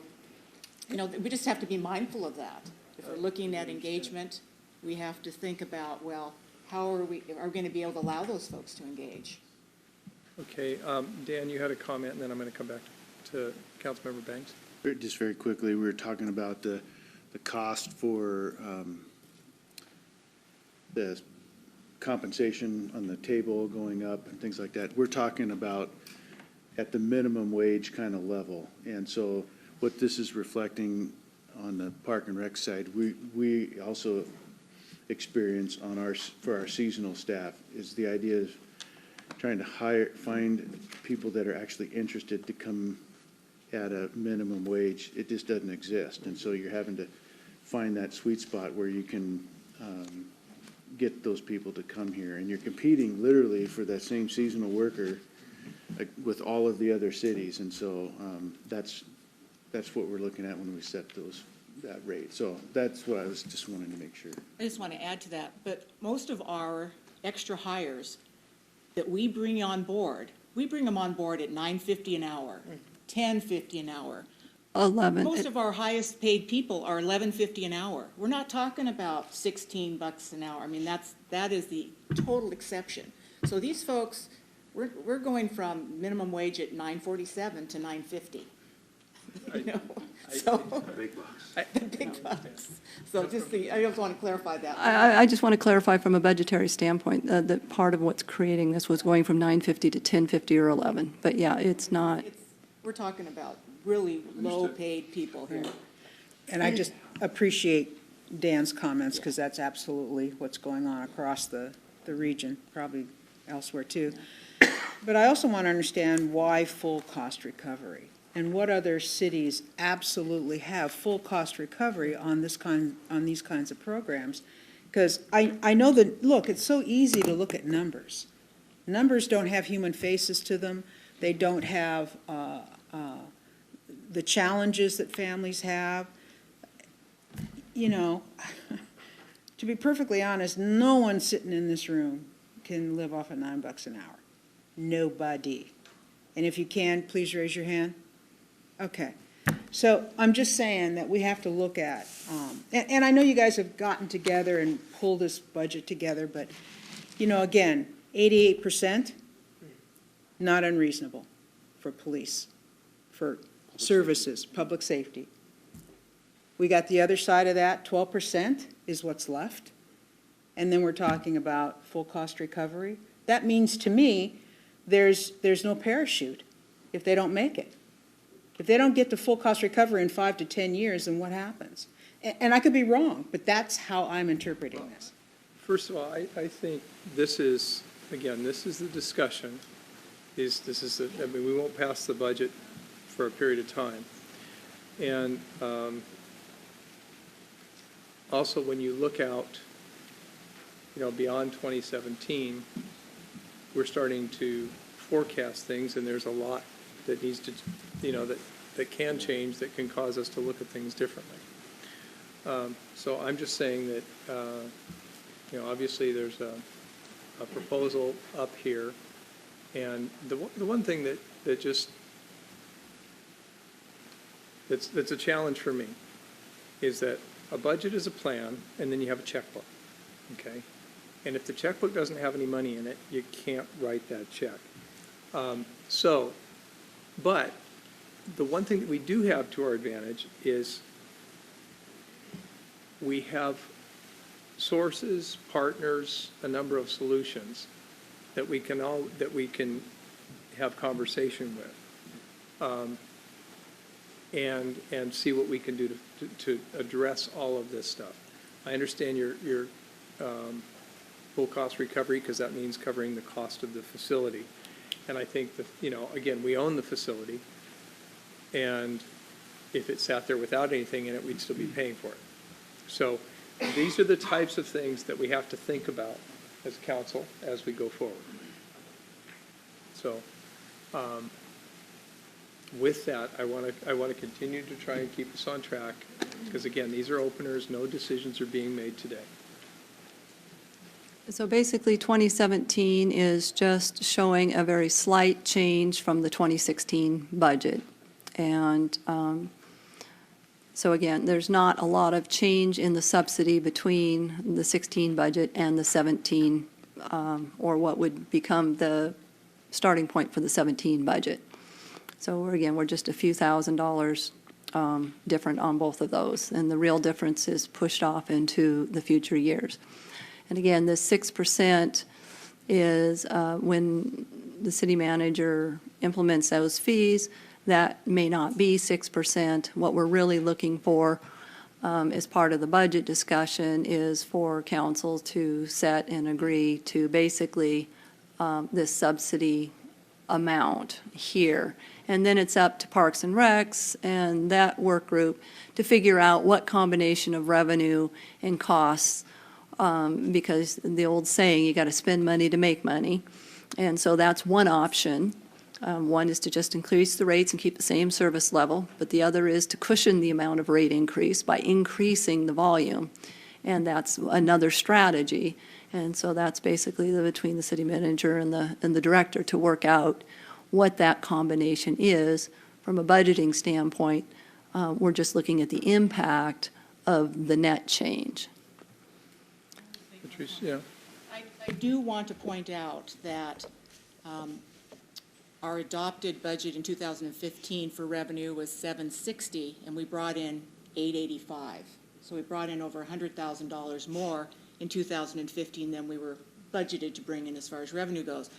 we just have to be mindful of that. If we're looking at engagement, we have to think about, well, how are we going to be able to allow those folks to engage? okay, Dan, you had a comment, and then I'm going to come back to Councilmember Banks. Just very quickly, we were talking about the cost for the compensation on the table going up and things like that. We're talking about at the minimum wage kind of level. And so what this is reflecting on the Park and Rec side, we also experience for our seasonal staff is the idea of trying to find people that are actually interested to come at a minimum wage. It just doesn't exist. And so you're having to find that sweet spot where you can get those people to come here. And you're competing literally for that same seasonal worker with all of the other cities. And so that's what we're looking at when we set that rate. So that's what I was just wanting to make sure. I just want to add to that, but most of our extra hires that we bring on board, we bring them on board at $9.50 an hour, $10.50 an hour. 11. Most of our highest paid people are $11.50 an hour. We're not talking about $16 an hour. I mean, that is the total exception. So these folks, we're going from minimum wage at $9.47 to $9.50. So Big bucks. the big bucks. So I just want to clarify that. I just want to clarify from a budgetary standpoint that part of what's creating this was going from 950 to 1050 or 11. But yeah, it's not. We're talking about really low-paid people here. And I just appreciate Dan's comments, because that's absolutely what's going on across the region, probably elsewhere too. But I also want to understand why full cost recovery, and what other cities absolutely have full cost recovery on these kinds of programs. Because I know that, look, it's so easy to look at numbers. Numbers don't have human faces to them. They don't have the challenges that families have. You know, to be perfectly honest, no one sitting in this room can live off of $9 an hour. Nobody. And if you can, please raise your hand. Okay. So I'm just saying that we have to look at, and I know you guys have gotten together and pulled this budget together, but, you know, again, 88%, not unreasonable for police, for services, public safety. We got the other side of that, 12% is what's left. And then we're talking about full cost recovery. That means to me, there's no parachute if they don't make it. If they don't get to full cost recovery in 5 to 10 years, then what happens? And I could be wrong, but that's how I'm interpreting this. First of all, I think this is, again, this is the discussion. I mean, we won't pass the budget for a period of time. And also, when you look out, you know, beyond 2017, we're starting to forecast things, and there's a lot that needs to, you know, that can change, that can cause us to look at things differently. So I'm just saying that, you know, obviously there's a proposal up here, and the one thing that just, that's a challenge for me, is that a budget is a plan, and then you have a checkbook, okay? And if the checkbook doesn't have any money in it, you can't write that check. But the one thing that we do have to our advantage is we have sources, partners, a number of solutions that we can have conversation with, and see what we can do to address all of this stuff. I understand your full cost recovery, because that means covering the cost of the facility. And I think that, you know, again, we own the facility, and if it sat there without anything in it, we'd still be paying for it. So these are the types of things that we have to think about as council as we go forward. So with that, I want to continue to try and keep us on track, because again, these are openers, no decisions are being made today. So basically, 2017 is just showing a very slight change from the 2016 budget. And so again, there's not a lot of change in the subsidy between the 16 budget and the 17, or what would become the starting point for the 17 budget. So we're just a few $1,000s different on both of those. And the real difference is pushed off into the future years. And again, this 6% is when the city manager implements those fees, that may not be 6%. What we're really looking for as part of the budget discussion is for council to set and agree to basically this subsidy amount here. And then it's up to Parks and Recs and that work group to figure out what combination of revenue and costs, because the old saying, you got to spend money to make money. And so that's one option. One is to just increase the rates and keep the same service level, but the other is to cushion the amount of rate increase by increasing the volume. And that's another strategy. And so that's basically between the city manager and the director to work out what that combination is. From a budgeting standpoint, we're just looking at the impact of the net change. Patrice, yeah. I do want to point out that our adopted budget in 2015 for revenue was $760, and we brought in $885. So we brought in over $100,000 more in 2015 than we were budgeted to bring in as far as revenue goes.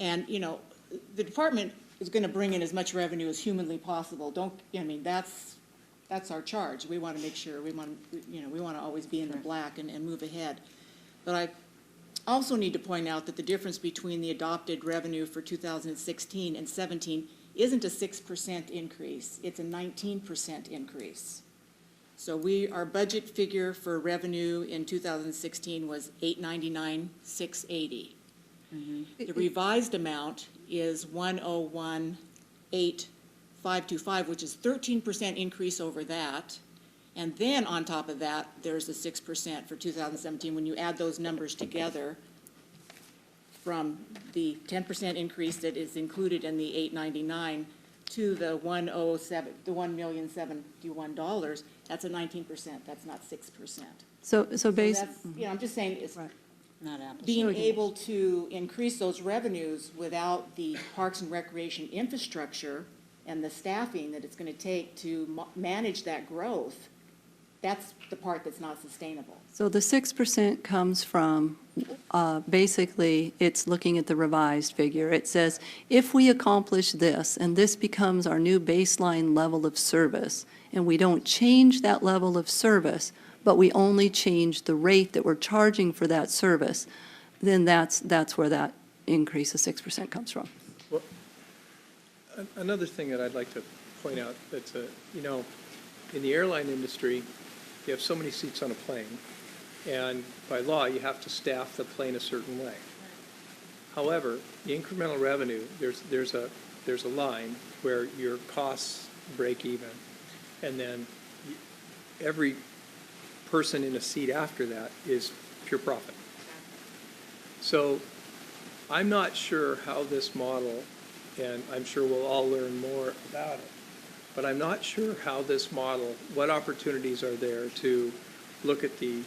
And, you know, the department is gonna bring in as much revenue as humanly possible. That's our charge. We wanna make sure, we wanna always be in the black and move ahead. But I also need to point out that the difference between the adopted revenue for 2016 and 17 isn't a 6% increase, it's a 19% increase. So our budget figure for revenue in 2016 was $899,680. The revised amount is $101,825, which is 13% increase over that. And then on top of that, there's the 6% for 2017. When you add those numbers together, from the 10% increase that is included in the $899 to the $1,071,071, that's a 19%. That's not 6%. So basically, That's, I'm just saying, it's Not apples. being able to increase those revenues without the Parks and Recreation infrastructure and the staffing that it's going to take to manage that growth, that's the part that's not sustainable. so the 6% comes from, basically, it's looking at the revised figure. It says, if we accomplish this, and this becomes our new baseline level of service, and we don't change that level of service, but we only change the rate that we're charging for that service, then that's where that increase of 6% comes from. Well, another thing that I'd like to point out, that's, in the airline industry, you have so many seats on a plane, and by law, you have to staff the plane a certain way. However, the incremental revenue, there's a line where your costs break even, and then every person in a seat after that is pure profit. So I'm not sure how this model, and I'm sure we'll all learn more about it, but I'm not sure how this model, what opportunities are there to look at the,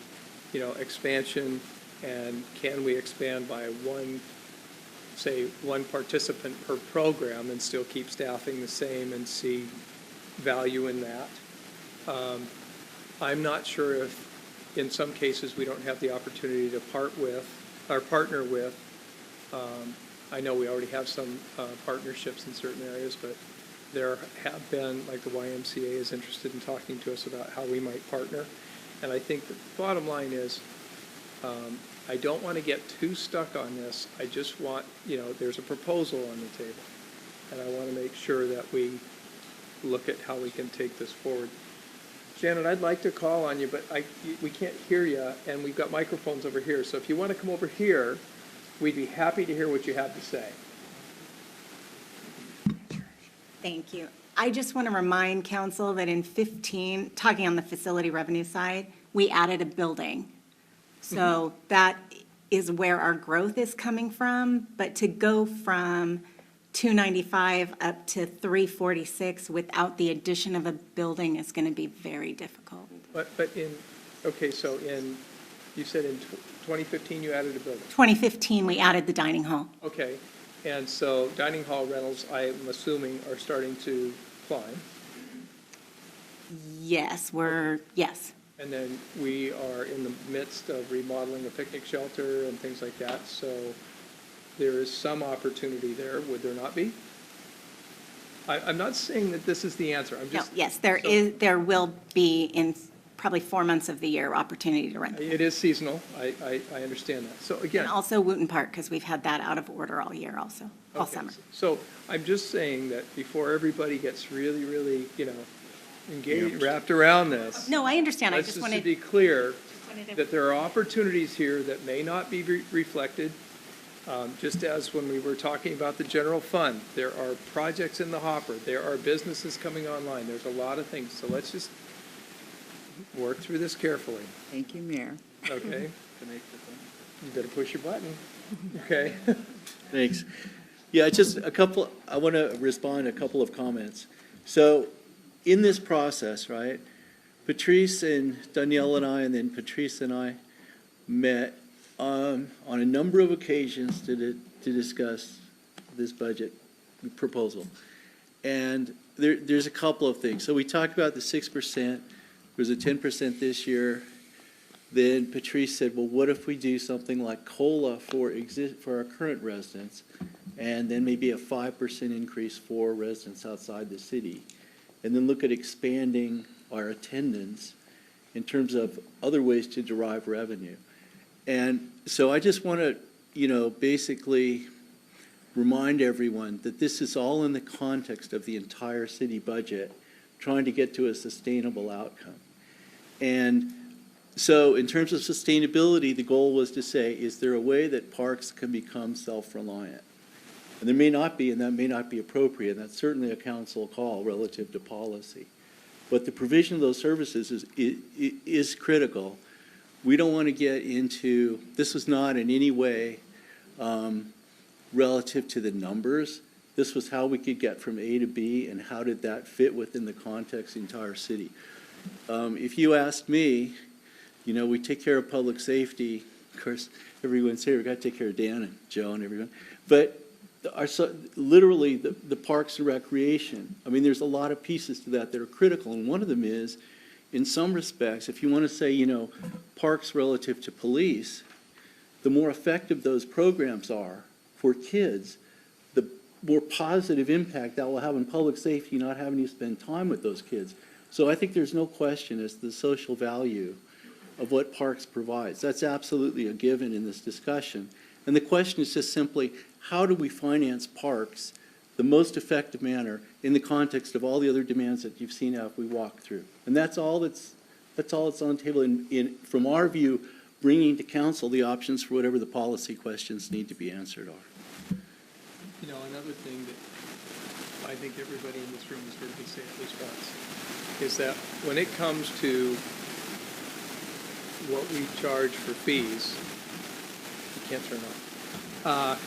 expansion, and can we expand by one participant per program and still keep staffing the same and see value in that. I'm not sure if, in some cases, we don't have the opportunity to partner with. I know we already have some partnerships in certain areas, but there have been, like the YMCA is interested in talking to us about how we might partner. And I think the bottom line is, I don't want to get too stuck on this. I just want, there's a proposal on the table. And I want to make sure that we look at how we can take this forward. Janet, I'd like to call on you, but we can't hear you, and we've got microphones over here. So if you want to come over here, we'd be happy to hear what you have to say. Thank you. I just want to remind council that in 15, talking on the facility revenue side, we added a building. So that is where our growth is coming from. But to go from 295 up to 346 without the addition of a building is going to be very difficult. You said in 2015 you added a building? 2015, we added the dining hall. Okay, and so dining hall rentals, I'm assuming, are starting to climb. Yes, yes. And then we are in the midst of remodeling a picnic shelter and things like that, so there is some opportunity there, would there not be? I'm not saying that this is the answer, I'm just. No, yes, there will be in probably 4 months of the year opportunity to rent. It is seasonal, I understand that, so again. And also Wooten Park, because we've had that out of order all year also, all Okay, summer. So I'm just saying that before everybody gets really, really, engaged, wrapped around this. No, I understand, I Let's just just wanted. to be clear wanted to- that there are opportunities here that may not be reflected. Just as when we were talking about the general fund, there are projects in the hopper, there are businesses coming online, there's a lot of things. So let's just work through this carefully, Thank you, Mayor. okay? You better push your button, okay? Thanks. Yeah, just I want to respond to a couple of comments. So in this process, right, Patrice and Dunyele and I, and then Patrice and I met on a number of occasions to discuss this budget proposal. And there's a couple of things. So we talked about the 6%. There was a 10% this year. Then Patrice said, well, what if we do something like COLA for our current residents? and then maybe a 5% increase for residents outside the city, and then look at expanding our attendance in terms of other ways to derive revenue. And so I just want to, basically remind everyone that this is all in the context of the entire city budget, trying to get to a sustainable outcome. And so in terms of sustainability, the goal was to say, is there a way that parks can become self-reliant? And there may not be, and that may not be appropriate, and that's certainly a council call relative to policy. But the provision of those services is critical. We don't want to get into, this was not in any way relative to the numbers. This was how we could get from A to B, and how did that fit within the context of the entire city. If you asked me, we take care of public safety. Of course, everyone's here. We've got to take care of Dan and Joe and everyone. But literally, the Parks and Recreation, there's a lot of pieces to that are critical. And one of them is, in some respects, if you want to say, parks relative to police, the more effective those programs are for kids, the more positive impact that will have on public safety, not having to spend time with those kids. So I think there's no question as to the social value of what parks provides. That's absolutely a given in this discussion. And the question is just simply, how do we finance parks the most effective manner in the context of all the other demands that you've seen as we walk through? And that's all that's on the table in from our view, bringing to council the options for whatever the policy questions need to be answered are. Another thing that I think everybody in this room has heard me say at least once is that when it comes to what we charge for fees, you can't turn on.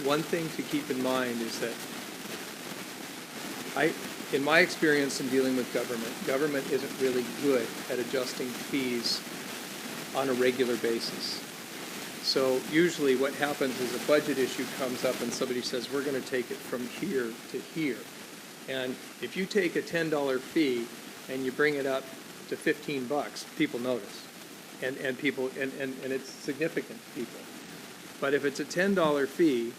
One thing to keep in mind is that in my experience in dealing with government isn't really good at adjusting fees on a regular basis. So usually what happens is a budget issue comes up and somebody says, we're going to take it from here to here. And if you take a $10 fee and you bring it up to $15, people notice. And people, and it's significant to people. But if it's a $10 fee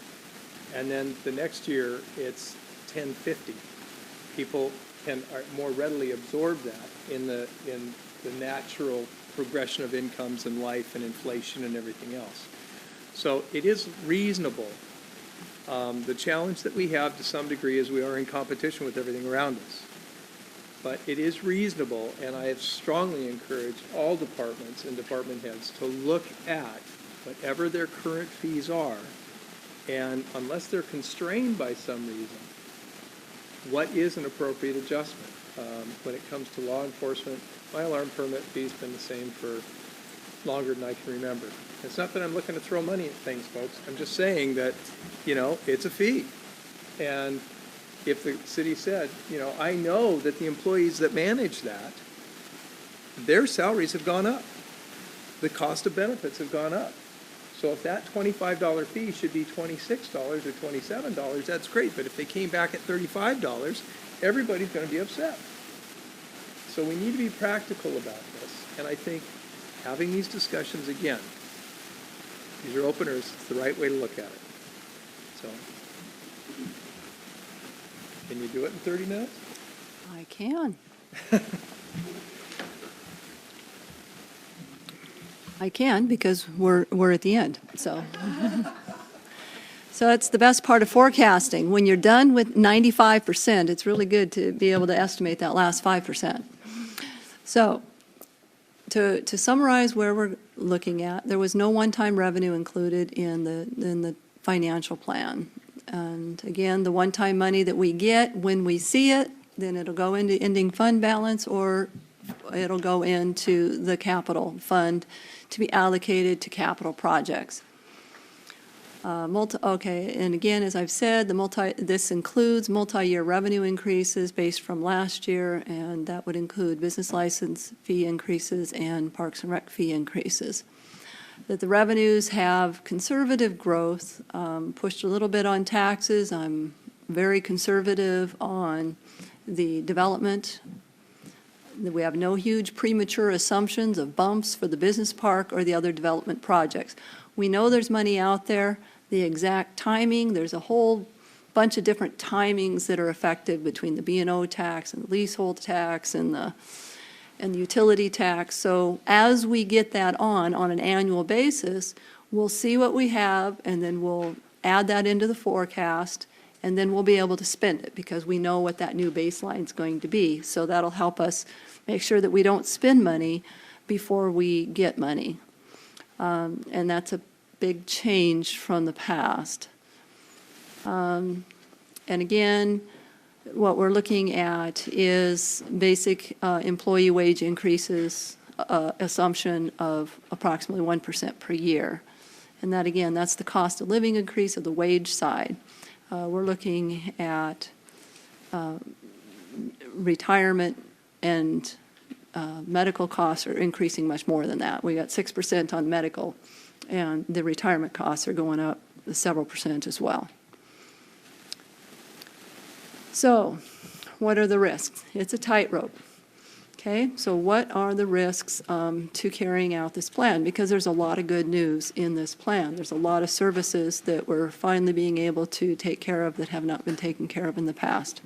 and then the next year it's $10.50, people can more readily absorb that in the natural progression of incomes and life and inflation and everything else. So it is reasonable. The challenge that we have to some degree is we are in competition with everything around us. But it is reasonable, and I have strongly encouraged all departments and department heads to look at whatever their current fees are, and unless they're constrained by some reason, what is an appropriate adjustment? When it comes to law enforcement, my alarm permit fee's been the same for longer than I can remember. It's not that I'm looking to throw money at things, folks. I'm just saying that, it's a fee. And if the city said, I know that the employees that manage that, their salaries have gone up. The cost of benefits have gone up. So if that $25 fee should be $26 or $27, that's great. But if they came back at $35, everybody's going to be upset. So we need to be practical about this. And I think having these discussions again, these are openers, it's the right way to look at it. So, can you do it in 30 minutes? I can. I can, because we're at the end, so. So that's the best part of forecasting. When you're done with 95%, it's really good to be able to estimate that last 5%. So to summarize where we're looking at, there was no one-time revenue included in the financial plan. And again, the one-time money that we get, when we see it, then it'll go into ending fund balance, or it'll go into the capital fund to be allocated to capital projects. Okay, and again, as I've said, this includes multi-year revenue increases based from last year, and that would include business license fee increases and Parks and Rec fee increases. That the revenues have conservative growth, pushed a little bit on taxes. I'm very conservative on the development. We have no huge premature assumptions of bumps for the business park or the other development projects. We know there's money out there. the exact timing. There's a whole bunch of different timings that are affected between the B&O tax and the leasehold tax and the utility tax. So as we get that on an annual basis, we'll see what we have, and then we'll add that into the forecast, and then we'll be able to spend it because we know what that new baseline is going to be. So that'll help us make sure that we don't spend money before we get money. And that's a big change from the past. And again, what we're looking at is basic employee wage increases, assumption of approximately 1% per year. And that, again, that's the cost of living increase of the wage side. We're looking at retirement and medical costs are increasing much more than that. We got 6% on medical, and the retirement costs are going up several percent as well. So, what are the risks? It's a tightrope. Okay, so what are the risks to carrying out this plan? Because there's a lot of good news in this plan. There's a lot of services that we're finally being able to take care of that have not been taken care of in the past.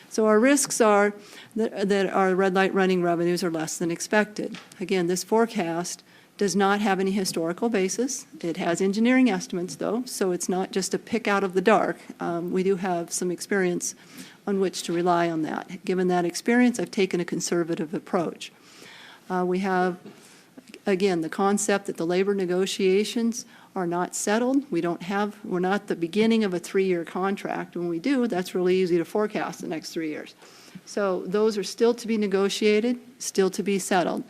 So our risks are that our red light running revenues are less than expected. Again, this forecast does not have any historical basis. It has engineering estimates, though, so it's not just a pick out of the dark. We do have some experience on which to rely on that. Given that experience, I've taken a conservative approach. We have, again, the concept that the labor negotiations are not settled. We're not at the beginning of a 3-year contract. When we do, that's really easy to forecast the next 3 years. So those are still to be negotiated, still to be settled.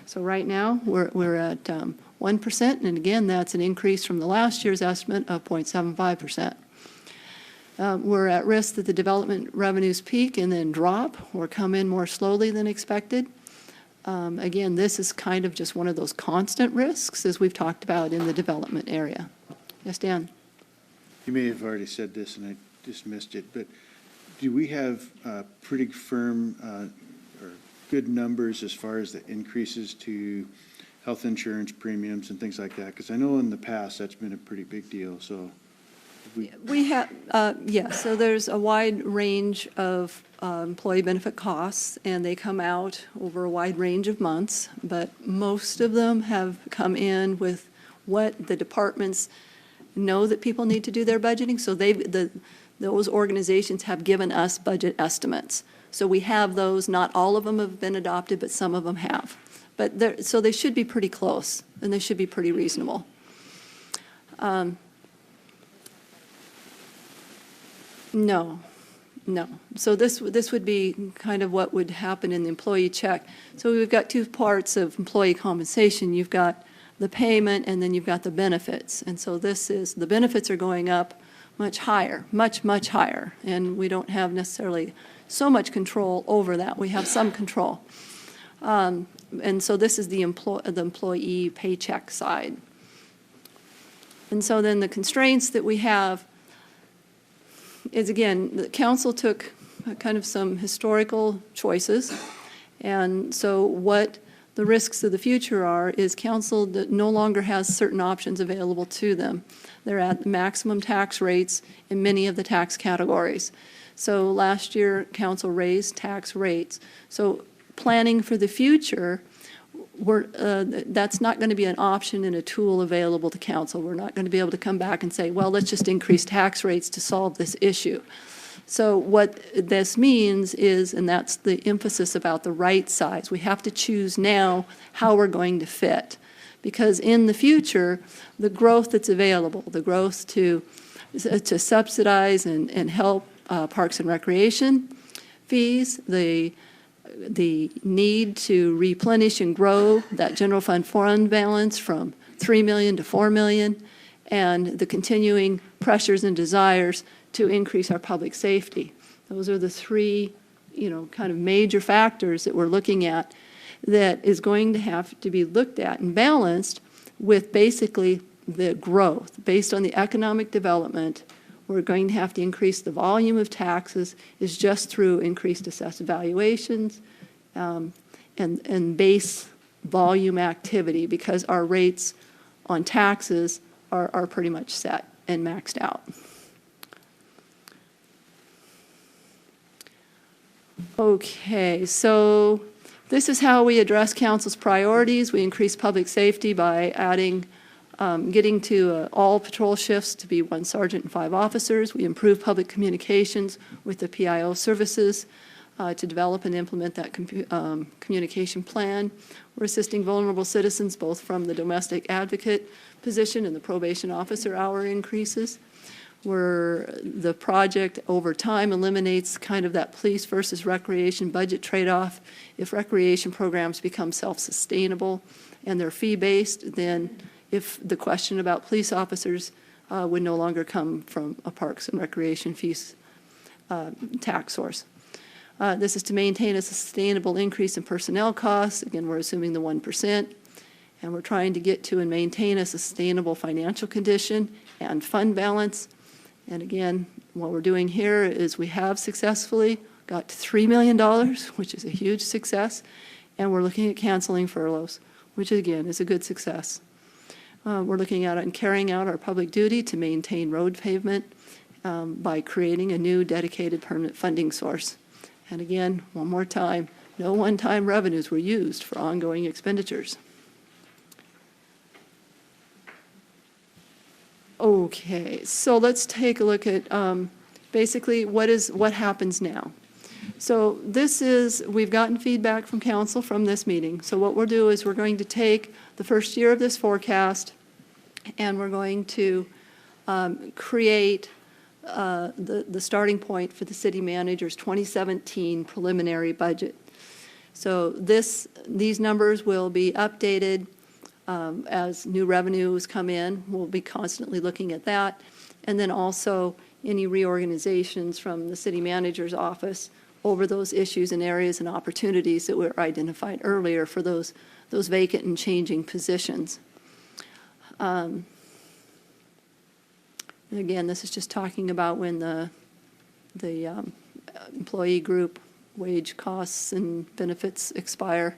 So right now, we're at 1%, and again, that's an increase from the last year's estimate of 0.75%. We're at risk that the development revenues peak and then drop or come in more slowly than expected. Again, this is kind of just one of those constant risks, as we've talked about in the development area. Yes, Dan? You may have already said this and I just missed it, but do we have pretty firm or good numbers as far as the increases to health insurance premiums and things like that? Because I know in the past that's been a pretty big deal, so. We have, yes, so there's a wide range of employee benefit costs, and they come out over a wide range of months, but most of them have come in with what the departments know that people need to do their budgeting, so those organizations have given us budget estimates. So we have those. Not all of them have been adopted, but some of them have. So they should be pretty close, and they should be pretty reasonable. No. So this would be kind of what would happen in the employee check. So we've got two parts of employee compensation. You've got the payment, and then you've got the benefits. And so the benefits are going up much higher, much higher. And we don't have necessarily so much control over that. We have some control. And so this is the employee paycheck side. And so then the constraints that we have is, again, the council took kind of some historical choices. And so what the risks of the future are is council that no longer has certain options available to them. They're at maximum tax rates in many of the tax categories. So last year, council raised tax rates. So planning for the future, that's not going to be an option and a tool available to council. We're not going to be able to come back and say, well, let's just increase tax rates to solve this issue. So what this means is, and that's the emphasis about the right size, we have to choose now how we're going to fit. Because in the future, the growth that's available, the growth to subsidize and help parks and recreation fees, the need to replenish and grow that general fund balance from $3 million to $4 million, and the continuing pressures and desires to increase our public safety. Those are the three, kind of major factors that we're looking at that is going to have to be looked at and balanced with basically the growth. Based on the economic development, we're going to have to increase the volume of taxes is just through increased assessed valuations and base volume activity, because our rates on taxes are pretty much set. and maxed out. Okay, so this is how we address council's priorities. We increase public safety by adding, getting to all patrol shifts to be 1 sergeant and 5 officers. We improve public communications with the PIO services to develop and implement that communication plan. We're assisting vulnerable citizens both from the domestic advocate position and the probation officer hour increases. Where the project over time eliminates kind of that police versus recreation budget trade-off. If recreation programs become self-sustainable and they're fee-based, then if the question about police officers would no longer come from a parks and recreation fees tax source. This is to maintain a sustainable increase in personnel costs. Again, we're assuming the 1%. And we're trying to get to and maintain a sustainable financial condition and fund balance. And again, what we're doing here is we have successfully got to $3 million, which is a huge success, and we're looking at canceling furloughs, which again is a good success. We're looking at and carrying out our public duty to maintain road pavement by creating a new dedicated permanent funding source. And again, one more time, no one-time revenues were used for ongoing expenditures. Okay, so let's take a look at basically what happens now. So this is, we've gotten feedback from council from this meeting. So what we'll do is we're going to take the first year of this forecast and we're going to create the starting point for the city manager's 2017 preliminary budget. So these numbers will be updated as new revenues come in. We'll be constantly looking at that. And then also any reorganizations from the city manager's office over those issues and areas and opportunities that were identified earlier for those vacant and changing positions. And again, this is just talking about when the employee group wage costs and benefits expire.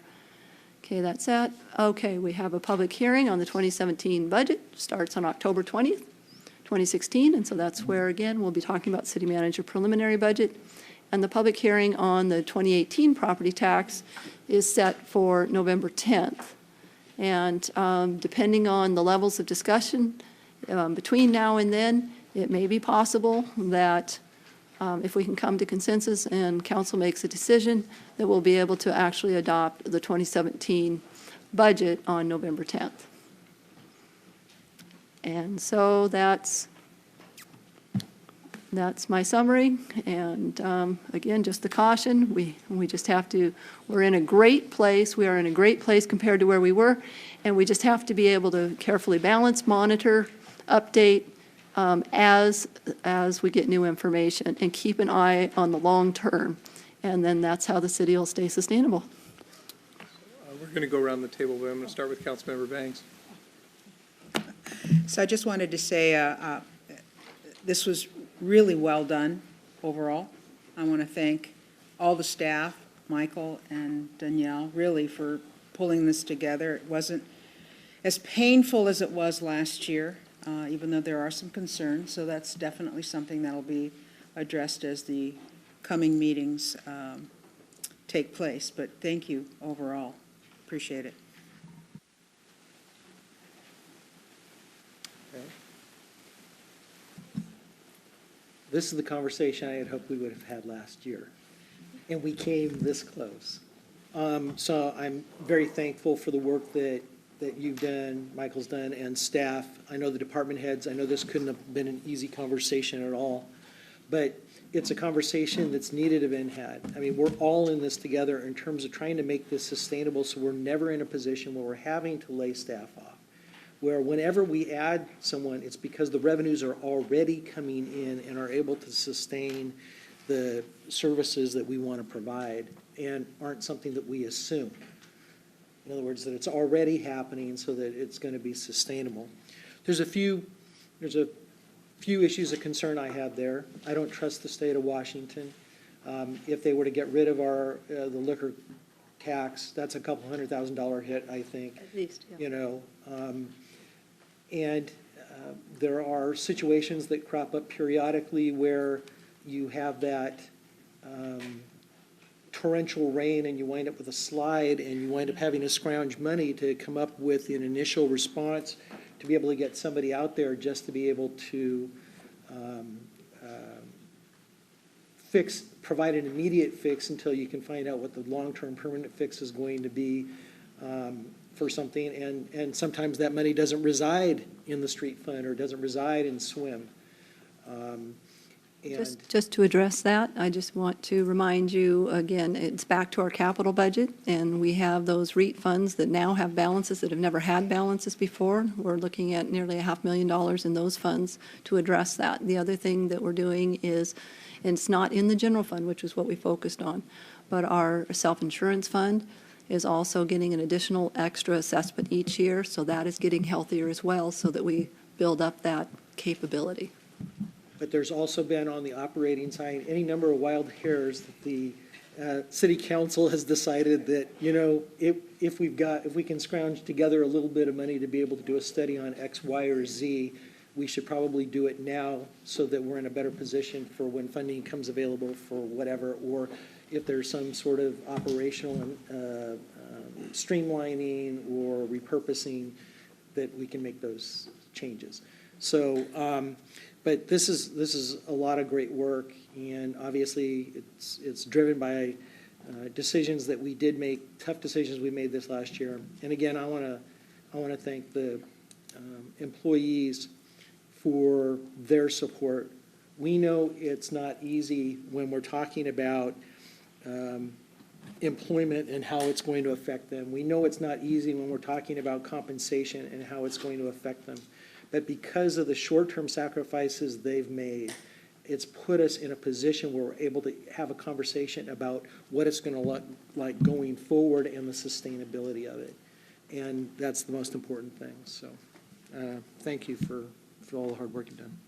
Okay, that's that. Okay, we have a public hearing on the 2017 budget, starts on October 20th, 2016, and so that's where, again, we'll be talking about city manager preliminary budget. And the public hearing on the 2018 property tax is set for November 10th. And depending on the levels of discussion between now and then, it may be possible that if we can come to consensus and council makes a decision, that we'll be able to actually adopt the 2017 budget on November 10th. And so that's my summary. And again, just the caution, we just have to, we're in a great place. We are in a great place compared to where we were. And we just have to be able to carefully balance, monitor, update, as we get new information and keep an eye on the long term. And then that's how the city will stay sustainable. We're going to go around the table, but I'm going to start with Councilmember Banks. So I just wanted to say this was really well done overall. I want to thank all the staff, Michael and Dunyele, really for pulling this together. It wasn't as painful as it was last year, even though there are some concerns. So that's definitely something that will be addressed as the coming meetings take place. But thank you overall. Appreciate it. This is the conversation I had hoped we would have had last year, and we came this close. So I'm very thankful for the work that you've done, Michael's done, and staff. I know the department heads. I know this couldn't have been an easy conversation at all, but it's a conversation that's needed to have been had. I mean, we're all in this together in terms of trying to make this sustainable so we're never in a position where we're having to lay staff off. Where whenever we add someone, it's because the revenues are already coming in and are able to sustain the services that we want to provide and aren't something that we assume. In other words, that it's already happening so that it's going to be sustainable. There's a few issues of concern I have there. I don't trust the state of Washington. If they were to get rid of the liquor tax, that's a couple $100,000 hit, I think. At least, yeah. You know, and there are situations that crop up periodically where you have that torrential rain and you wind up with a slide and you wind up having to scrounge money to come up with an initial response to be able to get somebody out there just to be able to provide an immediate fix until you can find out what the long-term permanent fix is going to be for something. And sometimes that money doesn't reside in the street fund or doesn't reside in SWIM. Just to address that, I just want to remind you, again, it's back to our capital budget, and we have those REIT funds that now have balances that have never had balances before. We're looking at nearly $500,000 in those funds to address that. The other thing that we're doing is, and it's not in the general fund, which is what we focused on, but our self-insurance fund is also getting an additional extra assessment each year, so that is getting healthier as well, so that we build up that capability. But there's also been on the operating side, any number of wild hairs that the city council has decided that, you know, if we can scrounge together a little bit of money to be able to do a study on X, Y, or Z, we should probably do it now so that we're in a better position for when funding comes available for whatever, or if there's some sort of operational streamlining or repurposing, that we can make those changes. So, but this is a lot of great work, and obviously it's driven by decisions that we did make, tough decisions we made this last year. And again, I want to thank the employees for their support. We know it's not easy when we're talking about employment and how it's going to affect them. We know it's not easy when we're talking about compensation and how it's going to affect them. But because of the short-term sacrifices they've made, it's put us in a position where we're able to have a conversation about what it's going to look like going forward and the sustainability of it. And that's the most important thing. So thank you for all the hard work you've done.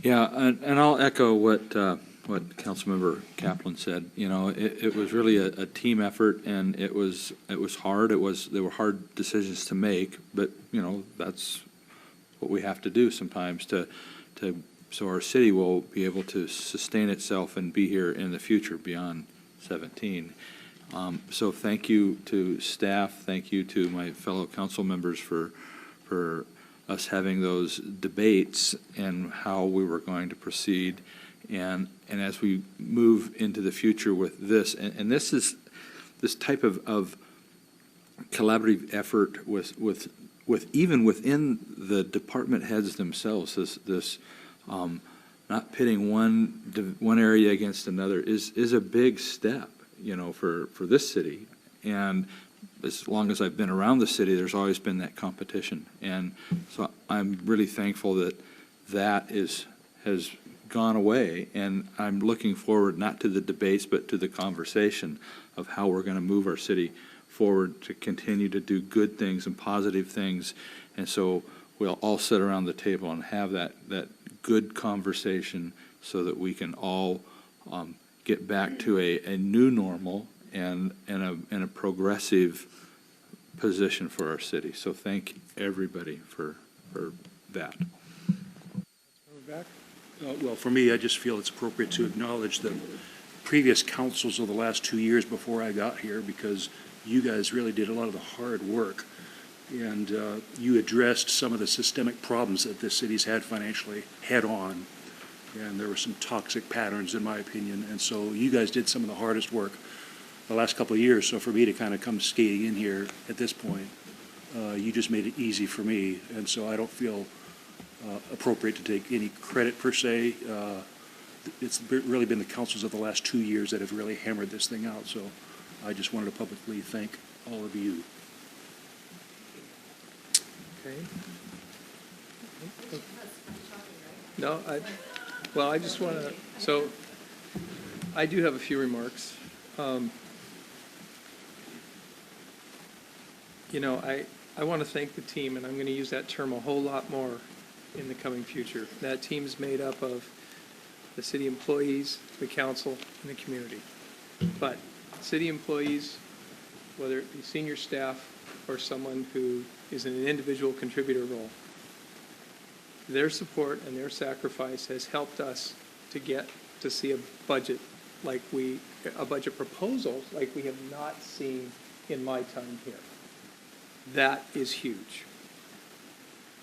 Yeah, and I'll echo what Councilmember Kaplan said. You know, it was really a team effort, and it was hard. There were hard decisions to make, but you know, that's what we have to do sometimes so our city will be able to sustain itself and be here in the future beyond 17. So thank you to staff. Thank you to my fellow council members for us having those debates and how we were going to proceed. And as we move into the future with this, and this is this type of collaborative effort with even within the department heads themselves, this not pitting one area against another is a big step, you know, for this city. And as long as I've been around the city, there's always been that competition. And so I'm really thankful that has gone away, and I'm looking forward not to the debates but to the conversation of how we're going to move our city forward to continue to do good things and positive things. And so we'll all sit around the table and have that good conversation so that we can all get back to a new normal and a progressive position for our city. So thank everybody for that. Back? Well, for me, I just feel it's appropriate to acknowledge the previous councils of the last 2 years before I got here, because you guys really did a lot of the hard work, and you addressed some of the systemic problems that this city's had financially head on, and there were some toxic patterns, in my opinion, and so you guys did some of the hardest work the last couple of years. So for me to kind of come skating in here at this point, you just made it easy for me, and so I don't feel appropriate to take any credit per se. It's really been the councils of the last 2 years that have really hammered this thing out, so I just wanted to publicly thank all of you. Okay. No, I just want to, so I do have a few remarks. You know, I want to thank the team, and I'm going to use that term a whole lot more in the coming future. That team is made up of the city employees, the council, and the community. But city employees, whether it be senior staff or someone who is in an individual contributor role. Their support and their sacrifice has helped us to get to see a budget a budget proposal like we have not seen in my time here. That is huge.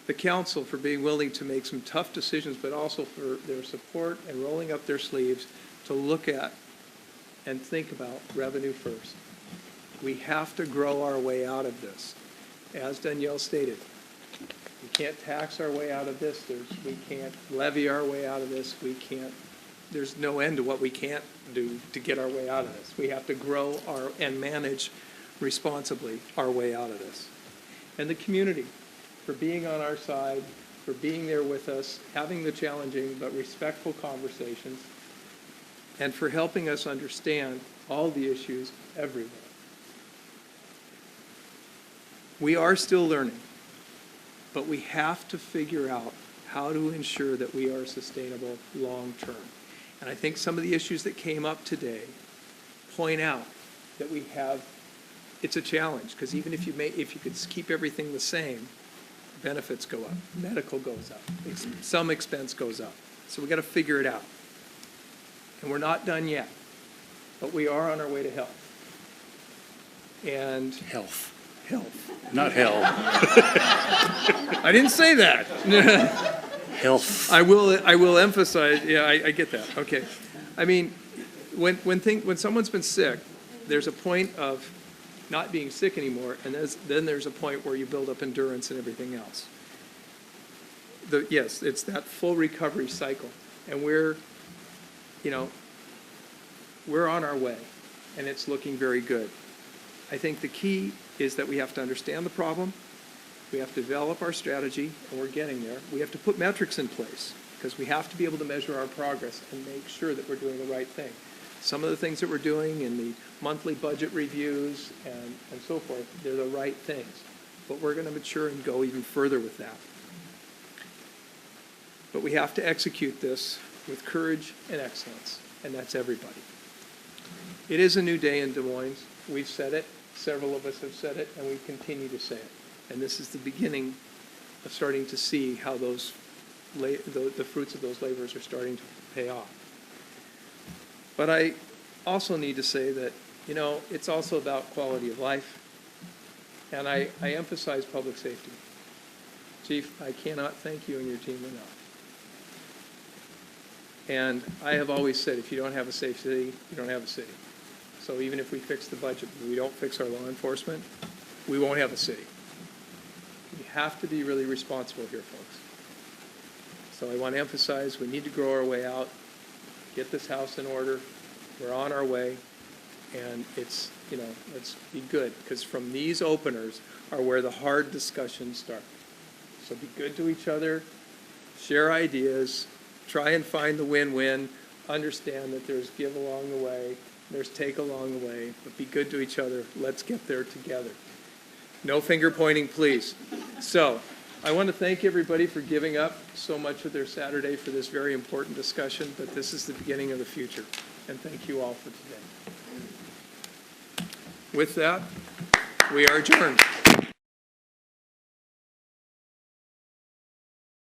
The council for being willing to make some tough decisions, but also for their support and rolling up their sleeves to look at and think about revenue first. We have to grow our way out of this. As Dunyele stated, we can't tax our way out of this. We can't levy our way out of this. There's no end to what we can't do to get our way out of this. We have to grow and manage responsibly our way out of this. And the community for being on our side, for being there with us, having the challenging but respectful conversations, and for helping us understand all the issues everywhere. We are still learning, but we have to figure out how to ensure that we are sustainable long-term. And I think some of the issues that came up today point out that it's a challenge, because even if you could keep everything the same, benefits go up, medical goes up, some expense goes up. So we've got to figure it out. And we're not done yet, but we are on our way to health. And Health, health. not hell. I didn't say that. Health. I will emphasize, yeah, I get that, okay. I mean, when someone's been sick, there's a point of not being sick anymore, and then there's a point where you build up endurance and everything else. Yes, it's that full recovery cycle, and we're on our way, and it's looking very good. I think the key is that we have to understand the problem, we have to develop our strategy, and we're getting there. We have to put metrics in place, because we have to be able to measure our progress and make sure that we're doing the right thing. Some of the things that we're doing in the monthly budget reviews and so forth, they're the right things. But we're going to mature and go even further with that. But we have to execute this with courage and excellence, and that's everybody. It is a new day in Des Moines. We've said it. Several of us have said it, and we continue to say it. And this is the beginning of starting to see how the fruits of those labors are starting to pay off. But I also need to say that, it's also about quality of life, and I emphasize public safety. Chief, I cannot thank you and your team enough. And I have always said, if you don't have a safe city, you don't have a city. So even if we fix the budget, but we don't fix our law enforcement, we won't have a city. We have to be really responsible here, folks. So I want to emphasize, we need to grow our way out, get this house in order. We're on our way, and let's be good, because from these openers are where the hard discussions start. So be good to each other, share ideas, try and find the win-win, understand that there's give along the way, there's take along the way, but be good to each other. Let's get there together. No finger pointing, please. So I want to thank everybody for giving up so much of their Saturday for this very important discussion, but this is the beginning of the future. And thank you all for today. With that, we are adjourned.